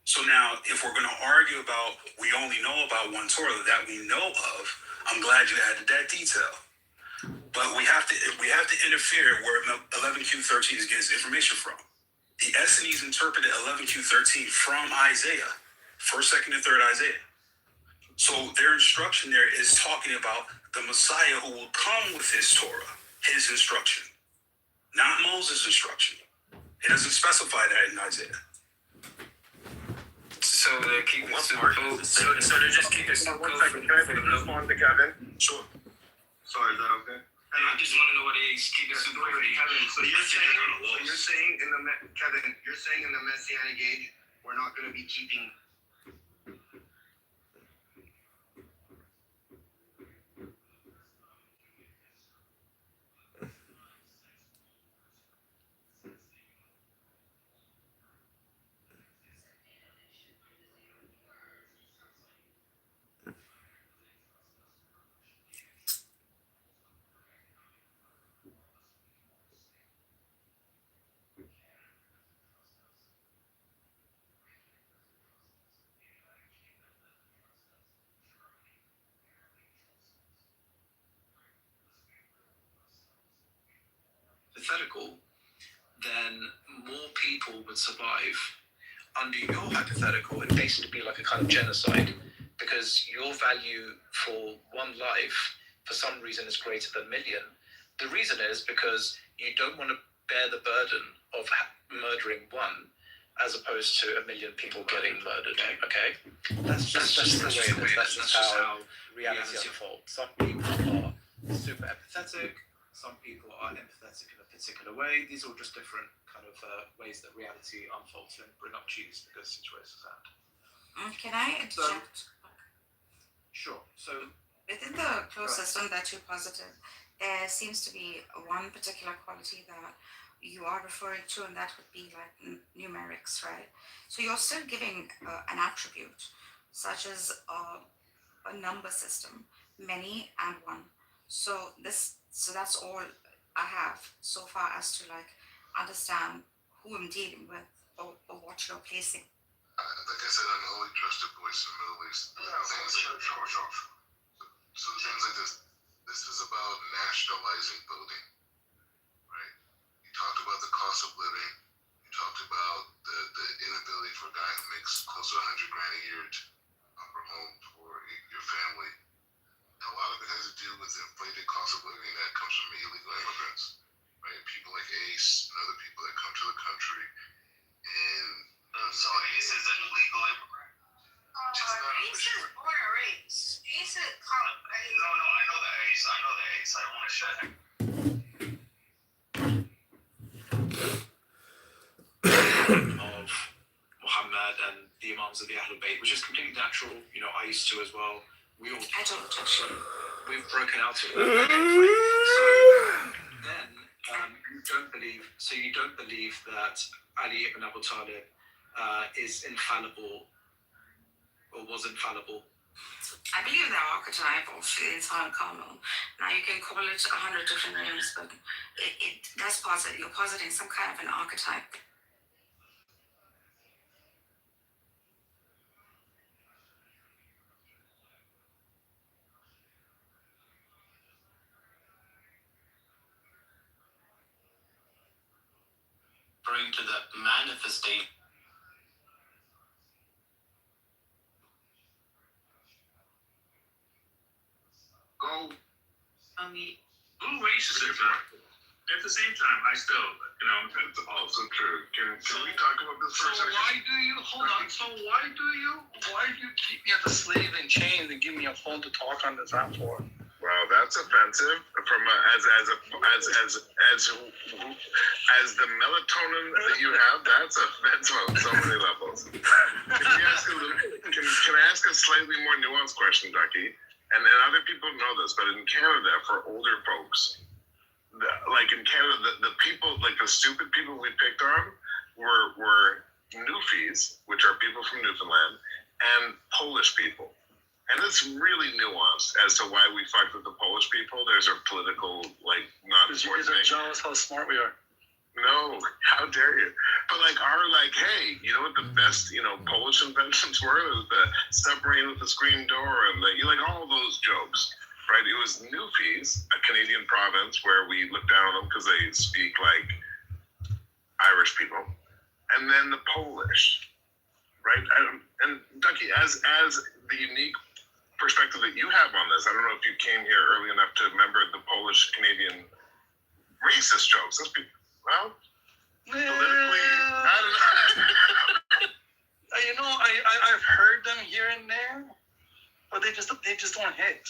So now, if we're going to argue about we only know about one Torah that we know of, I'm glad you added that detail. But we have to interfere where 11Q13 is getting its information from. The Essenes interpreted 11Q13 from Isaiah, 1st, 2nd, and 3rd Isaiah. So their instruction there is talking about the Messiah who will come with his Torah, his instruction, not Moses' instruction. It doesn't specify that in Isaiah. So they're keeping Sukkot. So they're just keeping Sukkot for the respond to Kevin? Sure. Sorry, is that okay? I just want to know what it is. Keeping Sukkot. Kevin, so you're saying in the Messianic age, we're not going to be keeping. Hypothetical, then more people would survive under your hypothetical. It'd basically be like a kind of genocide. because your value for one life, for some reason, is greater than a million. The reason is because you don't want to bear the burden of murdering one, as opposed to a million people getting murdered. Okay, that's just the way it is. That's just how reality unfolds. Some people are super empathetic. Some people are empathetic in a particular way. These are all just different kind of ways that reality unfolds and bring up cheese because situations happen. Can I interject? Sure. So within the closed system that you posited, there seems to be one particular quality that you are referring to, and that would be like numerics, right? So you're still giving an attribute, such as a number system, many and one. So that's all I have so far as to like understand who I'm dealing with or what you're placing. Like I said, I'm the only trusted voice in the Middle East. So things like this is about nationalizing voting, right? You talked about the cost of living. You talked about the inability for a guy who makes close to $100,000 a year to offer a home for your family. A lot of it has to do with the inflated cost of living that comes from illegal immigrants, right? People like Ace and other people that come to the country. And so Ace is an illegal immigrant. Ace is born and raised. Ace is college. No, I know that Ace. I don't want to shut him. Of Muhammad and the Imams of the Ahlul Bayt, which is completely natural. You know, I used to as well. We all I don't actually. We've broken out of it. So then you don't believe that Ali ibn Abu Talib is infallible or was infallible. I believe the archetype of the entire Carmel. Now you can call it 100 different names, but you're positing some kind of an archetype. Referring to the manifestation. Go. Blue races are important. At the same time, I still, That's also true. Can we talk about this for a second? Why do you keep me as a slave in chains and give me a phone to talk on this app for? Well, that's offensive. From as the melatonin that you have, that's offensive on so many levels. Can I ask a slightly more nuanced question, Ducky? And other people know this, but in Canada, for older folks, like in Canada, the people, like the stupid people we picked on, were Newfies, which are people from Newfoundland, and Polish people. And it's really nuanced as to why we fucked with the Polish people. There's a political, like, not because you guys are jealous how smart we are. No, how dare you? But hey, you know what the best, Polish inventions were? It was the submarine with the screen door and all those jokes, right? It was Newfies, a Canadian province where we look down on them because they speak like Irish people, and then the Polish, right? And Ducky, as the unique perspective that you have on this, I don't know if you came here early enough to remember the Polish Canadian racist jokes. Those people. Well, politically, I don't know. I've heard them here and there, but they just don't hit.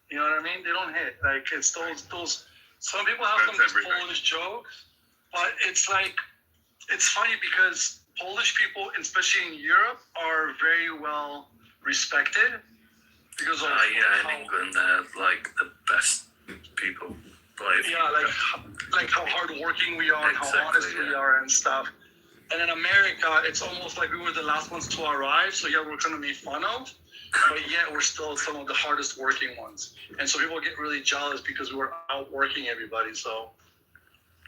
You know what I mean? They don't hit. Like it's those. Some people have some Polish jokes, but it's funny because Polish people, especially in Europe, are very well respected because of in England they're like the best people. Like how hardworking we are, exactly, how honest we are and stuff. And in America, it's almost like we were the last ones to arrive, so we're kind of made fun of, but yet we're still some of the hardest working ones. And so people get really jealous because we were outworking everybody, so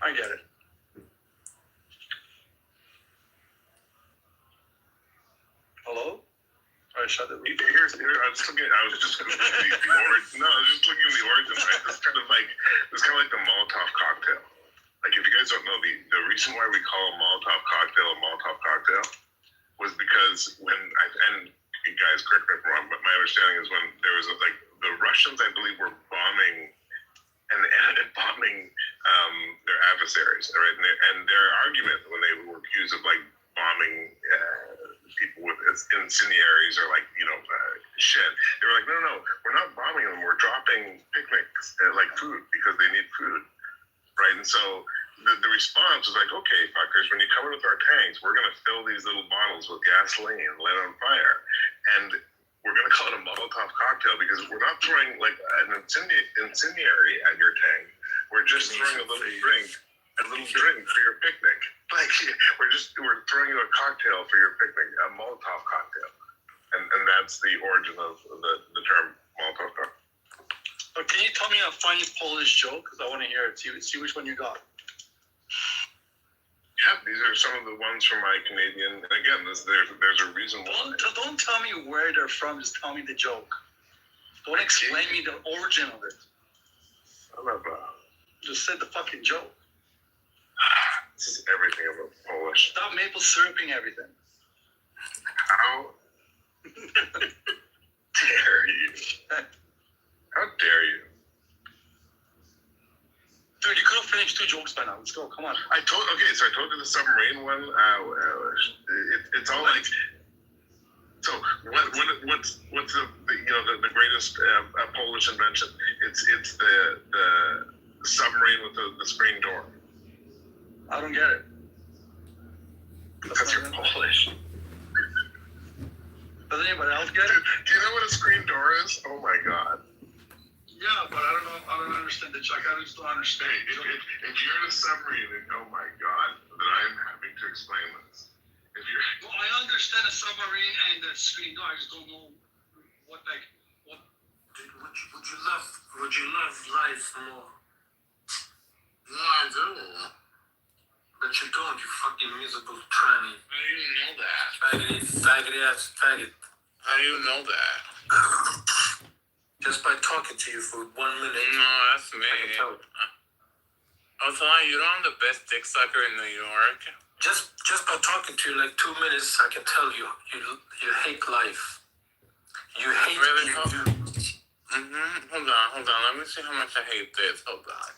I get it. Hello? I shut it. I was just looking at the origin. No, I was just looking at the origin, right? It's kind of like the Molotov cocktail. Like, if you guys don't know, the reason why we call a Molotov cocktail was because when and guys, correct me if I'm wrong, but my understanding is when there was like the Russians, I believe, were bombing and bombing their adversaries, right? And their argument when they were accused of like bombing people with incendiaries or like shit, they were like, no, we're not bombing them. We're dropping picnics like food because they need food, right? And so the response was like, okay, fuckers, when you come in with our tanks, we're gonna fill these little bottles with gasoline and light on fire, and we're gonna call it a Molotov cocktail because we're not throwing like an incendiary at your tank. We're just throwing a little drink for your picnic. Like we're throwing you a cocktail for your picnic, a Molotov cocktail, and that's the origin of the term Molotov cocktail. But can you tell me a funny Polish joke? Because I want to hear it. See which one you got. Yeah, these are some of the ones from my Canadian. And again, there's a reason why. Don't tell me where they're from. Just tell me the joke. Don't explain me the origin of it. Just say the fucking joke. This is everything about Polish. Stop maple syruping everything. How dare you? How dare you? Dude, you could have finished 2 jokes by now. Let's go. Come on. I told you the submarine one. It's all like. So what's the greatest Polish invention? It's the submarine with the screen door. I don't get it. Because you're Polish. Does anybody else get it? Do you know what a screen door is? Oh my god. Yeah, but I don't know. I don't understand the joke. I just don't understand. If you're in a submarine, oh my god, that I'm having to explain this. Well, I understand a submarine and the screen door. I just don't know what. Would you love life more? No, I do. But you don't, you fucking miserable tranny. How do you know that? Faggot ass faggot. How do you know that? Just by talking to you for 1 minute. No, that's me. I can tell. Also, you're not the best dick sucker in New York. Just by talking to you like 2 minutes, I can tell you hate life. You hate people. Hold on. Let me see how much I hate this. Hold on.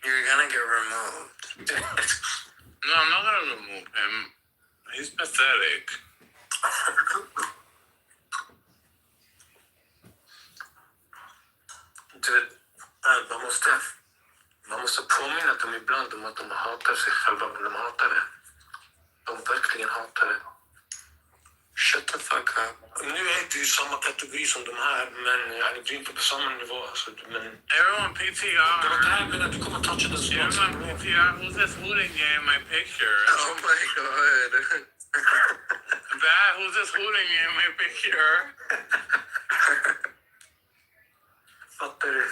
You're gonna get removed. No, I'm not gonna remove him. He's pathetic. Du vet, man måste påminna dem ibland om att de hatar sig själva, men de hatar det. De verkligen hatar det. Shut the fuck up. Nu är du i samma kategori som de här, men du är inte på samma nivå. Alltså, men everyone PTR. Det var det här med att du kommer toucha the spot. Everyone PTR. Who's this hooting in my picture? Oh my god. Who's this hooting in my picture? Fattar du?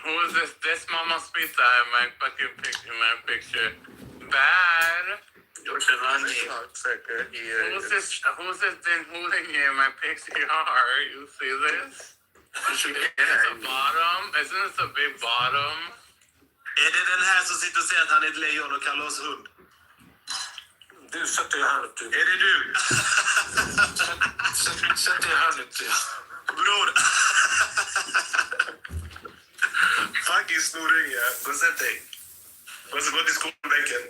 Who is this? This Mama's Pizza in my fucking picture. Bad. Who's this then hooting in my picture? You see this? Isn't this a bottom? Isn't this a big bottom? Är det den här som sitter och säger att han är ett lejon och kallar oss hund? Du, sätt dig i hörnet du. Är det du? Sätt dig i hörnet du. Bror. Fucking snoring, ja. Gå och sätt dig. Gå till skolbänken.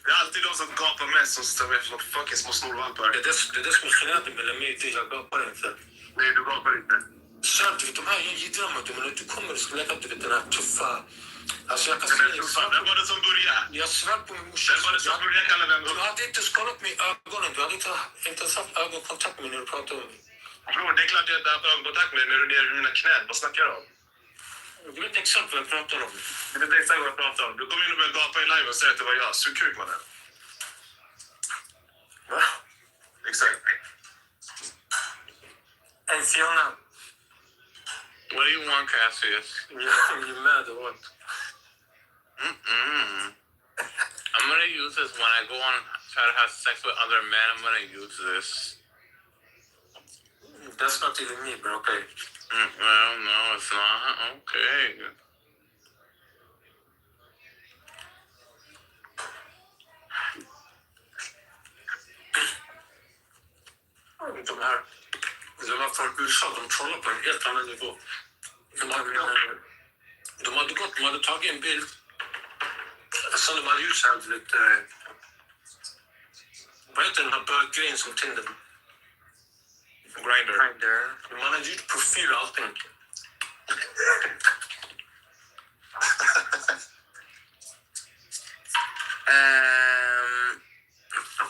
Det är alltid de som gapar mest som står som fucking små snorvalpar. Det är det som är generande med mig till jag gapar inte. Nej, du gapar inte. Sir, du vet de här jidrarna, men du kommer och skulle lägga den här tuffa. Alltså jag kan säga det. Vem var det som började? Jag svär på min morsa. Vem var det som började kalla den? Du hade inte skalat mig i ögonen. Du hade inte haft ögonkontakt med mig när du pratade om mig. Bror, det är klart jag inte har haft ögonkontakt med dig när du är ner i mina knän. Vad snackar du om? Du vet exakt vad jag pratar om. Du vet exakt vad jag pratar om. Du kommer in och börjar gapa i live och säger att det var jag. Sug kuk, mannen. Va? Exakt. Hey, Fiona. What do you want, Cassius? You mad or what? I'm gonna use this when I go on try to have sex with other men. I'm gonna use this. That's not even me, bro. Okay. Well, no, it's not. Okay. USA, de trollar på en helt annan nivå. De hade tagit en bild som de hade gjort så här lite... Vad heter den här böggrejen som Tinder? Grindr. Man hade gjort profil och allting.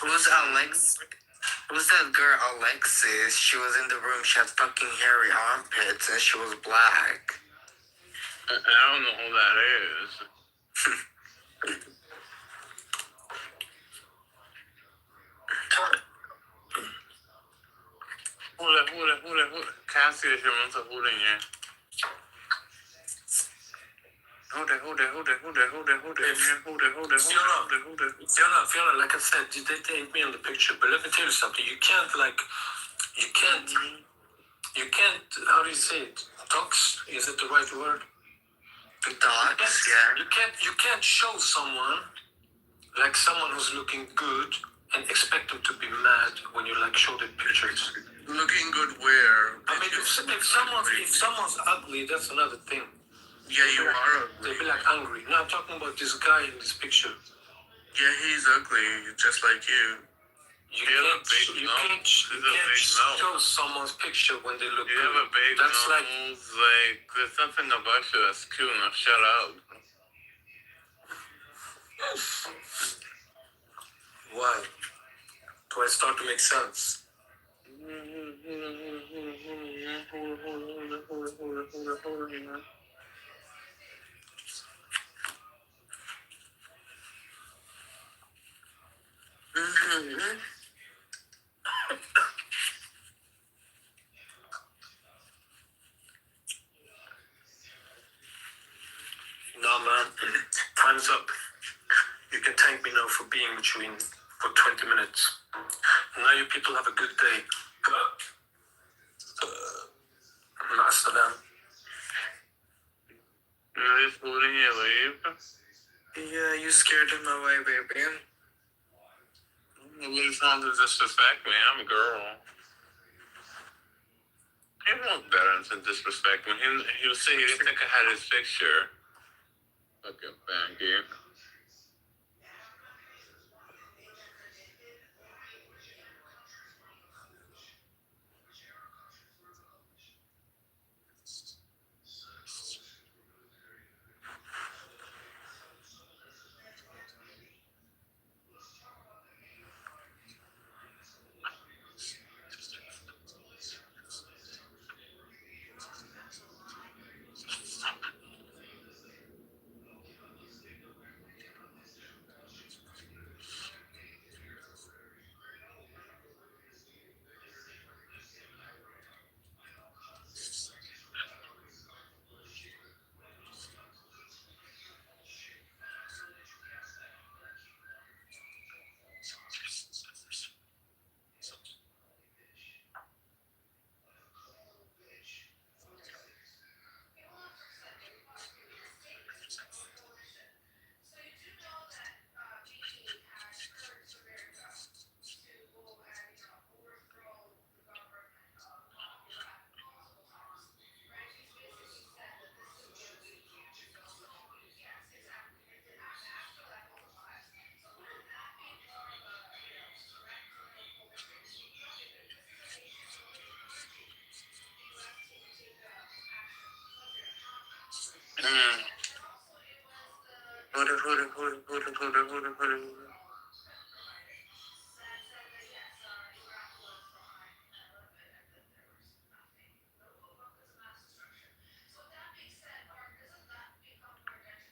Who's Alex? Who's that girl Alexis? She was in the room, she had fucking hairy armpits and she was black. I don't know who that is. Who? Cassie is your mental who then, yeah. Fiona, like I said, they ain't me in the picture, but let me tell you something. You can't, how do you say it? Dox? Is it the right word? Dogs, yeah. You can't show someone, like someone who's looking good, and expect them to be mad when you, like, show them pictures. Looking good where? I mean, if someone's ugly, that's another thing. Yeah, you are ugly. They'll be like angry. No, I'm talking about this guy in this picture. Yeah, he's ugly, just like you. You can't show someone's picture when they look good. You have a big That's nose, like, there's something about you that's cute enough. Shut up. Why? Do I start to make sense? No, man. Time's up. You can thank me now for being with you for 20 minutes. Now you people have a good day. Master them. You're just holding your leave? Yeah, you scared him away, baby. Nobody's trying to disrespect me. I'm a girl. He knows better than to disrespect me. He'll say he didn't think I had his picture. Fucking faggot.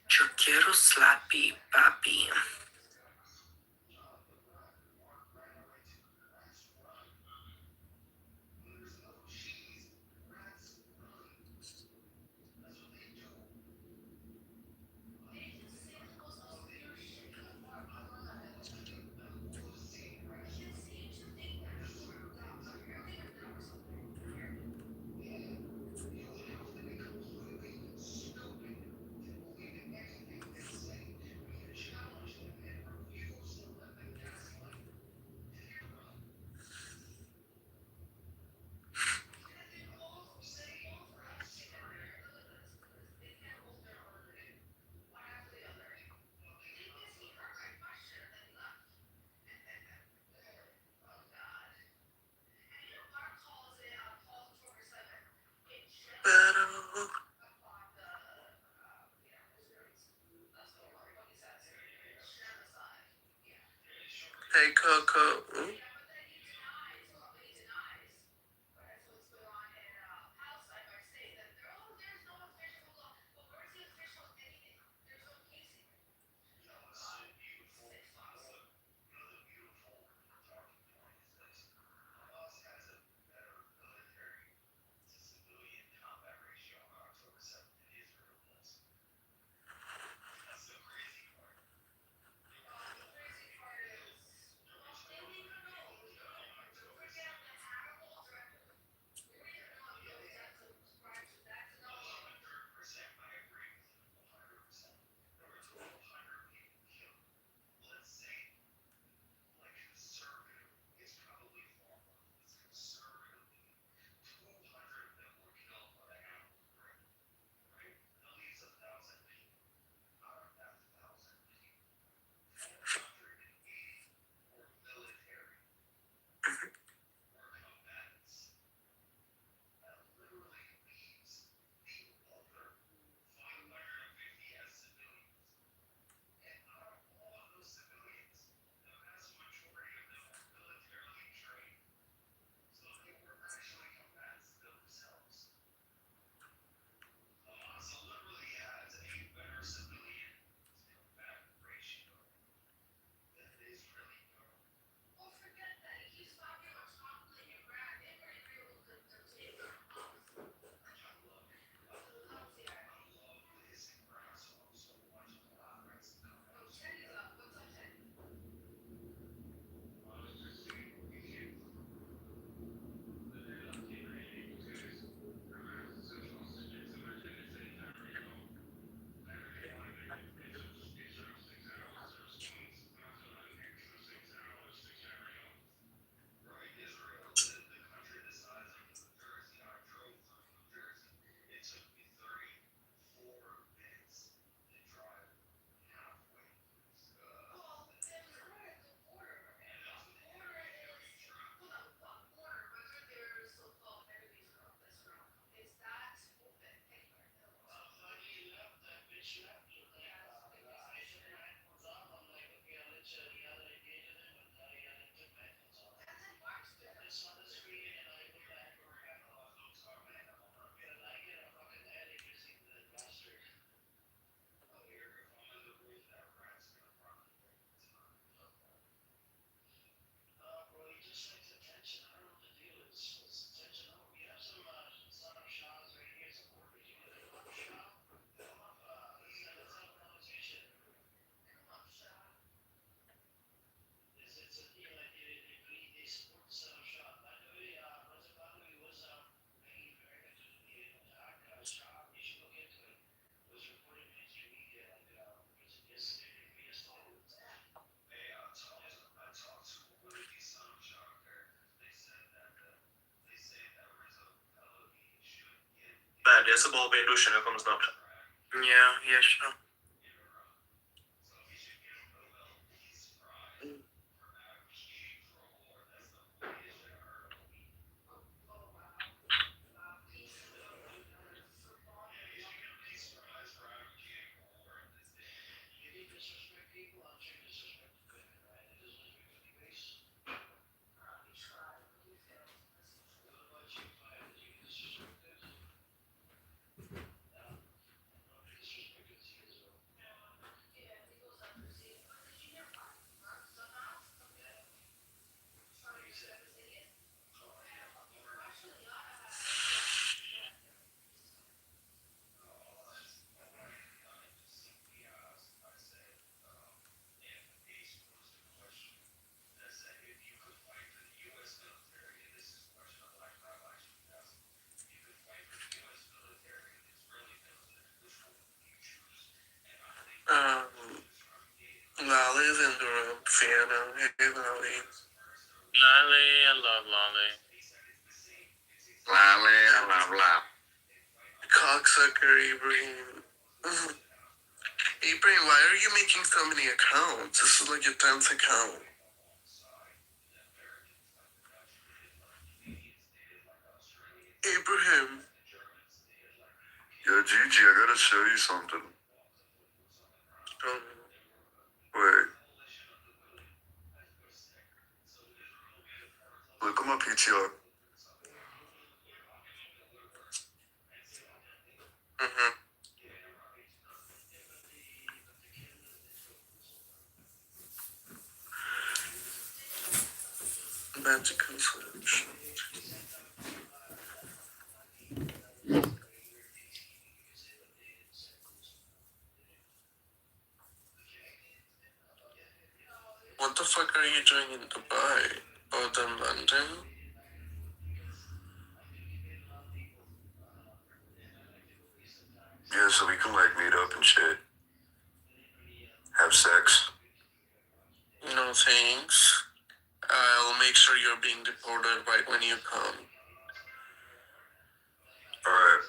Yo quiero slappy, papi. Hey, Coco. Jag ska bara be i duschen, jag kommer snart. Ja, jag kör. Lolly's in the room. Fiona. Hey, Lolly. Lolly, I love Lolly. Lolly, I love Lolly. Cocksucker, Ibrahim. Ibrahim, why are you making so many accounts? This is like your 10th account. Ibrahim. Yeah, Gigi, I gotta show you something. Wait. Look at my PTR. Mm-hmm. Magical solution. What the fuck are you doing in Dubai? Oh, then London? Yeah, so we can like meet up and shit. Have sex. No thanks. I'll make sure you're being deported right when you come. Alright.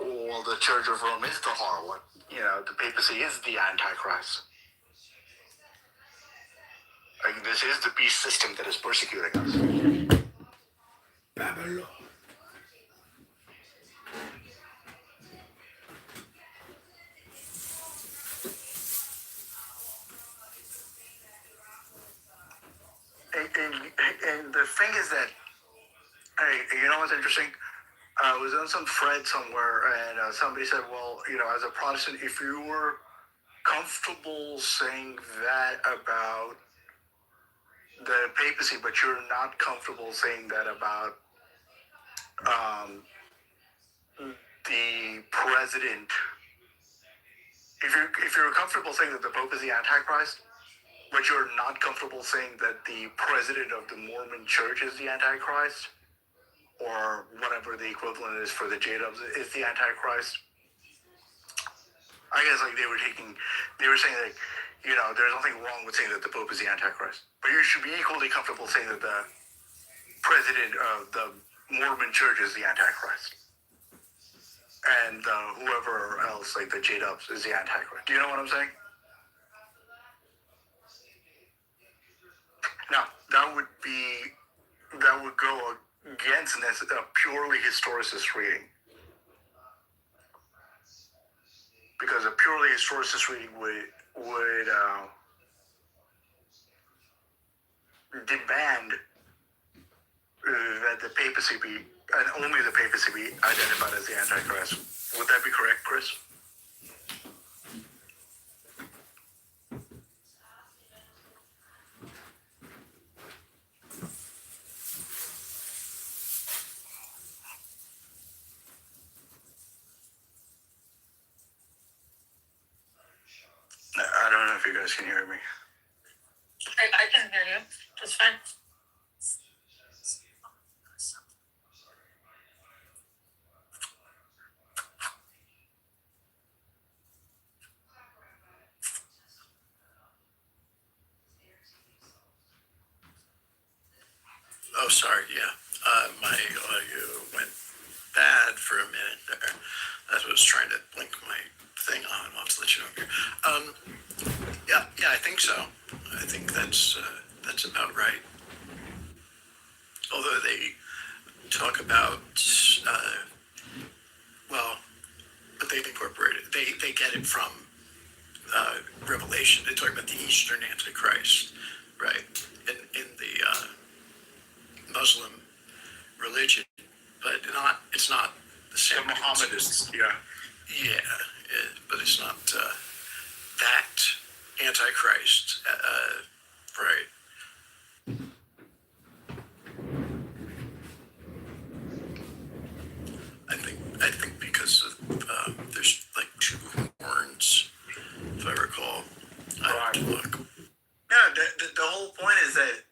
Well, the Church of Rome is the harlot. You know, the papacy is the Antichrist. Like, this is the beast system that is persecuting us. Babylon. And the thing is that, hey, you know what's interesting? I was on some thread somewhere, and somebody said, well, you know, as a Protestant, if you were comfortable saying that about the papacy, but you're not comfortable saying that about the president, if you're comfortable saying that the Pope is the Antichrist, but you're not comfortable saying that the president of the Mormon Church is the Antichrist, or whatever the equivalent is for the J-Dubs is the Antichrist. I guess like they were saying like, you know, there's nothing wrong with saying that the Pope is the Antichrist, but you should be equally comfortable saying that the president of the Mormon Church is the Antichrist, and whoever else like the J-Dubs is the Antichrist. Do you know what I'm saying? Now that would go against a purely historicist reading. Because a purely historicist reading would demand that the papacy be, and only the papacy be identified as the Antichrist. Would that be correct, Chris? I don't know if you guys can hear me. I can hear you. It's fine. Oh, sorry, yeah. My audio went bad for a minute there. That's what I was trying to blink my thing on. I'll just let you know here. Yeah, I think so. I think that's about right. Although they talk about, but they've incorporated. They get it from Revelation. They talk about the Eastern Antichrist, right? In the Muslim religion, but it's not the same. The Mohammedans, yeah, but it's not that Antichrist, right? I think because of, there's like two horns, if I recall. I have to look. Yeah, the whole point is that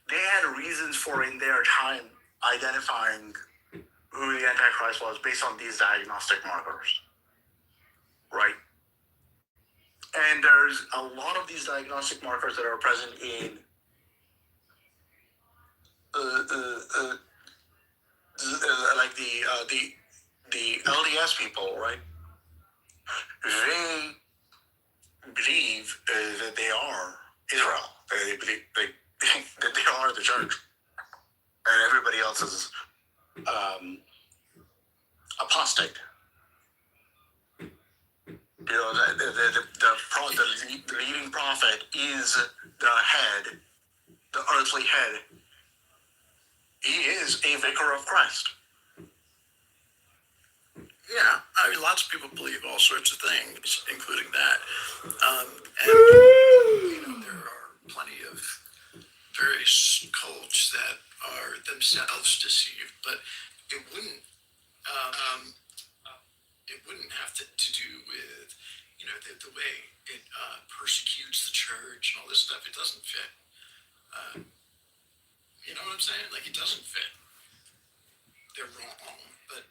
they had reasons for in their time identifying who the Antichrist was based on these diagnostic markers, right? And there's a lot of these diagnostic markers that are present in like the LDS people, right? They believe that they are Israel. They believe that they are the church, and everybody else is apostate. You know, the leading prophet is the head, the earthly head. He is a vicar of Christ. Yeah, I mean, lots of people believe all sorts of things, including that. And, you know, there are plenty of various cults that are themselves deceived, but it wouldn't have to do with, you know, the way it persecutes the church and all this stuff. It doesn't fit. You know what I'm saying? Like, it doesn't fit. They're wrong, but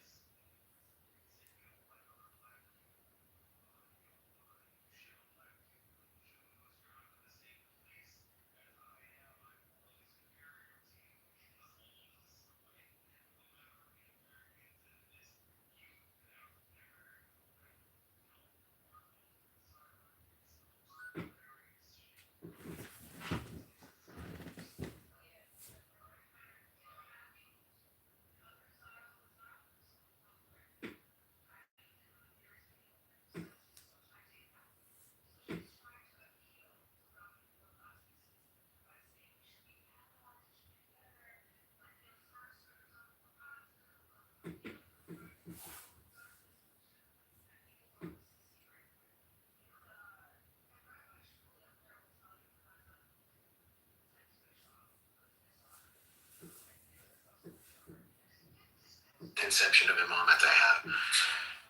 conception of Imam that I have.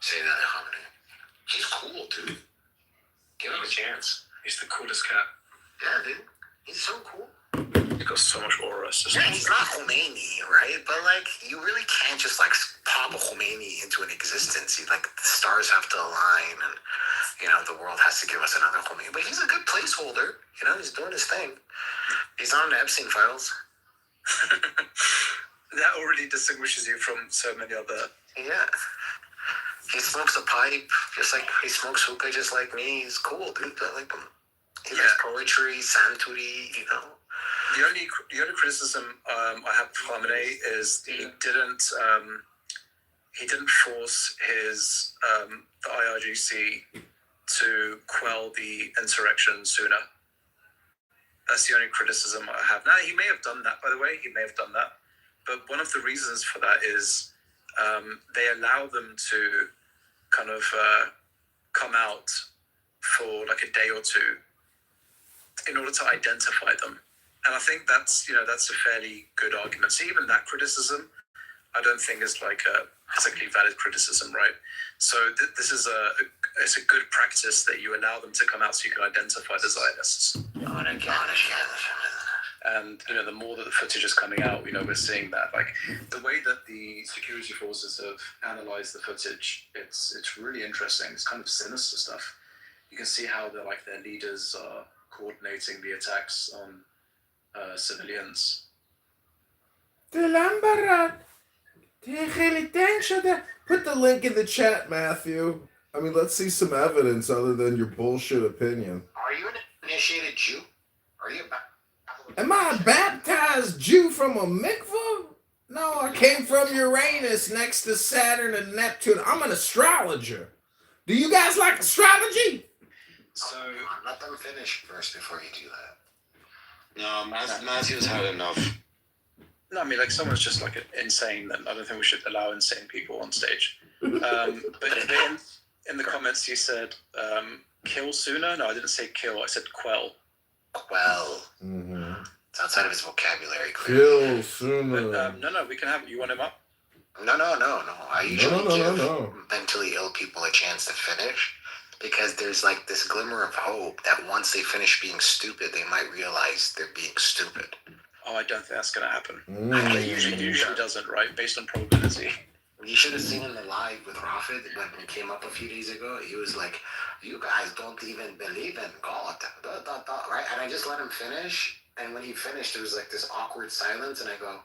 Say that, Hamid. He's cool, dude. Give him a chance. He's the coolest cat. Yeah, dude. He's so cool. He got so much aura. Yeah, he's not Khomeini, right? But, like, you really can't just, like, pop a Khomeini into an existence. Like, the stars have to align, and, you know, the world has to give us another Khomeini. But he's a good placeholder. You know, he's doing his thing. He's on the Epstein files. That already distinguishes you from so many other... Yeah. He smokes a pipe, just like he smokes hookah, just like me. He's cool, dude. I like him. He likes poetry, Santuri, you know. The only criticism I have of Khamenei is he didn't force his the IRGC to quell the insurrection sooner. That's the only criticism I have. Now, he may have done that, by the way. He may have done that. But one of the reasons for that is they allow them to kind of come out for like a day or two in order to identify them. And I think that's a fairly good argument. So even that criticism, I don't think is like a particularly valid criticism, right? So this is it's a good practice that you allow them to come out so you can identify the Zionists. And, you know, the more that the footage is coming out, you know, we're seeing that. Like, the way that the security forces have analyzed the footage, it's really interesting. It's kind of sinister stuff. You can see how their leaders are coordinating the attacks on civilians. Put the link in the chat, Matthew. I mean, let's see some evidence other than your bullshit opinion. Are you an initiated Jew? Are you Am I a baptized Jew from a mikvah? No, I came from Uranus next to Saturn and Neptune. I'm an astrologer. Do you guys like astrology? So let them finish first before you do that. No, Matthew's had enough. No, I mean, like, someone's just like insane, then I don't think we should allow insane people on stage. But in the comments, you said kill sooner. No, I didn't say kill. I said quell. Quell. Mm-hmm. It's outside of his vocabulary. Kill sooner. But, no, we can have. You want him up? No. I usually give mentally ill people a chance to finish because there's like this glimmer of hope that once they finish being stupid, they might realize they're being stupid. Oh, I don't think that's going to happen. It usually doesn't, right? Based on probability. You should have seen him live with Rafid when he came up a few days ago. He was like, "You guys don't even believe in God," right? And I just let him finish. And when he finished, there was like this awkward silence, and I go,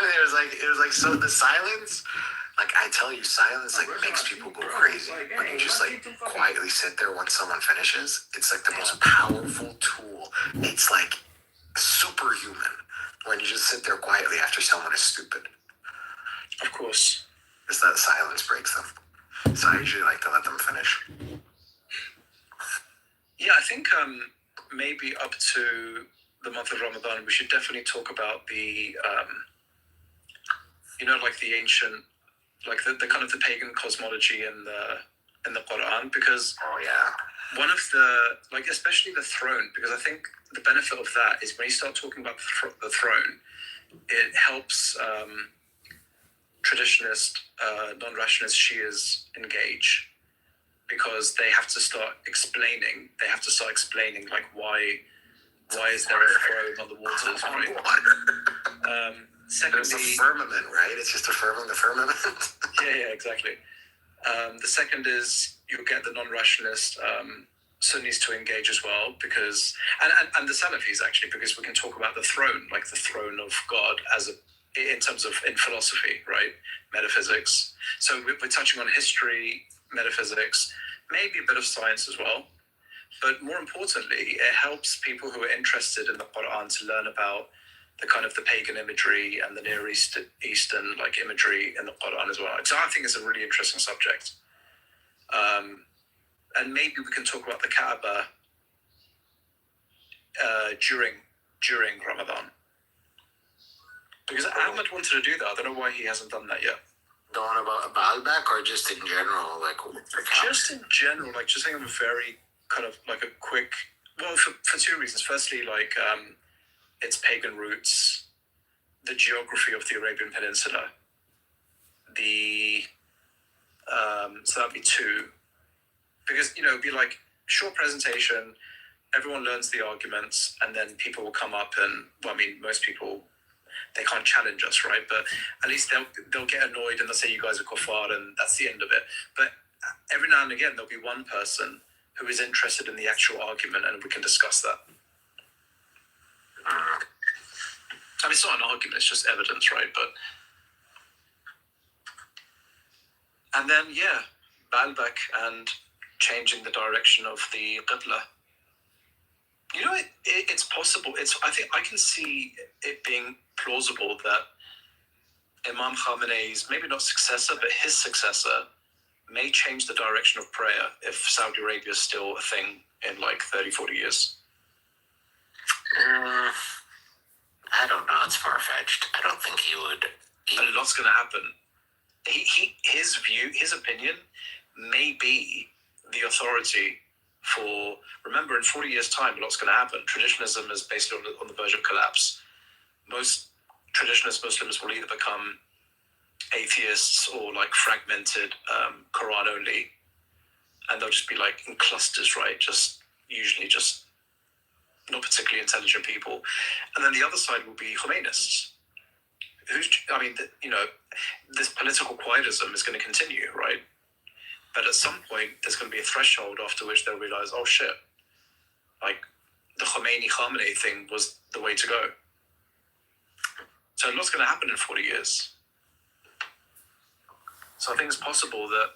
it was like so the silence. Like I tell you, silence like makes people go crazy. When you just like quietly sit there when someone finishes, it's like the most powerful tool. It's like superhuman when you just sit there quietly after someone is stupid. Of course. Just that silence breaks them. So I usually like to let them finish. Yeah, I think maybe up to the month of Ramadan, we should definitely talk about the, like the ancient, like the kind of the pagan cosmology in the Quran, because one of the, like especially the throne, because I think the benefit of that is when you start talking about the throne, it helps traditionalist, non-rationalist Shias engage, because they have to start explaining like why is there a throne on the waters, right? Secondly, there's a firmament, right? It's just affirming the firmament. yeah, exactly. The second is you'll get the non-rationalist Sunnis to engage as well, because and the Salafis actually, because we can talk about the throne, like the throne of God in terms of in philosophy, right? Metaphysics. So we're touching on history, metaphysics, maybe a bit of science as well. But more importantly, it helps people who are interested in the Quran to learn about the kind of the pagan imagery and the Near Eastern like imagery in the Quran as well. So I think it's a really interesting subject. And maybe we can talk about the Kaaba during Ramadan. Because Ahmed wanted to do that. I don't know why he hasn't done that yet. The one about Baalbek, or just in general, like just in general, like just saying a very kind of like a quick. Well, for two reasons. Firstly, like its pagan roots, the geography of the Arabian Peninsula. So that'd be two. Because it'd be like short presentation. Everyone learns the arguments, and then people will come up and, well, I mean, most people, they can't challenge us, right? But at least they'll get annoyed and they'll say you guys are kuffar, and that's the end of it. But every now and again, there'll be one person who is interested in the actual argument, and we can discuss that. I mean, it's not an argument; it's just evidence, right? And then Baalbek and changing the direction of the Qibla. It's possible. I think I can see it being plausible that Imam Khamenei's, maybe not successor, but his successor, may change the direction of prayer if Saudi Arabia is still a thing in like 30, 40 years. I don't know. It's far-fetched. I don't think he would. A lot's going to happen. His opinion may be the authority for. Remember, in 40 years' time, a lot's going to happen. Traditionalism is basically on the verge of collapse. Most traditionalist Muslims will either become atheists or like fragmented Quran only, and they'll just be like in clusters, right? Usually not particularly intelligent people. And then the other side will be Khomeinists. This political quietism is going to continue, right? But at some point, there's going to be a threshold after which they'll realize, oh shit, like the Khamenei thing was the way to go. So what's going to happen in 40 years? So I think it's possible that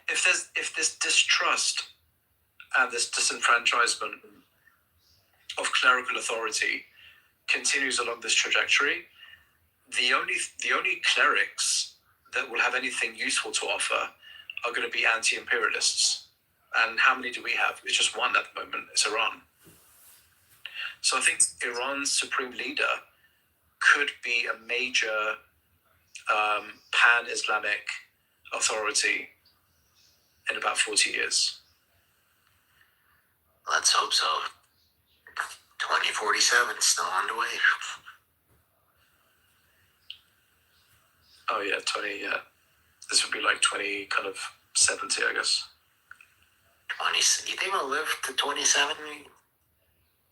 if this distrust and this disenfranchisement of clerical authority continues along this trajectory, the only clerics that will have anything useful to offer are going to be anti-imperialists. And how many do we have? It's just one at the moment. It's Iran. So I think Iran's supreme leader could be a major pan-Islamic authority in about 40 years. Let's hope so. 2047, still on the way. Oh yeah, 20. Yeah, this would be like 20, kind of 70, I guess. You think I'll live to 27?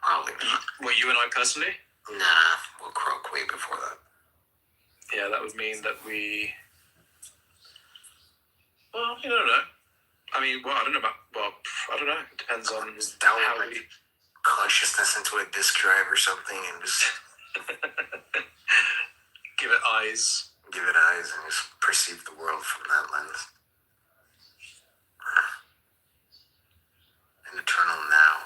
Probably not. What, you and I personally? Nah, we'll croak way before that. Yeah, that would mean that we... Well, you don't know. I mean, well, I don't know about... Well, I don't know. It depends on how we... Consciousness into a disk drive or something and just... Give it eyes. Give it eyes and just perceive the world from that lens. An eternal now.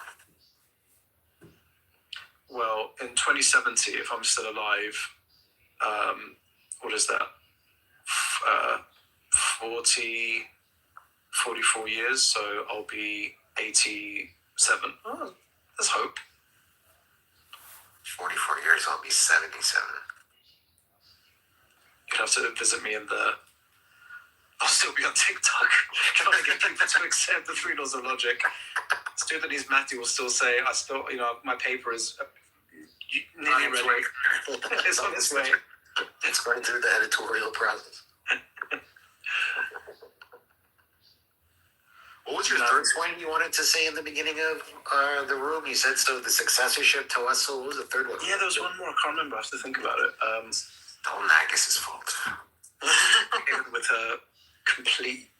Well, in 2070, if I'm still alive, what is that? 44 years, so I'll be 87. Oh, there's hope. 44 years, I'll be 77. You'd have to visit me in the... I'll still be on TikTok trying to get people to accept the 3 laws of logic. Studenese Matthew will still say, I still, my paper is nearly ready. It's on its way. It's going through the editorial process. What was your third point you wanted to say in the beginning of the room? You said so the successorship to us. So what was the third one? Yeah, there was one more. I can't remember. I have to think about it. All Nagus' fault. With a complete...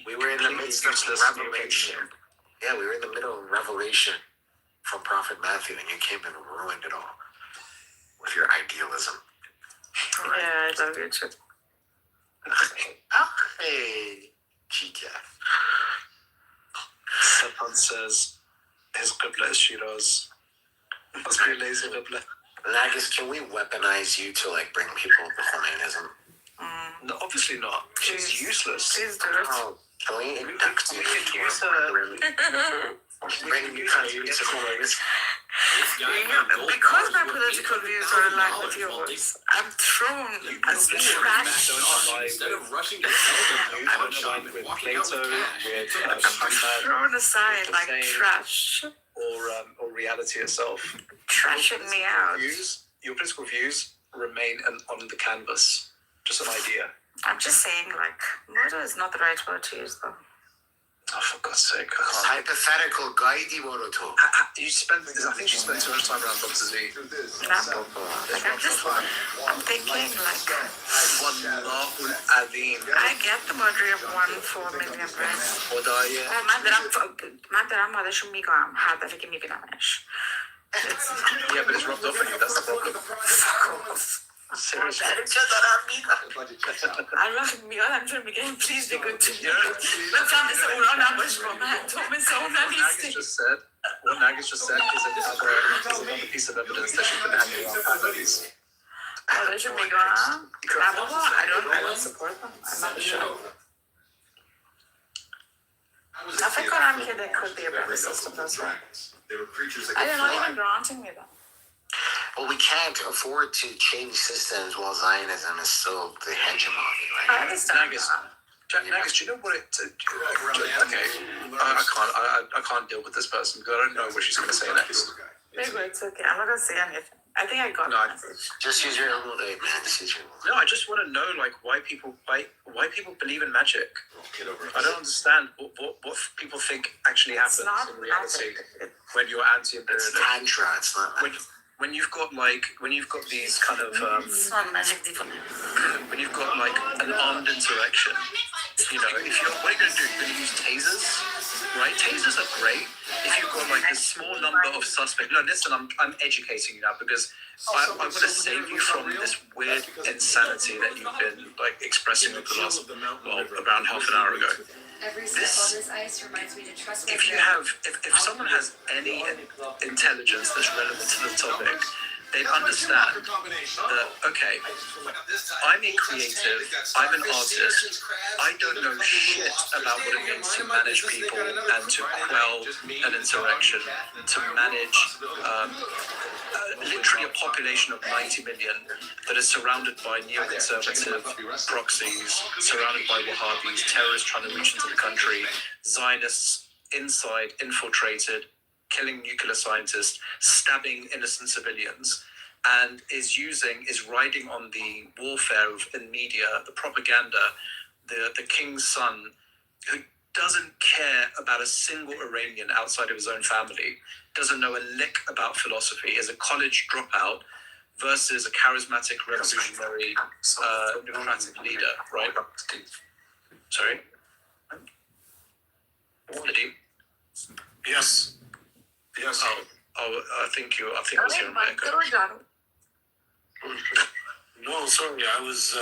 We were in the midst of revelation. Yeah, we were in the middle of revelation from Prophet Matthew, and you came and ruined it all with your idealism. Yeah, I love you too. Hey, Chica. Stepan says his qibla is Shiraz. Must be a lazy qibla. Nagus, can we weaponize you to bring people to Hellenism? No, obviously not. She's useless. Please do it. Oh, can we induct you? We can use her. Bring you to Hellenism. Because my political views are aligned with yours, I'm thrown as trash. Instead of rushing to I'm with Plato, with Thrown aside like trash. Or reality itself. Trashing me out. Your political views remain on the canvas. Just an idea. I'm just saying, murder is not the right word to use, though. Oh, for God's sake, I It's can't. hypothetical. Guide Moroto. I think she spent too much time around Dr. Z. No. I'm thinking, I get the murder of 1.4 million, right? من دارم مادرشو میگم هدفی که میبینمش. Yeah, but it's rubbed off on you, that's the problem. Seriously. الوقت میاد همینجور میگه please be good to me. لطفا مثل اونا نباش با من. تو مثل اونا نیستی. What Nagus just said is another piece of evidence that she's been hanging around families. مادرشو میگم نه بابا I don't support them. I'm not sure. I فکر کنم که they could be a better system as well. I don't know, even granting me that. Well, we can't afford to change systems while Zionism is still the hegemony, right? I understand. Nagus, do you know what it... Okay, I can't deal with this person because I don't know what she's going to say next. Maybe it's okay. I'm not going to say anything. I think I got the message. Just use your own man. Just use your own. No, I just want to know why people believe in magic. I don't understand what people think actually happens in reality when you're anti-imperialist. It's tantra. It's not magic. When you've got these kind of it's not magic, when you've got an armed insurrection, what are you going to do? You're going to use tasers, right? Tasers are great if you've got a small number of suspects. No, listen, I'm educating you now because I want to save you from this weird insanity that you've been expressing over the last around half an hour ago. Every step on this ice reminds me to trust my If someone has any intelligence that's relevant to the topic, they'd understand that, okay, I'm a creative, I'm an artist, I don't know shit about what it means to manage people and to quell an insurrection, to manage literally a population of 90 million that is surrounded by neoconservative proxies, surrounded by Wahhabis, terrorists trying to reach into the country, Zionists inside, infiltrated, killing nuclear scientists, stabbing innocent civilians, and is riding on the warfare in media, the propaganda, the king's son, who doesn't care about a single Iranian outside of his own family, doesn't know a lick about philosophy, is a college dropout versus a charismatic, revolutionary, democratic leader, right? Sorry? Nadeem? Yes. Yes. I think it was your mic. No, sorry, I was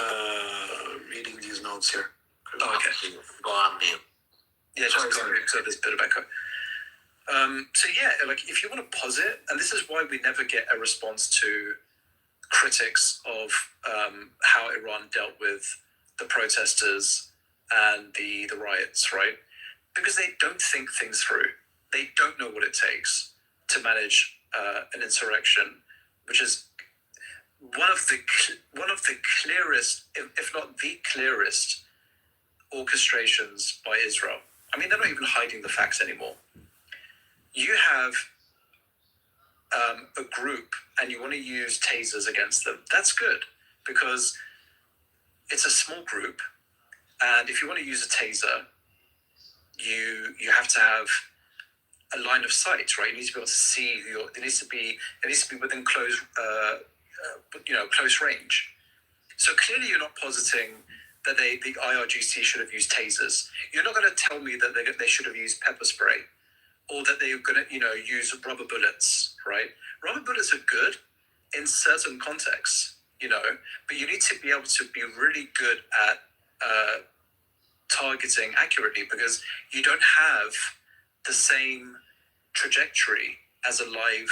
reading these notes here. Oh, okay. Go on mute. Yeah, just so there's a bit of echo. So yeah, like if you want to posit, and this is why we never get a response to critics of how Iran dealt with the protesters and the riots, right? Because they don't think things through. They don't know what it takes to manage an insurrection, which is one of the clearest, if not the clearest, orchestrations by Israel. I mean, they're not even hiding the facts anymore. You have a group and you want to use tasers against them. That's good because it's a small group, and if you want to use a taser, you have to have a line of sight, right? You need to be able to see who it needs to be within close range. So clearly, you're not positing that the IRGC should have used tasers. You're not going to tell me that they should have used pepper spray, or that they're going to use rubber bullets, right? Rubber bullets are good in certain contexts, but you need to be able to be really good at targeting accurately, because you don't have the same trajectory as a live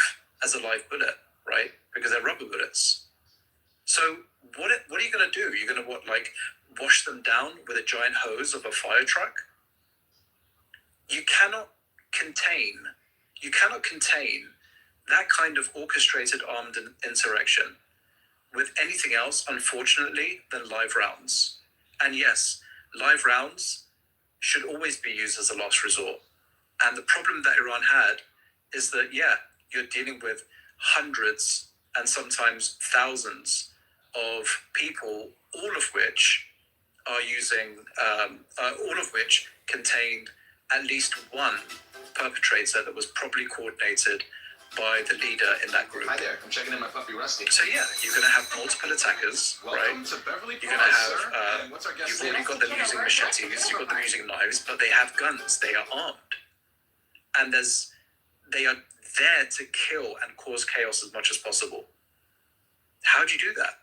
bullet, right? Because they're rubber bullets. So what are you going to do? You're going to wash them down with a giant hose of a fire truck? You cannot contain that kind of orchestrated armed insurrection with anything else, unfortunately, than live rounds. And yes, live rounds should always be used as a last resort. And the problem that Iran had is that, you're dealing with hundreds and sometimes thousands of people, all of which contained at least one perpetrator that was probably coordinated by the leader in that group. Hi there, I'm checking in my puppy Rusty. So you're going to have multiple attackers, Welcome right? to Beverly You're going to Falls, have, sir. And what's our guest you've already name? got them using machetes, you've got them using knives, but they have guns, they are armed. And they are there to kill and cause chaos as much as possible. How do you do that?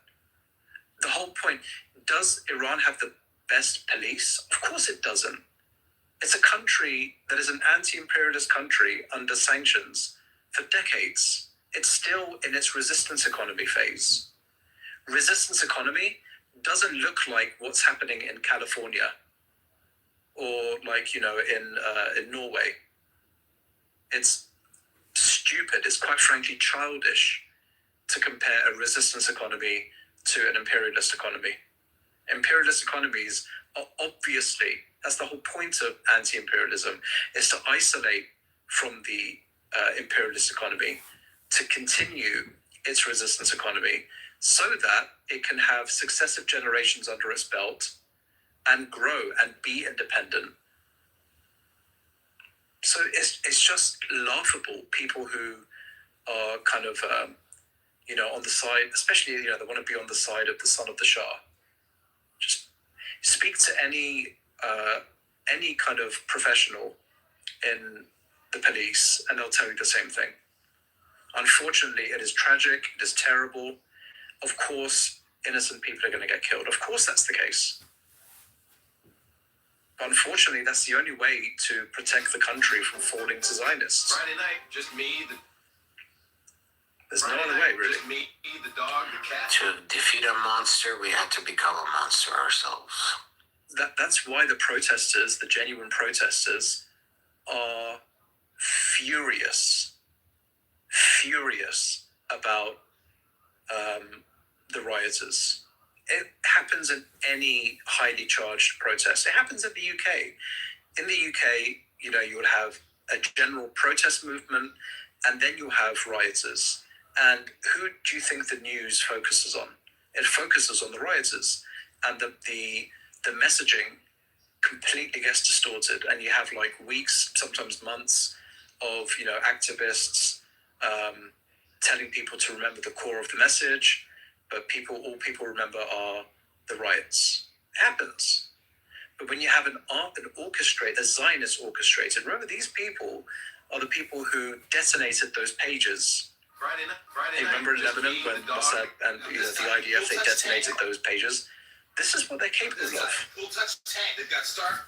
The whole point, does Iran have the best police? Of course it doesn't. It's a country that is an anti-imperialist country under sanctions for decades. It's still in its resistance economy phase. Resistance economy doesn't look like what's happening in California or in Norway. It's stupid. It's quite frankly childish to compare a resistance economy to an imperialist economy. Imperialist economies are obviously, that's the whole point of anti-imperialism, is to isolate from the imperialist economy, to continue its resistance economy so that it can have successive generations under its belt and grow and be independent. So it's just laughable, people who are kind of, on the side, especially, they want to be on the side of the son of the Shah. Just speak to any kind of professional in the police and they'll tell you the same thing. Unfortunately, it is tragic, it is terrible. Of course, innocent people are going to get killed. Of course, that's the case. But unfortunately, that's the only way to protect the country from falling to Zionists. Friday night, just me, There's no other way, really. Just me, the dog, the cat. To defeat a monster, we had to become a monster ourselves. That's why the protesters, the genuine protesters, are furious about the rioters. It happens in any highly charged protest. It happens in the UK. In the UK, you will have a general protest movement, and then you'll have rioters. And who do you think the news focuses on? It focuses on the rioters, and the messaging completely gets distorted, and you have like weeks, sometimes months, of activists telling people to remember the core of the message, but all people remember are the riots. It happens. But when you have a Zionist orchestrated, remember these people are the people who detonated those pages. Friday night. Remember in Lebanon when Mossad and the IDF, they detonated those pages? This is what they're capable of. Full touch tank. They've got start.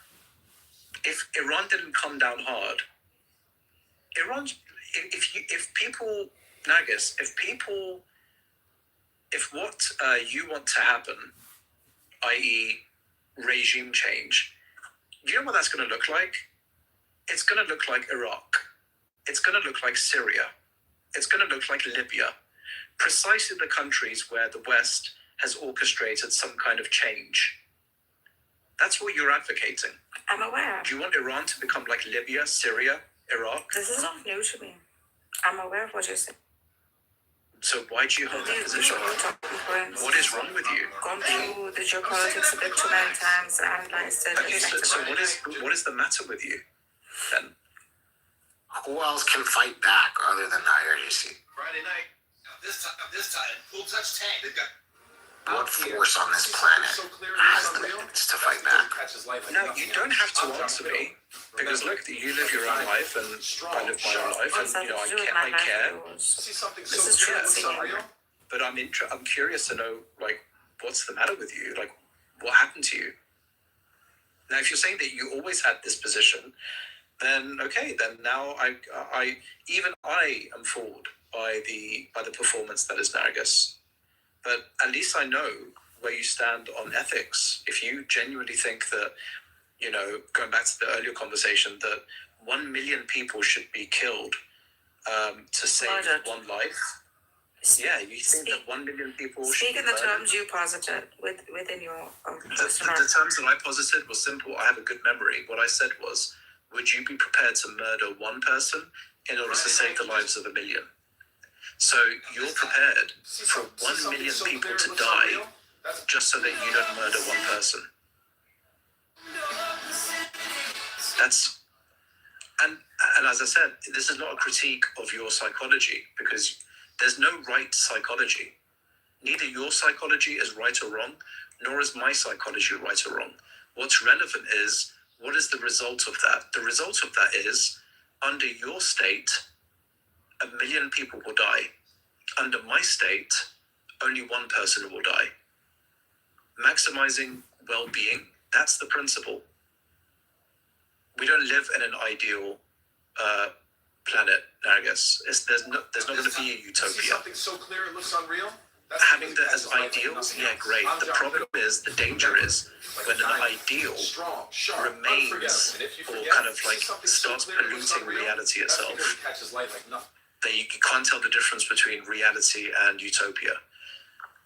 If Iran didn't come down hard, if what you want to happen, i.e. regime change, do you know what that's going to look like? It's going to look like Iraq. It's going to look like Syria. It's going to look like Libya. Precisely the countries where the West has orchestrated some kind of change. That's what you're advocating. I'm aware. Do you want Iran to become like Libya, Syria, Iraq? This is not new to me. I'm aware of what you're saying. So why do you hold that position? What is wrong with you? Gone through the geopolitics a bit too many times, analyzed it. Okay, so what is the matter with you then? Who else can fight back other than the IRGC? Friday night. This time, full touch tank. They've got. What force on this planet has the means to fight back? No, you don't have to answer me, because look, you live your own life and I live my own life, and I care. This is true. But I'm curious to know, like, what's the matter with you? Like, what happened to you? Now, if you're saying that you always had this position, then okay, then now I am fooled by the performance that is Nargis. But at least I know where you stand on ethics. If you genuinely think that, going back to the earlier conversation, that 1 million people should be killed to save one life. Yeah, you think that 1 million people should be Speak in the terms you posited within your the terms that I posited were simple. I have a good memory. What I said was, would you be prepared to murder one person in order to save the lives of 1 million? So you're prepared for 1 million people to die just so that you don't murder one person. And as I said, this is not a critique of your psychology, because there's no right psychology. Neither your psychology is right or wrong, nor is my psychology right or wrong. What's relevant is, what is the result of that? The result of that is, under your state, 1 million people will die. Under my state, only one person will die. Maximizing well-being, that's the principle. We don't live in an ideal planet, Nargis. There's not going to be a utopia. See something so clear it looks unreal? Having that as ideals, yeah, great. The problem is, the danger is, when an ideal remains or kind of like starts polluting reality itself, that you can't tell the difference between reality and utopia.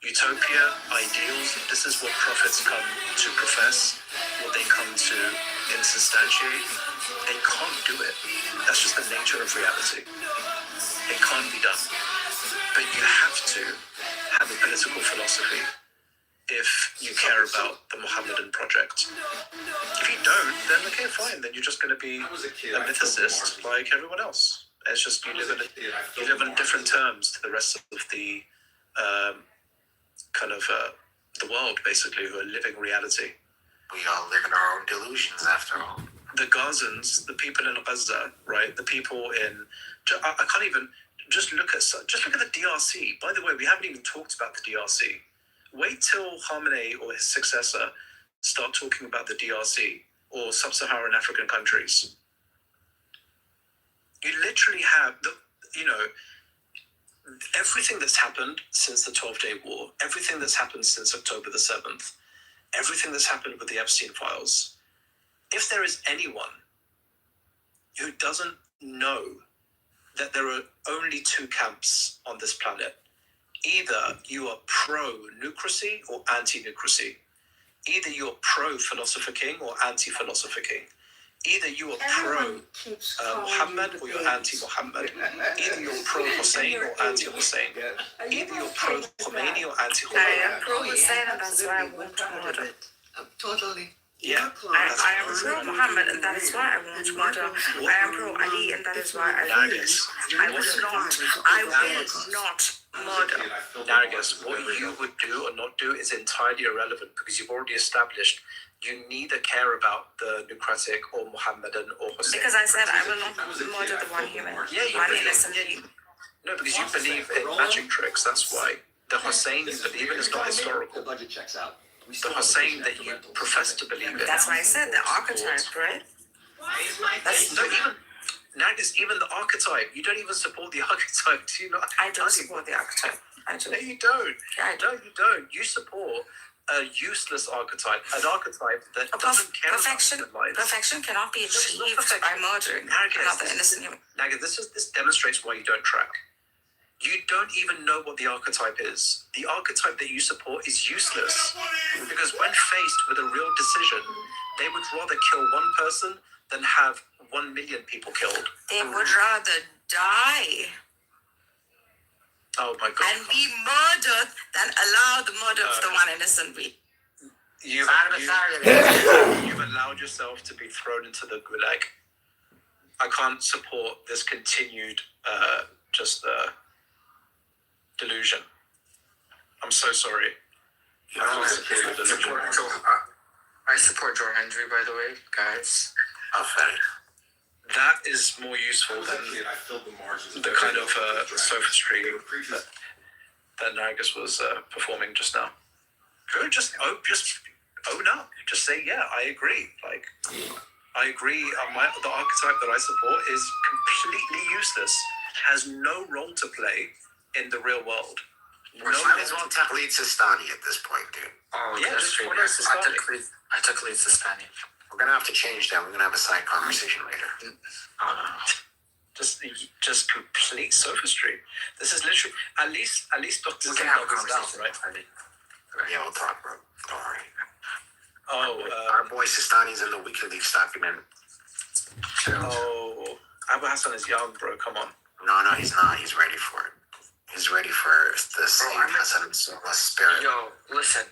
Utopia, ideals, this is what prophets come to profess, what they come to insubstantiate. They can't do it. That's just the nature of reality. It can't be done. But you have to have a political philosophy if you care about the Mohammedan project. If you don't, then okay, fine. Then you're just going to be a mythicist like everyone else. It's just you live on different terms to the rest of the the world, basically, who are living reality. We all live in our own delusions, after all. The Gazans, the people in Gaza, right? The people in I can't even just look at the DRC. By the way, we haven't even talked about the DRC. Wait till Khamenei or his successor start talking about the DRC or sub-Saharan African countries. You literally have everything that's happened since the 12-Day War, everything that's happened since October the 7th, everything that's happened with the Epstein files. If there is anyone who doesn't know that there are only two camps on this planet, either you are pro-nucracy or anti-nucracy. Either you're pro-Philosopher King or anti-Philosopher King. Either you are pro-Muhammad or you're anti-Muhammad. Either you're pro-Hussein or anti-Hussein. Either you're pro-Khomeini or anti-Khomeini. I am pro-Hussein, and that's why I won't murder. Totally. Yeah, I am pro Muhammad, and that is why I want to murder. I am pro Ali, and that is why I will not murder. Nargis, what you would do or not do is entirely irrelevant because you've already established you neither care about the Nucratic or Mohammedan or Hussein. Because I said I will not murder the one human, one innocent being. No, because you believe in magic tricks, that's why. The Hussein you believe in is not historical. The budget checks out. The Hussein that you profess to believe in. That's why I said the archetype, right? That's no, even Nargis, even the archetype. You don't even support the archetype, do you not? I don't support the archetype. I do. No, you don't. Yeah, I do. No, you don't. You support a useless archetype, an archetype that doesn't care perfection. about human lives. Perfection cannot be it's not achieved perfection. by murdering another innocent human. Nargis, this demonstrates why you don't track. You don't even know what the archetype is. The archetype that you support is useless because when faced with a real decision, they would rather kill one person than have 1 million people killed. They would rather die Oh my God! and be murdered than allow the murder of the one innocent being. You've allowed yourself to be thrown into the gulag. I can't support this continued delusion. I'm so sorry. I support Joe Hendry, by the way, guys. Okay. That is more useful than the kind of sophistry that Nargis was performing just now. Just own up. Just say, yeah, I agree. Like, I agree. The archetype that I support is completely useless. Has no role to play in the real world. Might as well take Khalid Sistani at this point, dude. Oh, yeah, that's true. I took Khalid Sistani. We're gonna have to change that. We're gonna have a side conversation later. Just complete sophistry. This is literally at least Dr. We can have a Zindog is down, conversation. right? Yeah, we'll talk, bro. Don't worry. Oh, our boy Sistani's in the WikiLeaks document. Oh, Abu Hassan is young, bro. Come on. No, he's not. He's ready for it. He's ready for the same Hassan spirit. Yo, listen,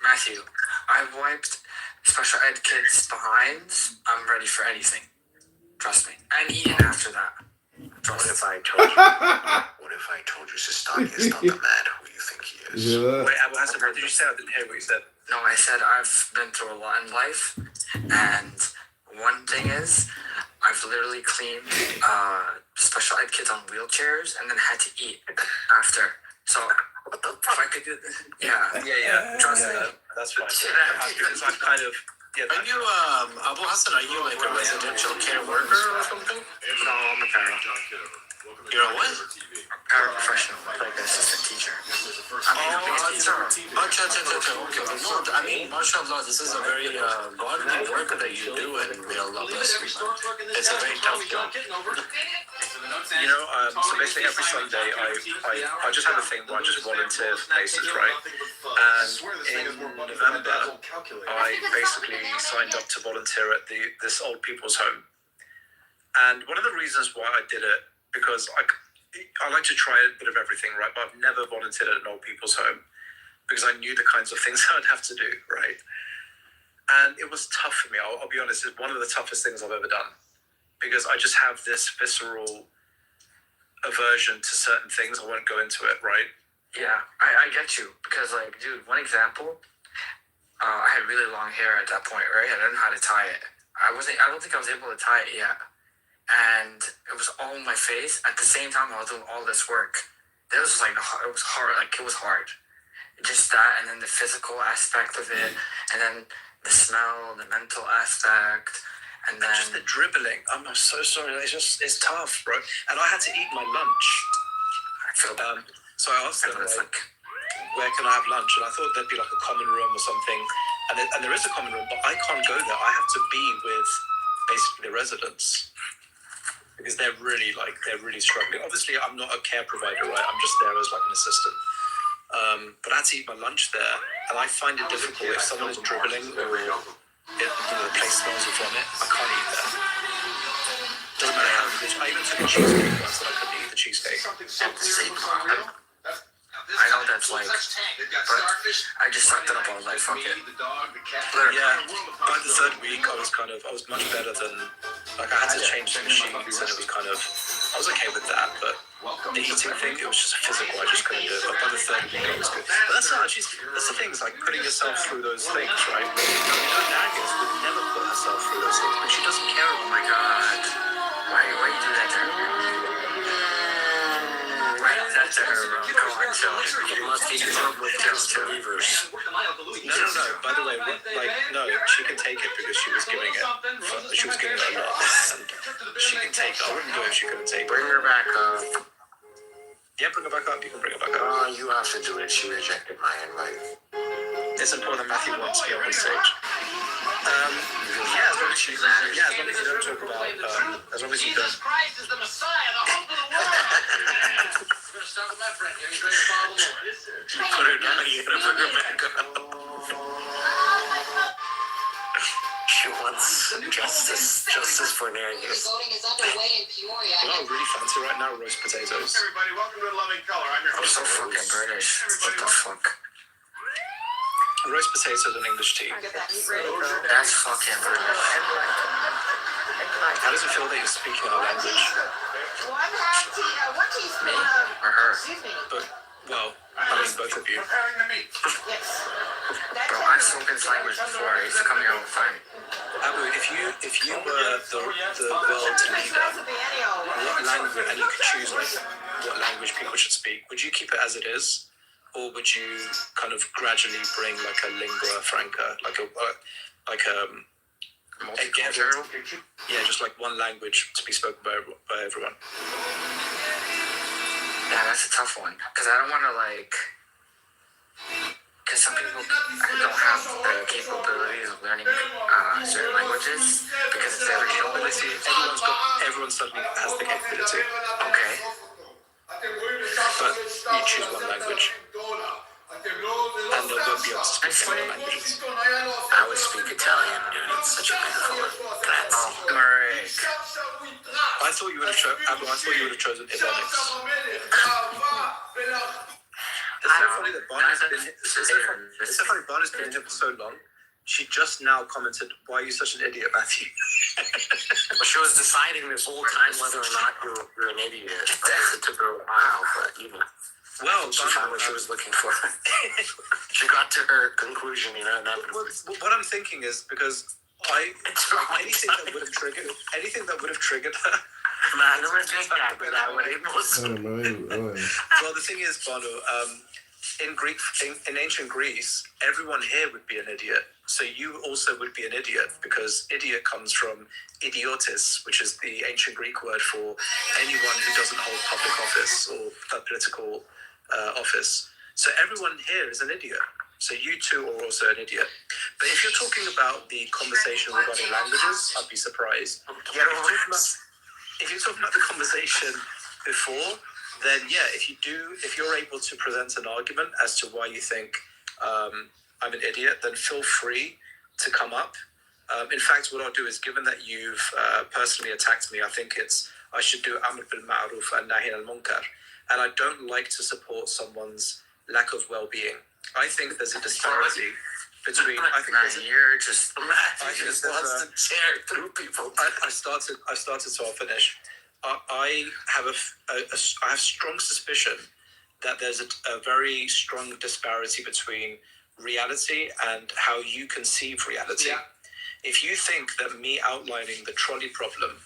Matthew, I've wiped special ed kids' behinds. I'm ready for anything. Trust me. And eating after that. What if I told you Sistani is not the man who you think he is? Yeah. Wait, Abu Hassan, what did you say? I didn't hear what you said. No, I said I've been through a lot in life, and one thing is, I've literally cleaned special ed kids on wheelchairs and then had to eat after. So, what the fuck? If I could do this, yeah. Trust me. That's fine. Because I'm kind of. Yeah, are you, Abu Hassan, are you like a residential care worker or something? No, I'm a para. You're a what? Paraprofessional, like assistant teacher. Okay. No, I mean, mashallah, this is a very godly work that you do, and we all love this. It's a very tough job. You know, so basically every Sunday I just have a thing where I just volunteer for places, right? And in November, I basically signed up to volunteer at this old people's home. And one of the reasons why I did it, because I like to try a bit of everything, right? But I've never volunteered at an old people's home because I knew the kinds of things I'd have to do, right? And it was tough for me. I'll be honest, it's one of the toughest things I've ever done because I just have this visceral aversion to certain things. I won't go into it, right? Yeah, I get you because, like, dude, one example, I had really long hair at that point, right? I didn't know how to tie it. I don't think I was able to tie it yet. And it was all in my face. At the same time, I was doing all this work. It was like, it was hard. Like, it was hard. Just that, and then the physical aspect of it, and then the smell, the mental aspect, and then just the dribbling. I'm so sorry. It's tough, bro. And I had to eat my lunch. I feel so I asked them, like, where can I have lunch? And I thought there'd be like a common room or something. And there is a common room, but I can't go there. I have to be with basically the residents. Because they're really struggling. Obviously, I'm not a care provider, right? I'm just there as like an assistant. But I had to eat my lunch there, and I find it difficult if someone is dribbling or the place smells of vomit. I can't eat there. Doesn't matter how good. I even took a cheesecake once, and I couldn't eat the cheesecake. at the same time. I know that's like, but I just sucked it up. I was like, fuck it. Yeah, by the third week, I was much better than, like, I had to change the machines, and it was kind of, I was okay with that, but the eating thing, it was just physical, I just couldn't do it, but by the third week, it was good. But that's the thing, it's like putting yourself through those things, right? Nagas would never put herself through those things, but she doesn't care. Oh my God. Why you do that to her? Why do that to her, bro? Come on, chill. You must be in love with just believers. No. By the way, no, she can take it because she was giving it. She was giving it a lot, and she can take it. I wouldn't do it if she couldn't take it. Bring her back up. Yeah, bring her back up. You can bring her back up. Oh, you have to do it. She rejected my invite. It's important that Matthew wants to be on the stage. As long as you don't talk about, as long as you don't. Jesus Christ is the Messiah, the hope of the world. We're gonna start with my friend here. He's ready to follow the Lord. Put her down. You gotta put her back up. She wants justice for Nagas. Voting is underway in Peoria. You know what I really fancy right now? Roast potatoes. Everybody, welcome to Loving Color. I'm your I'm host. so fucking British. What the fuck? Roast potatoes and English tea. That's fucking British. How does it feel that you're speaking our language? One teaspoon Or her. But, well, I mean, both of you. Preparing the meat. Bro, I've spoken this language before. I used to come here all the time. Abu, if you were the world's leader, what language, and you could choose what language people should speak, would you keep it as it is? Or would you kind of gradually bring like a lingua franca, like a Multicultural? yeah, just like one language to be spoken by everyone. Yeah, that's a tough one. Because I don't want to because some people don't have the capabilities of learning certain languages because it's their Ability. Everyone suddenly has the capability. Okay. But you choose one language. And they won't be able to speak similar languages. I would speak Italian, dude. It's such a beautiful language. Oh, great. I thought you would have chosen Ebonics. It's so funny that Barney's been here for so long. She just now commented, "Why are you such an idiot, Matthew?" Well, she was deciding this whole time whether or not you're an idiot. It took her a while, but you know. Well, she found what she was looking for. She got to her conclusion, you know. What I'm thinking is because anything that would have triggered her. Man, don't take that that way. Well, the thing is, Bono, in ancient Greece, everyone here would be an idiot. So you also would be an idiot because idiot comes from idiotis, which is the ancient Greek word for anyone who doesn't hold public office or a political office. So everyone here is an idiot. So you two are also an idiot. But if you're talking about the conversation regarding languages, I'd be surprised. If you're talking about the conversation before, then yeah, if you're able to present an argument as to why you think I'm an idiot, then feel free to come up. In fact, what I'll do is, given that you've personally attacked me, I think I should do Amr bil Ma'ruf and Nahi al Munkar. And I don't like to support someone's lack of well-being. I think there's a disparity between. I think wants to tear through people. I started, so I'll finish. I have strong suspicion that there's a very strong disparity between reality and how you conceive reality. Yeah. If you think that me outlining the trolley problem,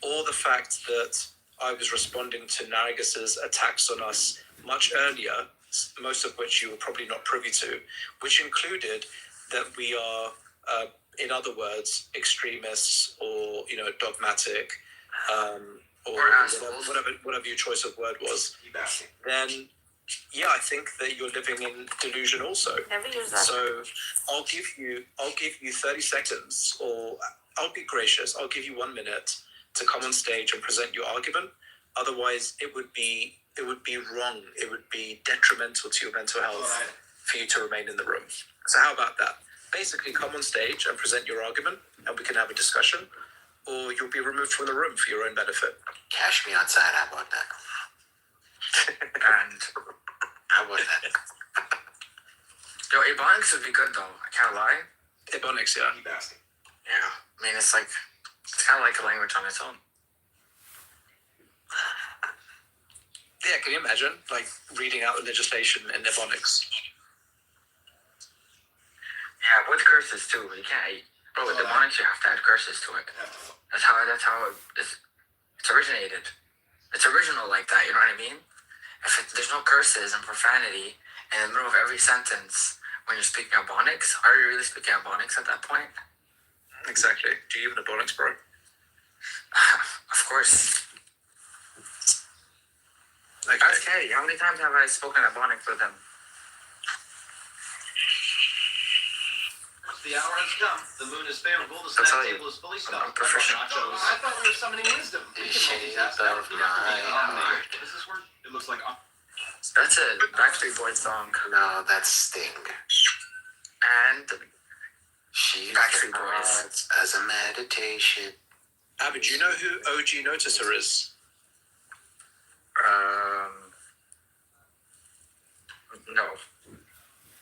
or the fact that I was responding to Nargis's attacks on us much earlier, most of which you were probably not privy to, which included that we are, in other words, extremists or dogmatic, or whatever your choice of word was, then yeah, I think that you're living in delusion also. Never use that. So I'll give you 30 seconds, or I'll be gracious. I'll give you 1 minute to come on stage and present your argument. Otherwise, it would be wrong. It would be detrimental to your mental health for you to remain in the room. So how about that? Basically, come on stage and present your argument, and we can have a discussion, or you'll be removed from the room for your own benefit. Cash me outside. How about that? And how about Ebonics would be good though. I can't lie. Ebonics, yeah. Yeah. I mean, it's kind of like a language on its own. Yeah, can you imagine reading out the legislation in Ebonics? Yeah, with curses too. You can't. Bro, with Ebonics, you have to add curses to it. That's how it's originated. It's original like that. You know what I mean? There's no curses and profanity in the middle of every sentence when you're speaking Ebonics, are you really speaking Ebonics at that point? Exactly. Do you even Ebonics, bro? Of course. Okay. Ask Eddie, how many times have I spoken Ebonics with him? The hour has come. The moon is favorable. The I'll snack tell you, table is fully I'm stocked. proficient. Nachos. I thought we were summoning wisdom. We can multitask. That would be Does this work? It looks like. That's a Backstreet Boys song. No, that's Sting. And She Backstreet Boys. As a meditation. Abby, do you know who OG Noticer is? No.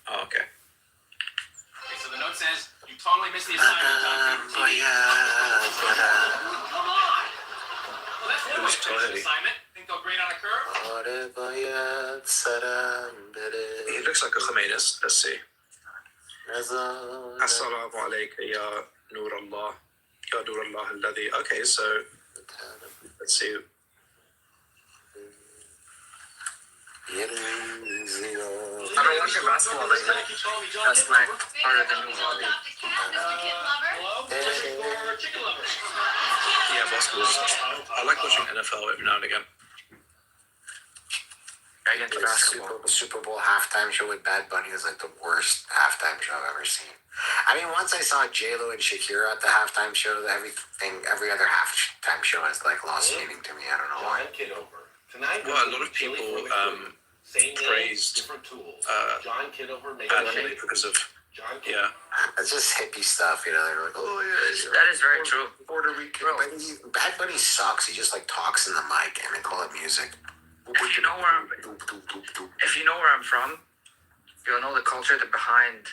Oh, okay. Okay, so the note says you totally missed the assignment. Oh yeah. Come on. Well, that's one way to finish an Totally. assignment. Think they'll grade on a curve? He looks like a Khomeinist. Let's see. Assalamu alayka ya Nur Allah. Ya Nur Allah alladhi. Okay, so let's see. I don't watch your basketball lately. That's my part of the new hobby. Yeah, basketball. I like watching NFL every now and again. I get to basketball. Super Bowl halftime show with Bad Bunny was like the worst halftime show I've ever seen. I mean, once I saw J-Lo and Shakira at the halftime show, every other halftime show has lost meaning to me. I don't know why. Kitover. Tonight, Well, a lot of people praised John Kitover made Bad Bunny because of It's just hippie stuff, you know. They're like, oh yeah, That is very true. Puerto Rican. Bad Bunny sucks. He just talks in the mic and they call it music. If you know where I'm from, you'll know the culture behind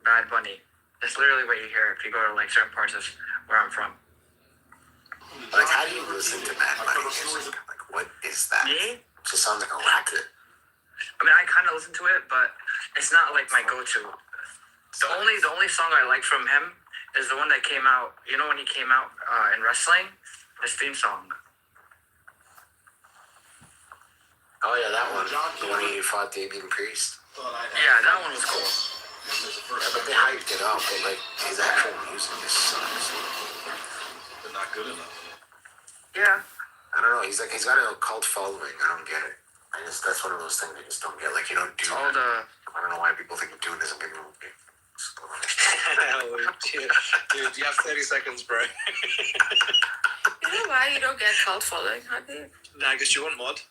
Bad Bunny. That's literally what you hear if you go to certain parts of where I'm from. How do you listen to Bad Bunny music? What is that? Me? It just sounds like a racket. I mean, I kind of listen to it, but it's not my go-to. The only song I like from him is the one that came out. You know when he came out in wrestling, his theme song. Oh yeah, that one. The one he fought Damian Priest. Yeah, that one was cool. Yeah, but they hyped it up. But his actual music just sucks. They're not good enough. Yeah. I don't know. He's got a cult following. I don't get it. That's one of those things I just don't get. Dune. I don't know why people think Dune is a good movie. Dude, you have 30 seconds, bro. You know why you don't get cult following, Hadi? Nah, I guess you want mod.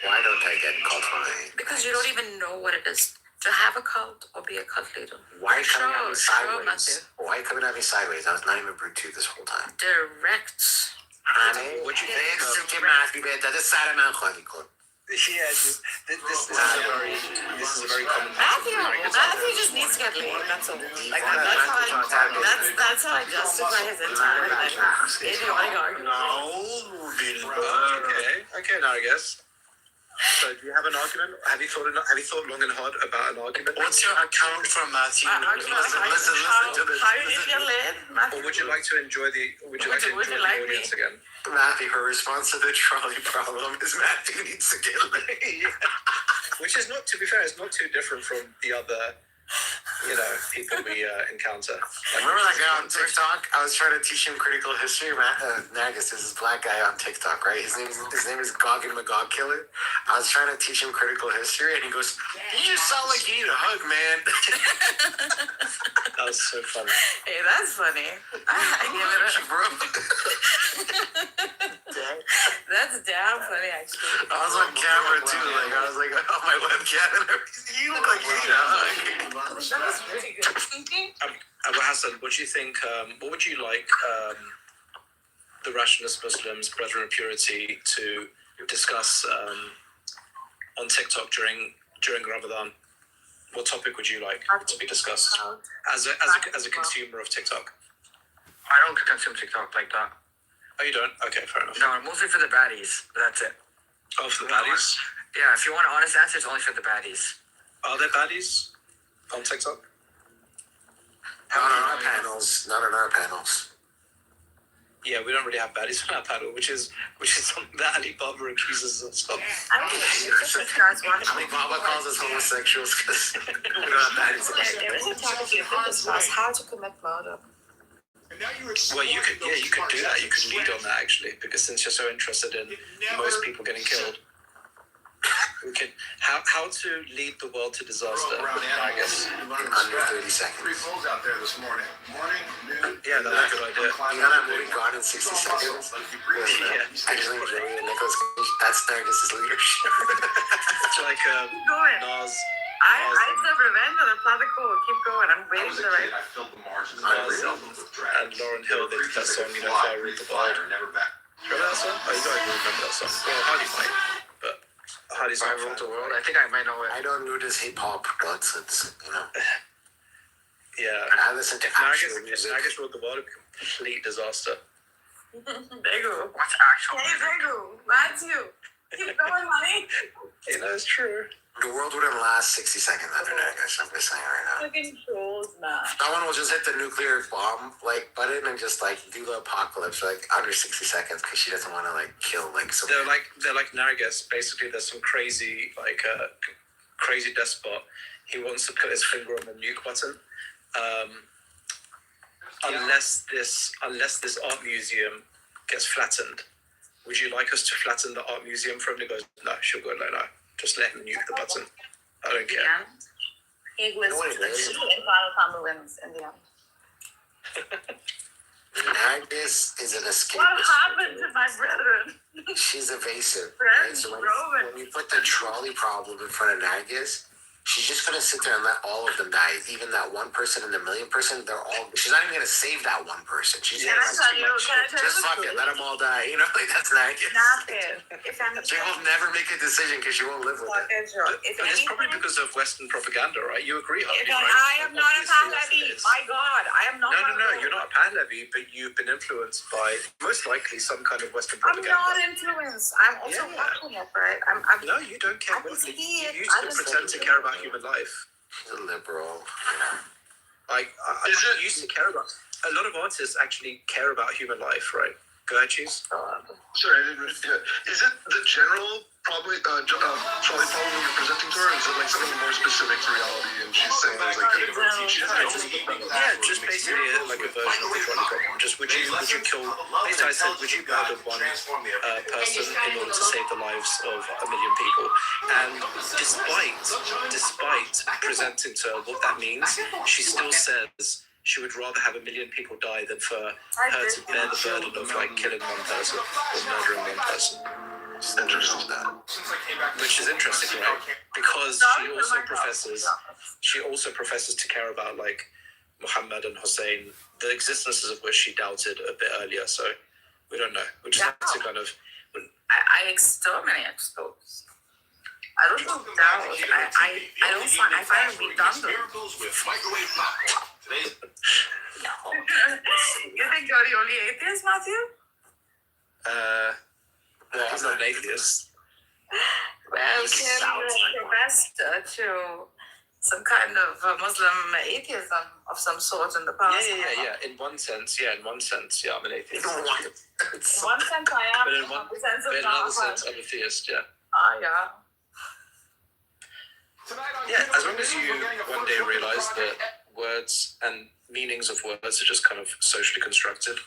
Why don't I get cult following? Because you don't even know what it is to have a cult or be a cult leader. Why coming at me Matthew. sideways? Why coming at me sideways? I was not even rude to you this whole time. Direct. Honey, what you think? Yeah, this is a very common. Matthew just needs to get laid. That's all. That's how I justify his entire life. If you want to go. Okay, now I guess. So, do you have an argument? Have you thought long and hard about an argument? What's your account from Matthew? Listen to this. How did you get laid, Matthew? Or would you like to enjoy the audience again? Matthew, her response to the trolley problem is Matthew needs to get laid. Which is not, to be fair, it's not too different from the other, people we encounter. Remember that guy on TikTok? I was trying to teach him critical history. Nagus is this black guy on TikTok, right? His name is Gog and Magog Killer. I was trying to teach him critical history, and he goes, "You just sound like you need a hug, man." That was so funny. Hey, that's funny. I give it a bro. That's damn funny, actually. I was on camera too. I was on my webcam, and you look like you need a hug. That was pretty good. Abu Hassan, what do you think? What would you like the rationalist Muslims, Brethren of Purity, to discuss on TikTok during Ramadan? What topic would you like to be discussed as a consumer of TikTok? I don't consume TikTok like that. Oh, you don't? Okay, fair enough. No, mostly for the baddies. But that's it. Oh, for the baddies? Yeah, if you want an honest answer, it's only for the baddies. Are there baddies on TikTok? Not on our panels. Not on our panels. Yeah, we don't really have baddies on our panel, which is something that Alibaba accuses us of. Alibaba calls us homosexuals because we don't have baddies. There is a topic in this class, how to commit murder. Well, you could do that. You could lead on that actually, because since you're so interested in most people getting killed, we can how to lead the world to disaster. I guess in under 30 seconds. 3 polls out there this morning. Morning, noon. Yeah, that's a good idea. You know that movie Gone in 60 Seconds? Yeah. Angelina Jolie and Nicolas Cage. That's Narcissus leadership. It's like Nas. I deserve revenge and it's not cool. Keep going. I'm waiting for the right. I filled the margins And Lauryn Hill did that song, you know, Fire Ruled the World. Remember that song? Oh, you guys will remember that song. Well, Hardy might, but Hardy's not Fire Ruled the World. I think I might know it. I don't notice hip hop, but it's, you know. Yeah. I listen to actual music. If Nagas ruled the world, it would be a complete disaster. Begu. What's actual? Hey, Begu. That's you. Keep going, honey. You know, it's true. The world wouldn't last 60 seconds under Nagas, I'm just saying right now. Fucking trolls, man. That one will just hit the nuclear bomb button and just do the apocalypse under 60 seconds because she doesn't want to kill some. They're like Nargis. Basically, there's some crazy crazy despot. He wants to put his finger on the nuke button. Unless this art museum gets flattened, would you like us to flatten the art museum for him? He goes, no, she'll go, no. Just let him nuke the button. I don't care. Yeah. He wins. Final Family wins in the end. Nagas is an escapist. What happened to my brethren? She's evasive. Friends, Right? So Roman. when you put the trolley problem in front of Nagas, she's just gonna sit there and let all of them die. Even that one person and the million person, she's not even gonna save that one person. She's Can I tell you just fuck it, let them all die. You know, that's Nagas. Nothing. She will never make a decision because she won't live with it. But it's probably because of Western propaganda, right? You agree, Harvey, right? I am not a Pahlavi. My God, I am not. No, you're not a Pahlavi, but you've been influenced by most likely some kind of Western propaganda. I'm not influenced. I'm also watching it, right? No, you don't care. You used to pretend to care about human life. She's a liberal. I used to care about. A lot of artists actually care about human life, right? Go ahead, choose. Sorry, I didn't really get it. Is it the general trolley problem you're presenting to her, or is it something more specific to reality? And she's saying there's just basically like a version of the trolley problem. Just would you kill? Basically, I said, would you murder one person in order to save the lives of 1 million people? And despite presenting to her what that means, she still says she would rather have 1 million people die than for her to bear the burden of killing one person or murdering one person. It's interesting Which is interesting, right? Because she also professes to care about Muhammad and Hussein, the existences of which she doubted a bit earlier. So we don't know. We just have to kind of. I exterminate those. I don't know doubt. I find it redundant. You think you're the only atheist, Matthew? Well, I'm not an atheist. Well, you professed to some kind of Muslim atheism of some sort in the past. Yeah. In one sense, I'm an atheist. In one sense, I am. But in another sense, I'm a theist. Yeah. Yeah. Yeah, as long as you one day realize that words and meanings of words are just kind of socially constructed,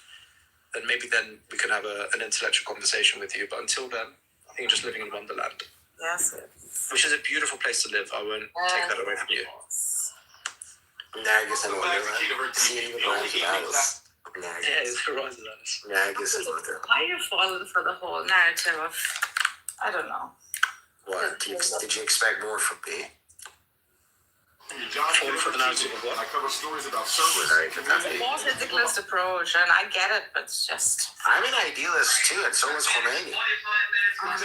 then maybe then we can have an intellectual conversation with you. But until then, I think you're just living in Wonderland. Yes. Which is a beautiful place to live. I won't take that away from you. Nagas and Wonderland. See the rise of Alice. Yeah, it's the rise of Alice. Nagas and Wonderland. Why are you falling for the whole narrative of, I don't know. What? Did you expect more from me? Falling for the narrative of what? I cover stories about It's a more physicalist approach, and I get it, but it's just. I'm an idealist too, and so is Khomeini. Yeah,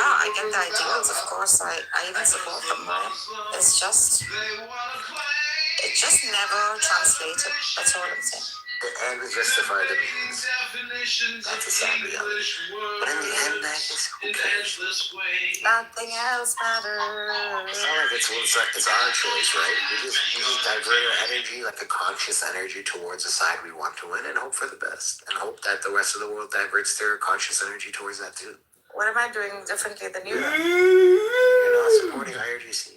I get the ideals, of course. I even support them, right? It's just, it just never translated. That's all I'm saying. The end will justify the means. That's a sad reality. But in the end, I guess who cares? Nothing else matters. It's not like it's our choice, right? We just divert our energy, like a conscious energy, towards the side we want to win, and hope for the best, and hope that the rest of the world diverts their conscious energy towards that too. What am I doing differently than you? You're not supporting IRGC.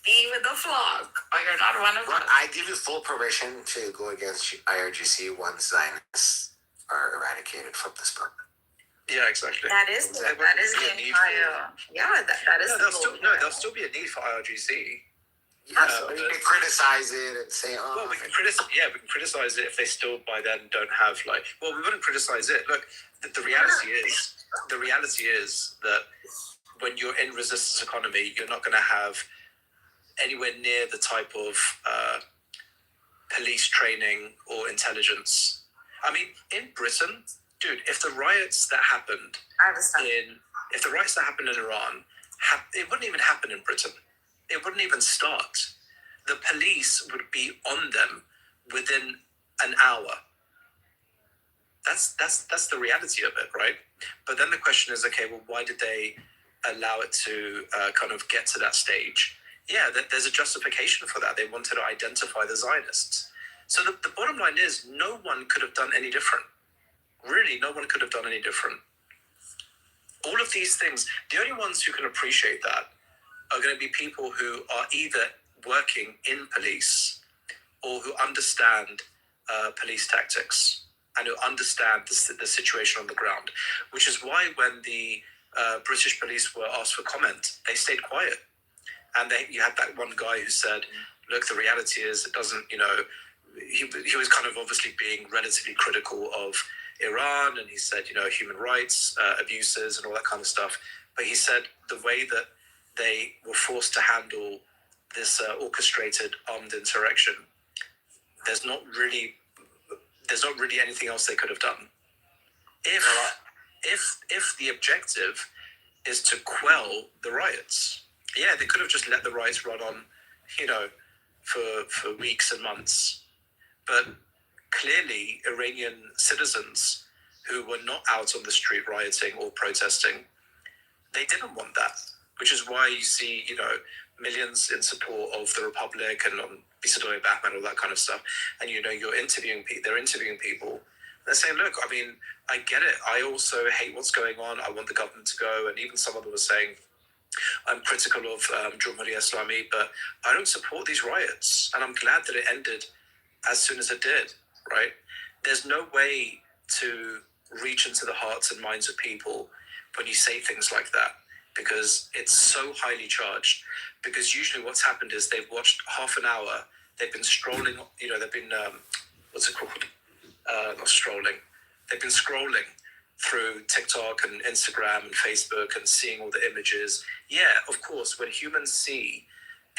Be with the flock, or you're not one of But them. I give you full permission to go against IRGC once Zionists are eradicated from this book. Yeah, exactly. That is the entire. Yeah, that is the goal. There'll still be a need for IRGC. Yeah, you can criticize it and say, oh. Well, we can criticize it if they still by then don't have we wouldn't criticize it. Look, the reality is that when you're in resistance economy, you're not going to have anywhere near the type of police training or intelligence. I mean, in Britain, dude, if the riots that happened in Iran, it wouldn't even happen in Britain. It wouldn't even start. The police would be on them within an hour. That's the reality of it, right? But then the question is, okay, well, why did they allow it to kind of get to that stage? Yeah, there's a justification for that. They wanted to identify the Zionists. So the bottom line is, no one could have done any different. Really, no one could have done any different. All of these things, the only ones who can appreciate that are going to be people who are either working in police or who understand police tactics and who understand the situation on the ground, which is why when the British police were asked for comment, they stayed quiet. And you had that one guy who said, look, the reality is it doesn't, he was kind of obviously being relatively critical of Iran, and he said, human rights abuses and all that kind of stuff. But he said the way that they were forced to handle this orchestrated armed insurrection, there's not really anything else they could have done. If the objective is to quell the riots, yeah, they could have just let the riots run on, for weeks and months. But clearly, Iranian citizens who were not out on the street rioting or protesting, they didn't want that, which is why you see, millions in support of the Republic and on Bisadoy Batman, all that kind of stuff. And, they're interviewing people. They're saying, look, I mean, I get it. I also hate what's going on. I want the government to go. And even some of them were saying, I'm critical of Jumhuriya Islami, but I don't support these riots. And I'm glad that it ended as soon as it did, right? There's no way to reach into the hearts and minds of people when you say things like that, because it's so highly charged. Because usually what's happened is they've watched half an hour, they've been strolling, they've been, what's it called? Not strolling. They've been scrolling through TikTok and Instagram and Facebook and seeing all the images. Yeah, of course, when humans see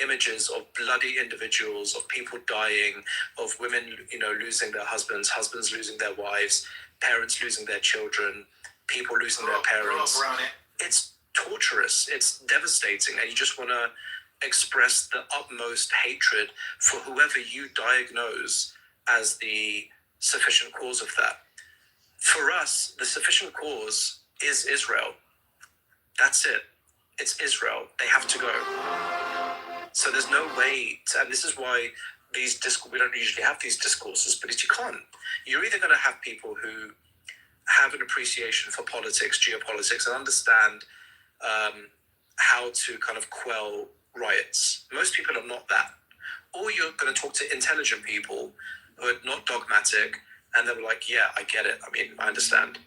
images of bloody individuals, of people dying, of women, losing their husbands losing their wives, parents losing their children, people losing their parents. It's torturous, it's devastating, and you just want to express the utmost hatred for whoever you diagnose as the sufficient cause of that. For us, the sufficient cause is Israel. That's it. It's Israel. They have to go. So there's no way to, and this is why we don't usually have these discourses, but you can't. You're either going to have people who have an appreciation for politics, geopolitics, and understand how to kind of quell riots. Most people are not that. Or you're going to talk to intelligent people who are not dogmatic, and they're like, yeah, I get it. I mean, I understand.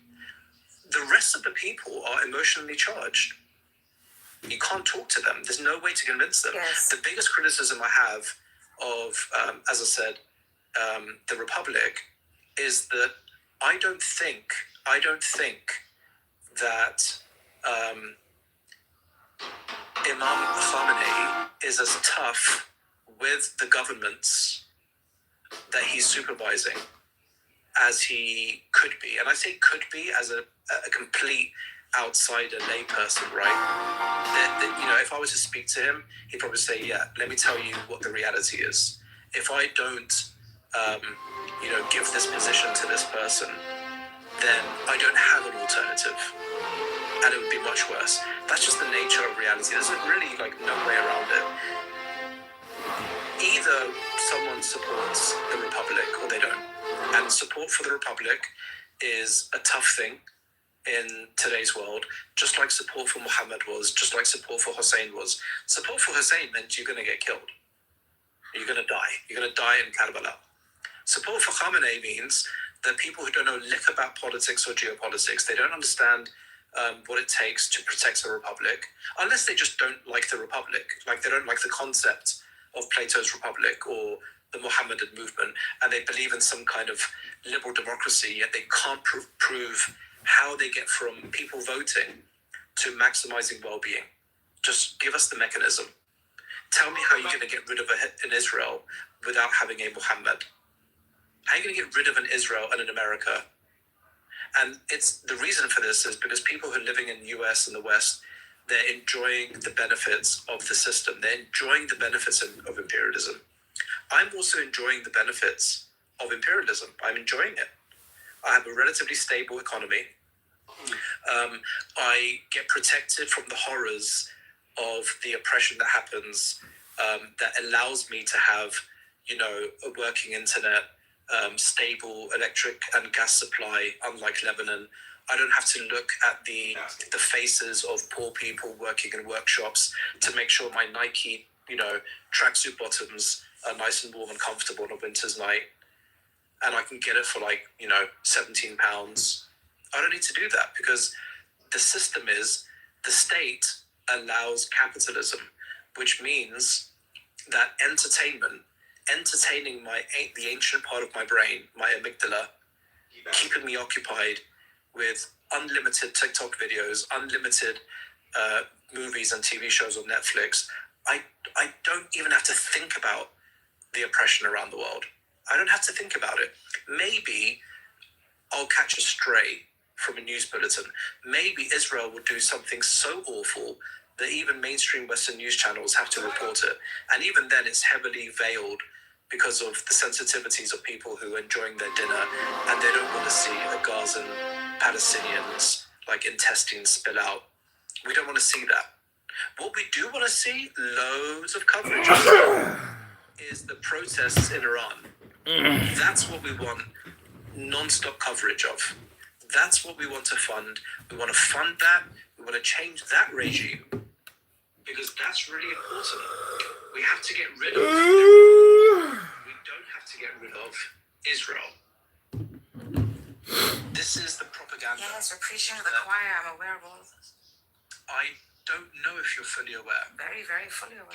The rest of the people are emotionally charged. You can't talk to them. There's no way to convince them. Yes. The biggest criticism I have of, as I said, the Republic is that I don't think that Imam Khamenei is as tough with the governments that he's supervising as he could be. And I say could be as a complete outsider layperson, right? If I was to speak to him, he'd probably say, yeah, let me tell you what the reality is. If I don't, give this position to this person, then I don't have an alternative. And it would be much worse. That's just the nature of reality. There's really no way around it. Either someone supports the Republic or they don't. And support for the Republic is a tough thing in today's world, just like support for Muhammad was, just like support for Hussein was. Support for Hussein meant you're going to get killed. You're going to die. You're going to die in Karbala. Support for Khamenei means that people who don't know lick about politics or geopolitics, they don't understand what it takes to protect the Republic, unless they just don't like the Republic, like they don't like the concept of Plato's Republic or the Mohammedan movement, and they believe in some kind of liberal democracy, yet they can't prove how they get from people voting to maximizing well-being. Just give us the mechanism. Tell me how you're going to get rid of an Israel without having a Muhammad. How are you going to get rid of an Israel and an America? And it's the reason for this is because people who are living in the US and the West, they're enjoying the benefits of the system. They're enjoying the benefits of imperialism. I'm also enjoying the benefits of imperialism. I'm enjoying it. I have a relatively stable economy. I get protected from the horrors of the oppression that happens, that allows me to have, a working internet, stable electric and gas supply, unlike Lebanon. I don't have to look at the faces of poor people working in workshops to make sure my Nike, tracksuit bottoms are nice and warm and comfortable on a winter's night. And I can get it for £17. I don't need to do that because the system is the state allows capitalism, which means that entertaining the ancient part of my brain, my amygdala, keeping me occupied with unlimited TikTok videos, unlimited movies and TV shows on Netflix. I don't even have to think about the oppression around the world. I don't have to think about it. Maybe I'll catch a stray from a news bulletin. Maybe Israel will do something so awful that even mainstream Western news channels have to report it. And even then it's heavily veiled because of the sensitivities of people who are enjoying their dinner and they don't want to see a Gazan Palestinians intestines spill out. We don't want to see that. What we do want to see, loads of coverage of, is the protests in Iran. That's what we want non-stop coverage of. That's what we want to fund. We want to fund that. We want to change that regime because that's really important. We have to get rid of we don't have to get rid of Israel. This is the propaganda. Yes, we're preaching to the choir. I'm aware of all of this. I don't know if you're fully aware. Very, very fully aware.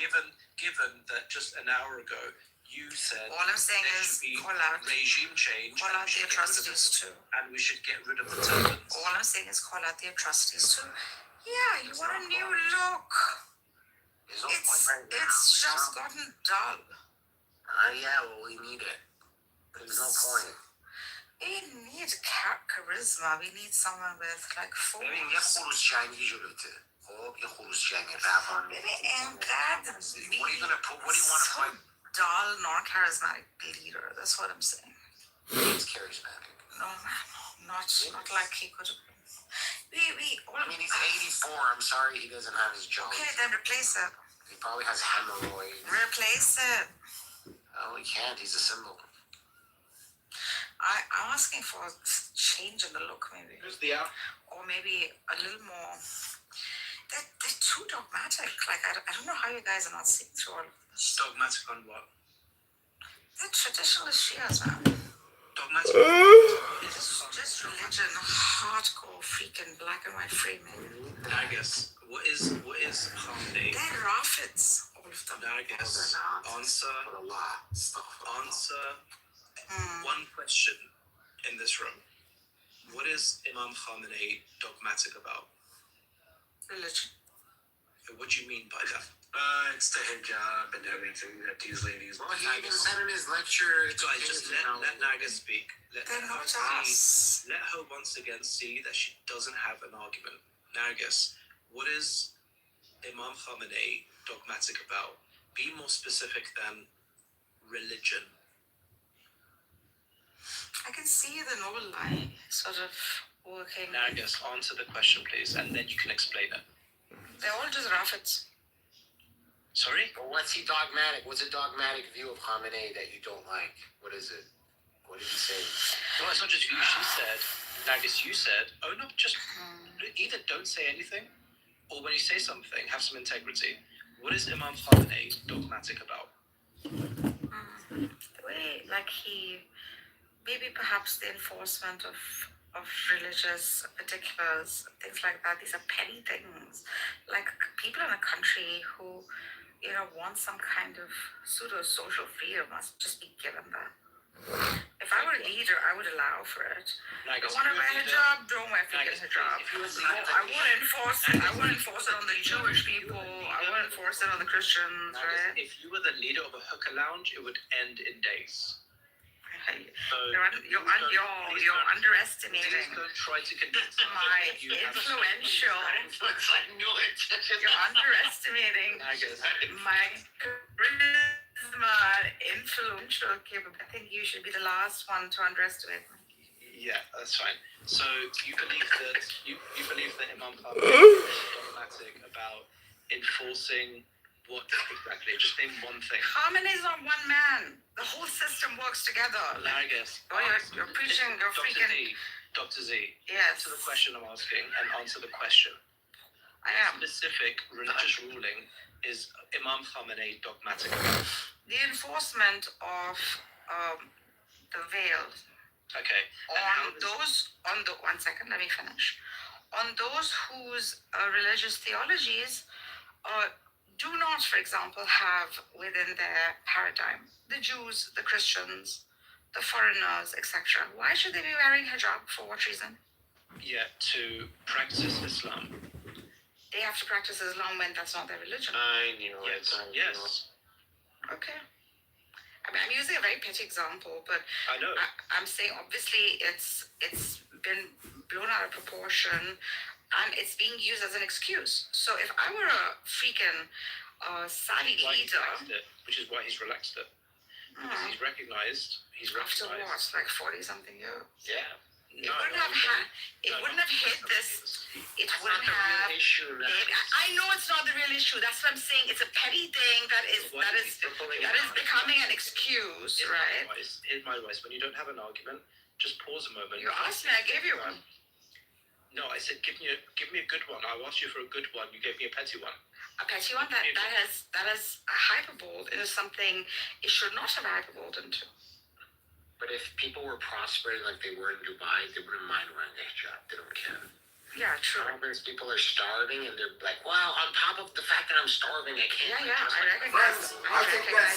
Given that just an hour ago you said all I'm saying is call out regime change, call out the atrocities too, and we should get rid of the turbans. All I'm saying is call out the atrocities too. Yeah, you want a new look. It's just gotten dull. Yeah, well, we need it. There's no point. We need charisma. We need someone with force. ببین یه خروس‌جنگی جلوته. خب یه خروس‌جنگی روان. And that what are you gonna put? What do you want to put? Dull, non-charismatic leader. That's what I'm saying. He's charismatic. No, not like he could have been. I mean, he's 84. I'm sorry he doesn't have his job. Okay, then replace it. He probably has hemorrhoids. Replace it. Oh, he can't. He's a symbol. I'm asking for a change in the look, maybe. Or maybe a little more. They're too dogmatic. I don't know how you guys are not seeing through all of this. Dogmatic on what? They're traditionalist Shias, man. Dogmatic. It's just religion, hardcore, freaking black and white framing. I guess. What is Khamenei? They're Rafids, all of them. I guess. Answer one question in this room. What is Imam Khamenei dogmatic about? Religion. What do you mean by that? It's the hijab and everything that these ladies. Well, he even said in his lecture. Guys, just let Naga speak. Let They're her not see. us. Let her once again see that she doesn't have an argument. Nagas, what is Imam Khamenei dogmatic about? Be more specific than religion. I can see the noble lie sort of working. Nagas, answer the question, please, and then you can explain it. They're all just raffits. Sorry? Well, what's he dogmatic? What's a dogmatic view of Khamenei that you don't like? What is it? What did he say? No, it's not just you. She said, Nagas, you said, oh no, just either don't say anything, or when you say something, have some integrity. What is Imam Khamenei dogmatic about? The way, like maybe perhaps the enforcement of religious particulars, things like that. These are petty things. Like people in a country who, want some kind of pseudo-social freedom must just be given that. If I were a leader, I would allow for it. Don't want to wear hijab, don't wear freaking hijab. I won't enforce it on the Jewish people. I won't enforce it on the Christians, right? If you were the leader of a hookah lounge, it would end in days. You're underestimating. Please don't try to convince me my that you have influential. You're underestimating my charisma, influential capability. I think you should be the last one to underestimate me. Yeah, that's fine. So you believe that Imam Khamenei is dogmatic about enforcing what exactly? Just name one thing. Khamenei is not one man. The whole system works together. I guess. Oh, you're preaching. You're freaking. Dr. Z. Yes. Answer the question I'm asking and answer the question. I am. Specific religious ruling is Imam Khamenei dogmatic about? The enforcement of the veil. Okay. One second, let me finish. On those whose religious theologies do not, for example, have within their paradigm the Jews, the Christians, the foreigners, etc. Why should they be wearing hijab? For what reason? Yeah, to practice Islam. They have to practice Islam when that's not their religion. I knew it. Yes. Okay. I mean, I'm using a very petty example, but I know. I'm saying obviously it's been blown out of proportion, and it's being used as an excuse. So if I were a freaking savvy leader, which is why he's relaxed it, because he's recognized. After what, like 40-something years? Yeah. It wouldn't have hit this. It wouldn't have. I know it's not the real issue. That's what I'm saying. It's a petty thing that is becoming an excuse, right? Here's my advice. When you don't have an argument, just pause a moment. You asked me. I gave you one. No, I said give me a good one. I asked you for a good one. You gave me a petty one. A petty one that has hyperboled into something it should not have hyperboled into. But if people were prospering like they were in Dubai, they wouldn't mind wearing a hijab. They don't care. Yeah, true. Nowadays, people are starving and they're like, well, on top of the fact that I'm starving, I can't. Yeah, I recognize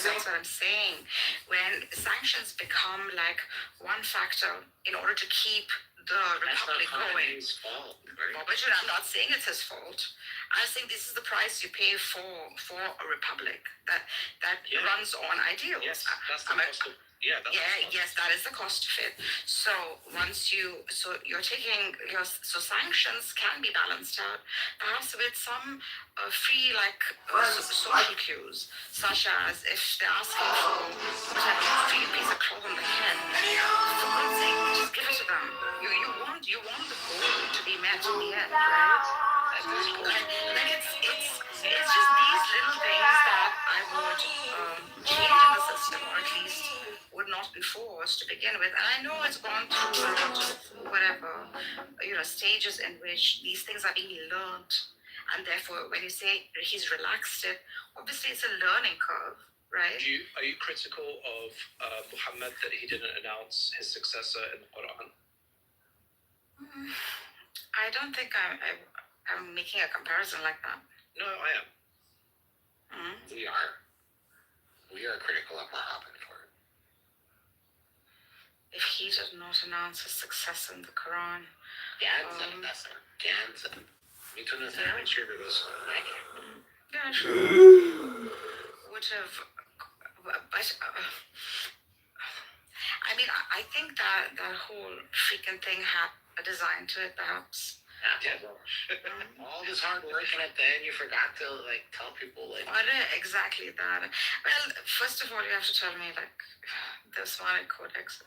that's what I'm saying. When sanctions become like one factor in order to keep the republic going. But I'm not saying it's his fault. I'm saying this is the price you pay for a republic that runs on ideals. Yes, that's the cost of. Yes, that is the cost of it. So you're taking sanctions can be balanced out, perhaps with some free social cues, such as if they're asking for a free piece of cloth on the head, for God's sake, just give it to them. You want the goal to be met in the end, right? Like it's just these little things that I would change in the system, or at least would not be forced to begin with. And I know it's gone through a lot of stages in which these things are being learned, and therefore when you say he's relaxed it, obviously it's a learning curve, right? Are you critical of Muhammad that he didn't announce his successor in the Quran? I don't think I'm making a comparison like that. No, I am. We are critical of Muhammad for it. If he did not announce his successor in the Quran. Yeah, true. Would have, but I mean, I think that that whole freaking thing had a design to it, perhaps. Yeah. All this hard work, and at the end, you forgot to like tell people like. What exactly that? Well, first of all, you have to tell me like the Islamic codex.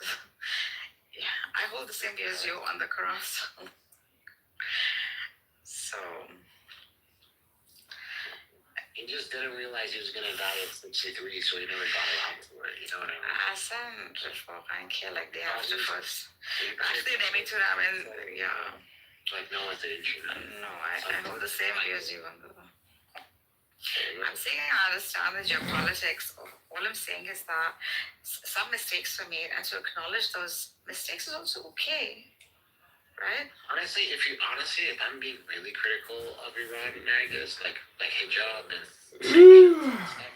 Yeah, I hold the same view as you on the Quran. So. He just didn't realize he was gonna die at 63, so he never got around to it. You know what I mean? Hassan just واقعا که like they have to first. وقتی نمیتونم yeah. Like no one's age. No, I hold the same view as you on the. I'm saying I understand the geopolitics. All I'm saying is that some mistakes were made, and to acknowledge those mistakes is also okay, right? Honestly, if I'm being really critical of Iran, Nagus, like hijab and stuff,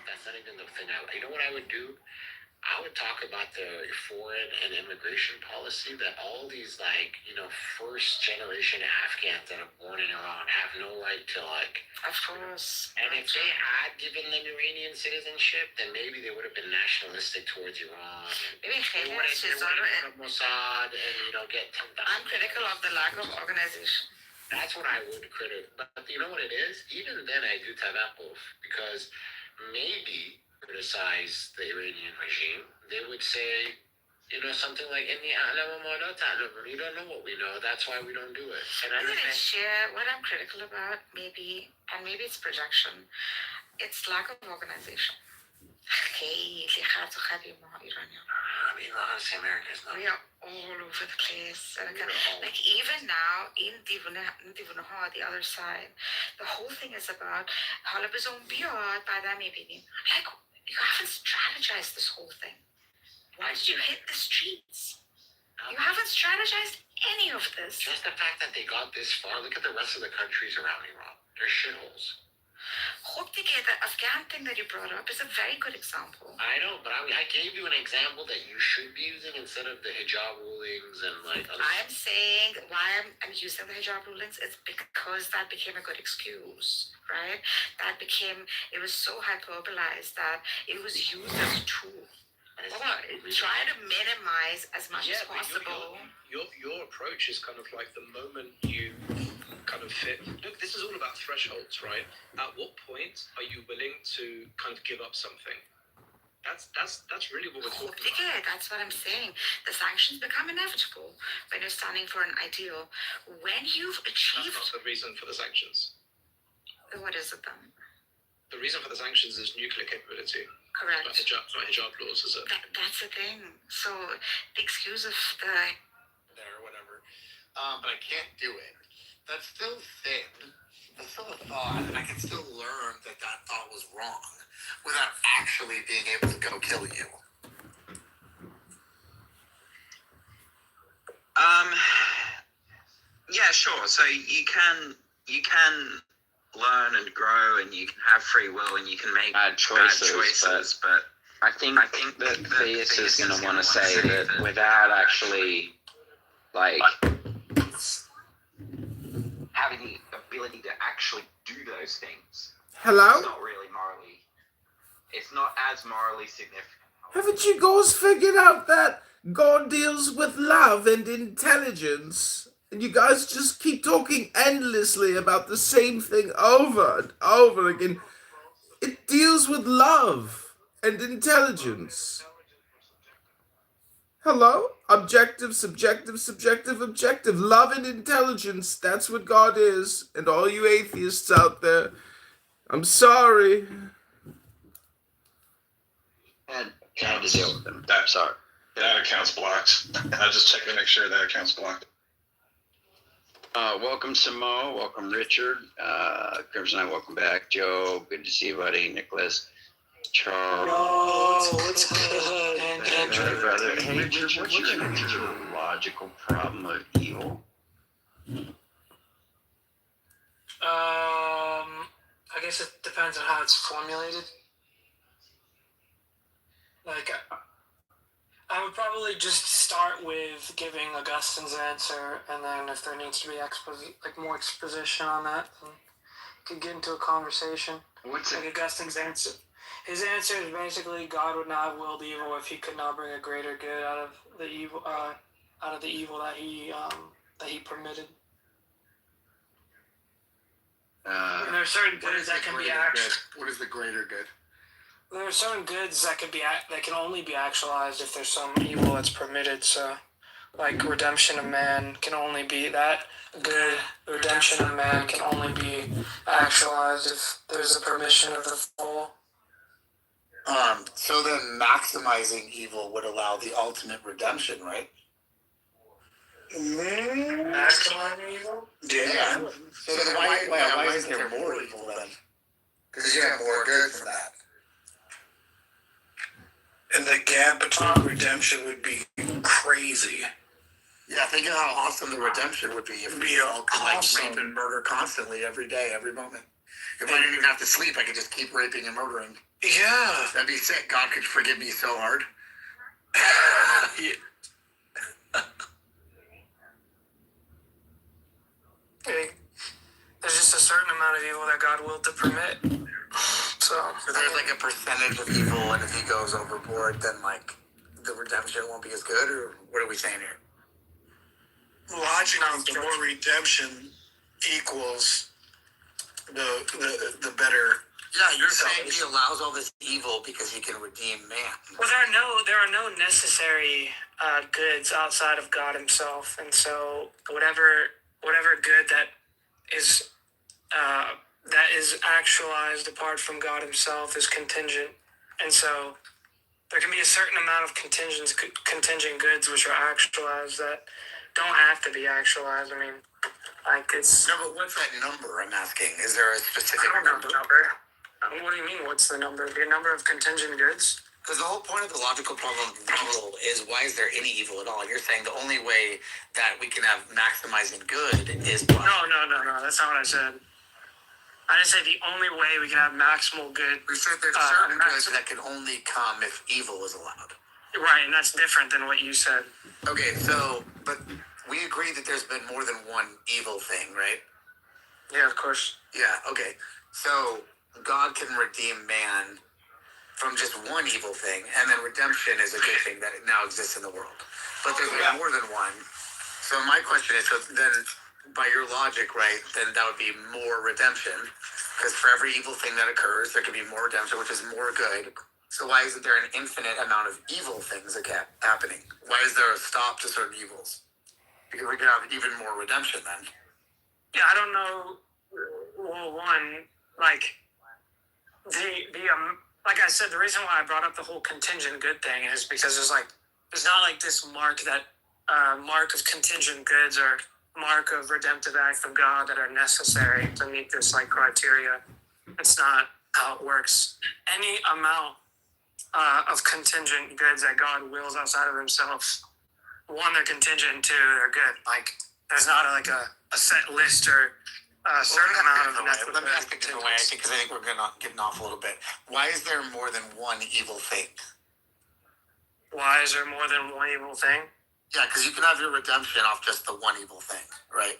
that's not even the thing. You know what I would do? I would talk about the foreign and immigration policy that all these first generation Afghans that are born in Iran have no right to Of course. And if they had given them Iranian citizenship, then maybe they would have been nationalistic towards Iran. Maybe they would have Mossad and get 10,000. I'm critical of the lack of organization. That's what I would criticize. But you know what it is? Even then I do Tavakov because maybe criticize the Iranian regime. They would say, something like, you don't know what we know, that's why we don't do it. And I share what I'm critical about, maybe, and maybe it's projection, it's lack of organization. خیلی خط و خطی ما ایرانی. I mean, honestly, America's not. We are all over the place. Like even now, in Divuna, the other side, the whole thing is about حالا به زون بیاد بعدا میبینیم. Like, you haven't strategized this whole thing. Why did you hit the streets? You haven't strategized any of this. Just the fact that they got this far. Look at the rest of the countries around Iran. They're shitholes. The Afghan thing that you brought up is a very good example. I know, but I gave you an example that you should be using instead of the hijab rulings and I'm saying why I'm using the hijab rulings is because that became a good excuse, right? It was so hyperbolized that it was used as a tool. Try to minimize as much as possible. Your approach is kind of like the moment you kind of fit. Look, this is all about thresholds, right? At what point are you willing to kind of give up something? That's really what we're talking about. That's what I'm saying. The sanctions become inevitable when you're standing for an ideal. When you've achieved. That's not the reason for the sanctions. What is it then? The reason for the sanctions is nuclear capability. Correct. Not hijab laws, is it? That's the thing. So the excuse of the. There, whatever. But I can't do it. That's still thin. That's still a thought, and I can still learn that thought was wrong without actually being able to go kill you. Yeah, sure. So you can learn and grow, and you can have free will, and you can make bad choices. But I think that the theist is going to want to say that without actually having the ability to actually do those things. Hello? It's not really morally. It's not as morally significant. Haven't you guys figured out that God deals with love and intelligence? And you guys just keep talking endlessly about the same thing over and over again. It deals with love and intelligence. Hello? Objective, subjective, subjective, objective. Love and intelligence. That's what God is. And all you atheists out there, I'm sorry. And had to deal with them. Sorry. That account's blocked. I just checked to make sure that account's blocked. Welcome, Samo. Welcome, Richard. Congressman, welcome back. Joe, good to see you, buddy. Nicholas. Charles. Oh, what's good? Hey, brother. Hey, what's your logical problem of evil? I guess it depends on how it's formulated. Like, I would probably just start with giving Augustine's answer, and then if there needs to be more exposition on that, then could get into a conversation. What's like Augustine's answer? His answer is basically God would not have willed evil if he could not bring a greater good out of the evil that he permitted. And there are certain goods that can be What is the greater good? There are certain goods that can only be actualized if there's some evil that's permitted. So, like redemption of man can only be that good. Redemption of man can only be actualized if there's a permission of the fall. So then maximizing evil would allow the ultimate redemption, right? Maximizing evil? Yeah. So then why isn't there more evil then? Because you have more good from that. And the gap between redemption would be crazy. Yeah, think of how awesome the redemption would be if we all could awesome. rape and murder constantly, every day, every moment. If I didn't even have to sleep, I could just keep raping and murdering. Yeah. That'd be sick. God could forgive me so hard. There's just a certain amount of evil that God willed to permit. So there's like a percentage of evil, and if he goes overboard, then like the redemption won't be as good, or what are we saying here? Logically, the more redemption equals the better. Yeah, you're saying he allows all this evil because he can redeem man. Well, there are no necessary goods outside of God Himself, and so whatever good that is actualized apart from God Himself is contingent, and so there can be a certain amount of contingent goods which are actualized that don't have to be actualized. I mean, like it's. No, but what's that number? I'm asking. Is there a specific number? What do you mean? What's the number? The number of contingent goods? Because the whole point of the logical problem of evil is why is there any evil at all? You're saying the only way that we can have maximizing good is by... No. That's not what I said. I didn't say the only way we can have maximal good. We said there's certain goods that can only come if evil is allowed. Right, and that's different than what you said. Okay, so, but we agree that there's been more than one evil thing, right? Yeah, of course. Yeah, okay. So, God can redeem man from just one evil thing, and then redemption is a good thing that now exists in the world. But there's more than one. So my question is, so then, by your logic, right, then that would be more redemption, because for every evil thing that occurs, there can be more redemption, which is more good. So why isn't there an infinite amount of evil things happening? Why is there a stop to certain evils? Because we could have even more redemption then. Yeah, I don't know. Well, one, like like I said, the reason why I brought up the whole contingent good thing is because there's not like this mark of contingent goods or mark of redemptive act of God that are necessary to meet this like criteria. It's not how it works. Any amount of contingent goods that God wills outside of Himself, one, they're contingent, and two, they're good. Like there's not a set list or a certain amount of necessary. Let me ask it different way, because I think we're getting off a little bit. Why is there more than one evil thing? Why is there more than one evil thing? Yeah, because you can have your redemption off just the one evil thing, right?